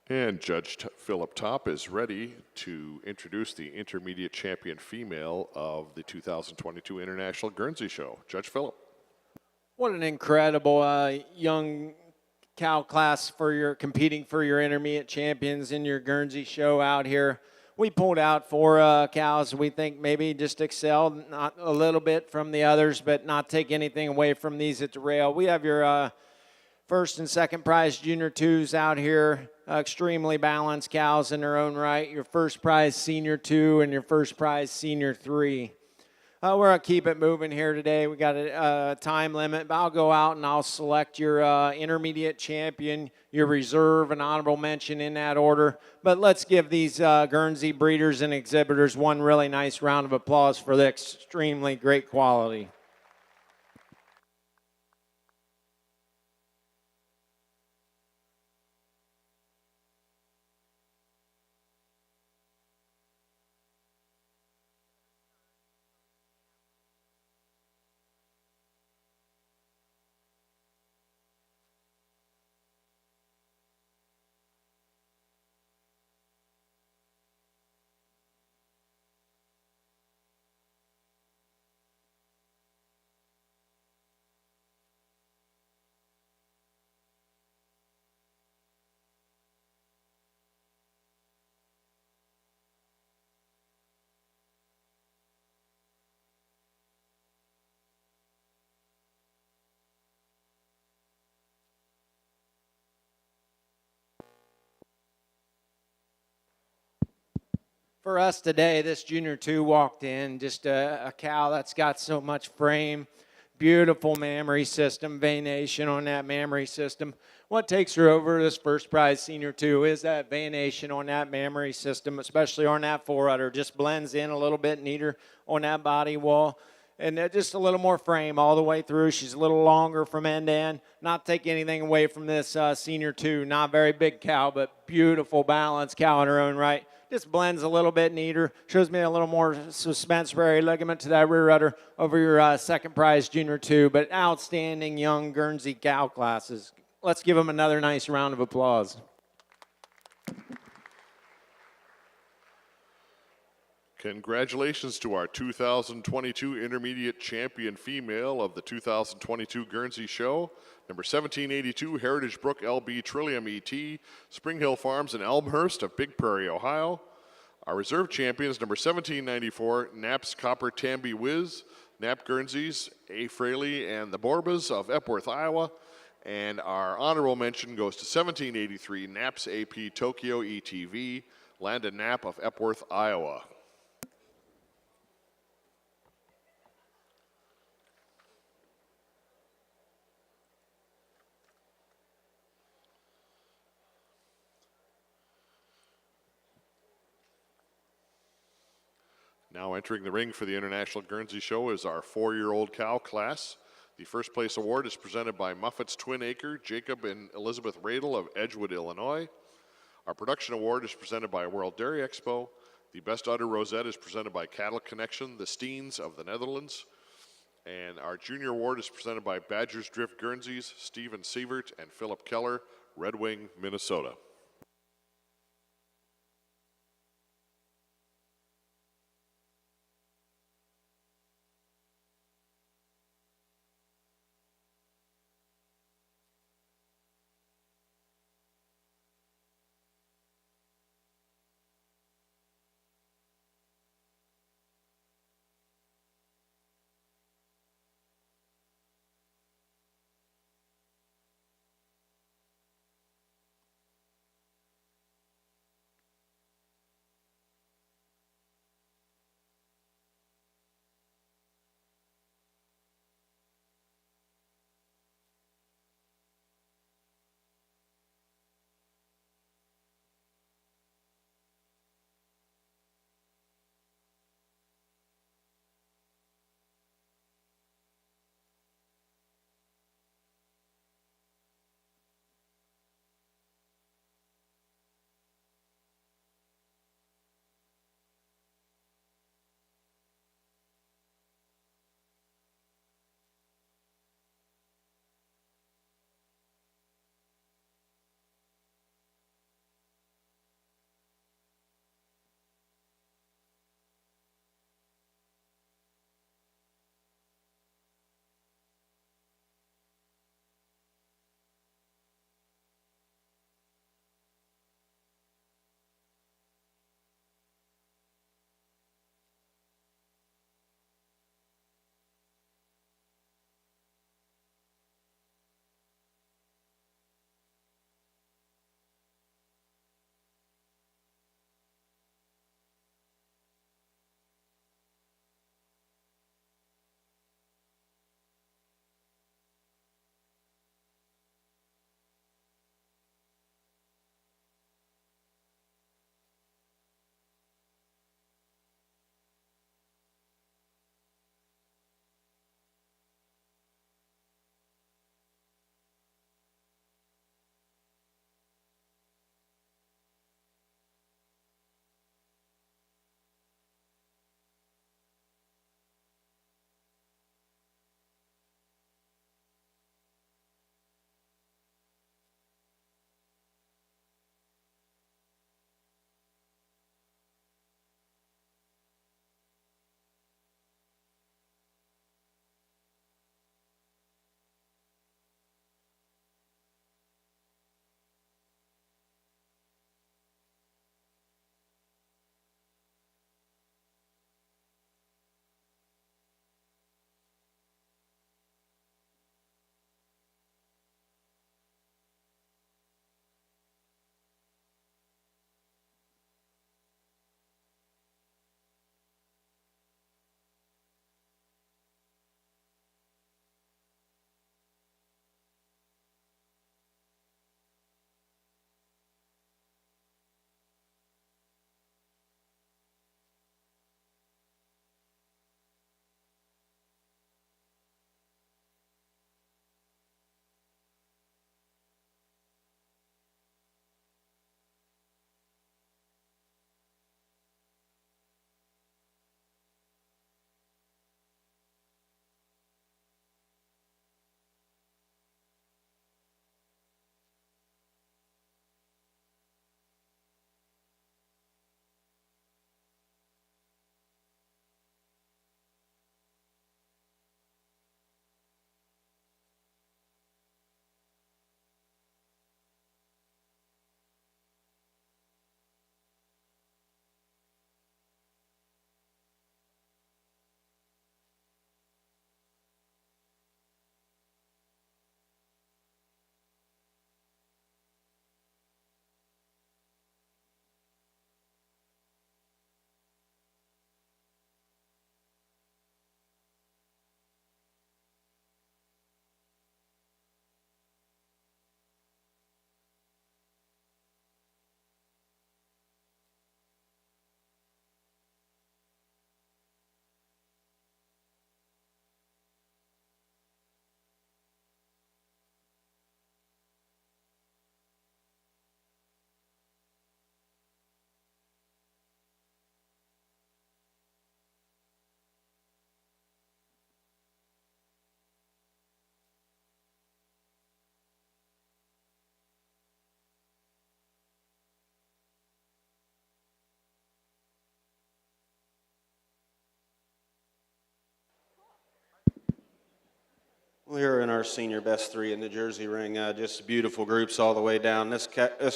And Judge Philip Top is ready to introduce the intermediate champion female of the 2022 International Guernsey Show. Judge Philip. What an incredible young cow class for your competing for your intermediate champions in your Guernsey Show out here. We pulled out 4 cows we think maybe just excelled, not a little bit from the others, but not take anything away from these at the rail. We have your first and second prize junior 2s out here. extremely balanced cows in their own right. Your first prize Senior 2 and your first prize Senior 3. We're going to keep it moving here today. We got a time limit, but I'll go out and I'll select your intermediate champion, your reserve, and honorable mention in that order. But let's give these Guernsey breeders and exhibitors one really nice round of applause for the extremely great quality. For us today, this Junior 2 walked in, just a cow that's got so much frame, beautiful mammary system, venation on that mammary system. What takes her over this first prize Senior 2 is that venation on that mammary system, especially on that forerunner. Just blends in a little bit neater on that body wall. And just a little more frame all the way through. She's a little longer from end to end. Not taking anything away from this Senior 2. Not very big cow, but beautiful balanced cow in her own right. Just blends a little bit neater. Shows me a little more suspensory ligament to that rear udder over your second prize Junior 2. But outstanding young Guernsey cow classes. Let's give them another nice round of applause. Congratulations to our 2022 Intermediate Champion female of the 2022 Guernsey Show, number 1782 Heritage Brook LB Trillium ET, Spring Hill Farms in Elmhurst of Big Prairie, Ohio. Our reserve champions, number 1794 Naps Copper Tamby Wiz, Nap Guernseys, A. Fraley and the Borbas of Epworth, Iowa. And our honorable mention goes to 1783 Naps AP Tokyo ETV, Landon Knapp of Epworth, Iowa. Now entering the ring for the International Guernsey Show is our 4-year-old cow class. The first place award is presented by Muffet's Twin Acre, Jacob and Elizabeth Radel of Edgewood, Illinois. Our production award is presented by World Dairy Expo. The best udder rosette is presented by Cattle Connection, the Steens of the Netherlands. And our junior award is presented by Badgers Drift Guernseys, Stephen Sievert and Philip Keller, Red Wing, Minnesota. We're in our senior best three in the Jersey ring. Just beautiful groups all the way down. This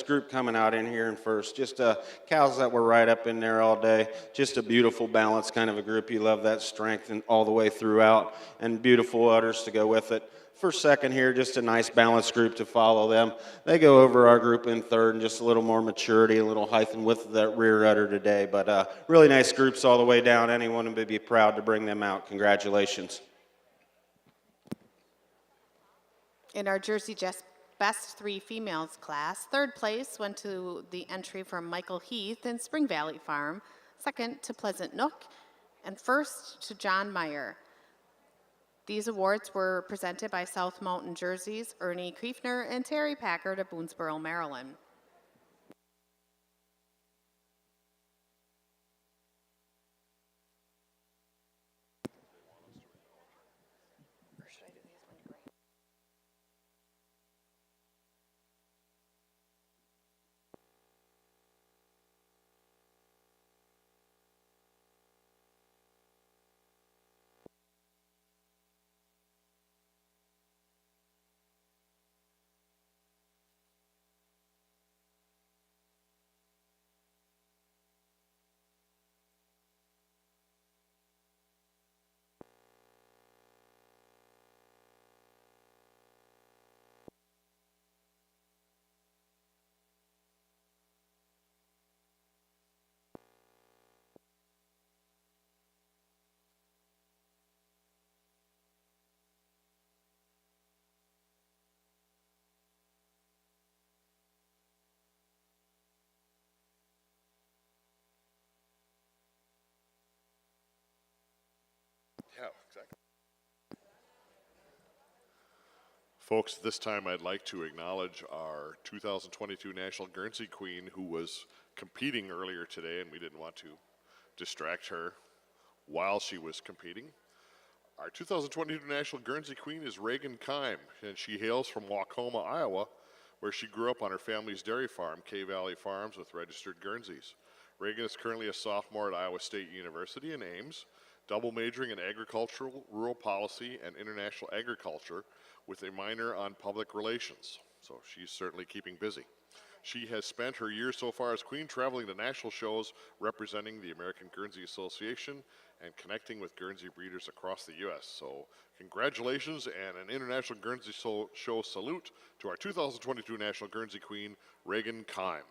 group coming out in here in first. Just cows that were right up in there all day. Just a beautiful balance kind of a group. You love that strength and all the way throughout, and beautiful udders to go with it. For second here, just a nice balanced group to follow them. They go over our group in third, and just a little more maturity, a little height and width of that rear udder today. But really nice groups all the way down. Anyone would be proud to bring them out. Congratulations. In our Jersey Just Best 3 Females class, third place went to the entry from Michael Heath in Spring Valley Farm, second to Pleasant Nook, and first to John Meyer. These awards were presented by South Mountain Jersey's Ernie Kriefner and Terry Packard of Boonesboro, Maryland. Yeah, exactly. Folks, this time I'd like to acknowledge our 2022 National Guernsey Queen who was competing earlier today, and we didn't want to distract her while she was competing. Our 2022 National Guernsey Queen is Reagan Kime, and she hails from Wacoma, Iowa, where she grew up on her family's dairy farm, K Valley Farms, with registered Guernseys. Reagan is currently a sophomore at Iowa State University in Ames, double majoring in agricultural, rural policy, and international agriculture with a minor on public relations. So she's certainly keeping busy. She has spent her years so far as queen traveling to national shows representing the American Guernsey Association and connecting with Guernsey breeders across the U.S. So congratulations and an International Guernsey Show salute to our 2022 National Guernsey Queen, Reagan Kime.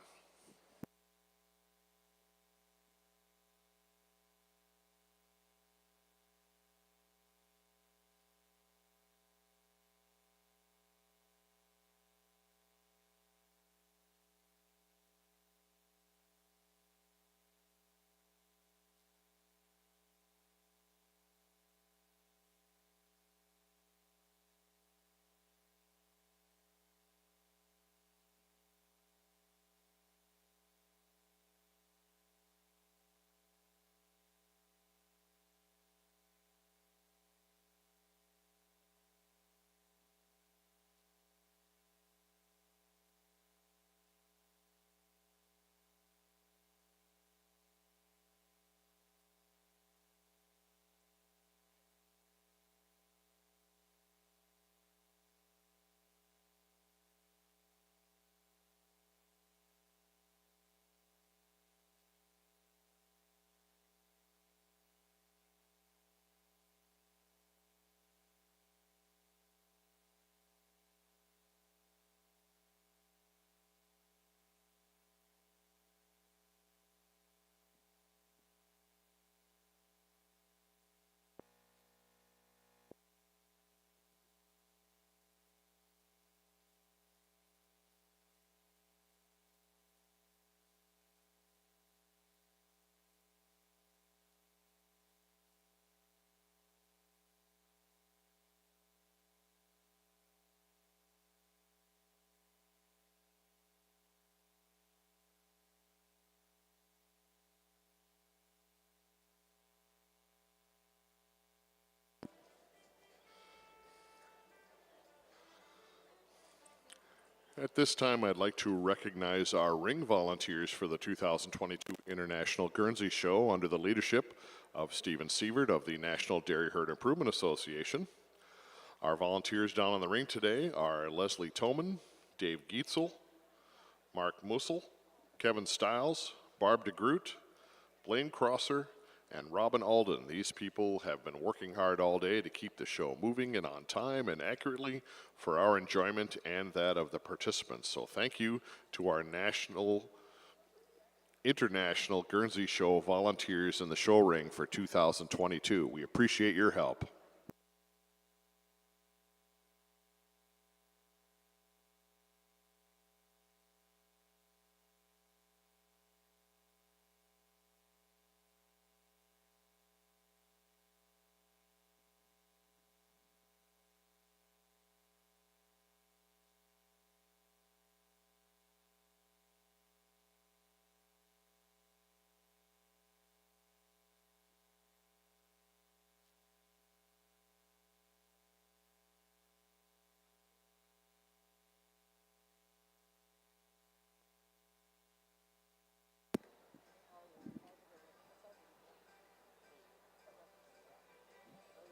At this time, I'd like to recognize our ring volunteers for the 2022 International Guernsey Show under the leadership of Stephen Sievert of the National Dairy Herd Improvement Association. Our volunteers down on the ring today are Leslie Toman, Dave Gietzel, Mark Mussel, Kevin Stiles, Barb DeGroot, Blaine Crosser, and Robin Alden. These people have been working hard all day to keep the show moving and on time and accurately for our enjoyment and that of the participants. So thank you to our international Guernsey Show volunteers in the show ring for 2022. We appreciate your help.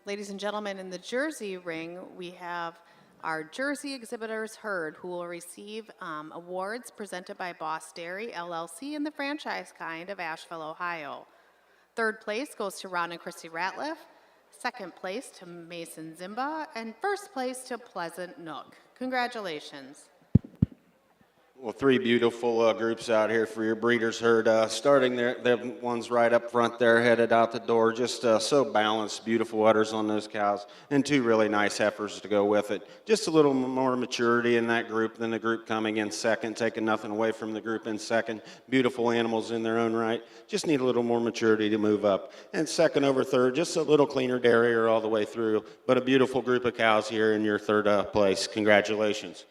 Ladies and gentlemen, in the Jersey ring, we have our Jersey exhibitors heard, who will receive awards presented by Boss Dairy LLC and the franchise kind of Asheville, Ohio. Third place goes to Ron and Christy Ratliff, second place to Mason Zimba, and first place to Pleasant Nook. Congratulations. Well, three beautiful groups out here for your breeders herd. Starting there, the ones right up front there, headed out the door. Just so balanced, beautiful udders on those cows, and two really nice heifers to go with it. Just a little more maturity in that group than the group coming in second, taking nothing away from the group in second. Beautiful animals in their own right. Just need a little more maturity to move up. And second over third, just a little cleaner dairy all the way through, but a beautiful group of cows here in your third place. Congratulations.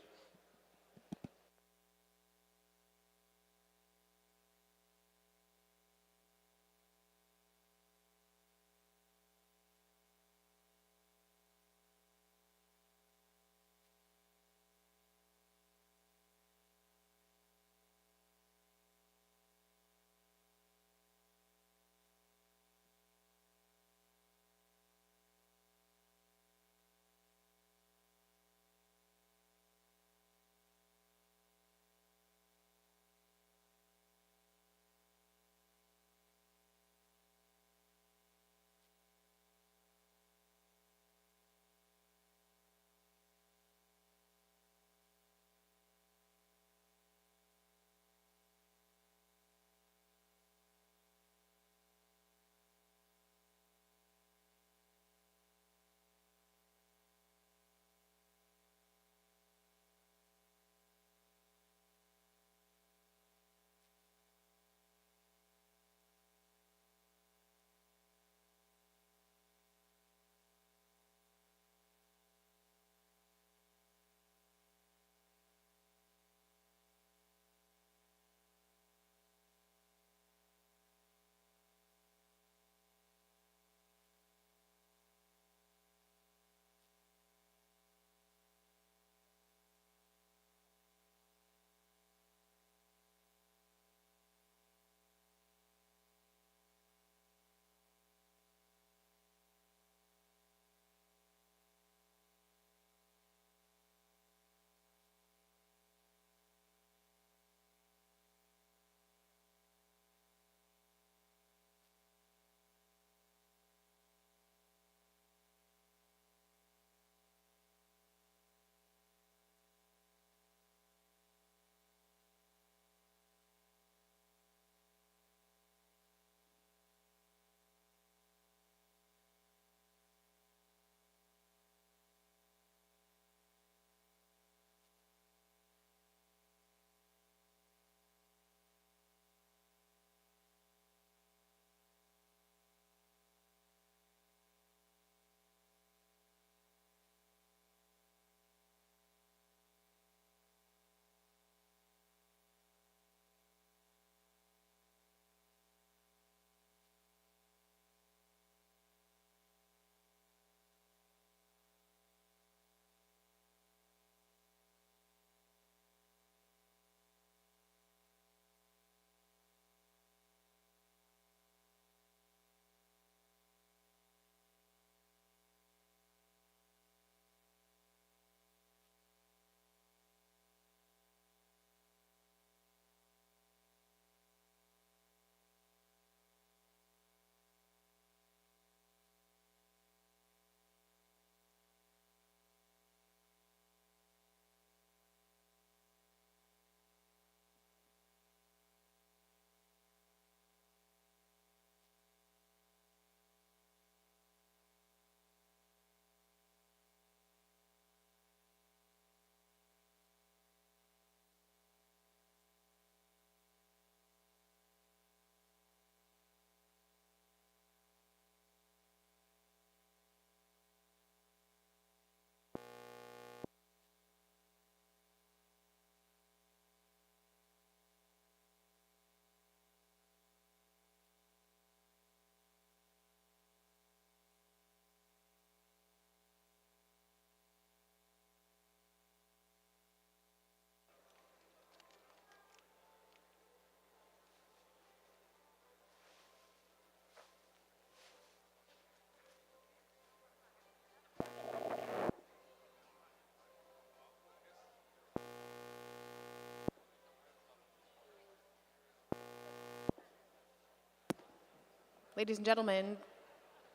Ladies and gentlemen,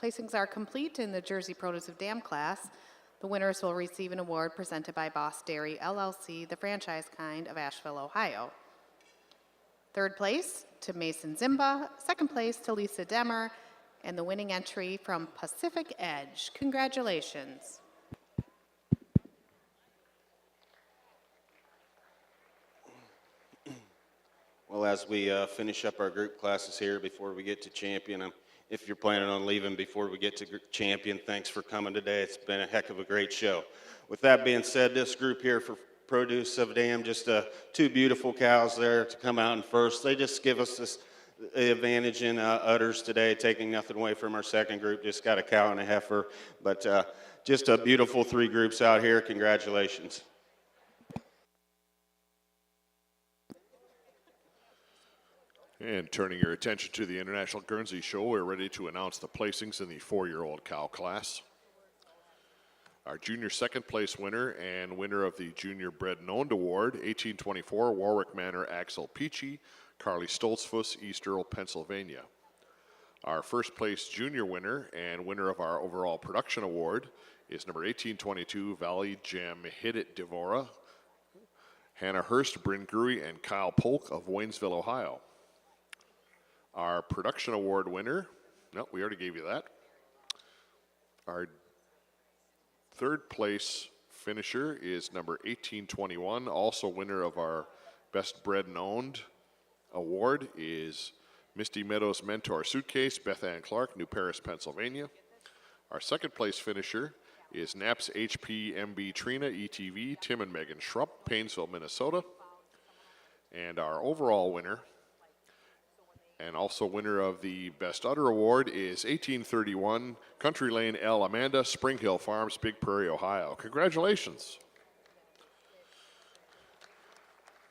placings are complete in the Jersey Produce of Dam class. The winners will receive an award presented by Boss Dairy LLC, the franchise kind of Asheville, Ohio. Third place to Mason Zimba, second place to Lisa Demmer, and the winning entry from Pacific Edge. Congratulations. Well, as we finish up our group classes here before we get to champion, if you're planning on leaving before we get to champion, thanks for coming today. It's been a heck of a great show. With that being said, this group here for Produce of Dam, just two beautiful cows there to come out in first. They just give us this advantage in udders today, taking nothing away from our second group. Just got a cow and a heifer, but just a beautiful three groups out here. Congratulations. And turning your attention to the International Guernsey Show, we're ready to announce the placings in the 4-year-old cow class. Our junior second place winner and winner of the Junior Bred and Owned Award, 1824 Warwick Manor Axel Peachy, Carly Stoltzfus, East Earl, Pennsylvania. Our first place junior winner and winner of our overall production award is number 1822 Valley Gem Hit It Devora, Hannah Hurst, Bryn Gruey, and Kyle Polk of Waynesville, Ohio. Our production award winner, no, we already gave you that. Our third place finisher is number 1821, also winner of our Best Bred and Owned award is Misty Meadows Mentor Suitcase, Beth Ann Clark, New Paris, Pennsylvania. Our second place finisher is Naps HP MB Trina ETV, Tim and Megan Schrupp, Paynesville, Minnesota. And our overall winner, and also winner of the Best Udder Award, is 1831 Country Lane L. Amanda, Spring Hill Farms, Big Prairie, Ohio. Congratulations.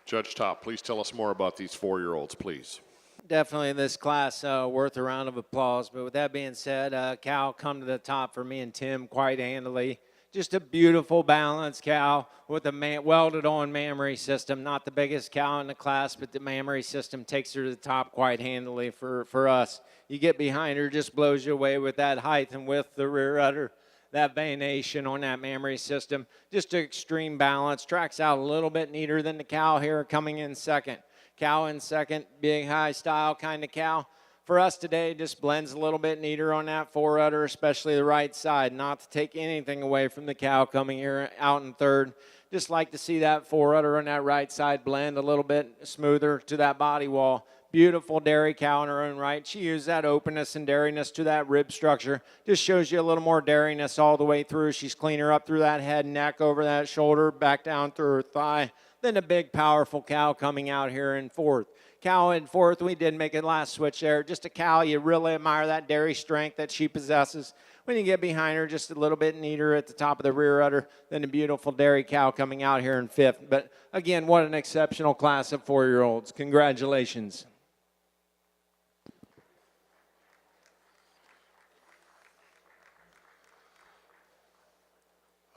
Judge Top, please tell us more about these 4-year-olds, please. Definitely this class worth a round of applause. But with that being said, cow come to the top for me and Tim quite handily. Just a beautiful balanced cow with a welded on mammary system. Not the biggest cow in the class, but the mammary system takes her to the top quite handily for us. You get behind her, just blows you away with that height and width, the rear udder, that venation on that mammary system. Just an extreme balance. Tracks out a little bit neater than the cow here coming in second. Cow in second, big high style kind of cow. For us today, just blends a little bit neater on that fore udder, especially the right side. Not to take anything away from the cow coming here out in third. Just like to see that fore udder on that right side blend a little bit smoother to that body wall. Beautiful dairy cow in her own right. She used that openness and dairiness to that rib structure. Just shows you a little more dairiness all the way through. She's cleaner up through that head, neck, over that shoulder, back down through her thigh. Then a big, powerful cow coming out here in fourth. Cow in fourth, we did make a last switch there. Just a cow, you really admire that dairy strength that she possesses. When you get behind her, just a little bit neater at the top of the rear udder than a beautiful dairy cow coming out here in fifth. But again, what an exceptional class of 4-year-olds. Congratulations.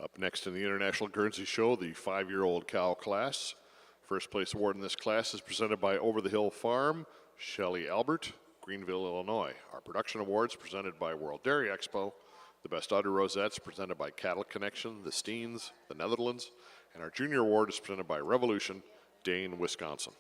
Up next in the International Guernsey Show, the 5-year-old cow class. First place award in this class is presented by Over the Hill Farm, Shelley Albert, Greenville, Illinois. Our production awards presented by World Dairy Expo. The Best Udder Rosettes presented by Cattle Connection, the Steens, the Netherlands. And our junior award is presented by Revolution, Dane, Wisconsin.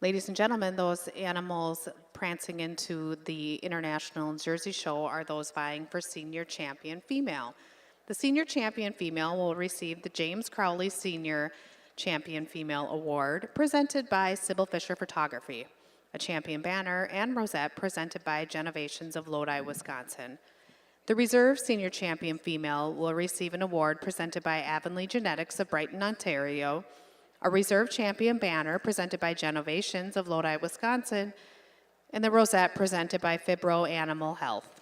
Ladies and gentlemen, those animals prancing into the International Jersey Show are those vying for Senior Champion Female. The Senior Champion Female will receive the James Crowley Senior Champion Female Award, presented by Sybil Fisher Photography. a champion banner, and rosette presented by Genovations of Lodi, Wisconsin. The reserve senior champion female will receive an award presented by Avonlea Genetics of Brighton, Ontario, a reserve champion banner presented by Genovations of Lodi, Wisconsin, and the rosette presented by Fibro Animal Health.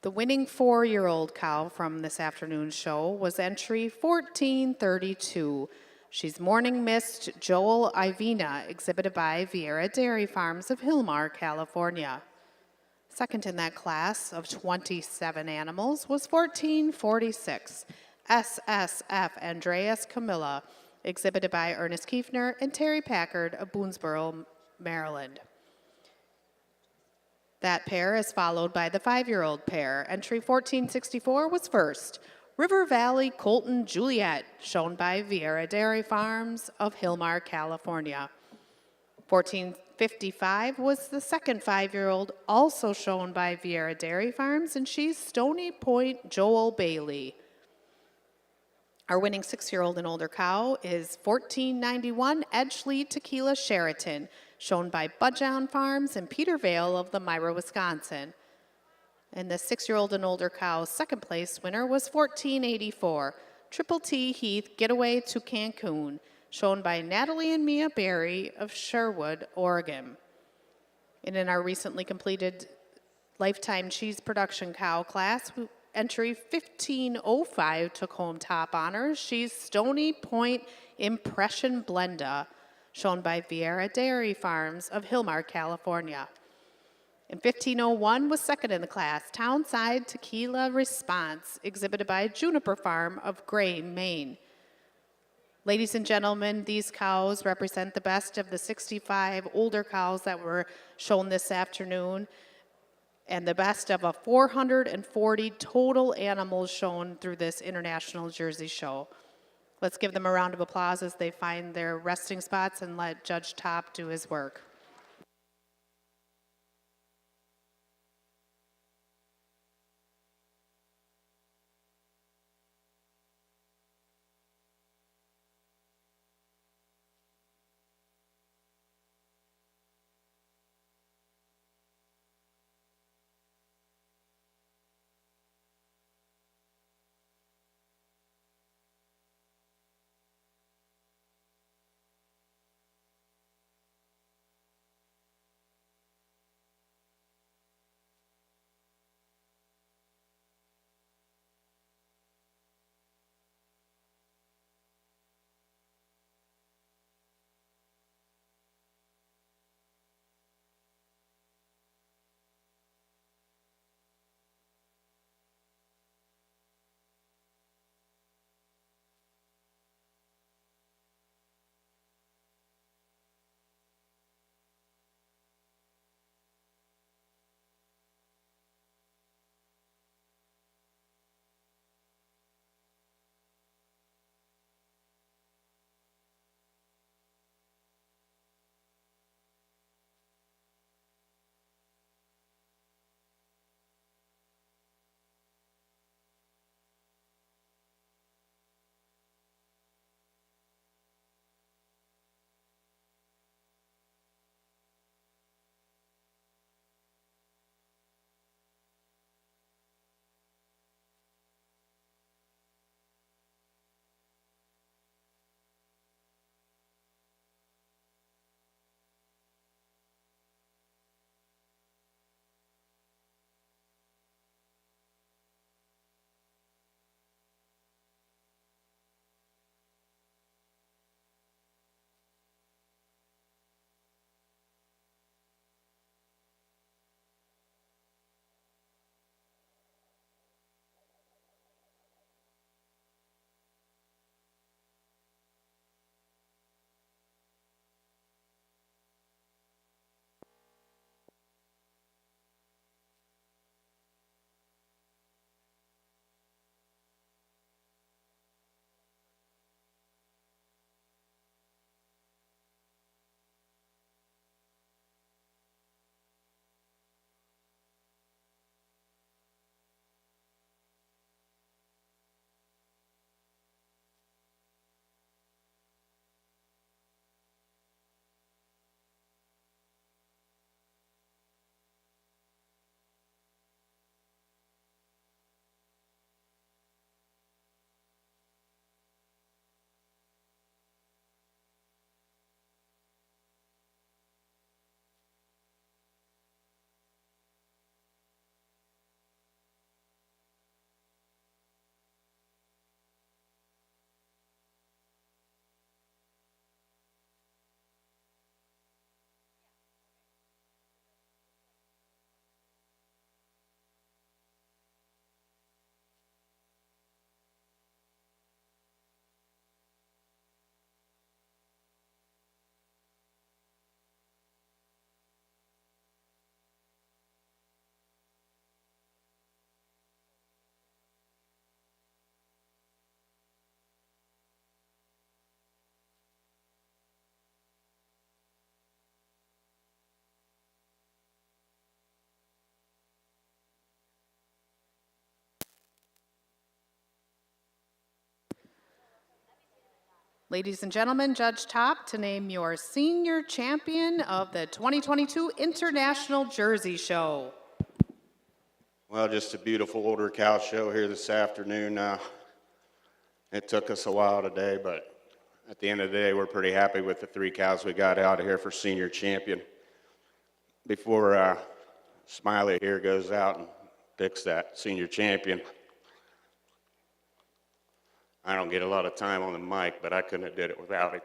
The winning 4-year-old cow from this afternoon's show was entry 1432. She's Morning Mist Joel Ivina, exhibited by Vieira Dairy Farms of Hillmar, California. Second in that class of 27 animals was 1446, SSF Andreas Camilla, exhibited by Ernest Kiefner and Terry Packard of Boonesboro, Maryland. That pair is followed by the 5-year-old pair. Entry 1464 was first. River Valley Colton Juliet, shown by Vieira Dairy Farms of Hillmar, California. 1455 was the second 5-year-old, also shown by Vieira Dairy Farms, and she's Stony Point Joel Bailey. Our winning 6-year-old and older cow is 1491 Edgeley Tequila Sheraton, shown by Budjown Farms and Peter Vale of the Myra, Wisconsin. And the 6-year-old and older cow's second place winner was 1484 Triple T Heath Getaway to Cancun, shown by Natalie and Mia Berry of Sherwood, Oregon. And in our recently completed Lifetime Cheese Production Cow class, entry 1505 took home top honors. She's Stony Point Impression Blenda, shown by Vieira Dairy Farms of Hillmar, California. And 1501 was second in the class, Townside Tequila Response, exhibited by Juniper Farm of Gray, Maine. Ladies and gentlemen, these cows represent the best of the 65 older cows that were shown this afternoon, and the best of a 440 total animals shown through this International Jersey Show. Let's give them a round of applause as they find their resting spots and let Judge Top do his work. Ladies and gentlemen, Judge Top to name your senior champion of the 2022 International Jersey Show. Well, just a beautiful older cow show here this afternoon. It took us a while today, but at the end of the day, we're pretty happy with the 3 cows we got out of here for senior champion. Before Smiley here goes out and picks that senior champion, I don't get a lot of time on the mic, but I couldn't have did it without it.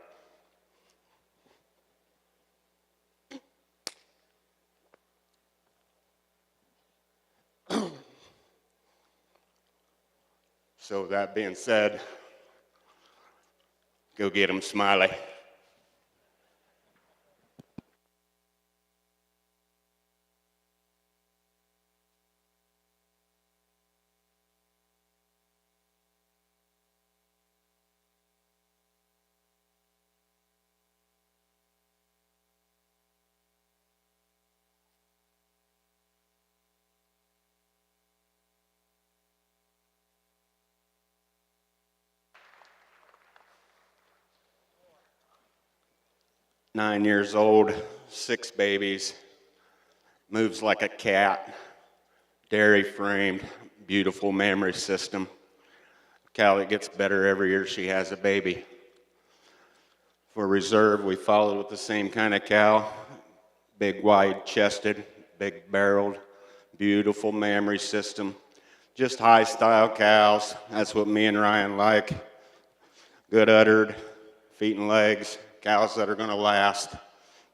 So with that being said, go get him, Smiley. Nine years old, 6 babies, moves like a cat, dairy framed, beautiful mammary system. Cow that gets better every year she has a baby. For reserve, we followed with the same kind of cow, big wide chested, big barreled, beautiful mammary system. Just high style cows, that's what me and Ryan like. Good uddered, feet and legs, cows that are going to last.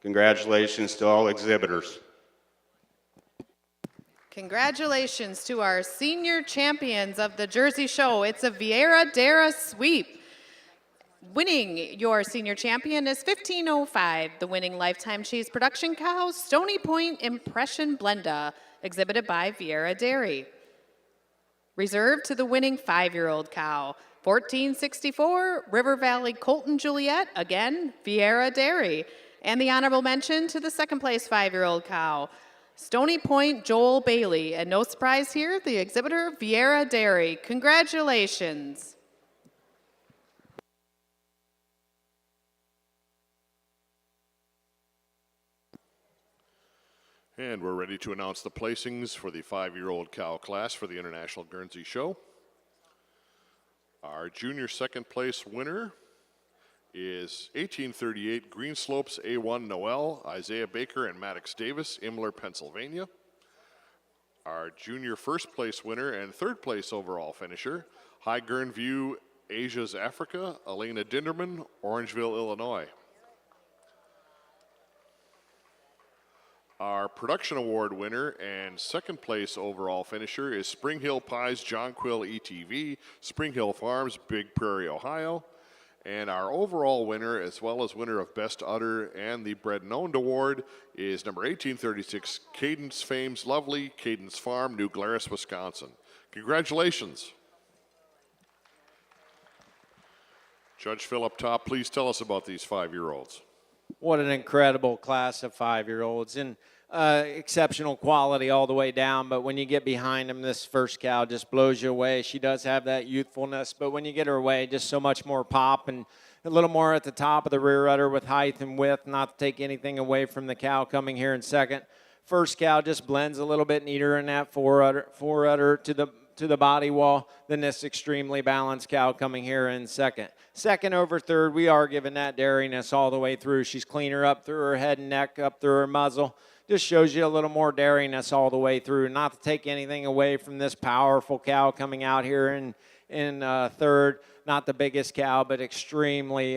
Congratulations to all exhibitors. Congratulations to our senior champions of the Jersey Show. It's a Vieira Dara sweep. Winning your senior champion is 1505, the winning lifetime cheese production cow, Stony Point Impression Blenda, exhibited by Vieira Dairy. Reserved to the winning 5-year-old cow, 1464, River Valley Colton Juliet, again, Vieira Dairy. And the honorable mention to the second place 5-year-old cow, Stony Point Joel Bailey. And no surprise here, the exhibitor, Vieira Dairy. Congratulations. And we're ready to announce the placings for the 5-year-old cow class for the International Guernsey Show. Our junior second place winner is 1838 Green Slopes A1 Noel, Isaiah Baker and Maddox Davis, Imler, Pennsylvania. Our junior first place winner and third place overall finisher, High Gern View Asia's Africa, Elena Dinderman, Orangeville, Illinois. Our production award winner and second place overall finisher is Spring Hill Pies John Quill ETV, Spring Hill Farms, Big Prairie, Ohio. And our overall winner, as well as winner of Best Udder and the Bred and Owned Award, is number 1836 Cadence Fame's Lovely, Cadence Farm, New Glarus, Wisconsin. Congratulations. Judge Philip Top, please tell us about these 5-year-olds. What an incredible class of 5-year-olds, and exceptional quality all the way down. But when you get behind them, this first cow just blows you away. She does have that youthfulness, but when you get her away, just so much more pop and a little more at the top of the rear udder with height and width, not to take anything away from the cow coming here in second. First cow just blends a little bit neater in that fore udder to the body wall than this extremely balanced cow coming here in second. Second over third, we are giving that dairiness all the way through. She's cleaner up through her head and neck, up through her muzzle. Just shows you a little more dairiness all the way through. Not to take anything away from this powerful cow coming out here in third. Not the biggest cow, but extremely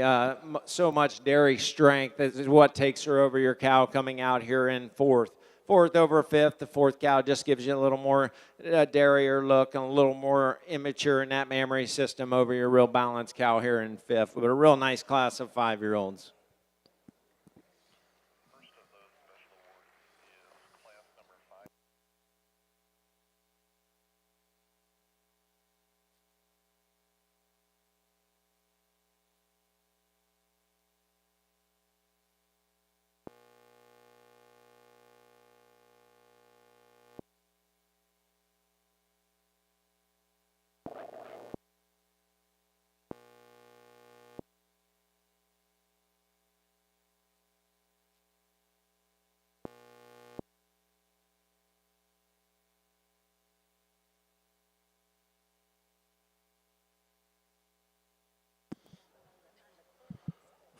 so much dairy strength is what takes her over your cow coming out here in fourth. Fourth over fifth, the fourth cow just gives you a little more dairy look and a little more immature in that mammary system over your real balanced cow here in fifth, with a real nice class of 5-year-olds.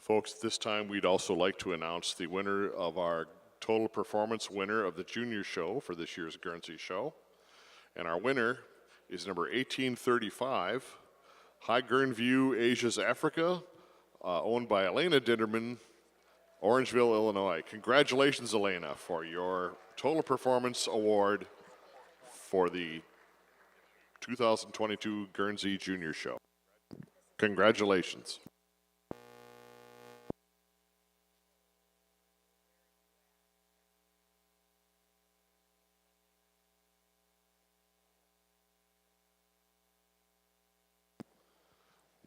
Folks, this time we'd also like to announce the winner of our total performance winner of the junior show for this year's Guernsey show. And our winner is number 1835, High Gern View, Asia's Africa, owned by Elena Dinderman, Orangeville, Illinois. Congratulations, Elena, for your total performance award for the 2022 Guernsey Junior Show. Congratulations.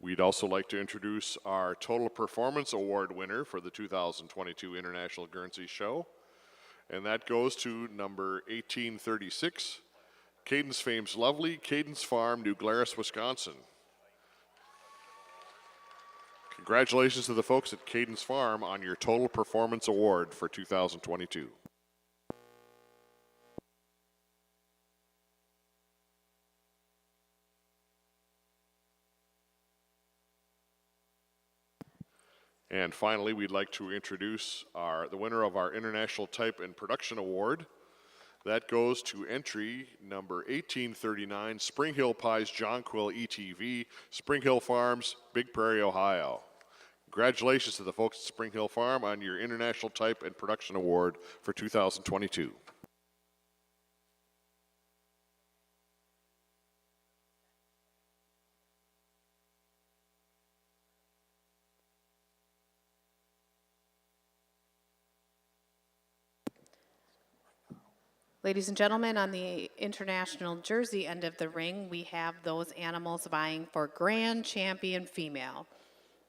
We'd also like to introduce our Total Performance Award winner for the 2022 International Guernsey Show, and that goes to number 1836, Cadence Fame's lovely Cadence Farm, New Glarus, Wisconsin. Congratulations to the folks at Cadence Farm on your Total Performance Award for 2022. And finally, we'd like to introduce the winner of our International Type and Production Award. That goes to entry number 1839, Spring Hill Pies Jonquil ETV, Spring Hill Farms, Big Prairie, Ohio. Congratulations to the folks at Spring Hill Farm on your International Type and Production Award for 2022. Ladies and gentlemen, on the international jersey end of the ring, we have those animals vying for Grand Champion Female.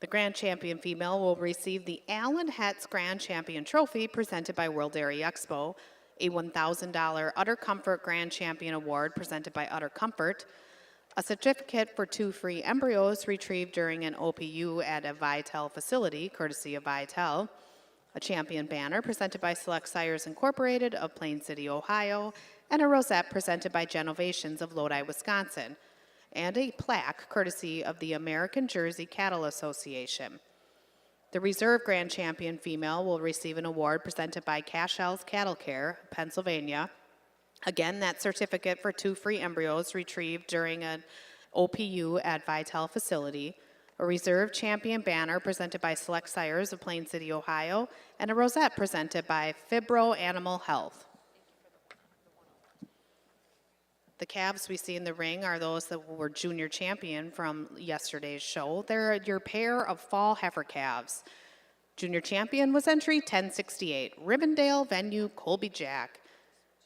The Grand Champion Female will receive the Allen Hetz Grand Champion Trophy presented by World Dairy Expo, a $1,000 Utter Comfort Grand Champion Award presented by Utter Comfort, a certificate for 2 free embryos retrieved during an OPU at a Vitel facility, courtesy of Vitel, a champion banner presented by Select Sires Incorporated of Plain City, Ohio, and a rosette presented by Genovations of Lodi, Wisconsin, and a plaque courtesy of the American Jersey Cattle Association. The Reserve Grand Champion Female will receive an award presented by Cashell's Cattle Care, Pennsylvania. Again, that certificate for 2 free embryos retrieved during an OPU at Vitel facility, a Reserve Champion banner presented by Select Sires of Plain City, Ohio, and a rosette presented by Fibro Animal Health. The calves we see in the ring are those that were junior champion from yesterday's show. They're your pair of fall heifer calves. Junior champion was entry 1068, Ribbondale venue Colby Jack,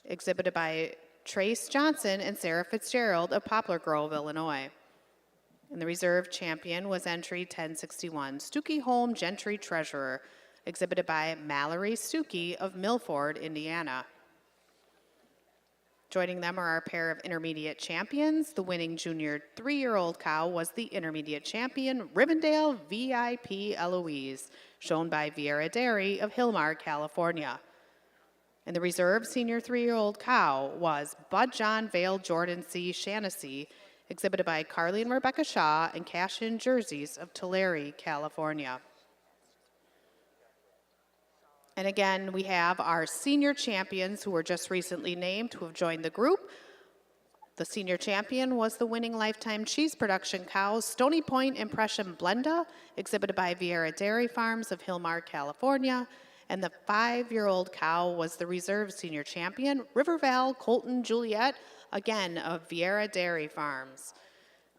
exhibited by Trace Johnson and Sarah Fitzgerald of Poplar Grove, Illinois. And the reserve champion was entry 1061, Stuckey Home Gentry Treasurer, exhibited by Mallory Stuckey of Milford, Indiana. Joining them are our pair of intermediate champions. The winning junior 3-year-old cow was the intermediate champion, Ribbondale VIP Eloise, shown by Vieira Dairy of Hillmar, California. And the reserve senior 3-year-old cow was Bud John Vale Jordan C. Shaughnessy, exhibited by Carly and Rebecca Shaw and Cash-In Jerseys of Tulare, California. And again, we have our senior champions who were just recently named who have joined the group. The senior champion was the winning lifetime cheese production cow, Stony Point Impression Blenda, exhibited by Vieira Dairy Farms of Hillmar, California. And the 5-year-old cow was the reserve senior champion, Riverval Colton Juliet, again of Vieira Dairy Farms.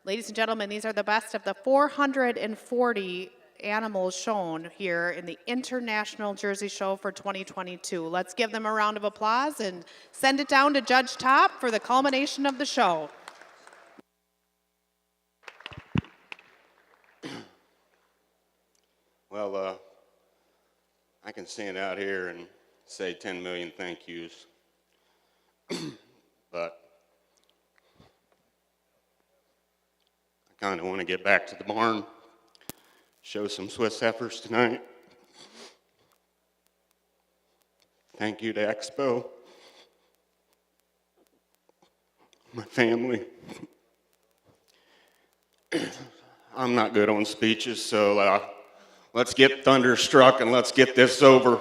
Ladies and gentlemen, these are the best of the 440 animals shown here in the International Jersey Show for 2022. Let's give them a round of applause and send it down to Judge Top for the culmination of the show. Well, I can stand out here and say 10 million thank yous, but I kind of want to get back to the barn, show some Swiss heifers tonight. Thank you to Expo, my family. I'm not good on speeches, so Let's get thunderstruck and let's get this over.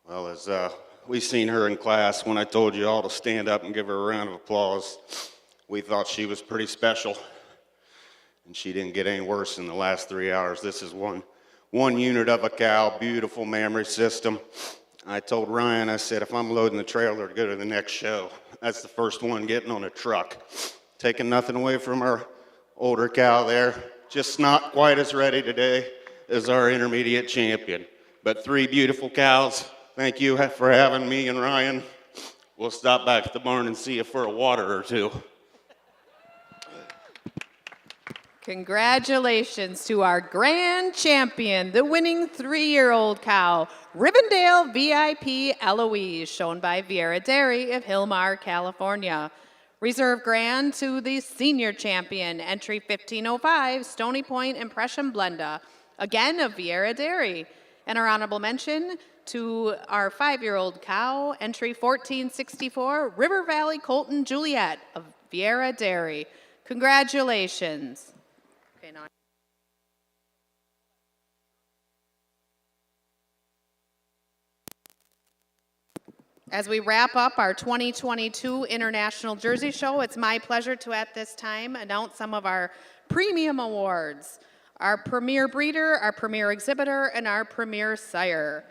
Well, as we seen her in class, when I told you all to stand up and give her a round of applause, we thought she was pretty special. And she didn't get any worse in the last 3 hours. This is one unit of a cow, beautiful memory system. I told Ryan, I said, if I'm loading the trailer to go to the next show, that's the first one getting on a truck. Taking nothing away from our older cow there, just not quite as ready today as our intermediate champion. But 3 beautiful cows. Thank you for having me and Ryan. We'll stop back at the barn and see you for a water or two. Congratulations to our grand champion, the winning 3-year-old cow, Rivendell VIP Eloise, shown by Vieira Dairy of Hilmar, California. Reserve grand to the senior champion, entry 1505, Stony Point Impression Blenda, again of Vieira Dairy. And our honorable mention to our 5-year-old cow, entry 1464, River Valley Colton Juliet of Vieira Dairy. Congratulations. Okay, now. As we wrap up our 2022 International Jersey Show, it's my pleasure to at this time announce some of our premium awards. Our premier breeder, our premier exhibitor, and our premier sire.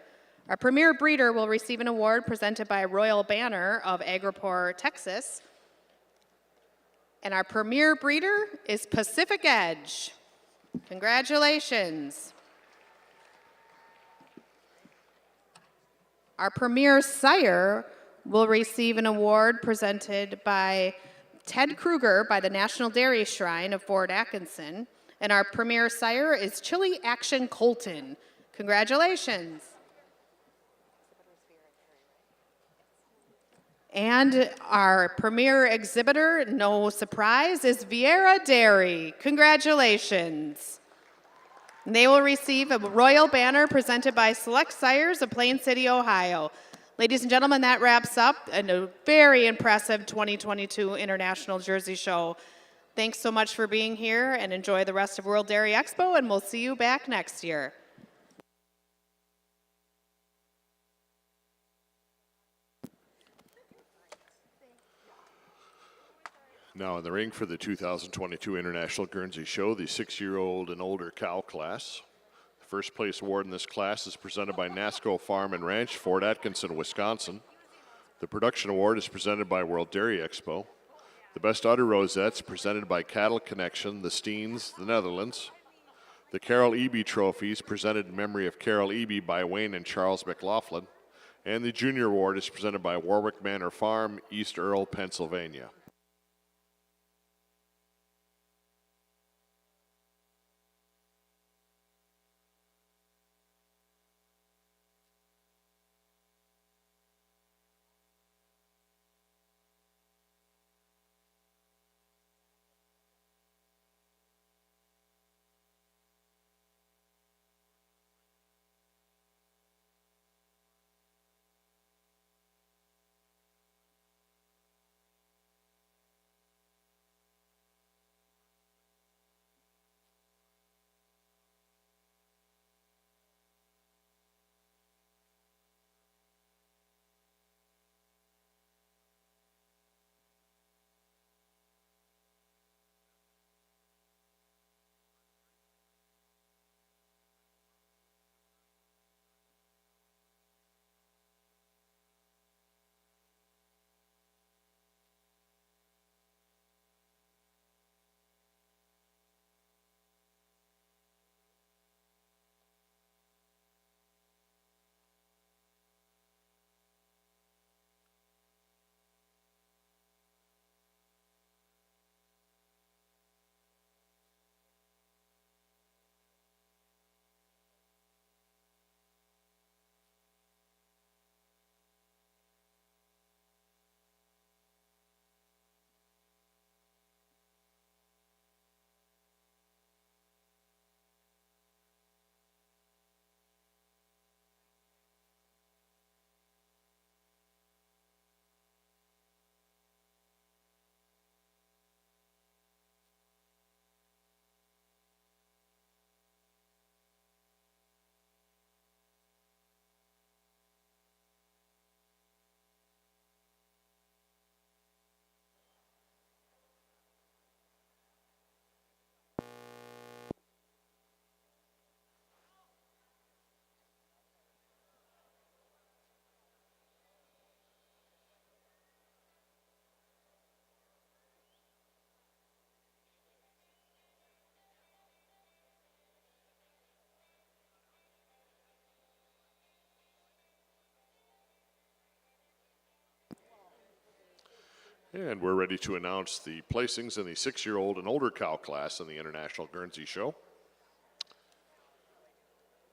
Our premier breeder will receive an award presented by Royal Banner of Agripur, Texas. And our premier breeder is Pacific Edge. Congratulations. Our premier sire will receive an award presented by Ted Kruger by the National Dairy Shrine of Fort Atkinson. And our premier sire is Chili Action Colton. Congratulations. And our premier exhibitor, no surprise, is Vieira Dairy. Congratulations. And they will receive a royal banner presented by Select Sires of Plain City, Ohio. Ladies and gentlemen, that wraps up a very impressive 2022 International Jersey Show. Thanks so much for being here and enjoy the rest of World Dairy Expo, and we'll see you back next year. Now in the ring for the 2022 International Guernsey Show, the 6-year-old and older cow class. The first place award in this class is presented by NASCO Farm and Ranch, Fort Atkinson, Wisconsin. The production award is presented by World Dairy Expo. The best udder rosettes presented by Cattle Connection, the Steens, the Netherlands. The Carol Eby trophies presented in memory of Carol Eby by Wayne and Charles McLaughlin. And the junior award is presented by Warwick Manor Farm, East Earl, Pennsylvania. And we're ready to announce the placings in the 6-year-old and older cow class in the International Guernsey Show.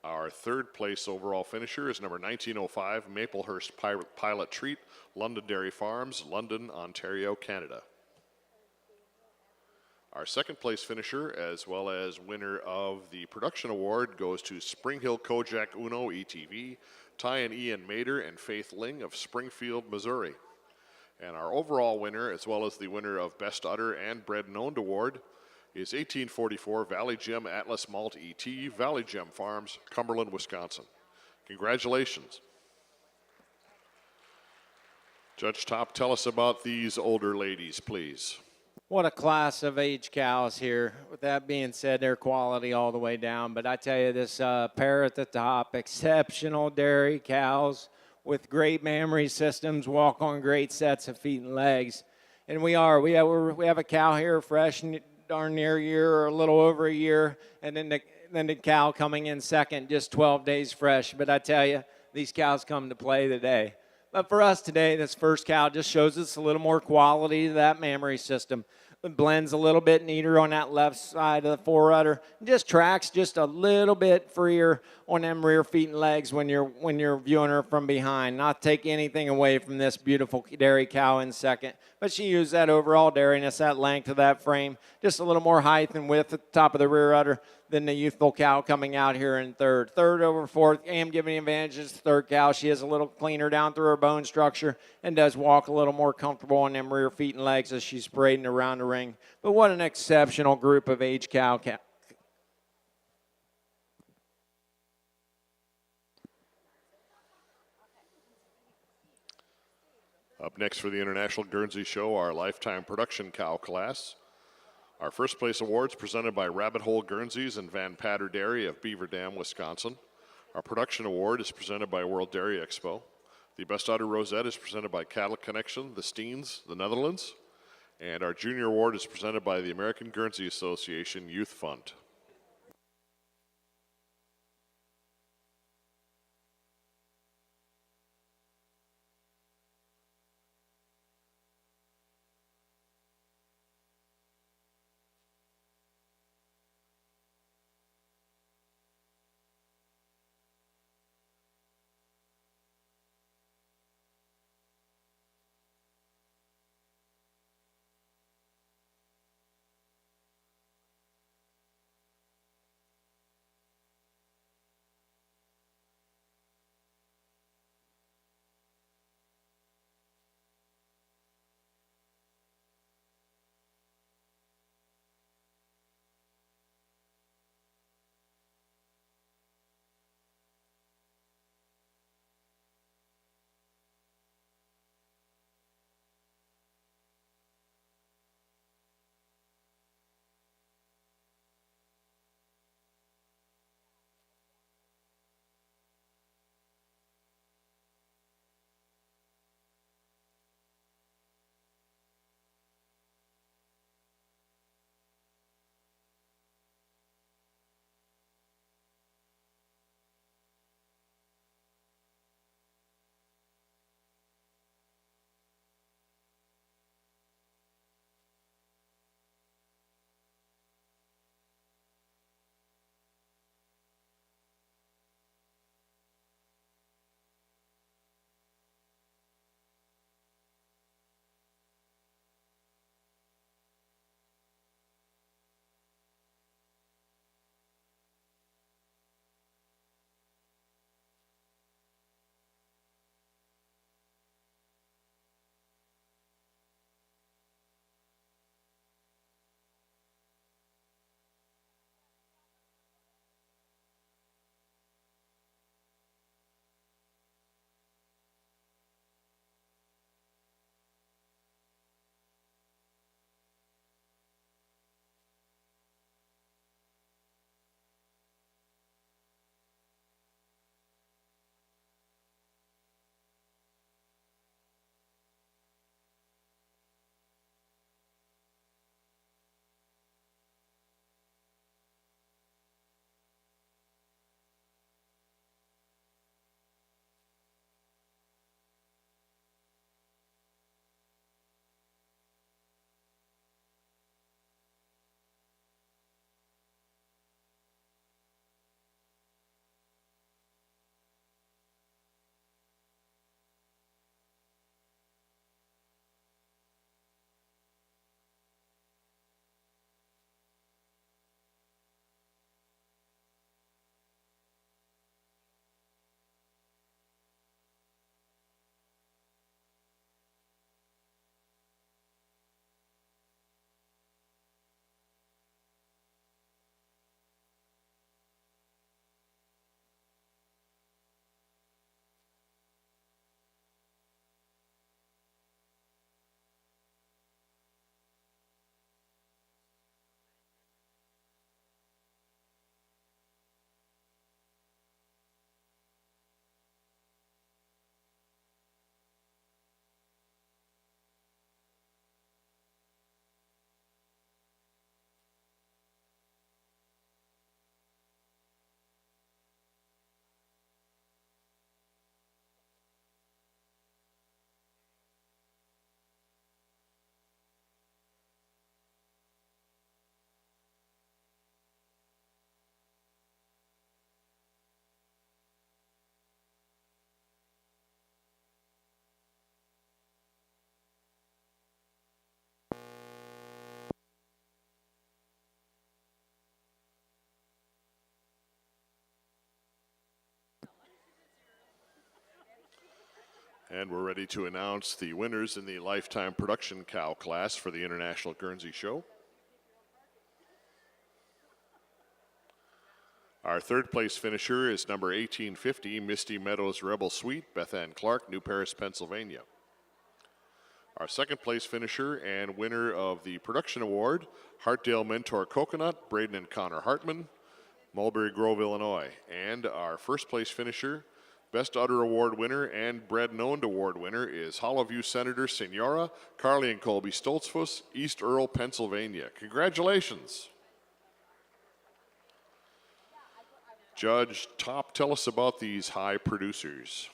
Our third place overall finisher is number 1905 Maplehurst Pilot Treat, Londonderry Farms, London, Ontario, Canada. Our second place finisher, as well as winner of the production award, goes to Spring Hill Kojak Uno ETV, Ty and Ian Mader and Faith Ling of Springfield, Missouri. And our overall winner, as well as the winner of Best Udder and Bred and Owned Award, is 1844 Valley Gem Atlas Malt ET, Valley Gem Farms, Cumberland, Wisconsin. Congratulations. Judge Top, tell us about these older ladies, please. What a class of age cows here. With that being said, their quality all the way down. But I tell you, this pair at the top, exceptional dairy cows with great mammary systems, walk on great sets of feet and legs. And we have a cow here fresh, darn near a year or a little over a year, and then the cow coming in second, just 12 days fresh. But I tell you, these cows come to play today. But for us today, this first cow just shows us a little more quality to that mammary system. It blends a little bit neater on that left side of the forerunner. Just tracks just a little bit freer on them rear feet and legs when you're viewing her from behind. Not take anything away from this beautiful dairy cow in second, but she used that overall dairiness, that length of that frame, just a little more height and width at the top of the rear udder than the youthful cow coming out here in third. Third over fourth, am giving advantages to the third cow. She is a little cleaner down through her bone structure and does walk a little more comfortable on them rear feet and legs as she's parading around the ring. But what an exceptional group of age cow. Up next for the International Guernsey Show, our Lifetime Production Cow class. Our first place awards presented by Rabbit Hole Guernseys and Van Patter Dairy of Beaver Dam, Wisconsin. Our production award is presented by World Dairy Expo. The Best Udder Rosette is presented by Cattle Connection, the Steens, the Netherlands. And our junior award is presented by the American Guernsey Association Youth Fund. And we're ready to announce the winners in the Lifetime Production Cow class for the International Guernsey Show. Our third place finisher is number 1850, Misty Meadows Rebel Sweet, Beth Ann Clark, New Paris, Pennsylvania. Our second place finisher and winner of the production award, Hartdale Mentor Coconut, Braden and Connor Hartman, Mulberry Grove, Illinois. And our first place finisher, Best Udder Award winner and Bread and Owned Award winner is Hollowview Senator Senora, Carly and Colby Stoltzfus, East Earl, Pennsylvania. Congratulations. Judge Top, tell us about these high producers.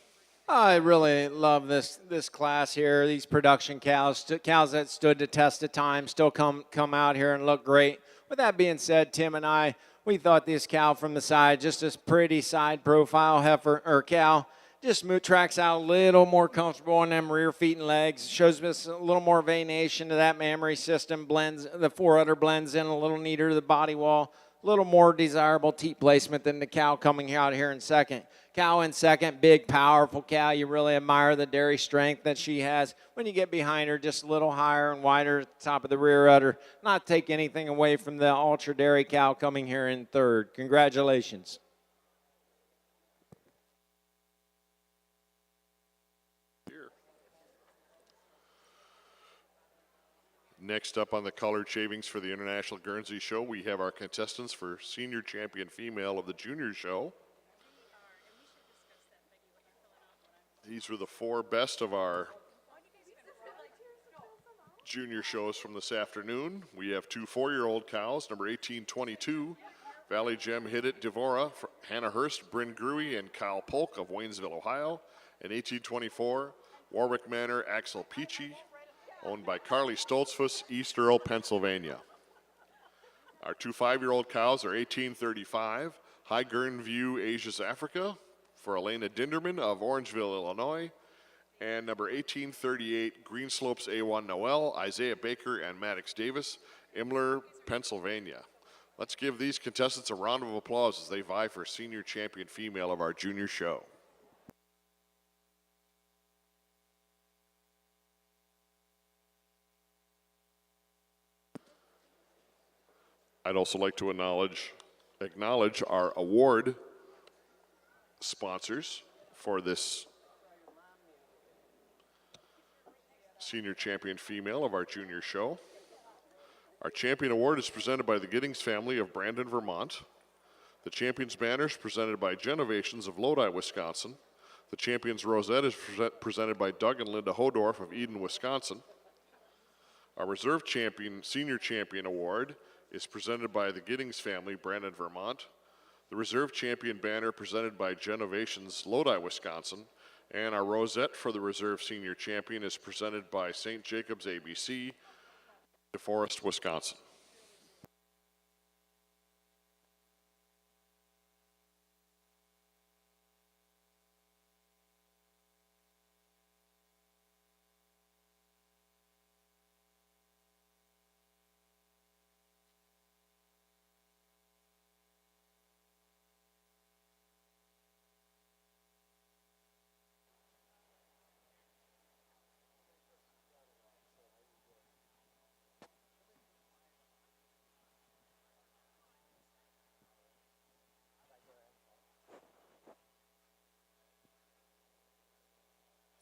I really love this class here. These production cows that stood the test of time, still come out here and look great. With that being said, Tim and I, we thought this cow from the side, just this pretty side profile heifer or cow, just tracks out a little more comfortable on them rear feet and legs. Shows us a little more venation to that mammary system. Blends the forudder blends in a little neater to the body wall. A little more desirable teat placement than the cow coming out here in second. Cow in second, big, powerful cow. You really admire the dairy strength that she has. When you get behind her, just a little higher and wider at the top of the rear udder. Not take anything away from the ultra dairy cow coming here in third. Congratulations. Next up on the colored shavings for the International Guernsey Show, we have our contestants for Senior Champion Female of the Junior Show. These were the four best of our junior shows from this afternoon. We have two 4-year-old cows, number 1822, Valley Gem Hit It Devora, Hannah Hurst, Bryn Gruey, and Kyle Polk of Waynesville, Ohio, and 1824, Warwick Manor, Axel Peachy, owned by Carly Stoltzfus, East Earl, Pennsylvania. Our two 5-year-old cows are 1835, High Gern View, Asia's Africa, for Elena Dinderman of Orangeville, Illinois, and number 1838, Greenslopes A1 Noel, Isaiah Baker, and Maddox Davis, Imler, Pennsylvania. Let's give these contestants a round of applause as they vie for Senior Champion Female of our junior show. I'd also like to acknowledge our award sponsors for this Senior Champion Female of our junior show. Our Champion Award is presented by the Giddings family of Brandon, Vermont. The Champions Banner is presented by Genovations of Lodi, Wisconsin. The Champions Rosette is presented by Doug and Linda Hodorf of Eden, Wisconsin. Our Reserve Champion, Senior Champion Award is presented by the Giddings family, Brandon, Vermont. The Reserve Champion Banner presented by Genovations, Lodi, Wisconsin. And our Rosette for the Reserve Senior Champion is presented by St. Jacobs ABC, DeForest, Wisconsin.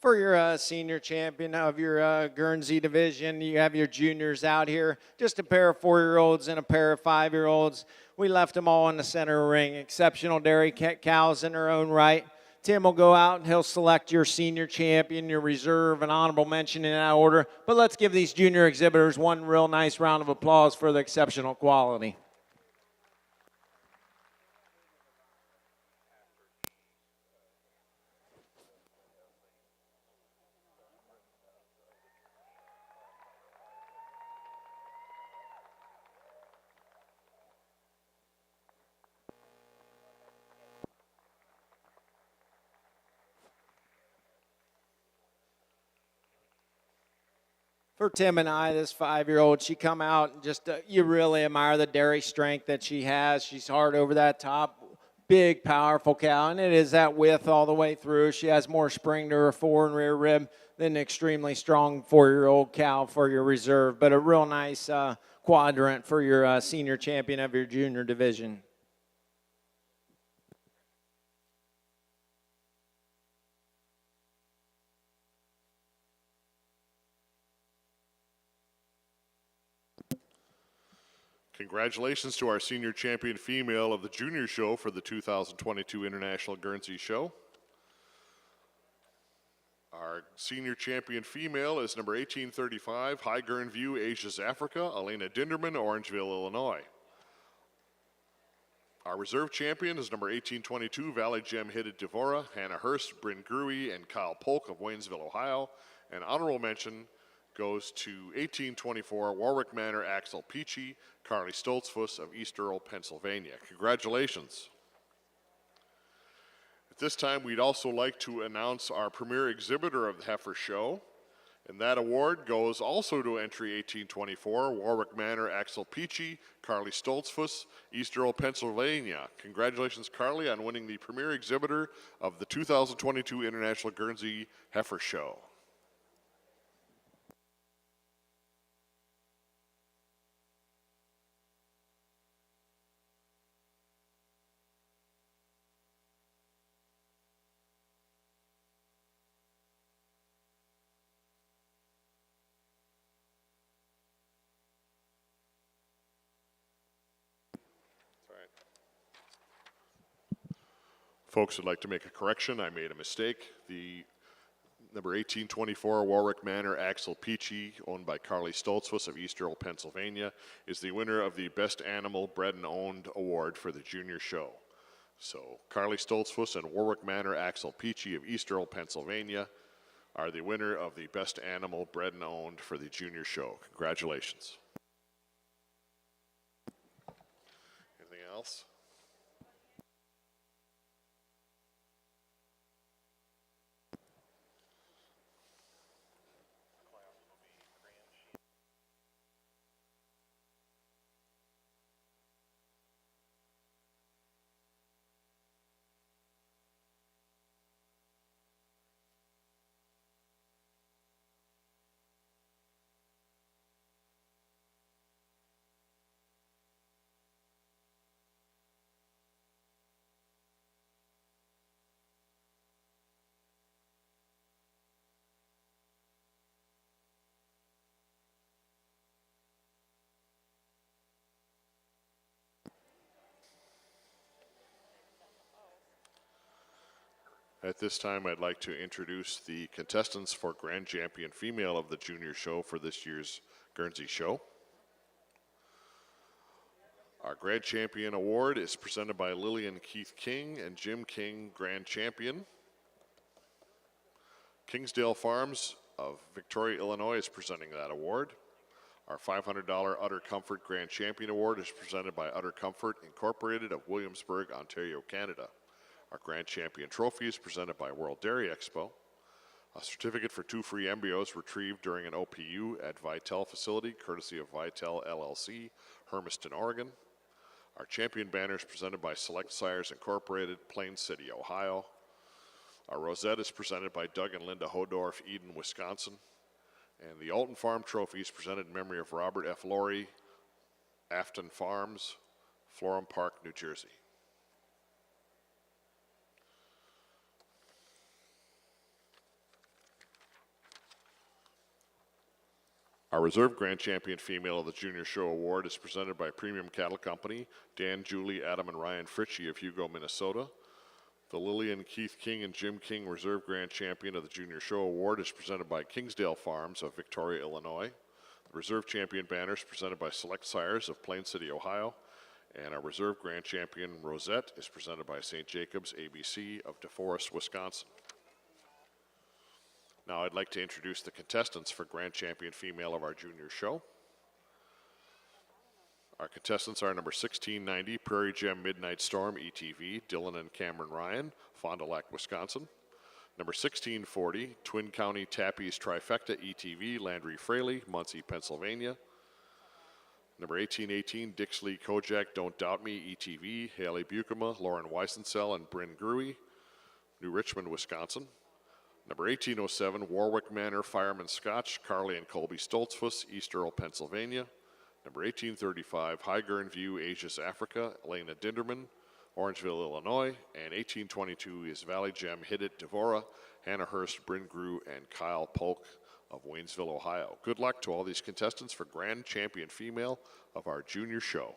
For your senior champion of your Guernsey division, you have your juniors out here, just a pair of 4-year-olds and a pair of 5-year-olds. We left them all in the center ring. Exceptional dairy cows in their own right. Tim will go out and he'll select your senior champion, your reserve, and honorable mention in that order. But let's give these junior exhibitors one real nice round of applause for the exceptional quality. For Tim and I, this 5-year-old, she come out and just, you really admire the dairy strength that she has. She's hard over that top, big, powerful cow, and it is that width all the way through. She has more spring to her fore and rear rib than an extremely strong 4-year-old cow for your reserve, but a real nice quadrant for your senior champion of your junior division. Congratulations to our senior champion female of the junior show for the 2022 International Guernsey Show. Our senior champion female is number 1835, High Gern View, Asia's Africa, Elena Dinderman, Orangeville, Illinois. Our reserve champion is number 1822, Valley Gem Hidden Devora, Hannah Hurst, Bryn Gruey, and Kyle Polk of Waynesville, Ohio. And honorable mention goes to 1824, Warwick Manor, Axel Peachy, Carly Stoltzfus of East Earl, Pennsylvania. Congratulations. At this time, we'd also like to announce our premier exhibitor of the Heifer Show, and that award goes also to entry 1824, Warwick Manor, Axel Peachy, Carly Stoltzfus, East Earl, Pennsylvania. Congratulations, Carly, on winning the premier exhibitor of the 2022 International Guernsey Heifer Show. Folks would like to make a correction. I made a mistake. The number 1824 Warwick Manor Axel Peachy, owned by Carly Stoltzfus of East Earl, Pennsylvania, is the winner of the Best Animal Bred and Owned Award for the junior show. So Carly Stoltzfus and Warwick Manor Axel Peachy of East Earl, Pennsylvania are the winner of the Best Animal Bred and Owned for the junior show. Congratulations. Anything else? At this time, I'd like to introduce the contestants for Grand Champion Female of the Junior Show for this year's Guernsey Show. Our Grand Champion Award is presented by Lillian Keith King and Jim King, Grand Champion. Kingsdale Farms of Victoria, Illinois is presenting that award. Our $500 Utter Comfort Grand Champion Award is presented by Utter Comfort Incorporated of Williamsburg, Ontario, Canada. Our Grand Champion Trophy is presented by World Dairy Expo. A certificate for 2 free embryos retrieved during an OPU at Vitel facility, courtesy of Vitel LLC, Hermiston, Oregon. Our champion banner is presented by Select Sires Incorporated, Plain City, Ohio. Our rosette is presented by Doug and Linda Hodorf, Eden, Wisconsin. And the Alton Farm Trophy is presented in memory of Robert F. Laurie, Afton Farms, Florham Park, New Jersey. Our Reserve Grand Champion Female of the Junior Show Award is presented by Premium Cattle Company, Dan, Julie, Adam, and Ryan Fritchie of Hugo, Minnesota. The Lillian Keith King and Jim King Reserve Grand Champion of the Junior Show Award is presented by Kingsdale Farms of Victoria, Illinois. The Reserve Champion banner is presented by Select Sires of Plain City, Ohio. And our Reserve Grand Champion Rosette is presented by St. Jacobs ABC of DeForest, Wisconsin. Now I'd like to introduce the contestants for Grand Champion Female of our junior show. Our contestants are number 1690, Prairie Gem Midnight Storm, ETV, Dylan and Cameron Ryan, Fond du Lac, Wisconsin. Number 1640, Twin County Tappies Trifecta, ETV, Landry Fraley, Muncie, Pennsylvania. Number 1818, Dixley Kojak, Don't Doubt Me, ETV, Haley Bukema, Lauren Weisensell, and Bryn Gruey, New Richmond, Wisconsin. Number 1807, Warwick Manor, Fireman Scotch, Carly and Colby Stoltzfus, East Earl, Pennsylvania. Number 1835, High Gern View, Aegis, Africa, Elena Dinderman, Orangeville, Illinois. And 1822 is Valley Gem, Hiddet, Devora, Hannah Hurst, Bryn Grew, and Kyle Polk of Waynesville, Ohio. Good luck to all these contestants for Grand Champion Female of our junior show.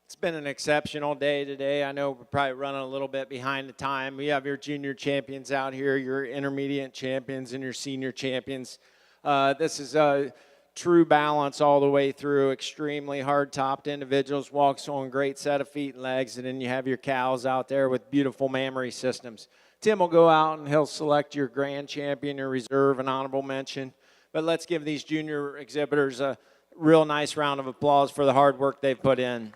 It's been an exceptional day today. I know we're probably running a little bit behind the time. We have your junior champions out here, your intermediate champions, and your senior champions. This is a true balance all the way through. Extremely hard-topped individuals, walks on great set of feet and legs, and then you have your cows out there with beautiful mammary systems. Tim will go out and he'll select your grand champion, your reserve, and honorable mention. But let's give these junior exhibitors a real nice round of applause for the hard work they've put in.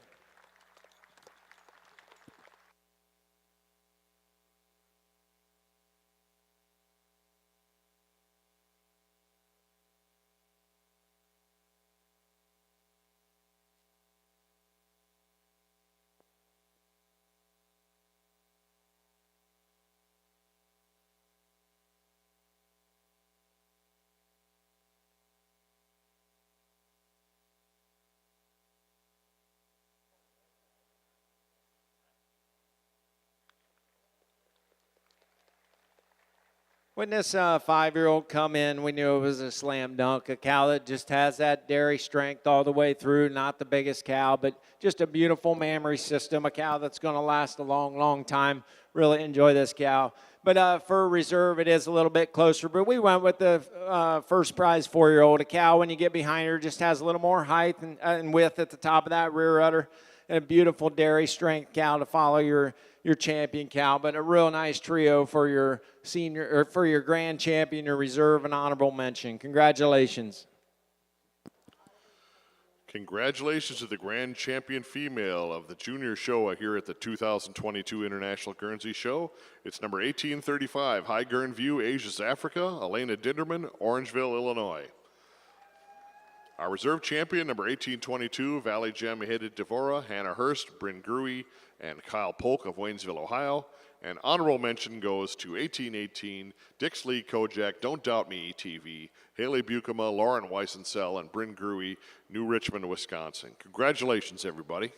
When this 5-year-old come in, we knew it was a slam dunk. A cow that just has that dairy strength all the way through. Not the biggest cow, but just a beautiful mammary system. A cow that's going to last a long, long time. Really enjoy this cow. But for reserve, it is a little bit closer. But we went with the first prize 4-year-old. A cow, when you get behind her, just has a little more height and width at the top of that rear udder. And a beautiful dairy strength cow to follow your champion cow, but a real nice trio for your senior or for your grand champion, your reserve, and honorable mention. Congratulations. Congratulations to the grand champion female of the junior show here at the 2022 International Guernsey Show. It's number 1835, High Gern View, Aegis, Africa, Elena Dinderman, Orangeville, Illinois. Our reserve champion, number 1822, Valley Gem, Hiddet, Devora, Hannah Hurst, Bryn Gruey, and Kyle Polk of Waynesville, Ohio. And honorable mention goes to 1818, Dixley Kojak, Don't Doubt Me, ETV, Haley Bukema, Lauren Weisensell, and Bryn Gruey, New Richmond, Wisconsin. Congratulations, everybody.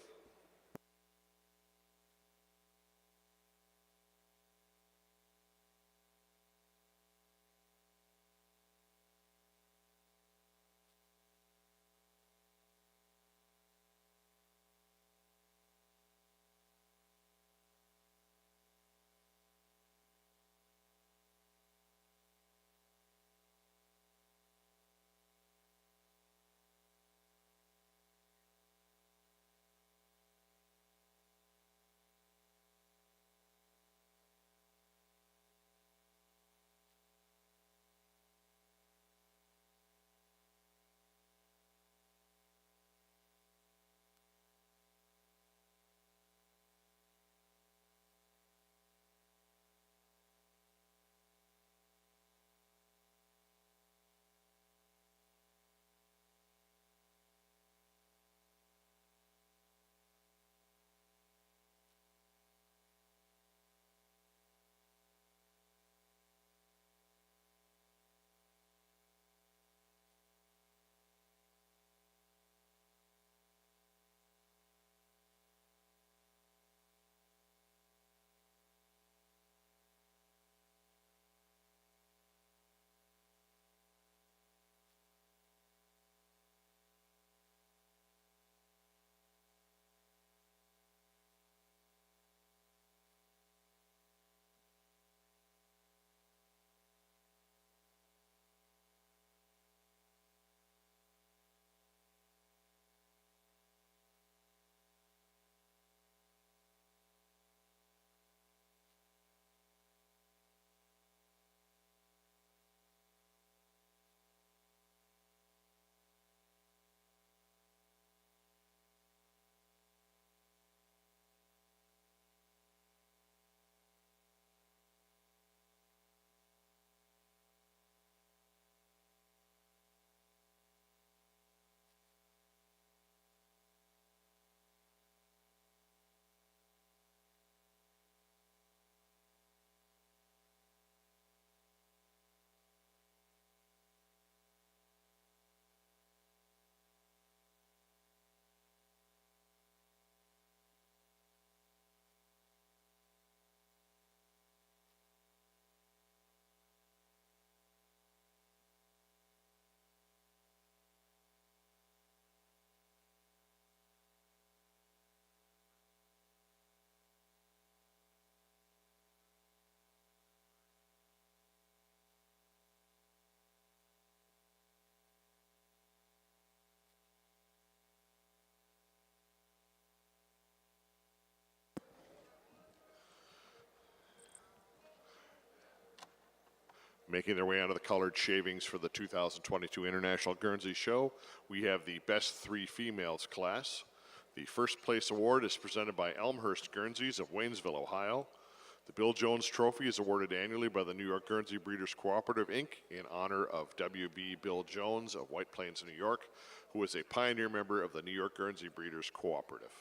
Making their way onto the colored shavings for the 2022 International Guernsey Show, we have the Best Three Females class. The first place award is presented by Elmhurst Guernseys of Waynesville, Ohio. The Bill Jones Trophy is awarded annually by the New York Guernsey Breeders Cooperative, Inc. in honor of W.B. Bill Jones of White Plains, New York, who is a pioneer member of the New York Guernsey Breeders Cooperative.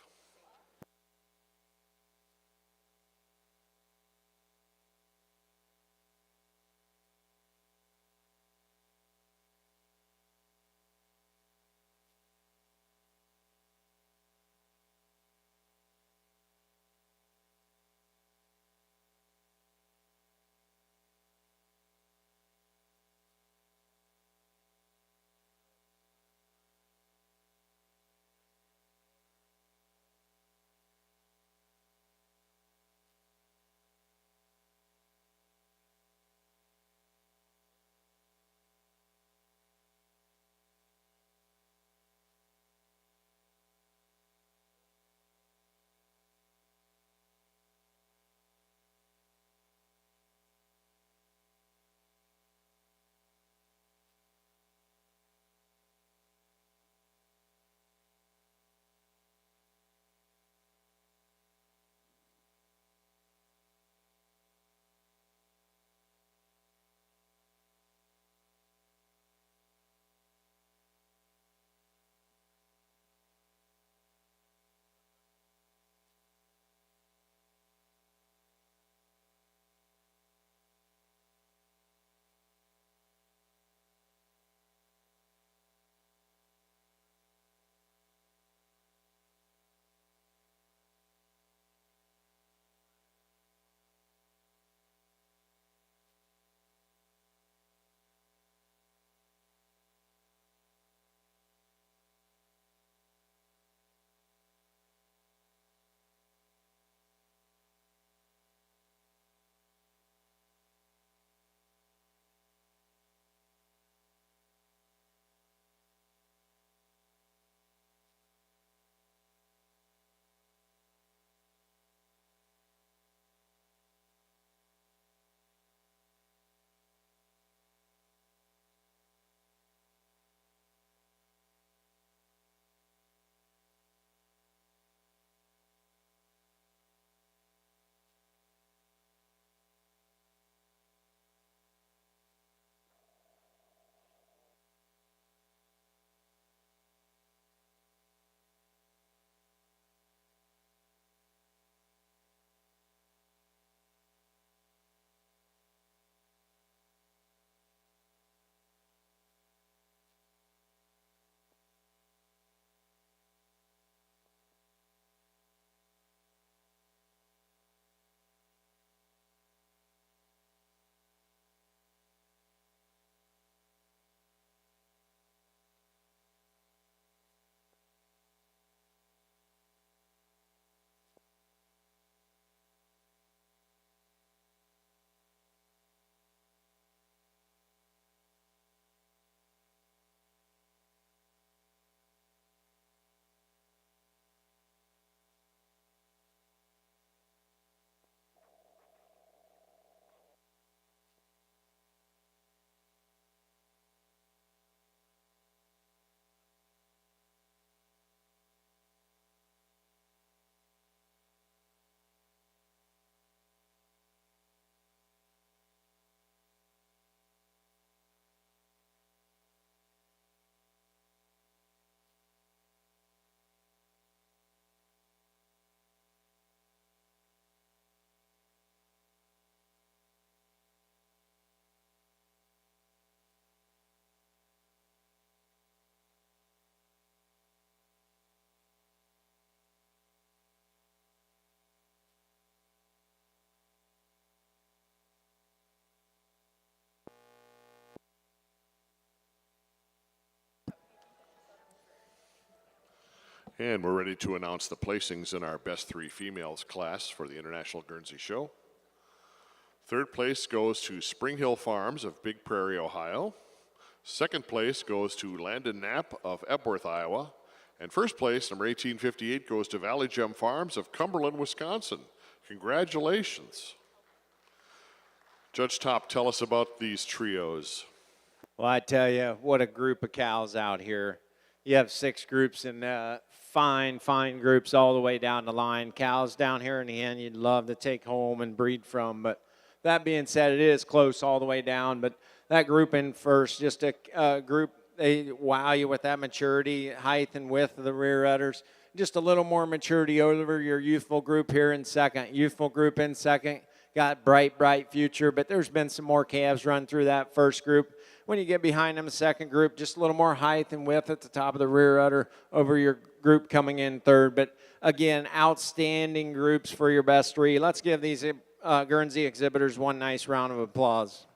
And we're ready to announce the placings in our Best Three Females class for the International Guernsey Show. Third place goes to Spring Hill Farms of Big Prairie, Ohio. Second place goes to Landon Knapp of Epworth, Iowa. And first place, number 1858, goes to Valley Gem Farms of Cumberland, Wisconsin. Congratulations. Judge Top, tell us about these trios. Well, I tell you, what a group of cows out here. You have 6 groups and fine groups all the way down the line. Cows down here in the end you'd love to take home and breed from. But that being said, it is close all the way down. But that group in first, just a group, they wow you with that maturity, height and width of the rear udders. Just a little more maturity over your youthful group here in second. Youthful group in second. Got bright future, but there's been some more calves run through that first group. When you get behind them, the second group, just a little more height and width at the top of the rear udder over your group coming in third. But again, outstanding groups for your best 3. Let's give these Guernsey exhibitors one nice round of applause.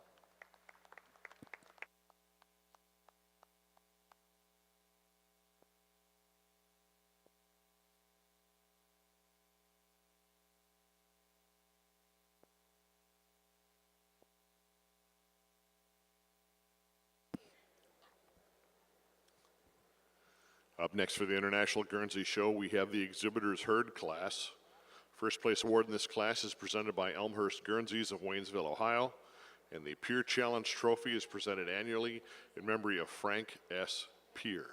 Up next for the International Guernsey Show, we have the Exhibitors Herd class. First place award in this class is presented by Elmhurst Guernseys of Waynesville, Ohio, and the Peer Challenge Trophy is presented annually in memory of Frank S. Peer.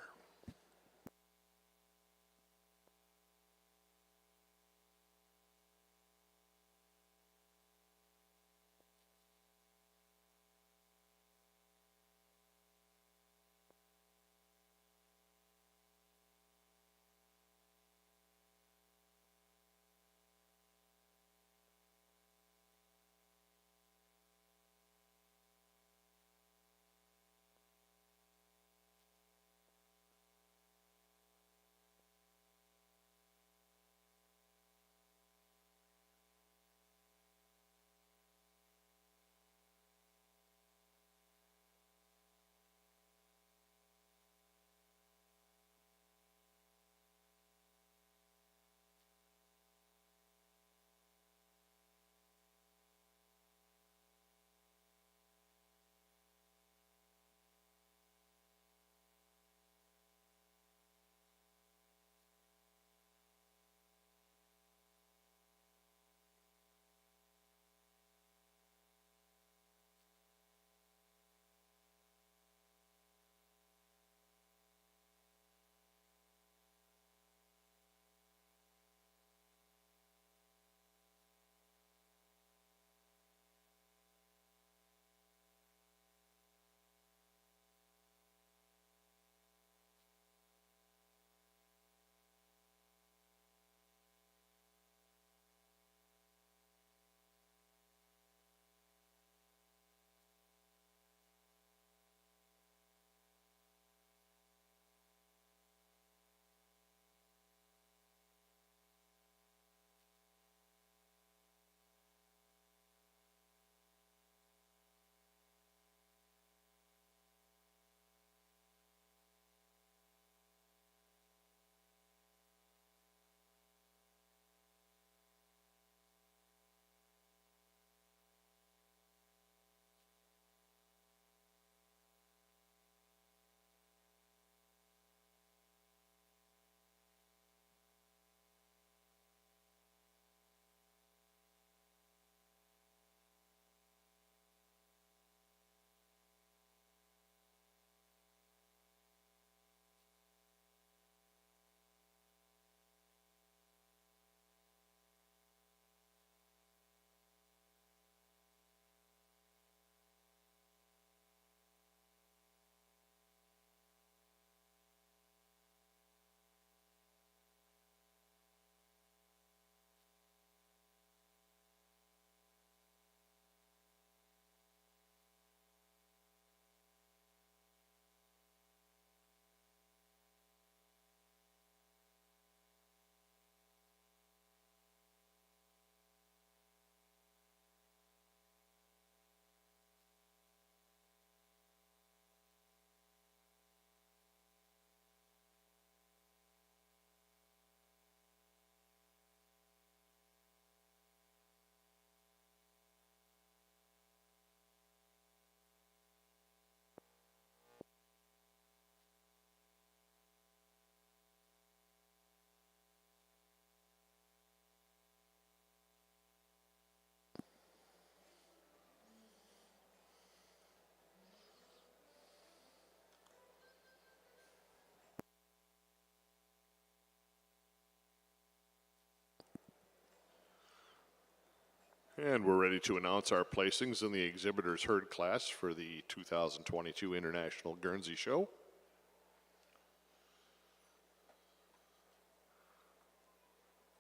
And we're ready to announce our placings in the exhibitors herd class for the 2022 International Guernsey Show.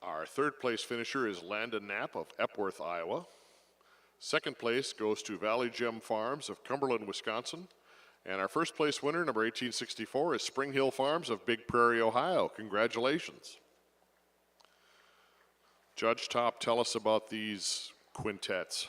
Our third place finisher is Landon Knapp of Epworth, Iowa. Second place goes to Valley Gem Farms of Cumberland, Wisconsin. And our first place winner, number 1864, is Spring Hill Farms of Big Prairie, Ohio. Congratulations. Judge Top, tell us about these quintets.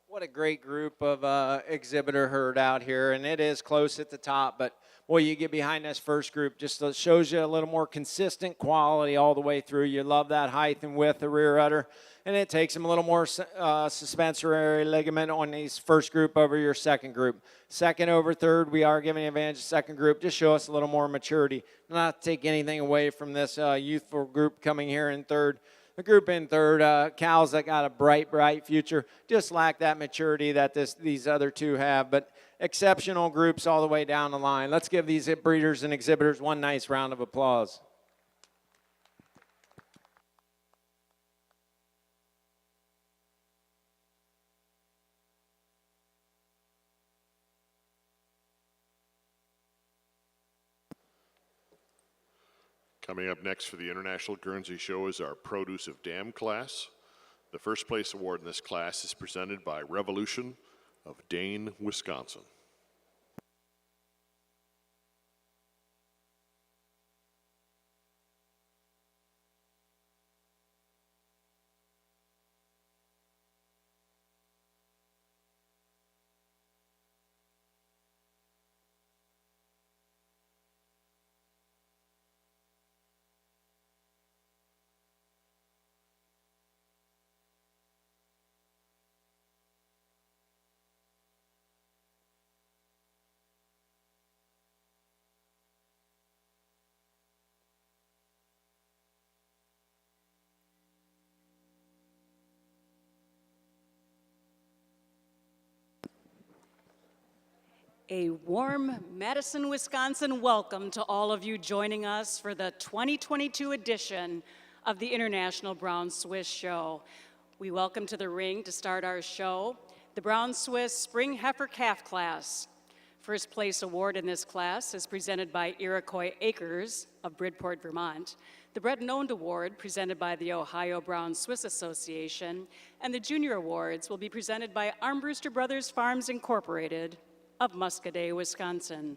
What a great group of exhibitor herd out here, and it is close at the top, but boy, you get behind this first group, just shows you a little more consistent quality all the way through. You love that height and width of rear udder, and it takes them a little more suspensory ligament on these first group over your second group. Second over third, we are giving advantage to second group. Just show us a little more maturity. Not to take anything away from this youthful group coming here in third. The group in third, cows that got a bright future, just lack that maturity that these other two have, but exceptional groups all the way down the line. Let's give these breeders and exhibitors one nice round of applause. Coming up next for the International Guernsey Show is our Produce of Dam class. The first place award in this class is presented by Revolution of Dane, Wisconsin. A warm Madison, Wisconsin welcome to all of you joining us for the 2022 edition of the International Brown Swiss Show. We welcome to the ring to start our show the Brown Swiss Spring Heifer Calf class. First place award in this class is presented by Iroquois Acres of Bridport, Vermont. The Bred and Owned Award presented by the Ohio Brown Swiss Association, and the Junior Awards will be presented by Armbruster Brothers Farms Incorporated of Muscadet, Wisconsin.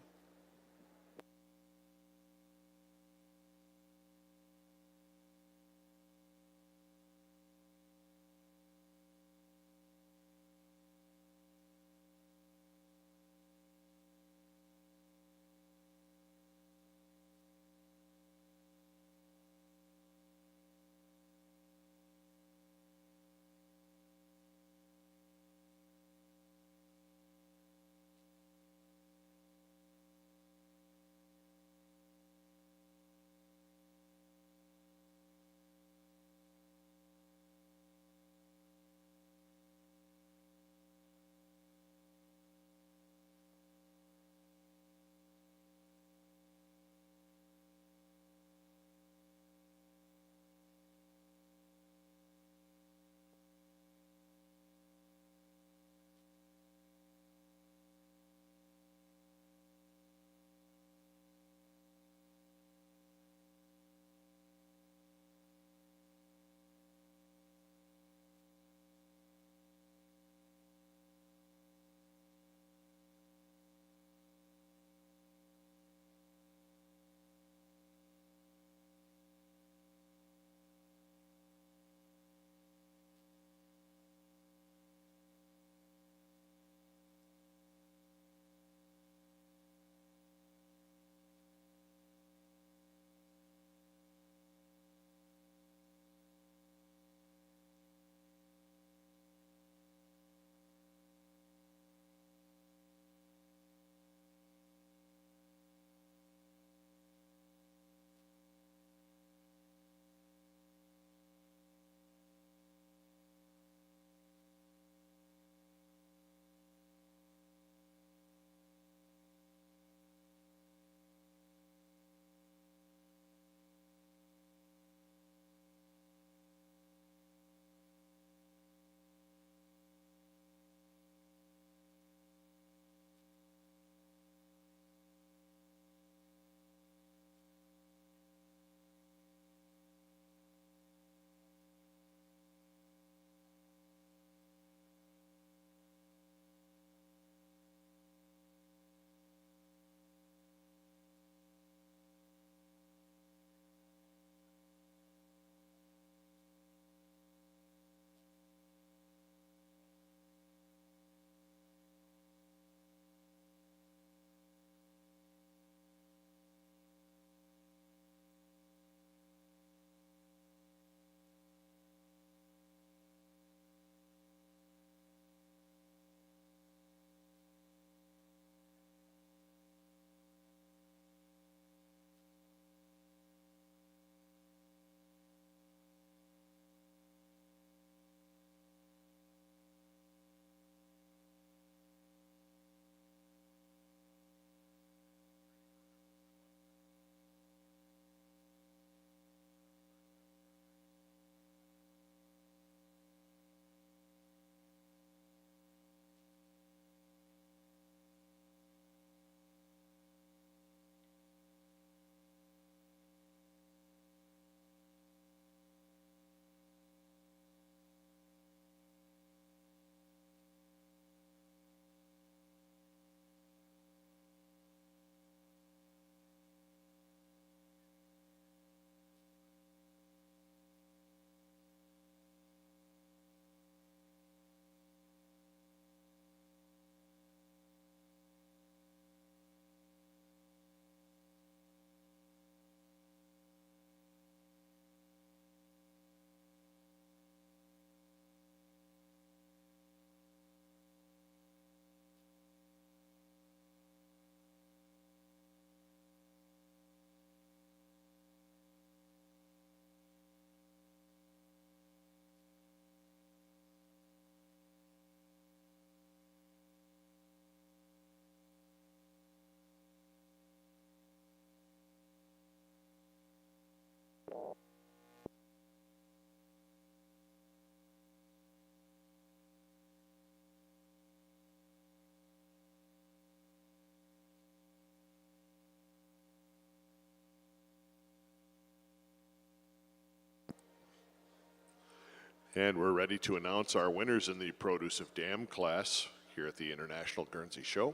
And we're ready to announce our winners in the Produce of Dam class here at the International Guernsey Show.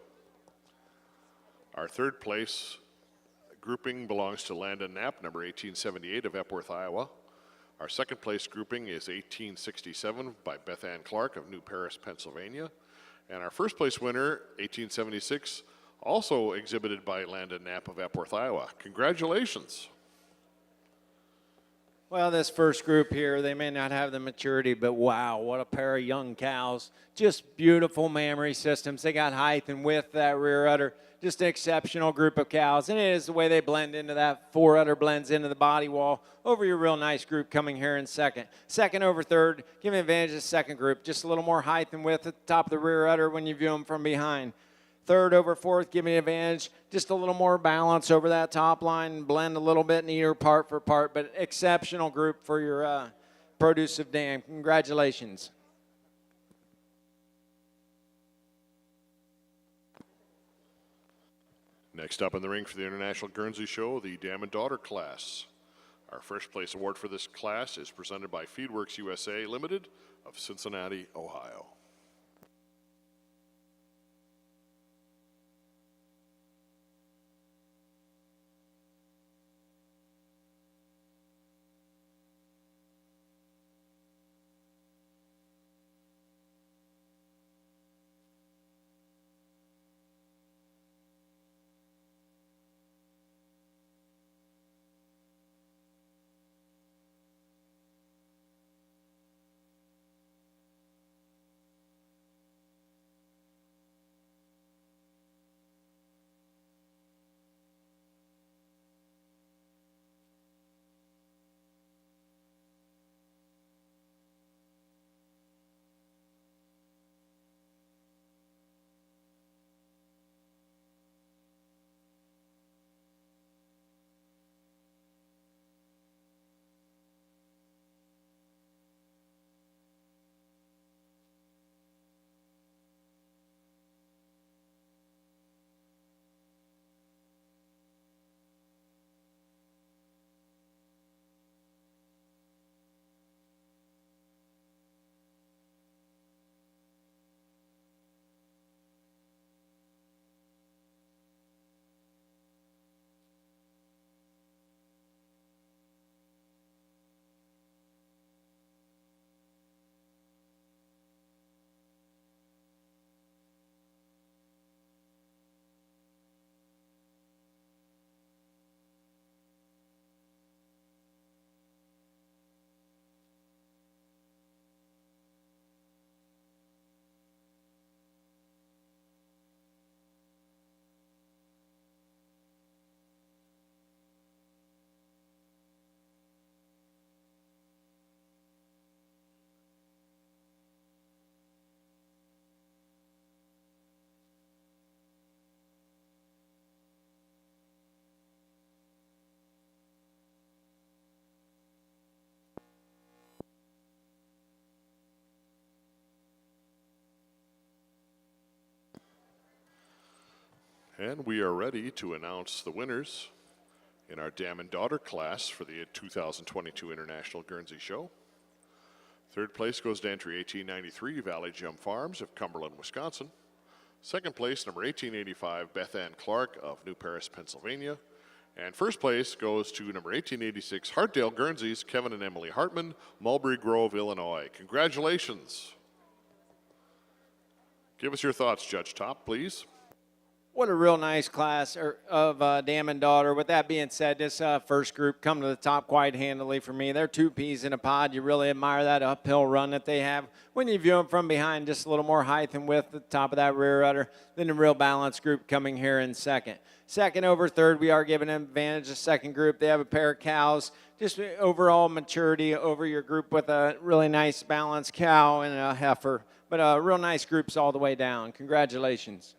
Our third place grouping belongs to Landon Knapp, number 1878 of Epworth, Iowa. Our second place grouping is 1867 by Beth Ann Clark of New Paris, Pennsylvania. And our first place winner, 1876, also exhibited by Landon Knapp of Epworth, Iowa. Congratulations. Well, this first group here, they may not have the maturity, but wow, what a pair of young cows. Just beautiful mammary systems. They got height and width, that rear udder. Just an exceptional group of cows. And it is the way they blend into that fore udder blends into the body wall over your real nice group coming here in second. Second over third, giving advantage to the second group. Just a little more height and width at the top of the rear udder when you view them from behind. Third over fourth, giving advantage, just a little more balance over that top line, blend a little bit neater part for part, but exceptional group for your Produce of Dam. Congratulations. Next up in the ring for the International Guernsey Show, the Dam and Daughter class. Our first place award for this class is presented by Feedworks USA Limited of Cincinnati, Ohio. And we are ready to announce the winners in our Dam and Daughter class for the 2022 International Guernsey Show. Third place goes to entry 1893 Valley Gem Farms of Cumberland, Wisconsin. Second place, number 1885, Beth Ann Clark of New Paris, Pennsylvania. And first place goes to number 1886, Hartdale Guernsey's Kevin and Emily Hartman, Mulberry Grove, Illinois. Congratulations. Give us your thoughts, Judge Top, please. What a real nice class of Dam and Daughter. With that being said, this first group come to the top quite handily for me. They're two peas in a pod. You really admire that uphill run that they have. When you view them from behind, just a little more height and width at the top of that rear udder. Then the real balanced group coming here in second. Second over third, we are giving an advantage to second group. They have a pair of cows. Just overall maturity over your group with a really nice balanced cow and a heifer. But real nice groups all the way down. Congratulations.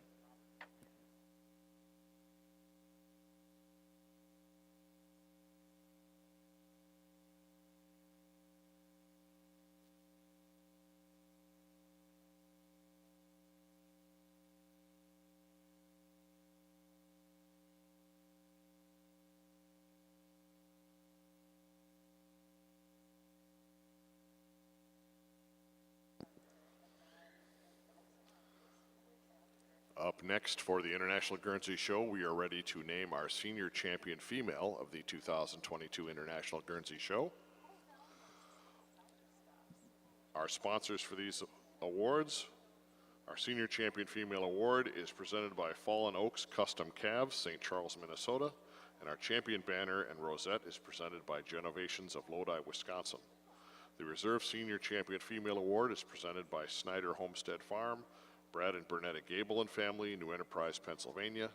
Up next for the International Guernsey Show, we are ready to name our senior champion female of the 2022 International Guernsey Show. Our sponsors for these awards, our Senior Champion Female Award is presented by Fallen Oaks Custom Calves, St. Charles, Minnesota, and our champion banner and rosette is presented by Genovations of Lodi, Wisconsin. The Reserve Senior Champion Female Award is presented by Snyder Homestead Farm, Brad and Bernetta Gable and Family, New Enterprise, Pennsylvania.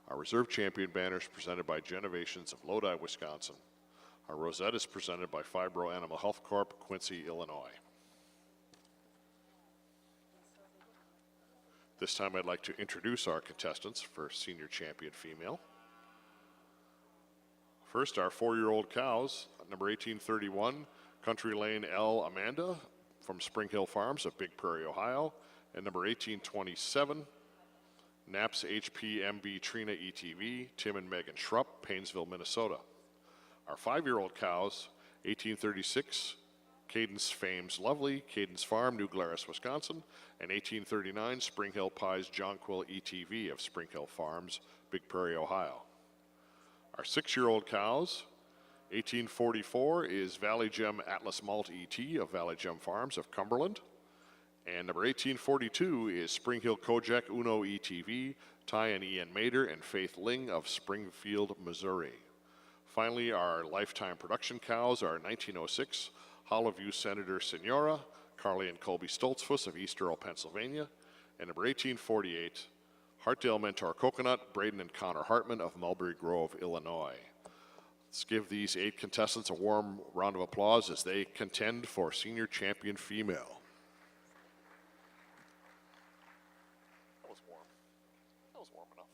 Our Reserve Champion banner is presented by Genovations of Lodi, Wisconsin. Our rosette is presented by Fibro Animal Health Corp., Quincy, Illinois. This time I'd like to introduce our contestants for Senior Champion Female. First, our 4-year-old cows, number 1831, Country Lane L. Amanda from Spring Hill Farms of Big Prairie, Ohio, and number 1827, Naps HP MB Trina ETV, Tim and Megan Schrupp, Paynesville, Minnesota. Our 5-year-old cows, 1836, Cadence Fames Lovely, Cadence Farm, New Glarus, Wisconsin, and 1839 Spring Hill Pies Jonquil ETV of Spring Hill Farms, Big Prairie, Ohio. Our 6-year-old cows, 1844 is Valley Gem Atlas Malt ET of Valley Gem Farms of Cumberland, and number 1842 is Spring Hill Kojak Uno ETV, Ty and Ian Mader and Faith Ling of Springfield, Missouri. Finally, our lifetime production cows are 1906 Hollowview Senator Senora, Carly and Colby Stoltzfus of East Earl, Pennsylvania, and number 1848, Hartdale Mentor Coconut, Braden and Connor Hartman of Mulberry Grove, Illinois. Let's give these 8 contestants a warm round of applause as they contend for Senior Champion Female. That was warm. That was warm enough.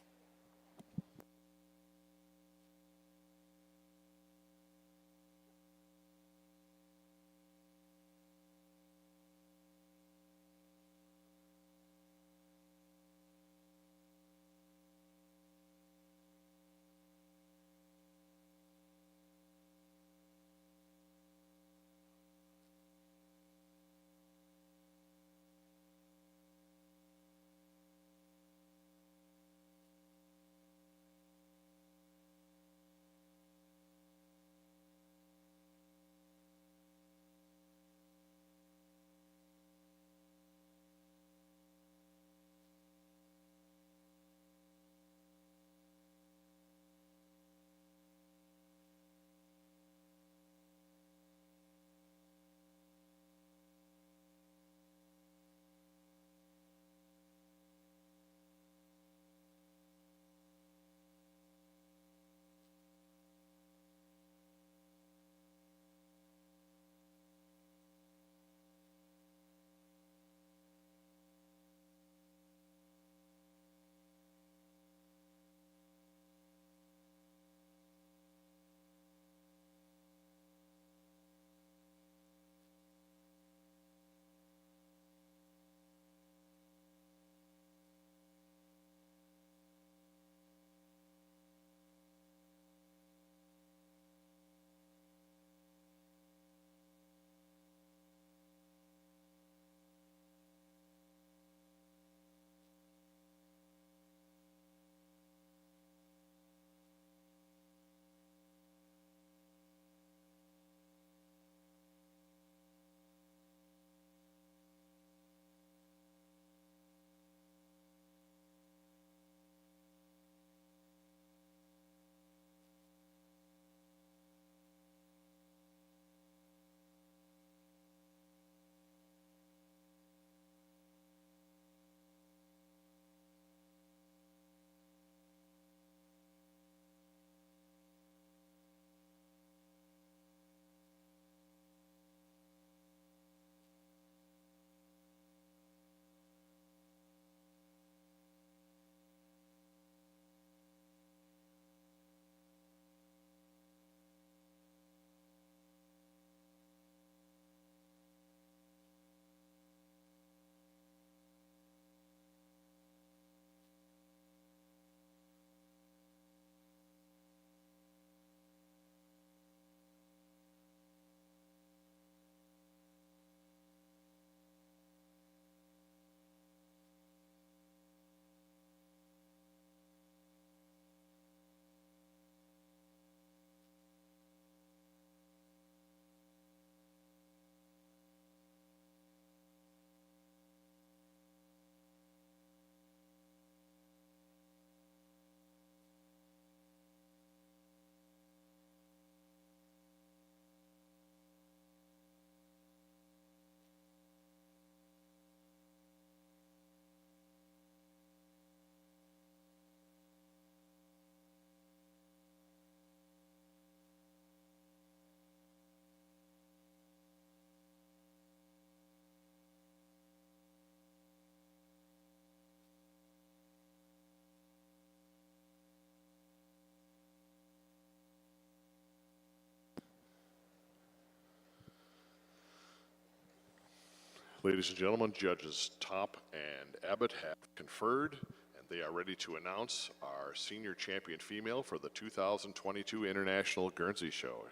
Ladies and gentlemen, Judges Top and Abbott have conferred, and they are ready to announce our senior champion female for the 2022 International Guernsey Show.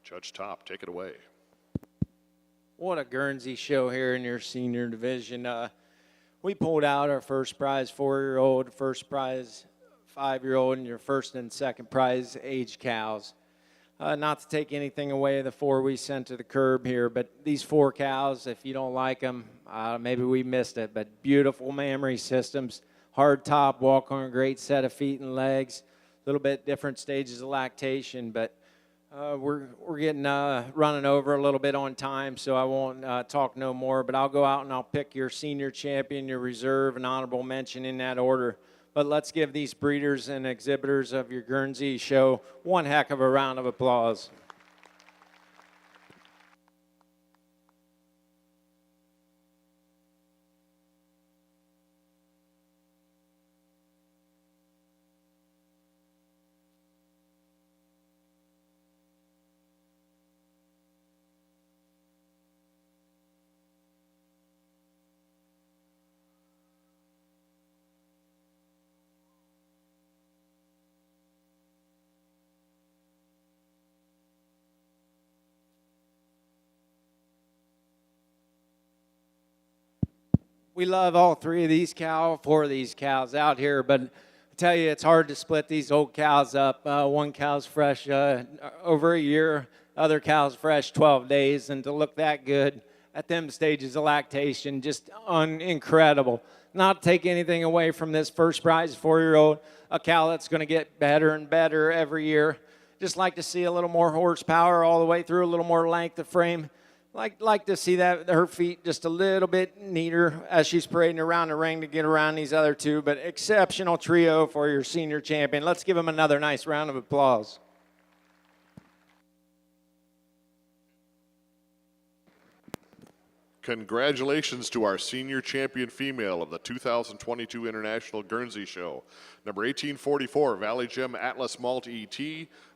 Judge Top, take it away. What a Guernsey show here in your senior division. We pulled out our first prize 4-year-old, first prize 5-year-old, and your first and second prize age cows. Not to take anything away the 4 we sent to the curb here, but these 4 cows, if you don't like them, maybe we missed it, but beautiful mammary systems, hard top, walk on a great set of feet and legs, a little bit different stages of lactation, but we're getting running over a little bit on time, so I won't talk no more, but I'll go out and I'll pick your senior champion, your reserve, and honorable mention in that order. But let's give these breeders and exhibitors of your Guernsey show one heck of a round of applause. We love all 3 of these cows, 4 of these cows out here, but I tell you, it's hard to split these old cows up. One cow's fresh over a year, other cow's fresh 12 days, and to look that good at them stages of lactation, just incredible. Not to take anything away from this first prize 4-year-old, a cow that's going to get better and better every year. Just like to see a little more horsepower all the way through, a little more length of frame. Like to see that her feet just a little bit neater as she's parading around the ring to get around these other 2, but exceptional trio for your senior champion. Let's give them another nice round of applause. Congratulations to our senior champion female of the 2022 International Guernsey Show. Number 1844, Valley Gem Atlas Malt ET,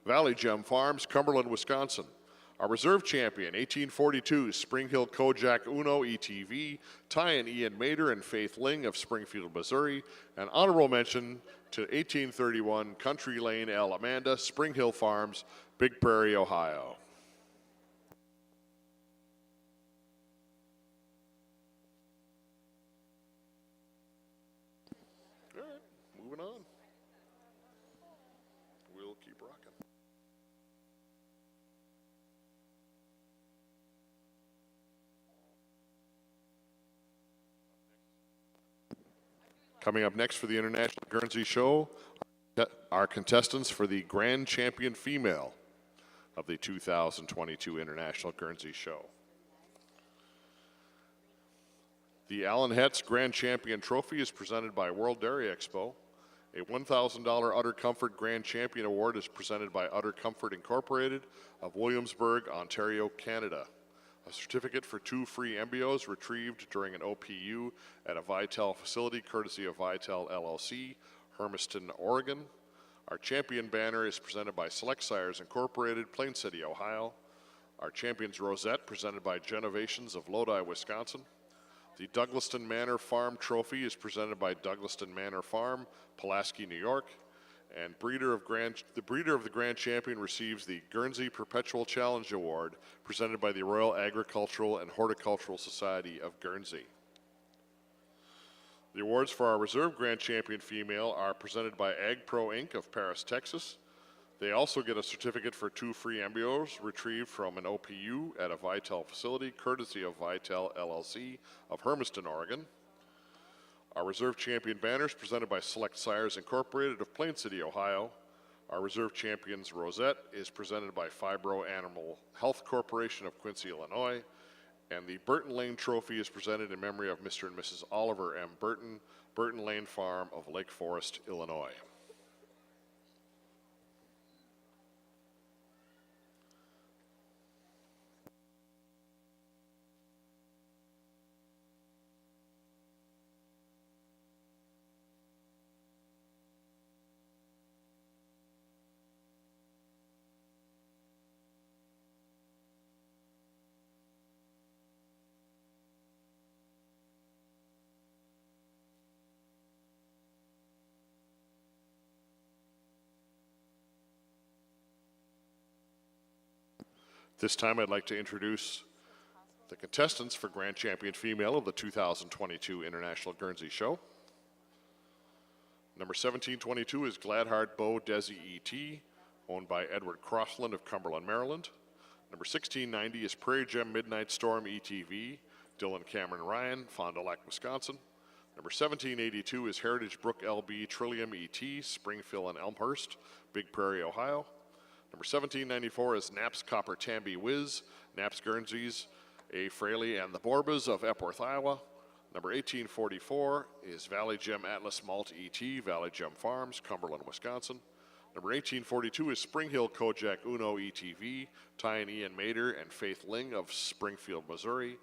Valley Gem Farms, Cumberland, Wisconsin. Our reserve champion, 1842, Spring Hill Kojak Uno ETV, Ty and Ian Mader and Faith Ling of Springfield, Missouri. An honorable mention to 1831, Country Lane El Amanda, Spring Hill Farms, Big Prairie, Ohio. All right, moving on. We'll keep rocking. Coming up next for the International Guernsey Show, our contestants for the Grand Champion Female of the 2022 International Guernsey Show. The Allen Hetz Grand Champion Trophy is presented by World Dairy Expo. A $1,000 Udder Comfort Grand Champion Award is presented by Udder Comfort Incorporated of Williamsburg, Ontario, Canada. A certificate for 2 free embryos retrieved during an OPU at a Vitel facility courtesy of Vitel LLC, Hermiston, Oregon. Our champion banner is presented by Select Sires Incorporated, Plain City, Ohio. Our champion's rosette presented by Genovations of Lodi, Wisconsin. The Douglaston Manor Farm Trophy is presented by Douglaston Manor Farm, Pulaski, New York. And the breeder of the Grand Champion receives the Guernsey Perpetual Challenge Award presented by the Royal Agricultural and Horticultural Society of Guernsey. The awards for our Reserve Grand Champion female are presented by Ag Pro Inc. of Paris, Texas. They also get a certificate for 2 free embryos retrieved from an OPU at a Vitel facility courtesy of Vitel LLC of Hermiston, Oregon. Our Reserve Champion banner is presented by Select Sires Incorporated of Plain City, Ohio. Our Reserve Champion's rosette is presented by Fibro Animal Health Corporation of Quincy, Illinois. And the Burton Lane Trophy is presented in memory of Mr. and Mrs. Oliver M. Burton, Burton Lane Farm of Lake Forest, Illinois. This time I'd like to introduce the contestants for Grand Champion Female of the 2022 International Guernsey Show. Number 1722 is Gladheart Bow Desi E.T., owned by Edward Crossland of Cumberland, Maryland. Number 1690 is Prairie Gem Midnight Storm ETV, Dylan Cameron Ryan, Fond du Lac, Wisconsin. Number 1782 is Heritage Brook LB Trillium ET, Springfield and Elmhurst, Big Prairie, Ohio. Number 1794 is Naps Copper Tamby Whiz, Naps Guernseys, A. Fraley and the Borbas of Epworth, Iowa. Number 1844 is Valley Gem Atlas Malt ET, Valley Gem Farms, Cumberland, Wisconsin. Number 1842 is Spring Hill Kojak Uno ETV, Ty and Ian Mader and Faith Ling of Springfield, Missouri.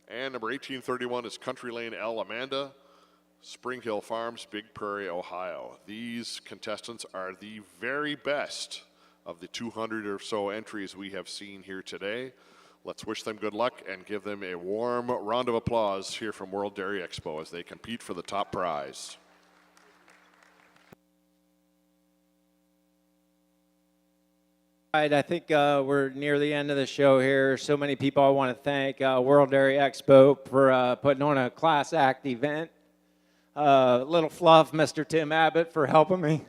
And number 1831 is Country Lane L. Amanda, Spring Hill Farms, Big Prairie, Ohio. These contestants are the very best of the 200 or so entries we have seen here today. Let's wish them good luck and give them a warm round of applause here from World Dairy Expo as they compete for the top prize. All right, I think we're near the end of the show here. So many people I want to thank World Dairy Expo for putting on a class act event. Little fluff, Mr. Tim Abbott, for helping me.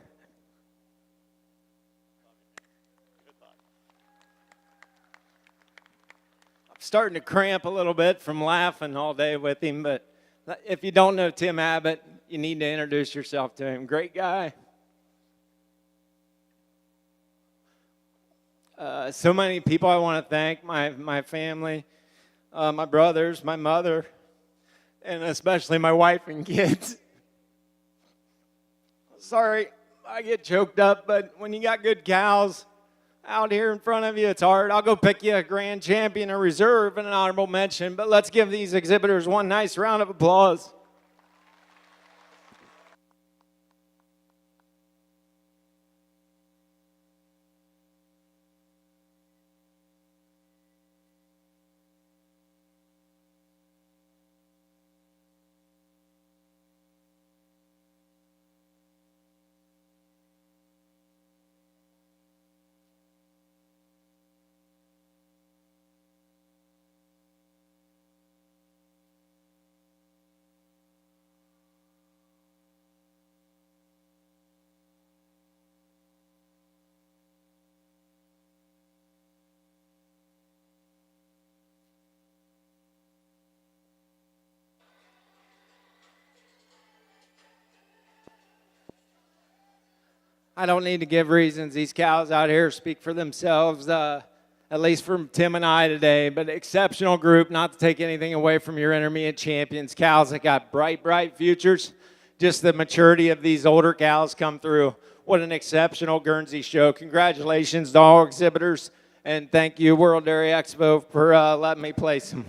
I'm starting to cramp a little bit from laughing all day with him, but if you don't know Tim Abbott, you need to introduce yourself to him. Great guy. So many people I want to thank, my family, my brothers, my mother, and especially my wife and kids. Sorry, I get choked up, but when you got good cows out here in front of you, it's hard. I'll go pick you a grand champion, a reserve, and an honorable mention, but let's give these exhibitors one nice round of applause. I don't need to give reasons. These cows out here speak for themselves, at least from Tim and I today. But exceptional group, not to take anything away from your intermediate champions. Cows that got bright, bright futures. Just the maturity of these older cows come through. What an exceptional Guernsey show. Congratulations to all exhibitors. And thank you, World Dairy Expo, for letting me place them.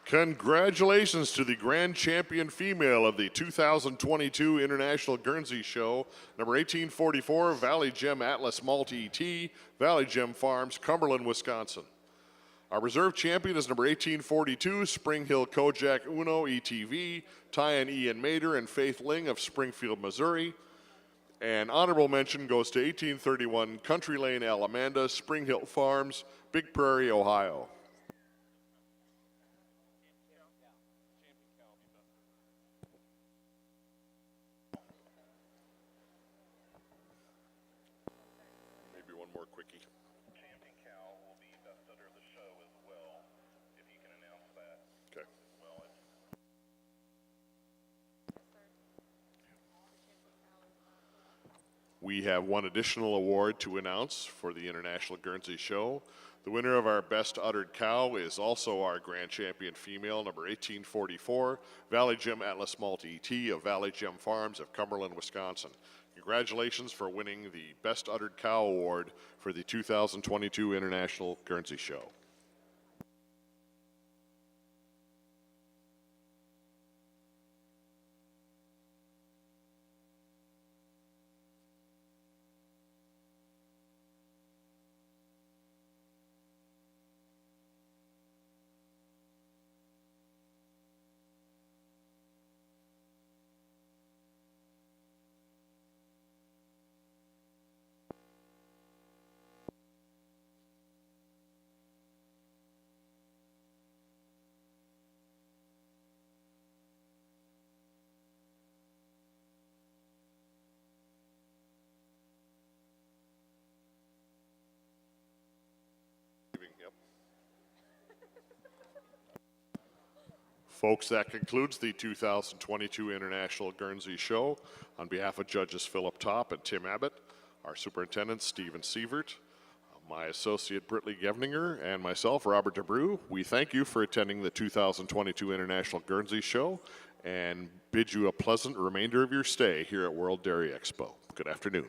Congratulations to the Grand Champion Female of the 2022 International Guernsey Show, number 1844, Valley Gem Atlas Malt ET, Valley Gem Farms, Cumberland, Wisconsin. Our reserve champion is number 1842, Spring Hill Kojak Uno ETV, Ty and Ian Mader and Faith Ling of Springfield, Missouri. And honorable mention goes to 1831, Country Lane Alamanda, Spring Hill Farms, Big Prairie, Ohio. We have one additional award to announce for the International Guernsey Show. The winner of our Best Uddered Cow is also our Grand Champion Female, number 1844, Valley Gem Atlas Malt ET of Valley Gem Farms of Cumberland, Wisconsin. Congratulations for winning the Best Uddered Cow Award for the 2022 International Guernsey Show. Folks, that concludes the 2022 International Guernsey Show. On behalf of Judges Philip Topp and Tim Abbott, our Superintendent Stephen Sievert, my associate Britley Gevninger, and myself, Robert DeBrew, we thank you for attending the 2022 International Guernsey Show and bid you a pleasant remainder of your stay here at World Dairy Expo. Good afternoon.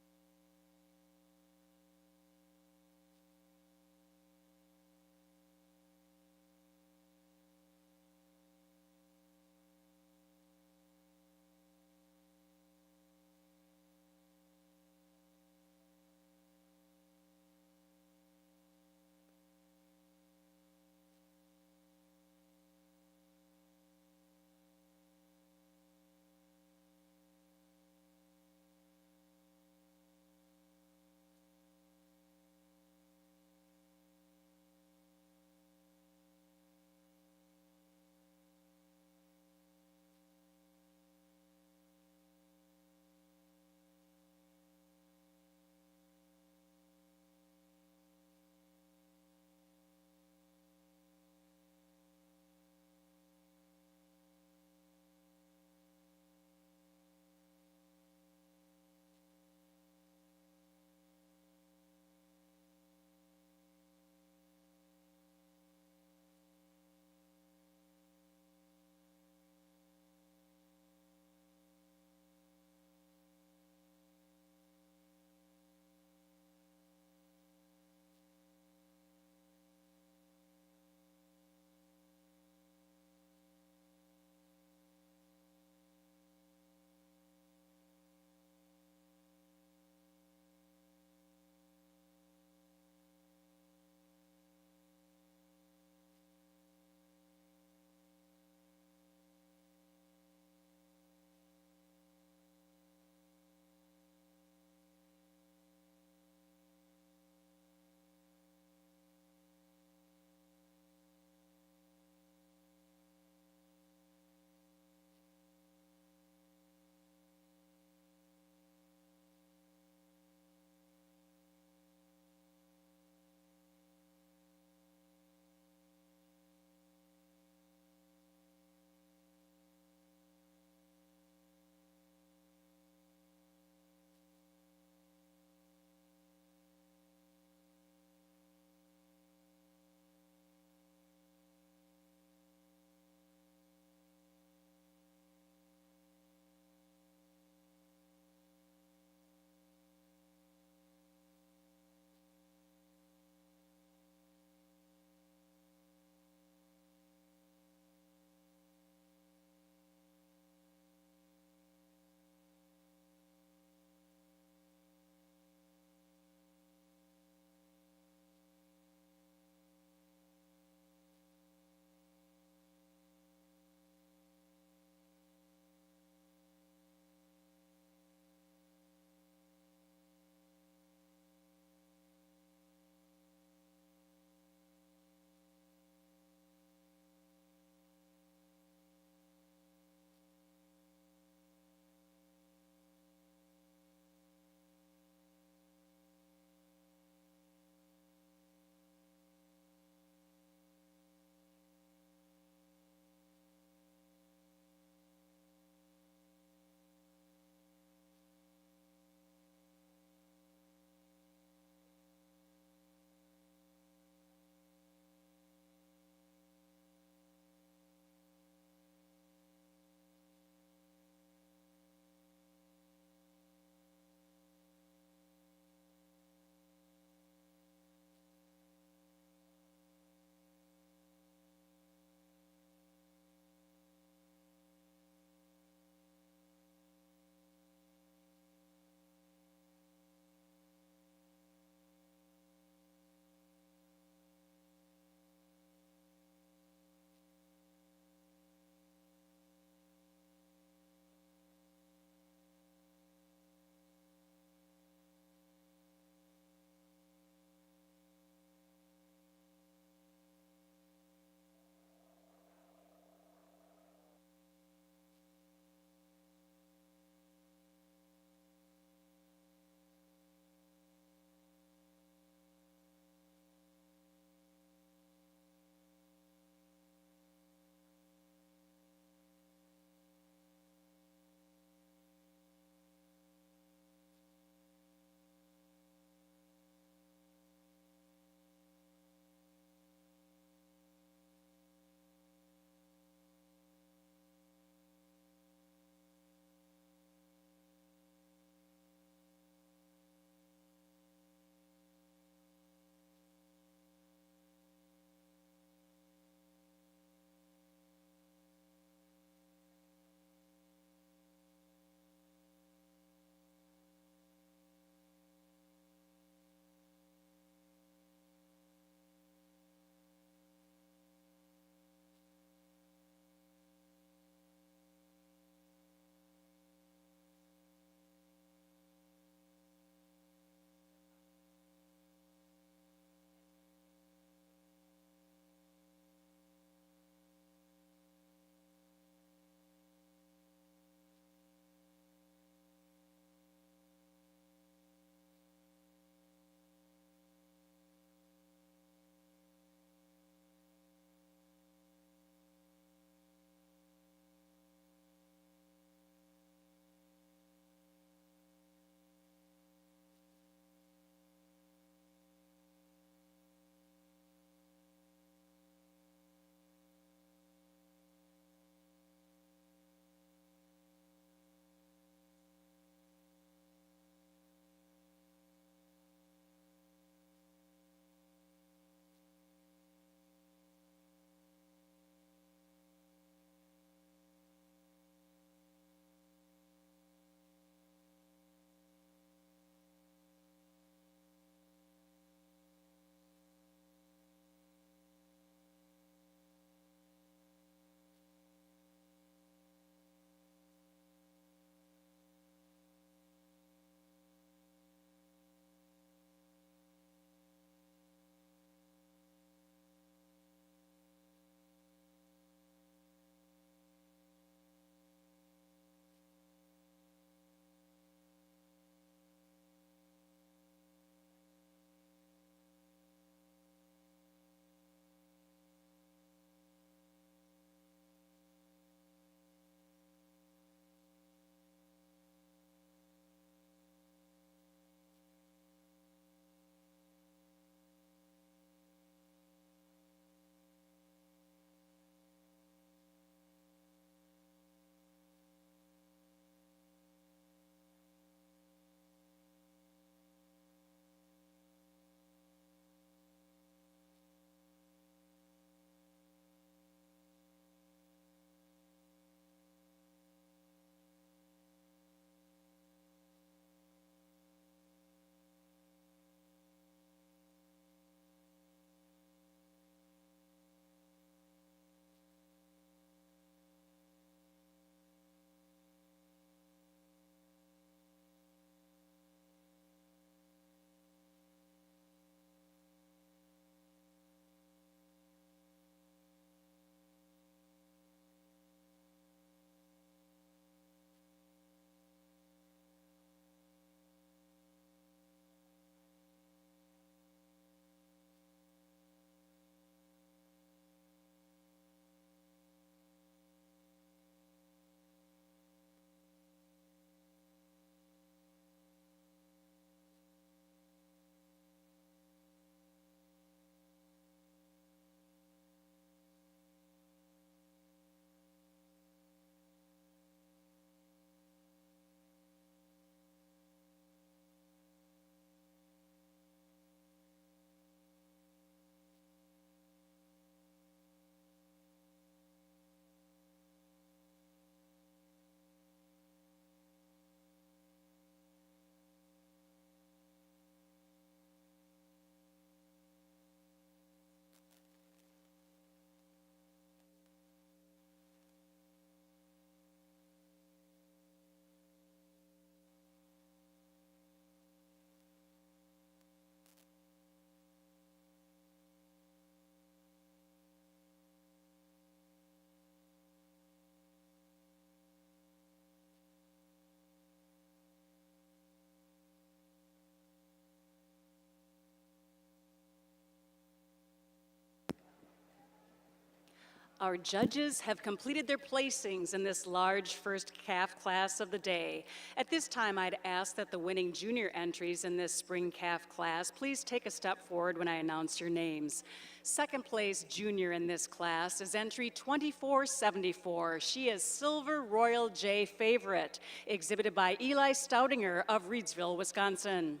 Our judges have completed their placings in this large first calf class of the day. At this time, I'd ask that the winning junior entries in this spring calf class please take a step forward when I announce your names. Second place junior in this class is entry 2474. She is Silver Royal J Favorite, exhibited by Eli Stoudinger of Reedsville, Wisconsin.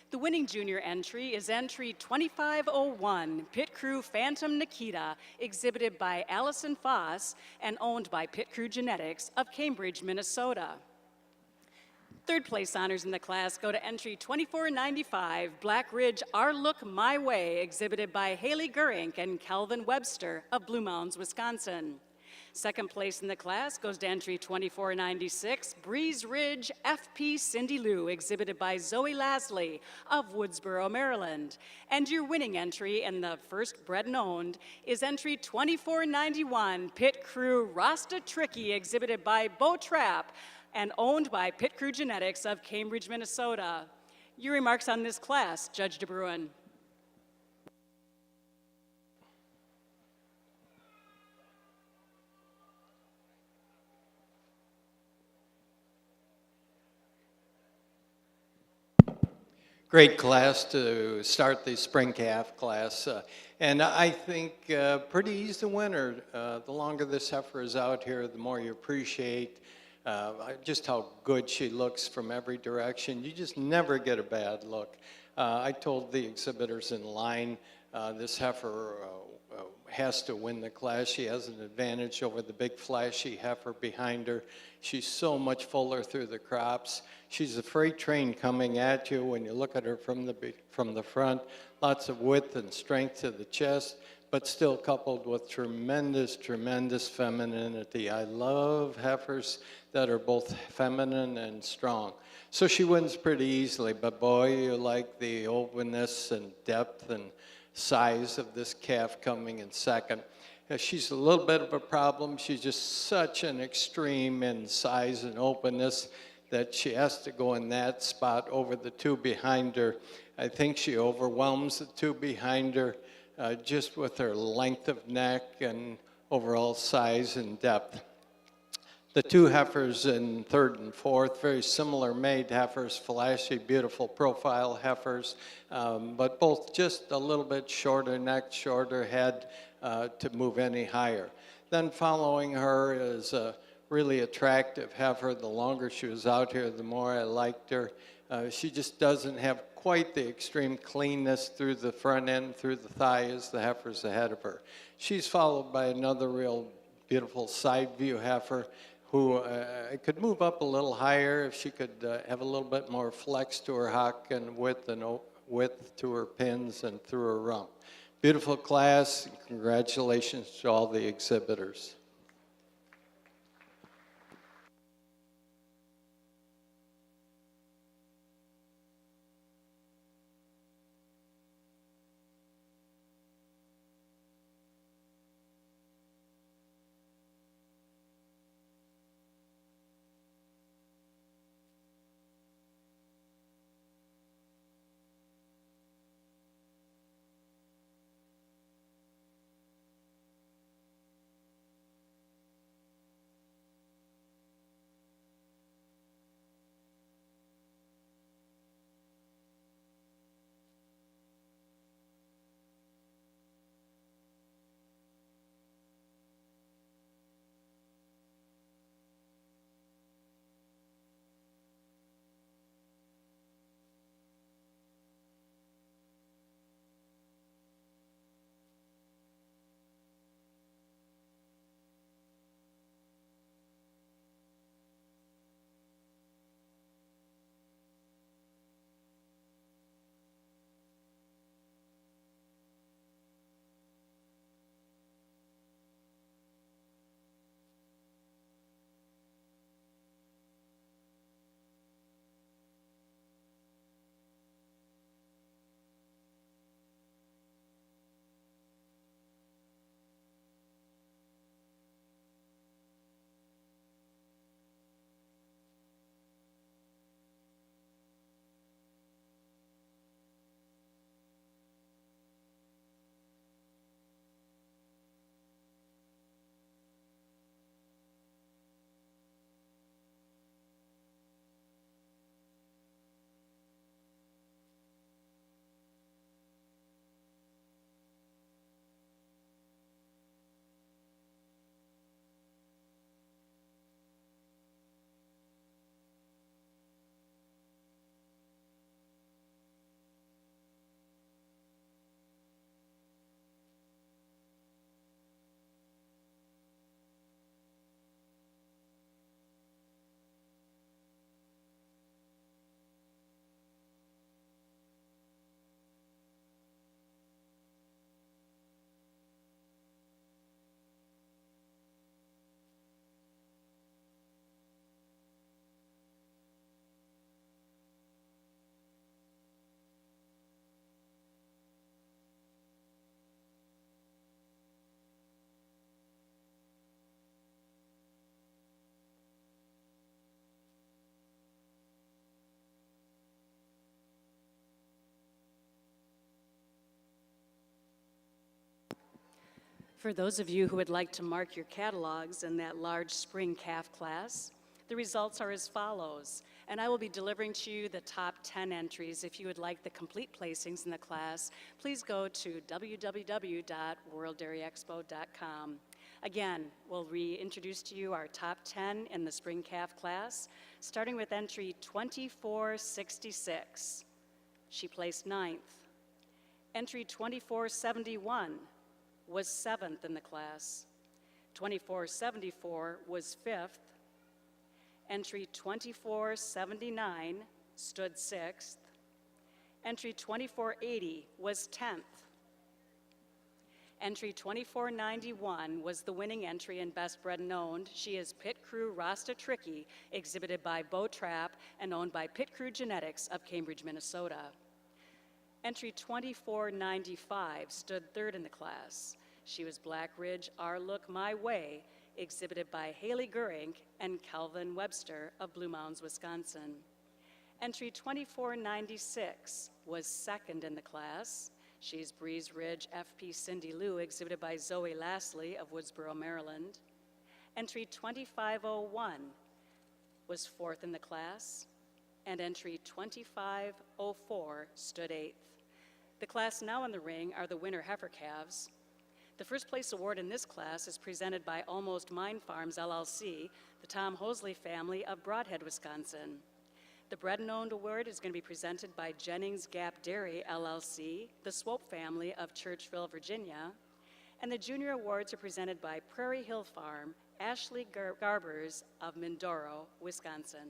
The winning junior entry is entry 2501, Pit Crew Phantom Nikita, exhibited by Allison Foss and owned by Pit Crew Genetics of Cambridge, Minnesota. Third place honors in the class go to entry 2495, Black Ridge Our Look My Way, exhibited by Haley Gurink and Calvin Webster of Blue Mounds, Wisconsin. Second place in the class goes to entry 2496, Breeze Ridge FP Cindy Lou, exhibited by Zoe Lasley of Woodsboro, Maryland. And your winning entry in the first bred and owned is entry 2491, Pit Crew Rasta Tricky, exhibited by Bo Trapp and owned by Pit Crew Genetics of Cambridge, Minnesota. Your remarks on this class, Judge DeBruin. Great class to start the spring calf class. And I think pretty easy winner. The longer this heifer is out here, the more you appreciate just how good she looks from every direction. You just never get a bad look. I told the exhibitors in line, this heifer has to win the class. She has an advantage over the big flashy heifer behind her. She's so much fuller through the crops. She's a freight train coming at you when you look at her from the front. Lots of width and strength to the chest, but still coupled with tremendous, tremendous femininity. I love heifers that are both feminine and strong. So she wins pretty easily, but boy, you like the openness and depth and size of this calf coming in second. She's a little bit of a problem. She's just such an extreme in size and openness that she has to go in that spot over the two behind her. I think she overwhelms the two behind her just with her length of neck and overall size and depth. The two heifers in third and fourth, very similar made heifers, flashy, beautiful profile heifers, but both just a little bit shorter neck, shorter head to move any higher. Then following her is a really attractive heifer. The longer she was out here, the more I liked her. She just doesn't have quite the extreme cleanness through the front end, through the thigh as the heifers ahead of her. She's followed by another real beautiful side view heifer who could move up a little higher if she could have a little bit more flex to her hock and width to her pins and through her rump. Beautiful class. Congratulations to all the exhibitors. For those of you who would like to mark your catalogs in that large spring calf class, the results are as follows, and I will be delivering to you the top 10 entries. If you would like the complete placings in the class, please go to www.worlddairyexpo.com. Again, we'll reintroduce to you our top 10 in the spring calf class, starting with entry 2466. She placed 9th. Entry 2471 was 7th in the class. 2474 was 5th. Entry 2479 stood 6th. Entry 2480 was 10th. Entry 2491 was the winning entry in Best Bred and Owned. She is Pit Crew Rasta Tricky, exhibited by Bo Trap and owned by Pit Crew Genetics of Cambridge, Minnesota. Entry 2495 stood 3rd in the class. She was Black Ridge Our Look My Way, exhibited by Haley Gurink and Calvin Webster of Blue Mounds, Wisconsin. Entry 2496 was 2nd in the class. She's Breeze Ridge FP Cindy Lou, exhibited by Zoe Lastly of Woodsboro, Maryland. Entry 2501 was 4th in the class, and entry 2504 stood 8th. The class now in the ring are the winter heifer calves. The first place award in this class is presented by Almost Mine Farms, LLC, the Tom Hosley family of Broadhead, Wisconsin. The Bred and Owned Award is going to be presented by Jennings Gap Dairy, LLC, the Swope family of Churchville, Virginia. And the Junior Awards are presented by Prairie Hill Farm, Ashley Garbers of Mindoro, Wisconsin.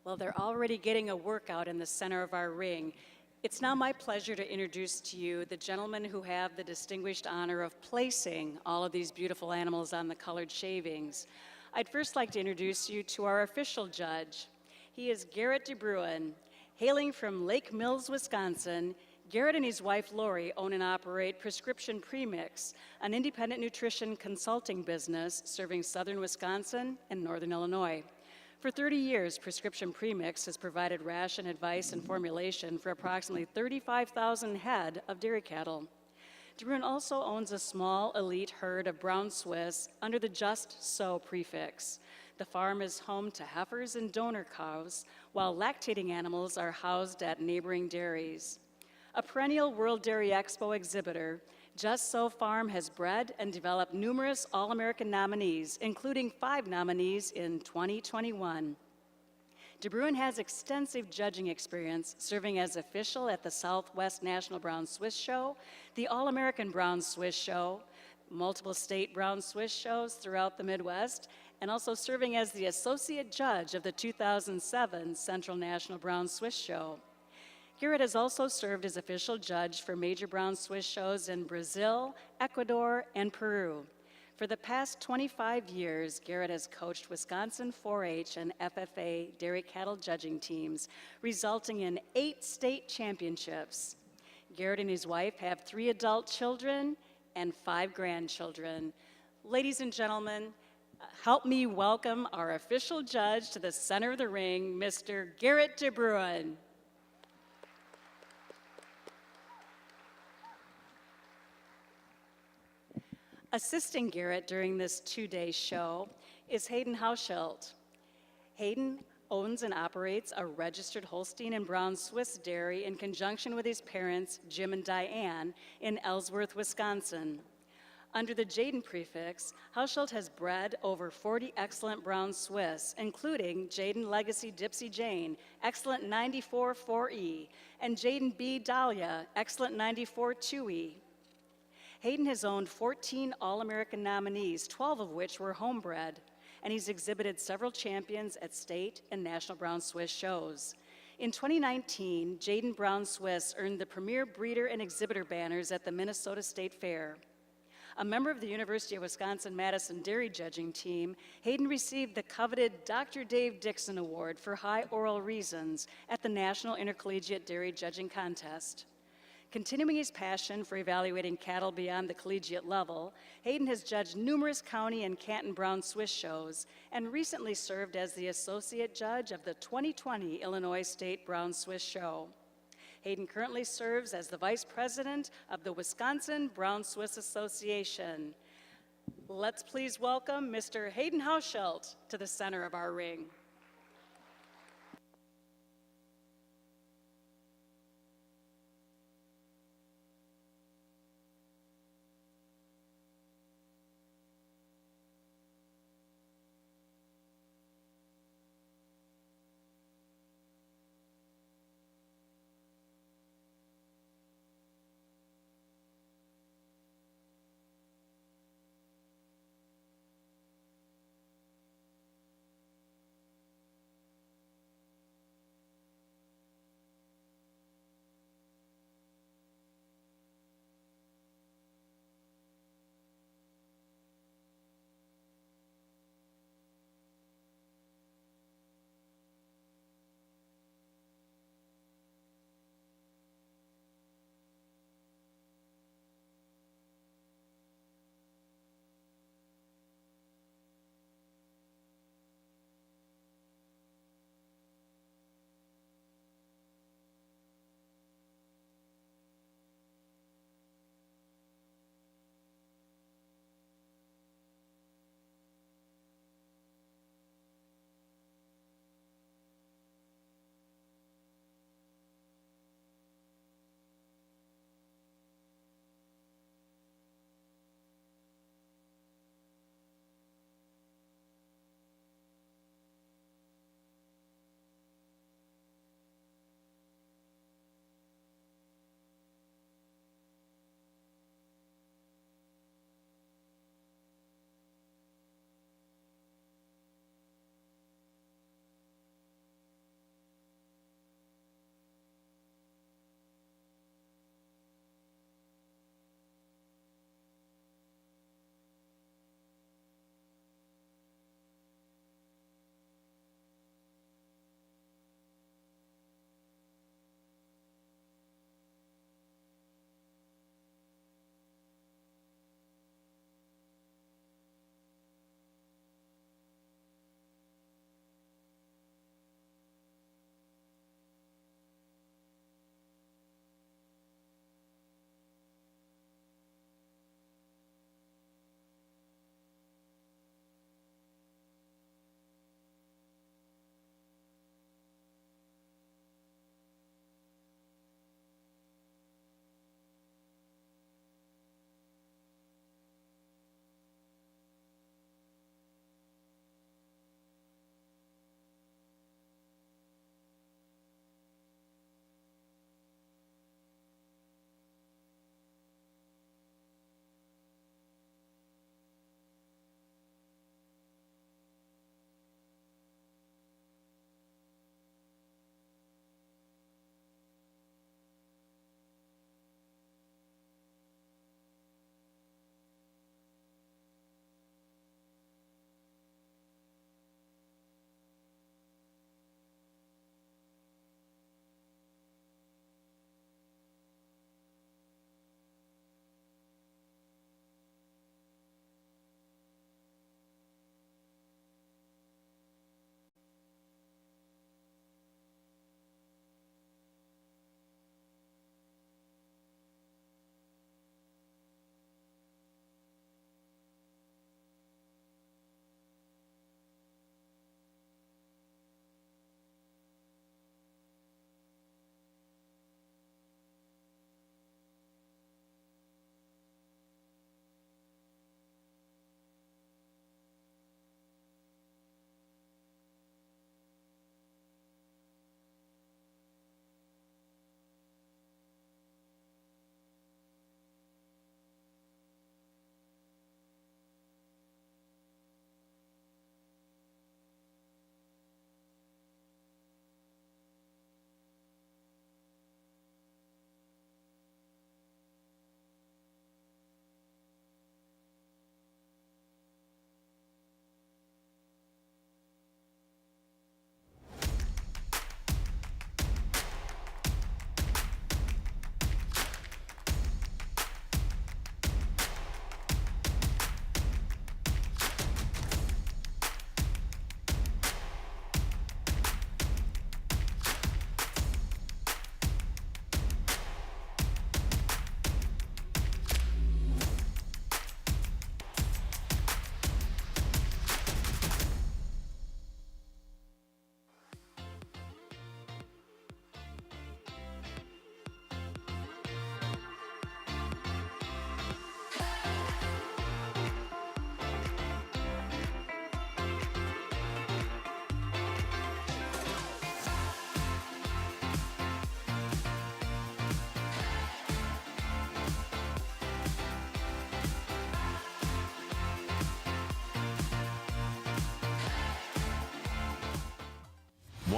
Well, they're already getting a workout in the center of our ring. It's now my pleasure to introduce to you the gentlemen who have the distinguished honor of placing all of these beautiful animals on the colored shavings. I'd first like to introduce you to our official judge. He is Garrett DeBruin. Hailing from Lake Mills, Wisconsin, Garrett and his wife Lori own and operate Prescription Premix, an independent nutrition consulting business serving southern Wisconsin and northern Illinois. For 30 years, Prescription Premix has provided ration advice and formulation for approximately 35,000 head of dairy cattle. DeBruin also owns a small elite herd of brown Swiss under the Just So prefix. The farm is home to heifers and donor cows, while lactating animals are housed at neighboring dairies. A perennial World Dairy Expo exhibitor, Just So Farm has bred and developed numerous All-American nominees, including 5 nominees in 2021. DeBruin has extensive judging experience, serving as official at the Southwest National Brown Swiss Show, the All-American Brown Swiss Show, multiple state brown Swiss shows throughout the Midwest, and also serving as the associate judge of the 2007 Central National Brown Swiss Show. Garrett has also served as official judge for major brown Swiss shows in Brazil, Ecuador, and Peru. For the past 25 years, Garrett has coached Wisconsin 4-H and FFA dairy cattle judging teams, resulting in 8 state championships. Garrett and his wife have 3 adult children and 5 grandchildren. Ladies and gentlemen, help me welcome our official judge to the center of the ring, Mr. Garrett DeBruin. Assisting Garrett during this 2-day show is Hayden Hauschild. Hayden owns and operates a registered Holstein and Brown Swiss dairy in conjunction with his parents, Jim and Diane, in Ellsworth, Wisconsin. Under the Jaden prefix, Hauschild has bred over 40 excellent Brown Swiss, including Jaden Legacy Dipsy Jane, Excellent 94 4E, and Jaden B. Dahlia, Excellent 94 2E. Hayden has owned 14 All-American nominees, 12 of which were homebred, and he's exhibited several champions at state and national Brown Swiss shows. In 2019, Jaden Brown Swiss earned the Premier Breeder and Exhibitor banners at the Minnesota State Fair. A member of the University of Wisconsin-Madison dairy judging team, Hayden received the coveted Dr. Dave Dixon Award for High Oral Reasons at the National Intercollegiate Dairy Judging Contest. Continuing his passion for evaluating cattle beyond the collegiate level, Hayden has judged numerous county and Canton Brown Swiss shows and recently served as the associate judge of the 2020 Illinois State Brown Swiss Show. Hayden currently serves as the vice president of the Wisconsin Brown Swiss Association. Let's please welcome Mr. Hayden Hauschild to the center of our ring.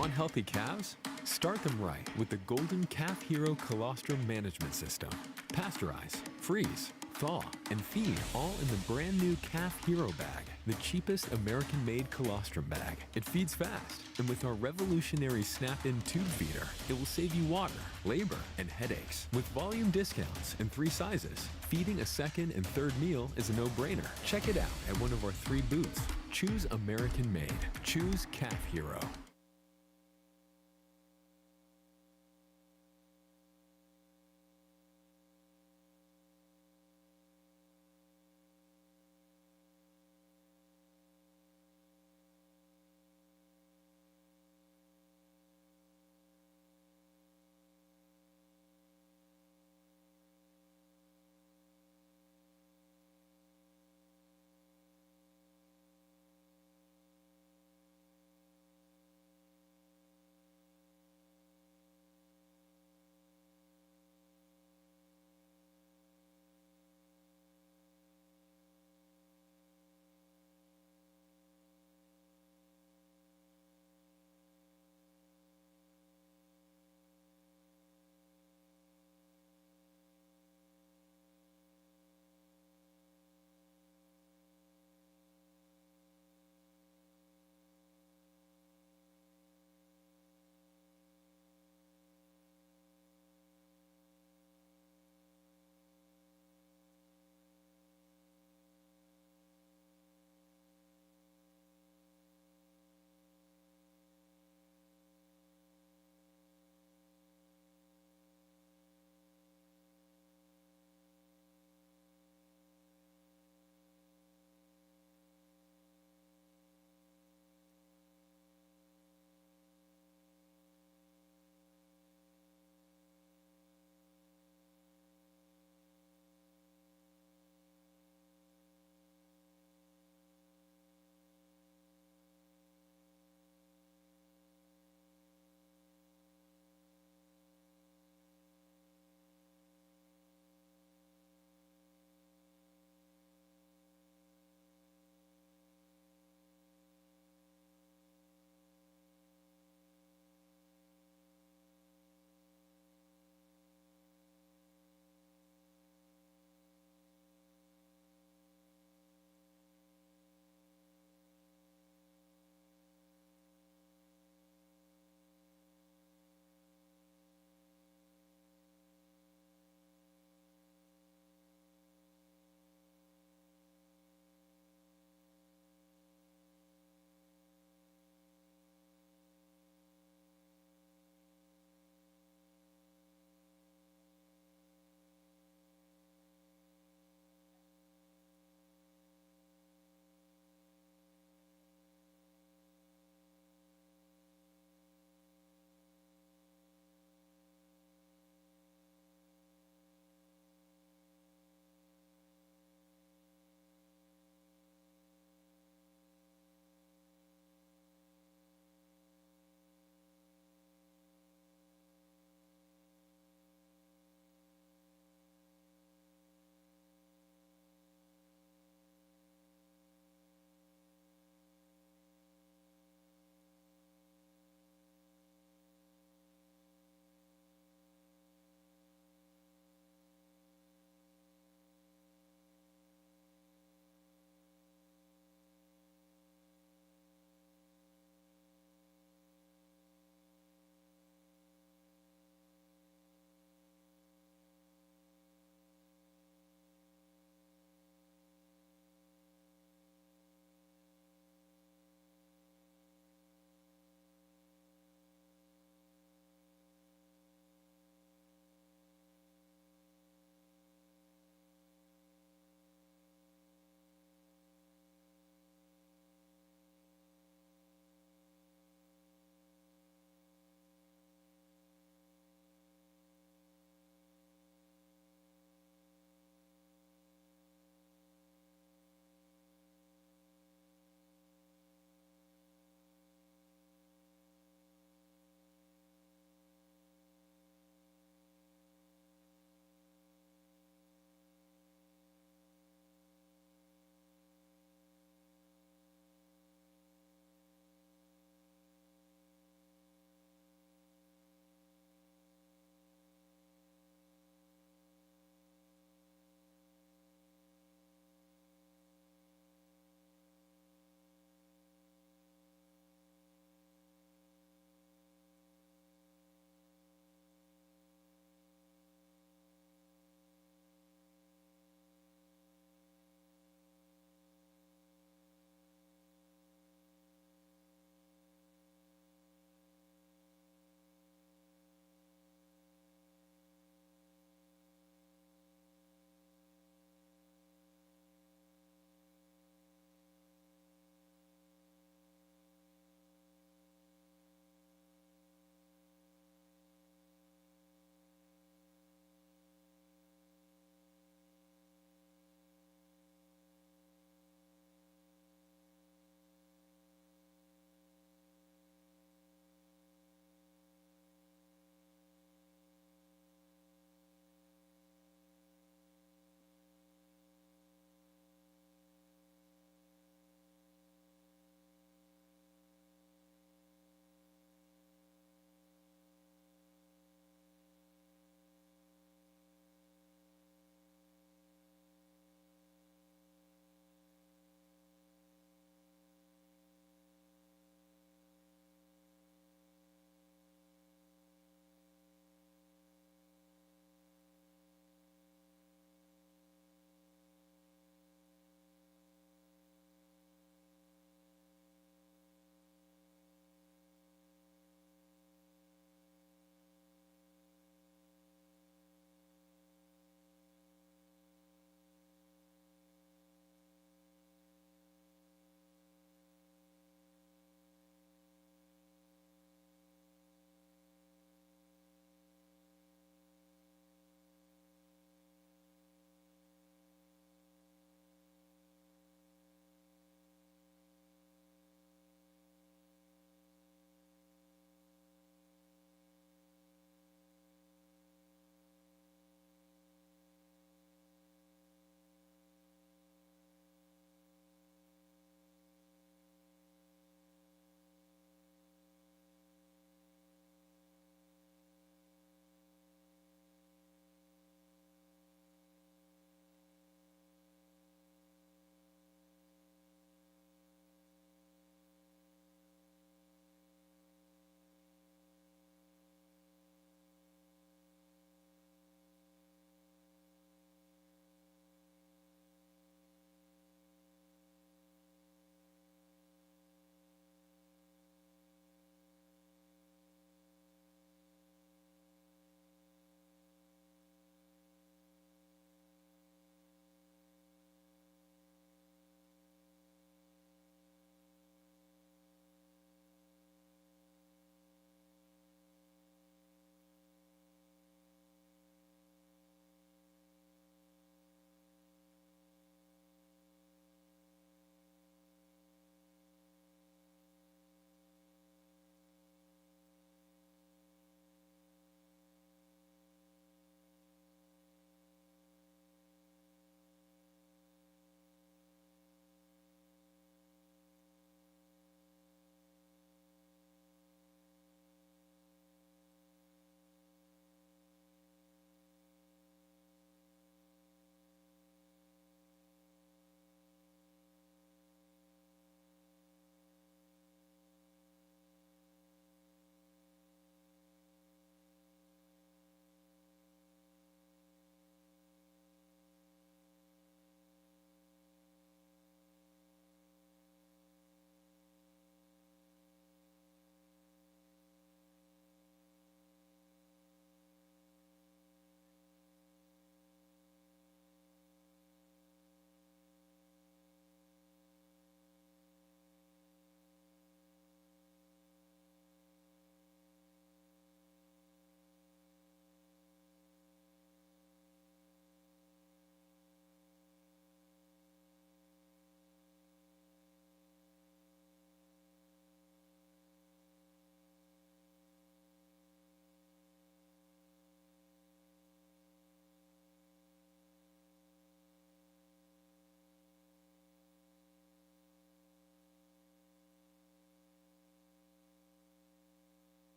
Want healthy calves? Start them right with the Golden Calf Hero Colostrum Management System. Pasteurize, freeze, thaw, and feed all in the brand new Calf Hero bag, the cheapest American-made colostrum bag. It feeds fast, and with our revolutionary snap-in tube feeder, it will save you water, labor, and headaches. With volume discounts in 3 sizes, feeding a second and third meal is a no-brainer. Check it out at one of our 3 booths. Choose American-made. Choose Calf Hero.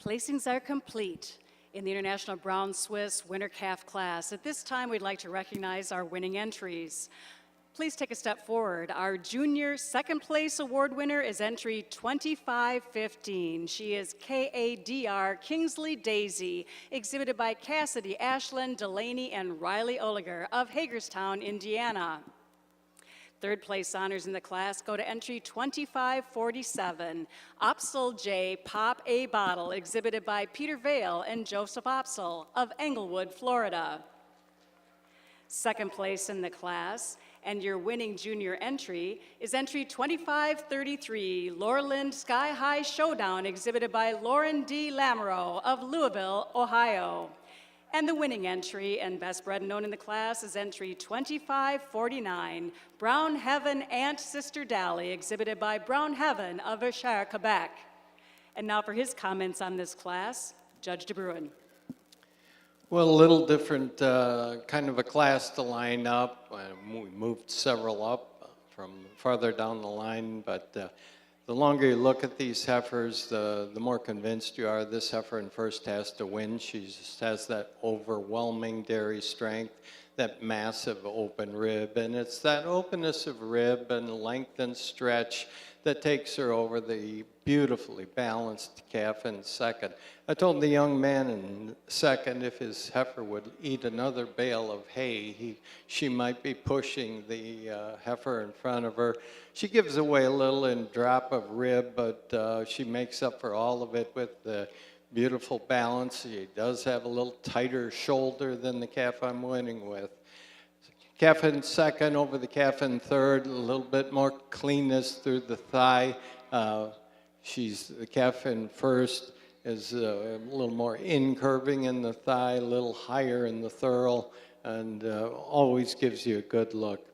Placings are complete in the International Brown Swiss Winter Calf class. At this time, we'd like to recognize our winning entries. Please take a step forward. Our junior second place award winner is entry 2515. She is KADR Kingsley Daisy, exhibited by Cassidy Ashland, Delaney, and Riley Oliger of Hagerstown, Indiana. Third place honors in the class go to entry 2547, Opsel J Pop A Bottle, exhibited by Peter Vale and Joseph Opsel of Englewood, Florida. Second place in the class, and your winning junior entry is entry 2533, Laurelland Sky High Showdown, exhibited by Lauren D. Lamoureux of Louisville, Ohio. And the winning entry and best bred known in the class is entry 2549, Brown Heaven Aunt Sister Dally, exhibited by Brown Heaven of Achard, Quebec. And now for his comments on this class, Judge DeBruin. Well, a little different kind of a class to line up. We moved several up from farther down the line, but the longer you look at these heifers, the more convinced you are this heifer in first has to win. She just has that overwhelming dairy strength, that massive open rib, and it's that openness of rib and length and stretch that takes her over the beautifully balanced calf in second. I told the young man in second if his heifer would eat another bale of hay, she might be pushing the heifer in front of her. She gives away a little in drop of rib, but she makes up for all of it with the beautiful balance. She does have a little tighter shoulder than the calf I'm winning with. Calf in second over the calf in third, a little bit more cleanness through the thigh. The calf in first is a little more incurving in the thigh, a little higher in the thurl, and always gives you a good look.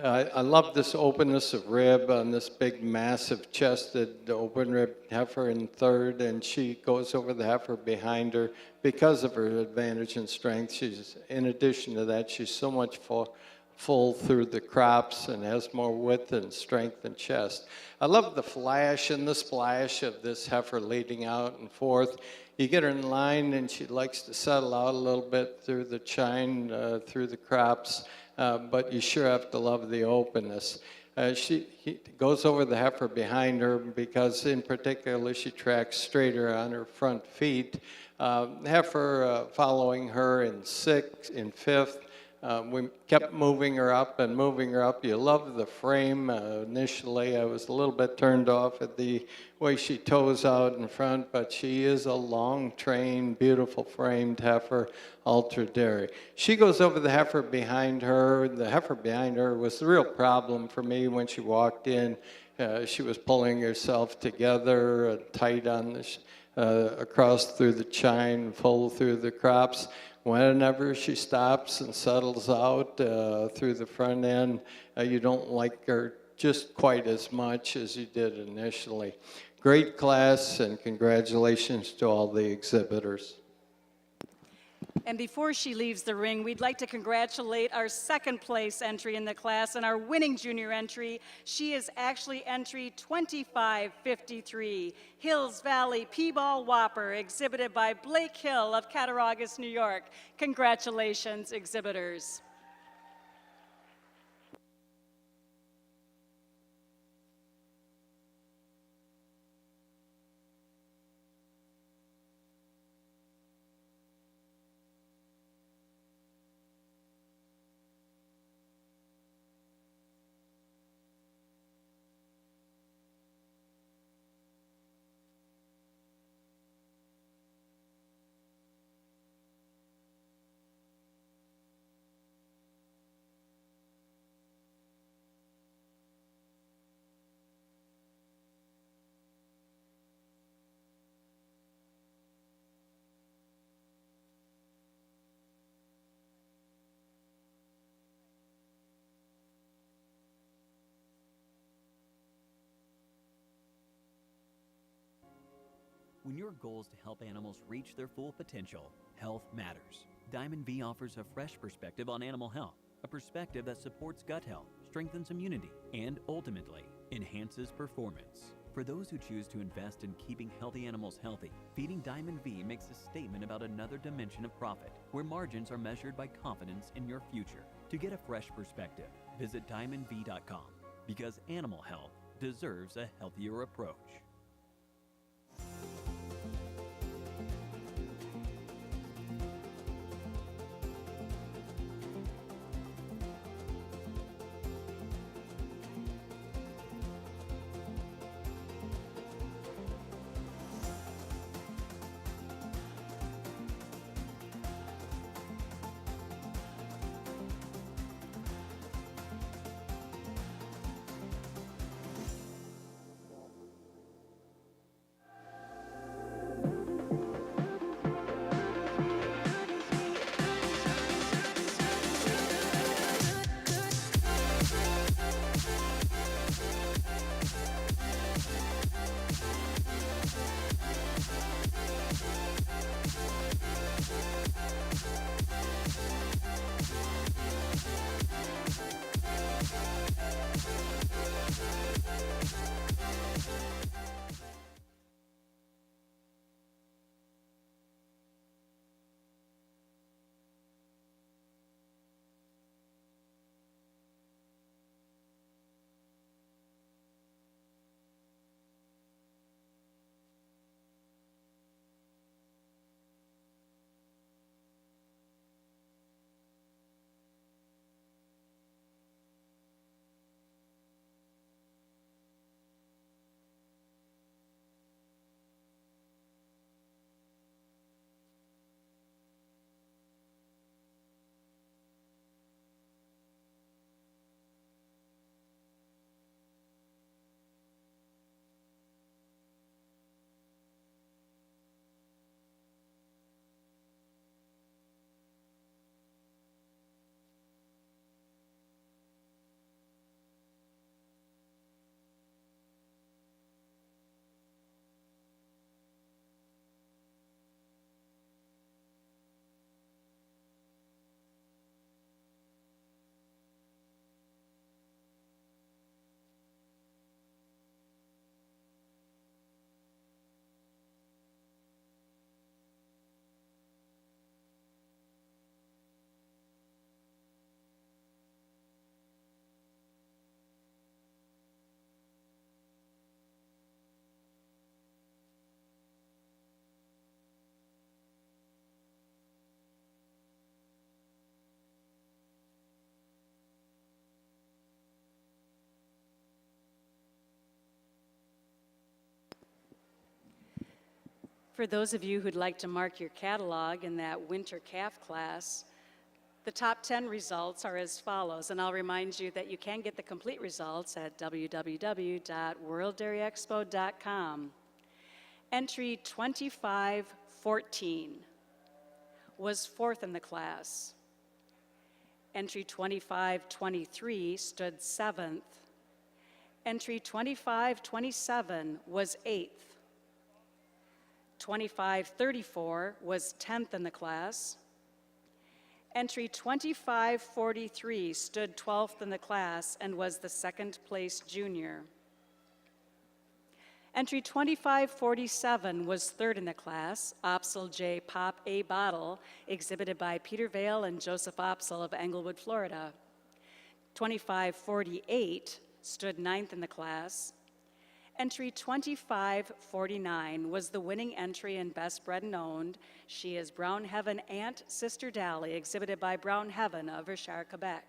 I love this openness of rib on this big, massive chested open rib heifer in third, and she goes over the heifer behind her because of her advantage in strength. In addition to that, she's so much full through the crops and has more width and strength and chest. I love the flash and the splash of this heifer leading out and forth. You get her in line, and she likes to settle out a little bit through the chine, through the crops. But you sure have to love the openness. He goes over the heifer behind her because, in particular, she tracks straighter on her front feet. Heifer following her in fifth. We kept moving her up and moving her up. You love the frame. Initially, I was a little bit turned off at the way she toes out in front, but she is a long-trained, beautiful framed heifer, ultra dairy. She goes over the heifer behind her. The heifer behind her was the real problem for me when she walked in. She was pulling herself together, tight on the across through the chine, full through the crops. Whenever she stops and settles out through the front end, you don't like her just quite as much as you did initially. Great class, and congratulations to all the exhibitors. And before she leaves the ring, we'd like to congratulate our second place entry in the class and our winning junior entry. She is actually entry 2553, Hills Valley P-Ball Whopper, exhibited by Blake Hill of Cattaraugus, New York. Congratulations, exhibitors. When your goal is to help animals reach their full potential, health matters. Diamond V offers a fresh perspective on animal health, a perspective that supports gut health, strengthens immunity, and ultimately enhances performance. For those who choose to invest in keeping healthy animals healthy, Feeding Diamond V makes a statement about another dimension of profit, where margins are measured by confidence in your future. To get a fresh perspective, visit diamondv.com, because animal health deserves a healthier approach. For those of you who'd like to mark your catalog in that winter calf class, the top 10 results are as follows, and I'll remind you that you can get the complete results at www.worlddairyexpo.com. Entry 2514 was fourth in the class. Entry 2523 stood seventh. Entry 2527 was eighth. 2534 was 10th in the class. Entry 2543 stood 12th in the class and was the second place junior. Entry 2547 was third in the class, Opsal J. Pop A Bottle, exhibited by Peter Vale and Joseph Opsal of Englewood, Florida. 2548 stood ninth in the class. Entry 2549 was the winning entry in Best Bred and Owned. She is Brown Heaven Aunt Sister Dally, exhibited by Brown Heaven of Richard, Quebec.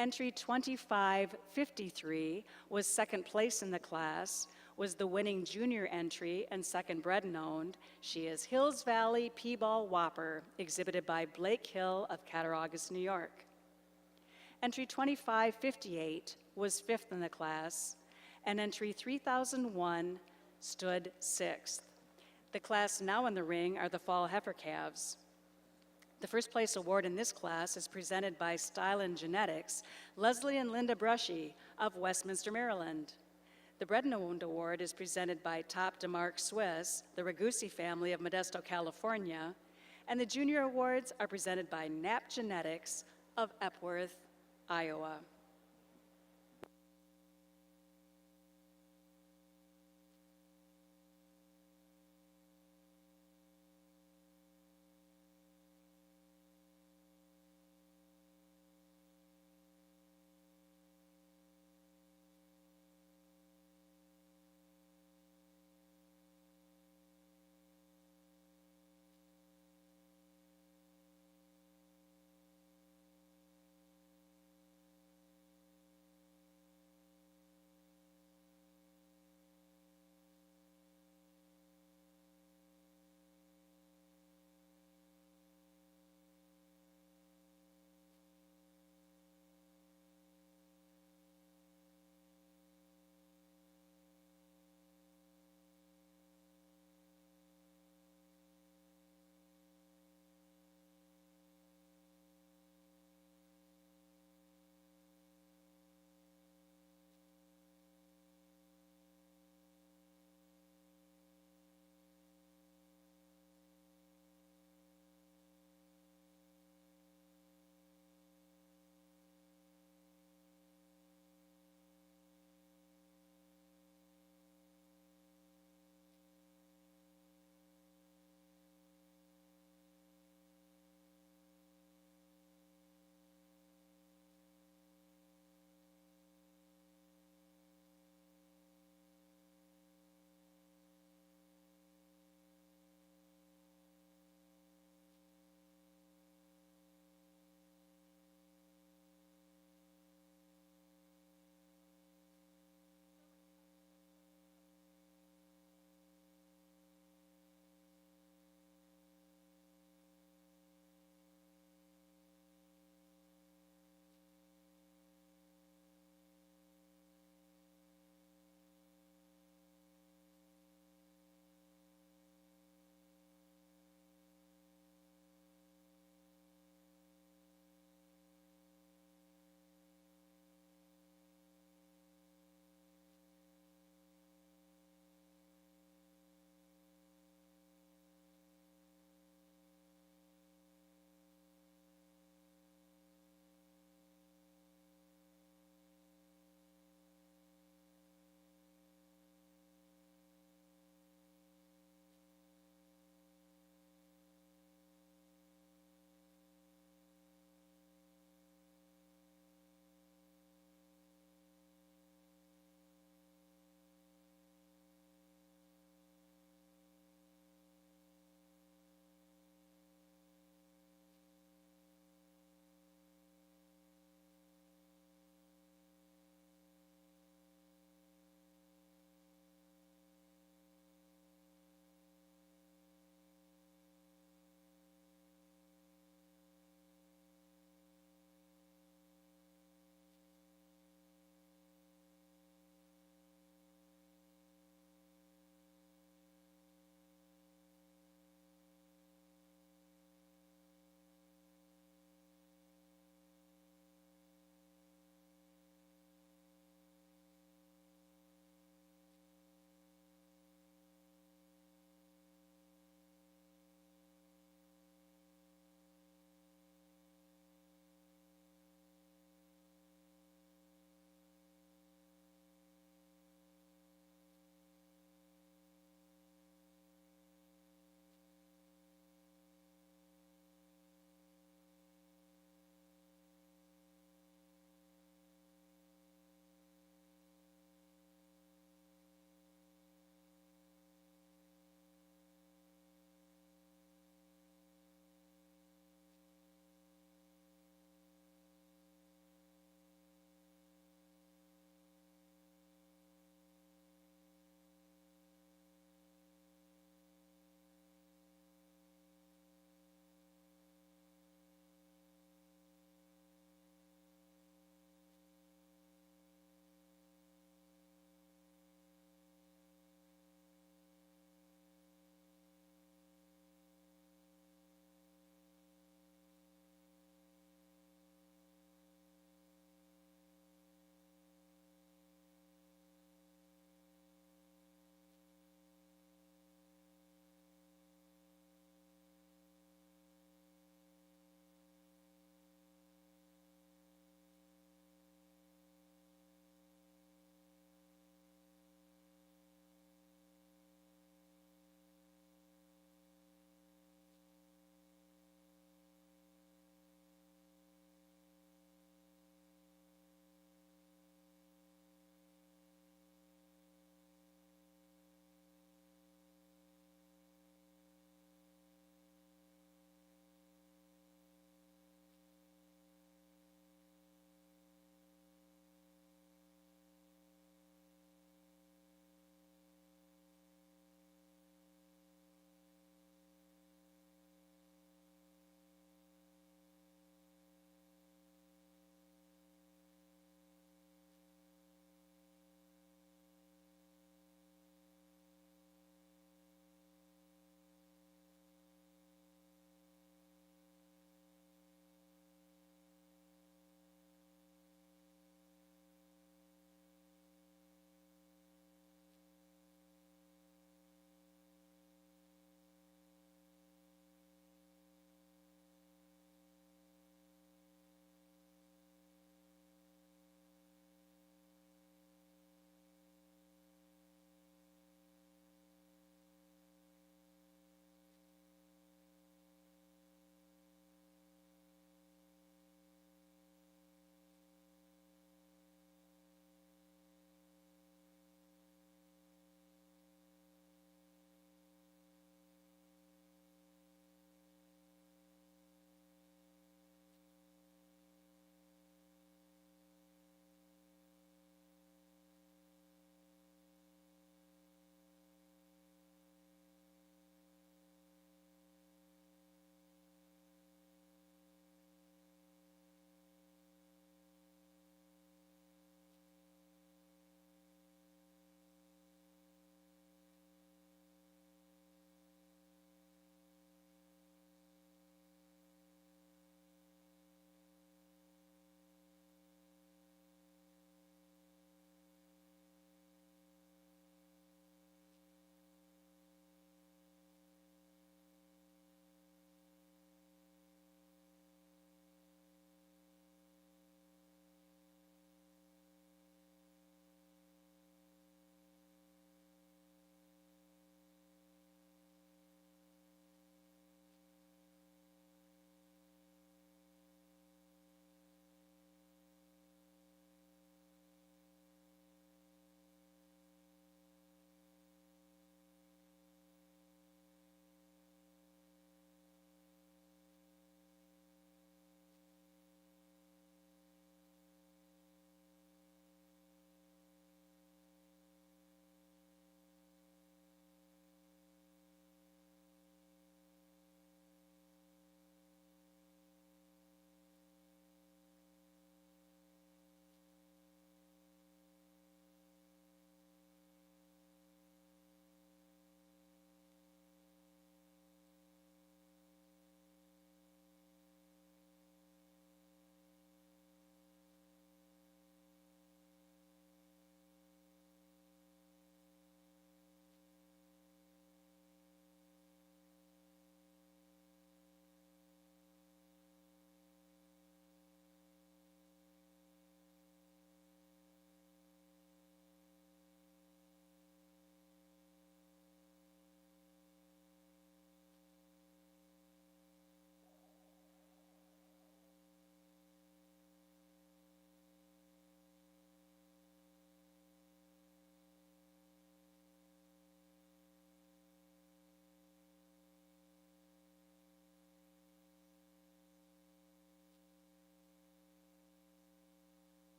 Entry 2553 was second place in the class, was the winning junior entry and second bred and owned. She is Hills Valley P-Ball Whopper, exhibited by Blake Hill of Cattaraugus, New York. Entry 2558 was fifth in the class, and entry 3001 stood sixth. The class now in the ring are the fall heifer calves. The first place award in this class is presented by Style and Genetics, Leslie and Linda Brushy of Westminster, Maryland. The Bred and Owned Award is presented by Top DeMarc Swiss, the Ragusi family of Modesto, California, and the Junior Awards are presented by Knapp Genetics of Epworth, Iowa.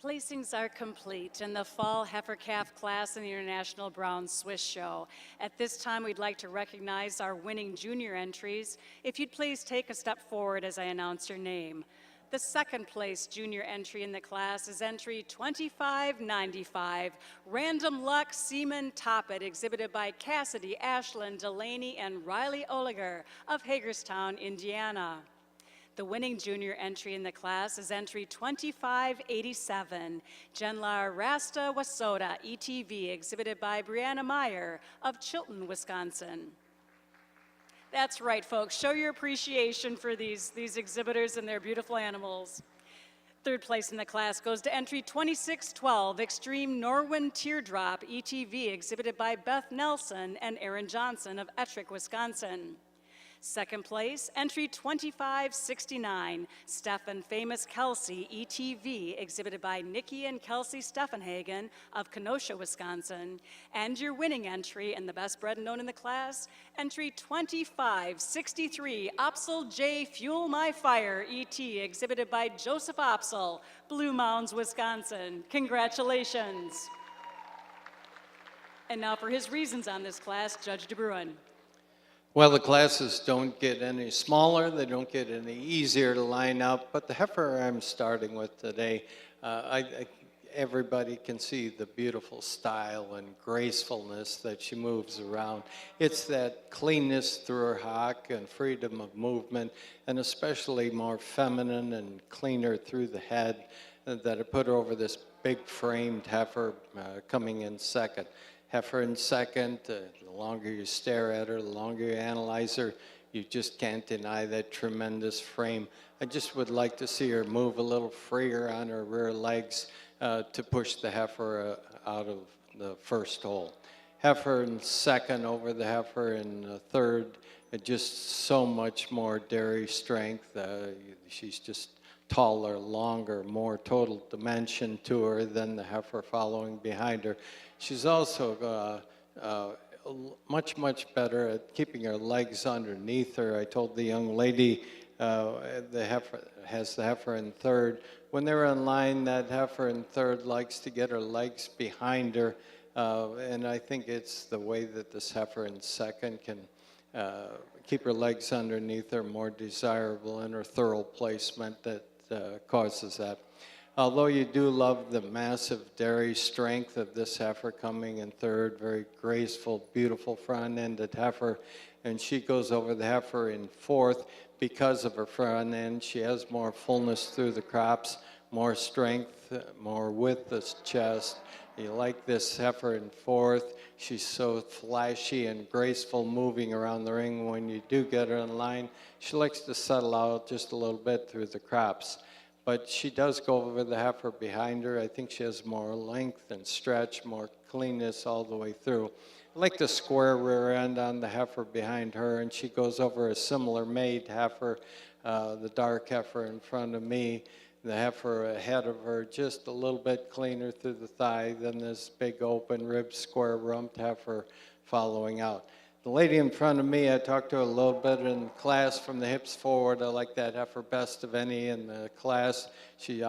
Placings are complete in the Fall Heifer Calf class in the International Brown Swiss Show. At this time, we'd like to recognize our winning junior entries. If you'd please take a step forward as I announce your name. The second place junior entry in the class is entry 2595, Random Luck Seaman Toppet, exhibited by Cassidy, Ashland, Delaney, and Riley Oliger of Hagerstown, Indiana. The winning junior entry in the class is entry 2587, Genlar Rasta Wasoda, ETV, exhibited by Brianna Meyer of Chilton, Wisconsin. That's right, folks. Show your appreciation for these exhibitors and their beautiful animals. Third place in the class goes to entry 2612, Extreme Norwin Teardrop, ETV, exhibited by Beth Nelson and Aaron Johnson of Ettrick, Wisconsin. Second place, entry 2569, Stefan Famous Kelsey, ETV, exhibited by Nikki and Kelsey Steffenhagen of Kenosha, Wisconsin. And your winning entry, and the best bred known in the class, entry 2563, Opsel J Fuel My Fire, ET, exhibited by Joseph Opsel, Blue Mounds, Wisconsin. Congratulations. And now for his reasons on this class, Judge DeBruin. Well, the classes don't get any smaller, they don't get any easier to line up, but the heifer I'm starting with today, everybody can see the beautiful style and gracefulness that she moves around. It's that cleanness through her hock and freedom of movement, and especially more feminine and cleaner through the head that I put over this big framed heifer coming in second. Heifer in second, the longer you stare at her, the longer you analyze her, you just can't deny that tremendous frame. I just would like to see her move a little freer on her rear legs to push the heifer out of the first hole. Heifer in second over the heifer in third, just so much more dairy strength. She's just taller, longer, more total dimension to her than the heifer following behind her. She's also much, much better at keeping her legs underneath her. I told the young lady the heifer has the heifer in third. When they're in line, that heifer in third likes to get her legs behind her, and I think it's the way that this heifer in second can keep her legs underneath her more desirable in her thorough placement that causes that. Although you do love the massive dairy strength of this heifer coming in third, very graceful, beautiful front-ended heifer, and she goes over the heifer in fourth because of her front end. She has more fullness through the crops, more strength, more width of chest. You like this heifer in fourth. She's so flashy and graceful moving around the ring. When you do get her in line, she likes to settle out just a little bit through the crops. But she does go over the heifer behind her. I think she has more length and stretch, more cleanness all the way through. I like the square rear end on the heifer behind her, and she goes over a similar made heifer, the dark heifer in front of me. The heifer ahead of her, just a little bit cleaner through the thigh than this big open rib, square rumped heifer following out. The lady in front of me, I talked to her a little bit in class from the hips forward. I like that heifer best of any in the class. She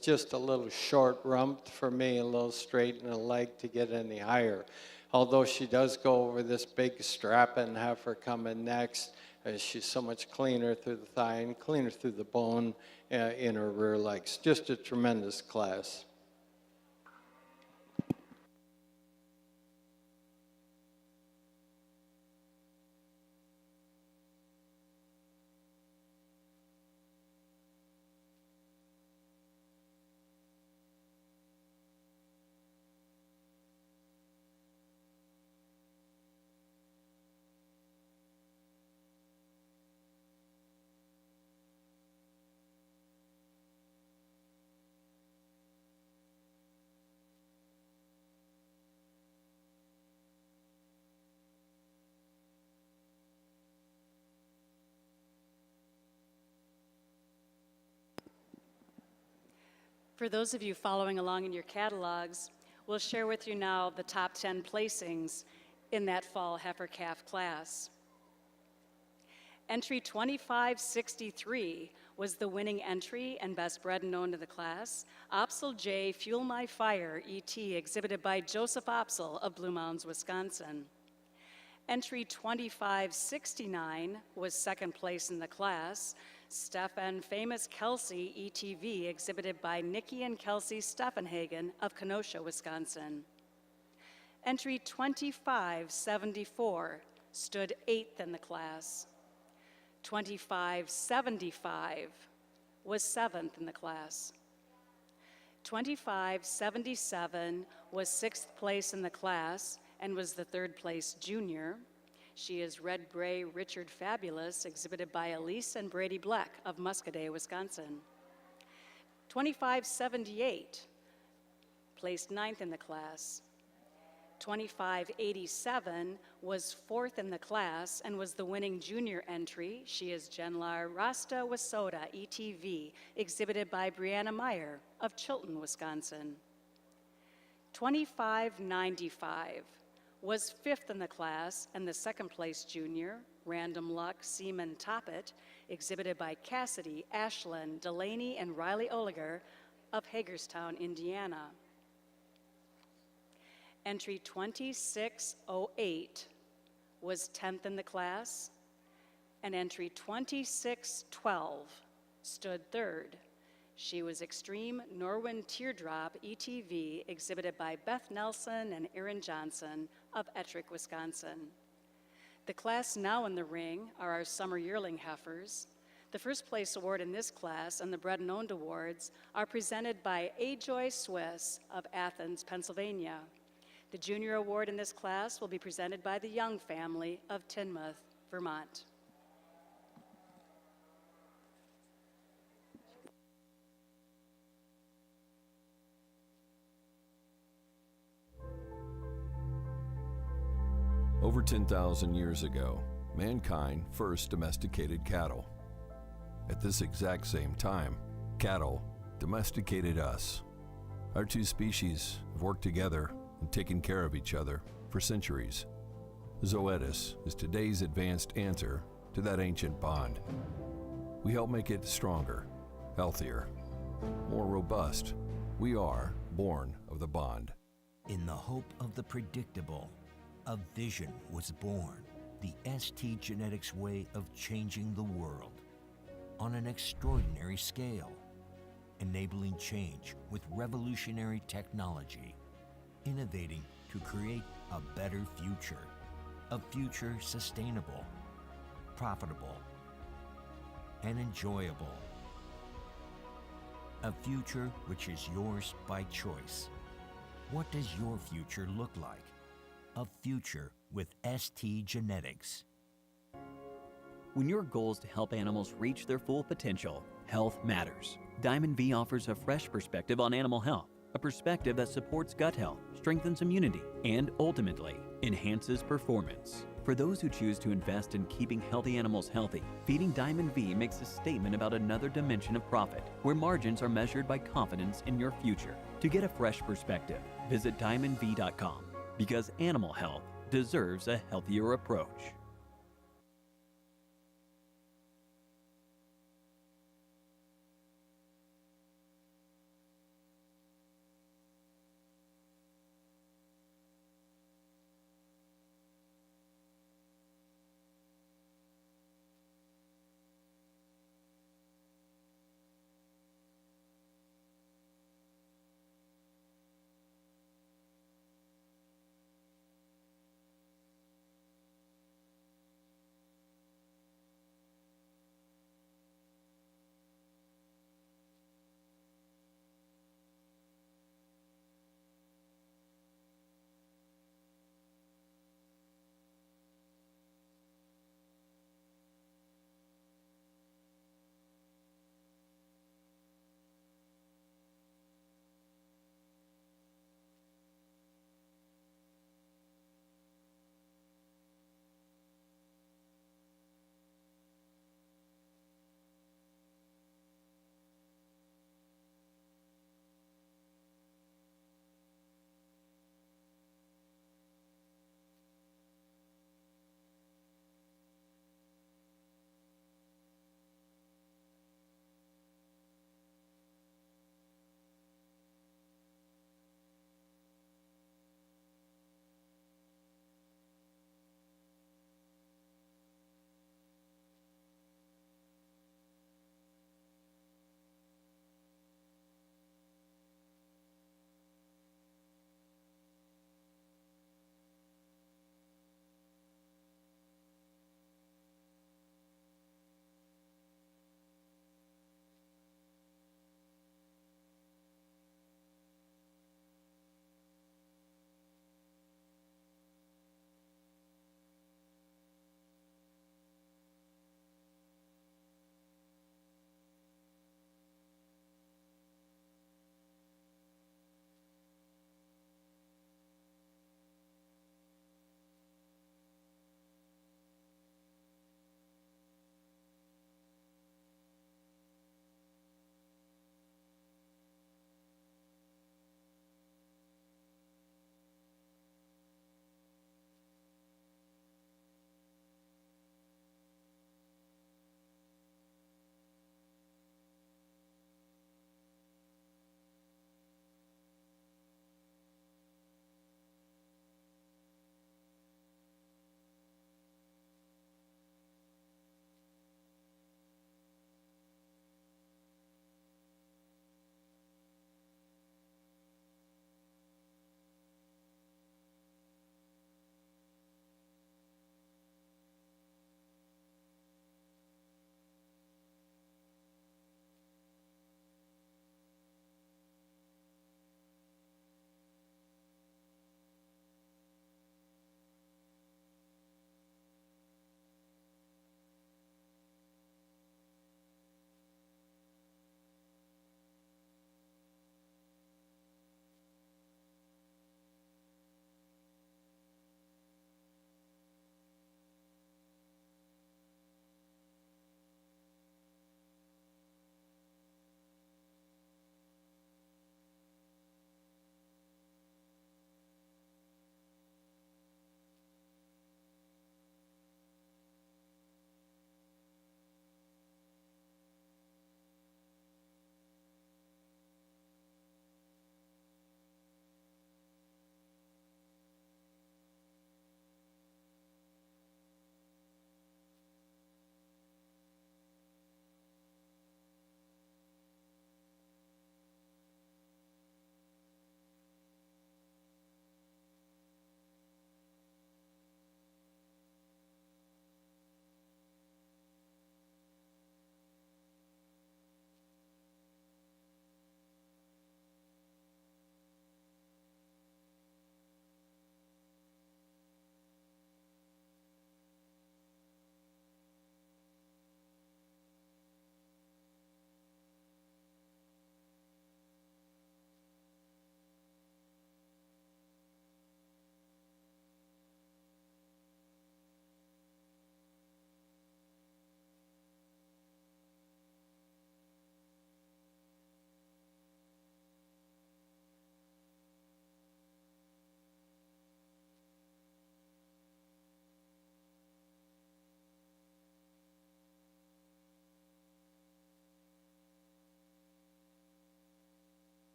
just a little short rumped for me, a little straight in the leg to get any higher. Although she does go over this big strapping heifer coming next, she's so much cleaner through the thigh and cleaner through the bone in her rear legs. Just a tremendous class. For those of you following along in your catalogs, we'll share with you now the top 10 placings in that fall heifer calf class. Entry 2563 was the winning entry and best bred known to the class. Opsel J, Fuel My Fire, ET, exhibited by Joseph Opsel of Blue Mounds, Wisconsin. Entry 2569 was second place in the class. Stefan Famous Kelsey, ETV, exhibited by Nikki and Kelsey Steffenhagen of Kenosha, Wisconsin. Entry 2574 stood 8th in the class. 2575 was 7th in the class. 2577 was 6th place in the class and was the 3rd place junior. She is Red Bray Richard Fabulous, exhibited by Elise and Brady Black of Muscadet, Wisconsin. 2578 placed 9th in the class. 2587 was 4th in the class and was the winning junior entry. She is Jenlar Rasta Wasoda, ETV, exhibited by Brianna Meyer of Chilton, Wisconsin. 2595 was 5th in the class and the 2nd place junior, Random Luck Seaman Toppet, exhibited by Cassidy, Ashland, Delaney, and Riley Oliger of Hagerstown, Indiana. Entry 2608 was 10th in the class, and entry 2612 stood 3rd. She was Extreme Norwin Teardrop, ETV, exhibited by Beth Nelson and Erin Johnson of Ettrick, Wisconsin. The class now in the ring are our summer yearling heifers. The first place award in this class and the Bred and Owned Awards are presented by A-Joy Swiss of Athens, Pennsylvania. The junior award in this class will be presented by the Young family of Teignmouth, Vermont. Over 10,000 years ago, mankind first domesticated cattle. At this exact same time, cattle domesticated us. Our two species have worked together and taken care of each other for centuries. Zoetis is today's advanced answer to that ancient bond. We help make it stronger, healthier, more robust. We are born of the bond. In the hope of the predictable, a vision was born, the ST Genetics way of changing the world on an extraordinary scale, enabling change with revolutionary technology, innovating to create a better future, a future sustainable, profitable, and enjoyable, a future which is yours by choice. What does your future look like? A future with ST Genetics. When your goal is to help animals reach their full potential, health matters. Diamond V offers a fresh perspective on animal health, a perspective that supports gut health, strengthens immunity, and ultimately enhances performance. For those who choose to invest in keeping healthy animals healthy, feeding Diamond V makes a statement about another dimension of profit, where margins are measured by confidence in your future. To get a fresh perspective, visit diamondv.com, because animal health deserves a healthier approach.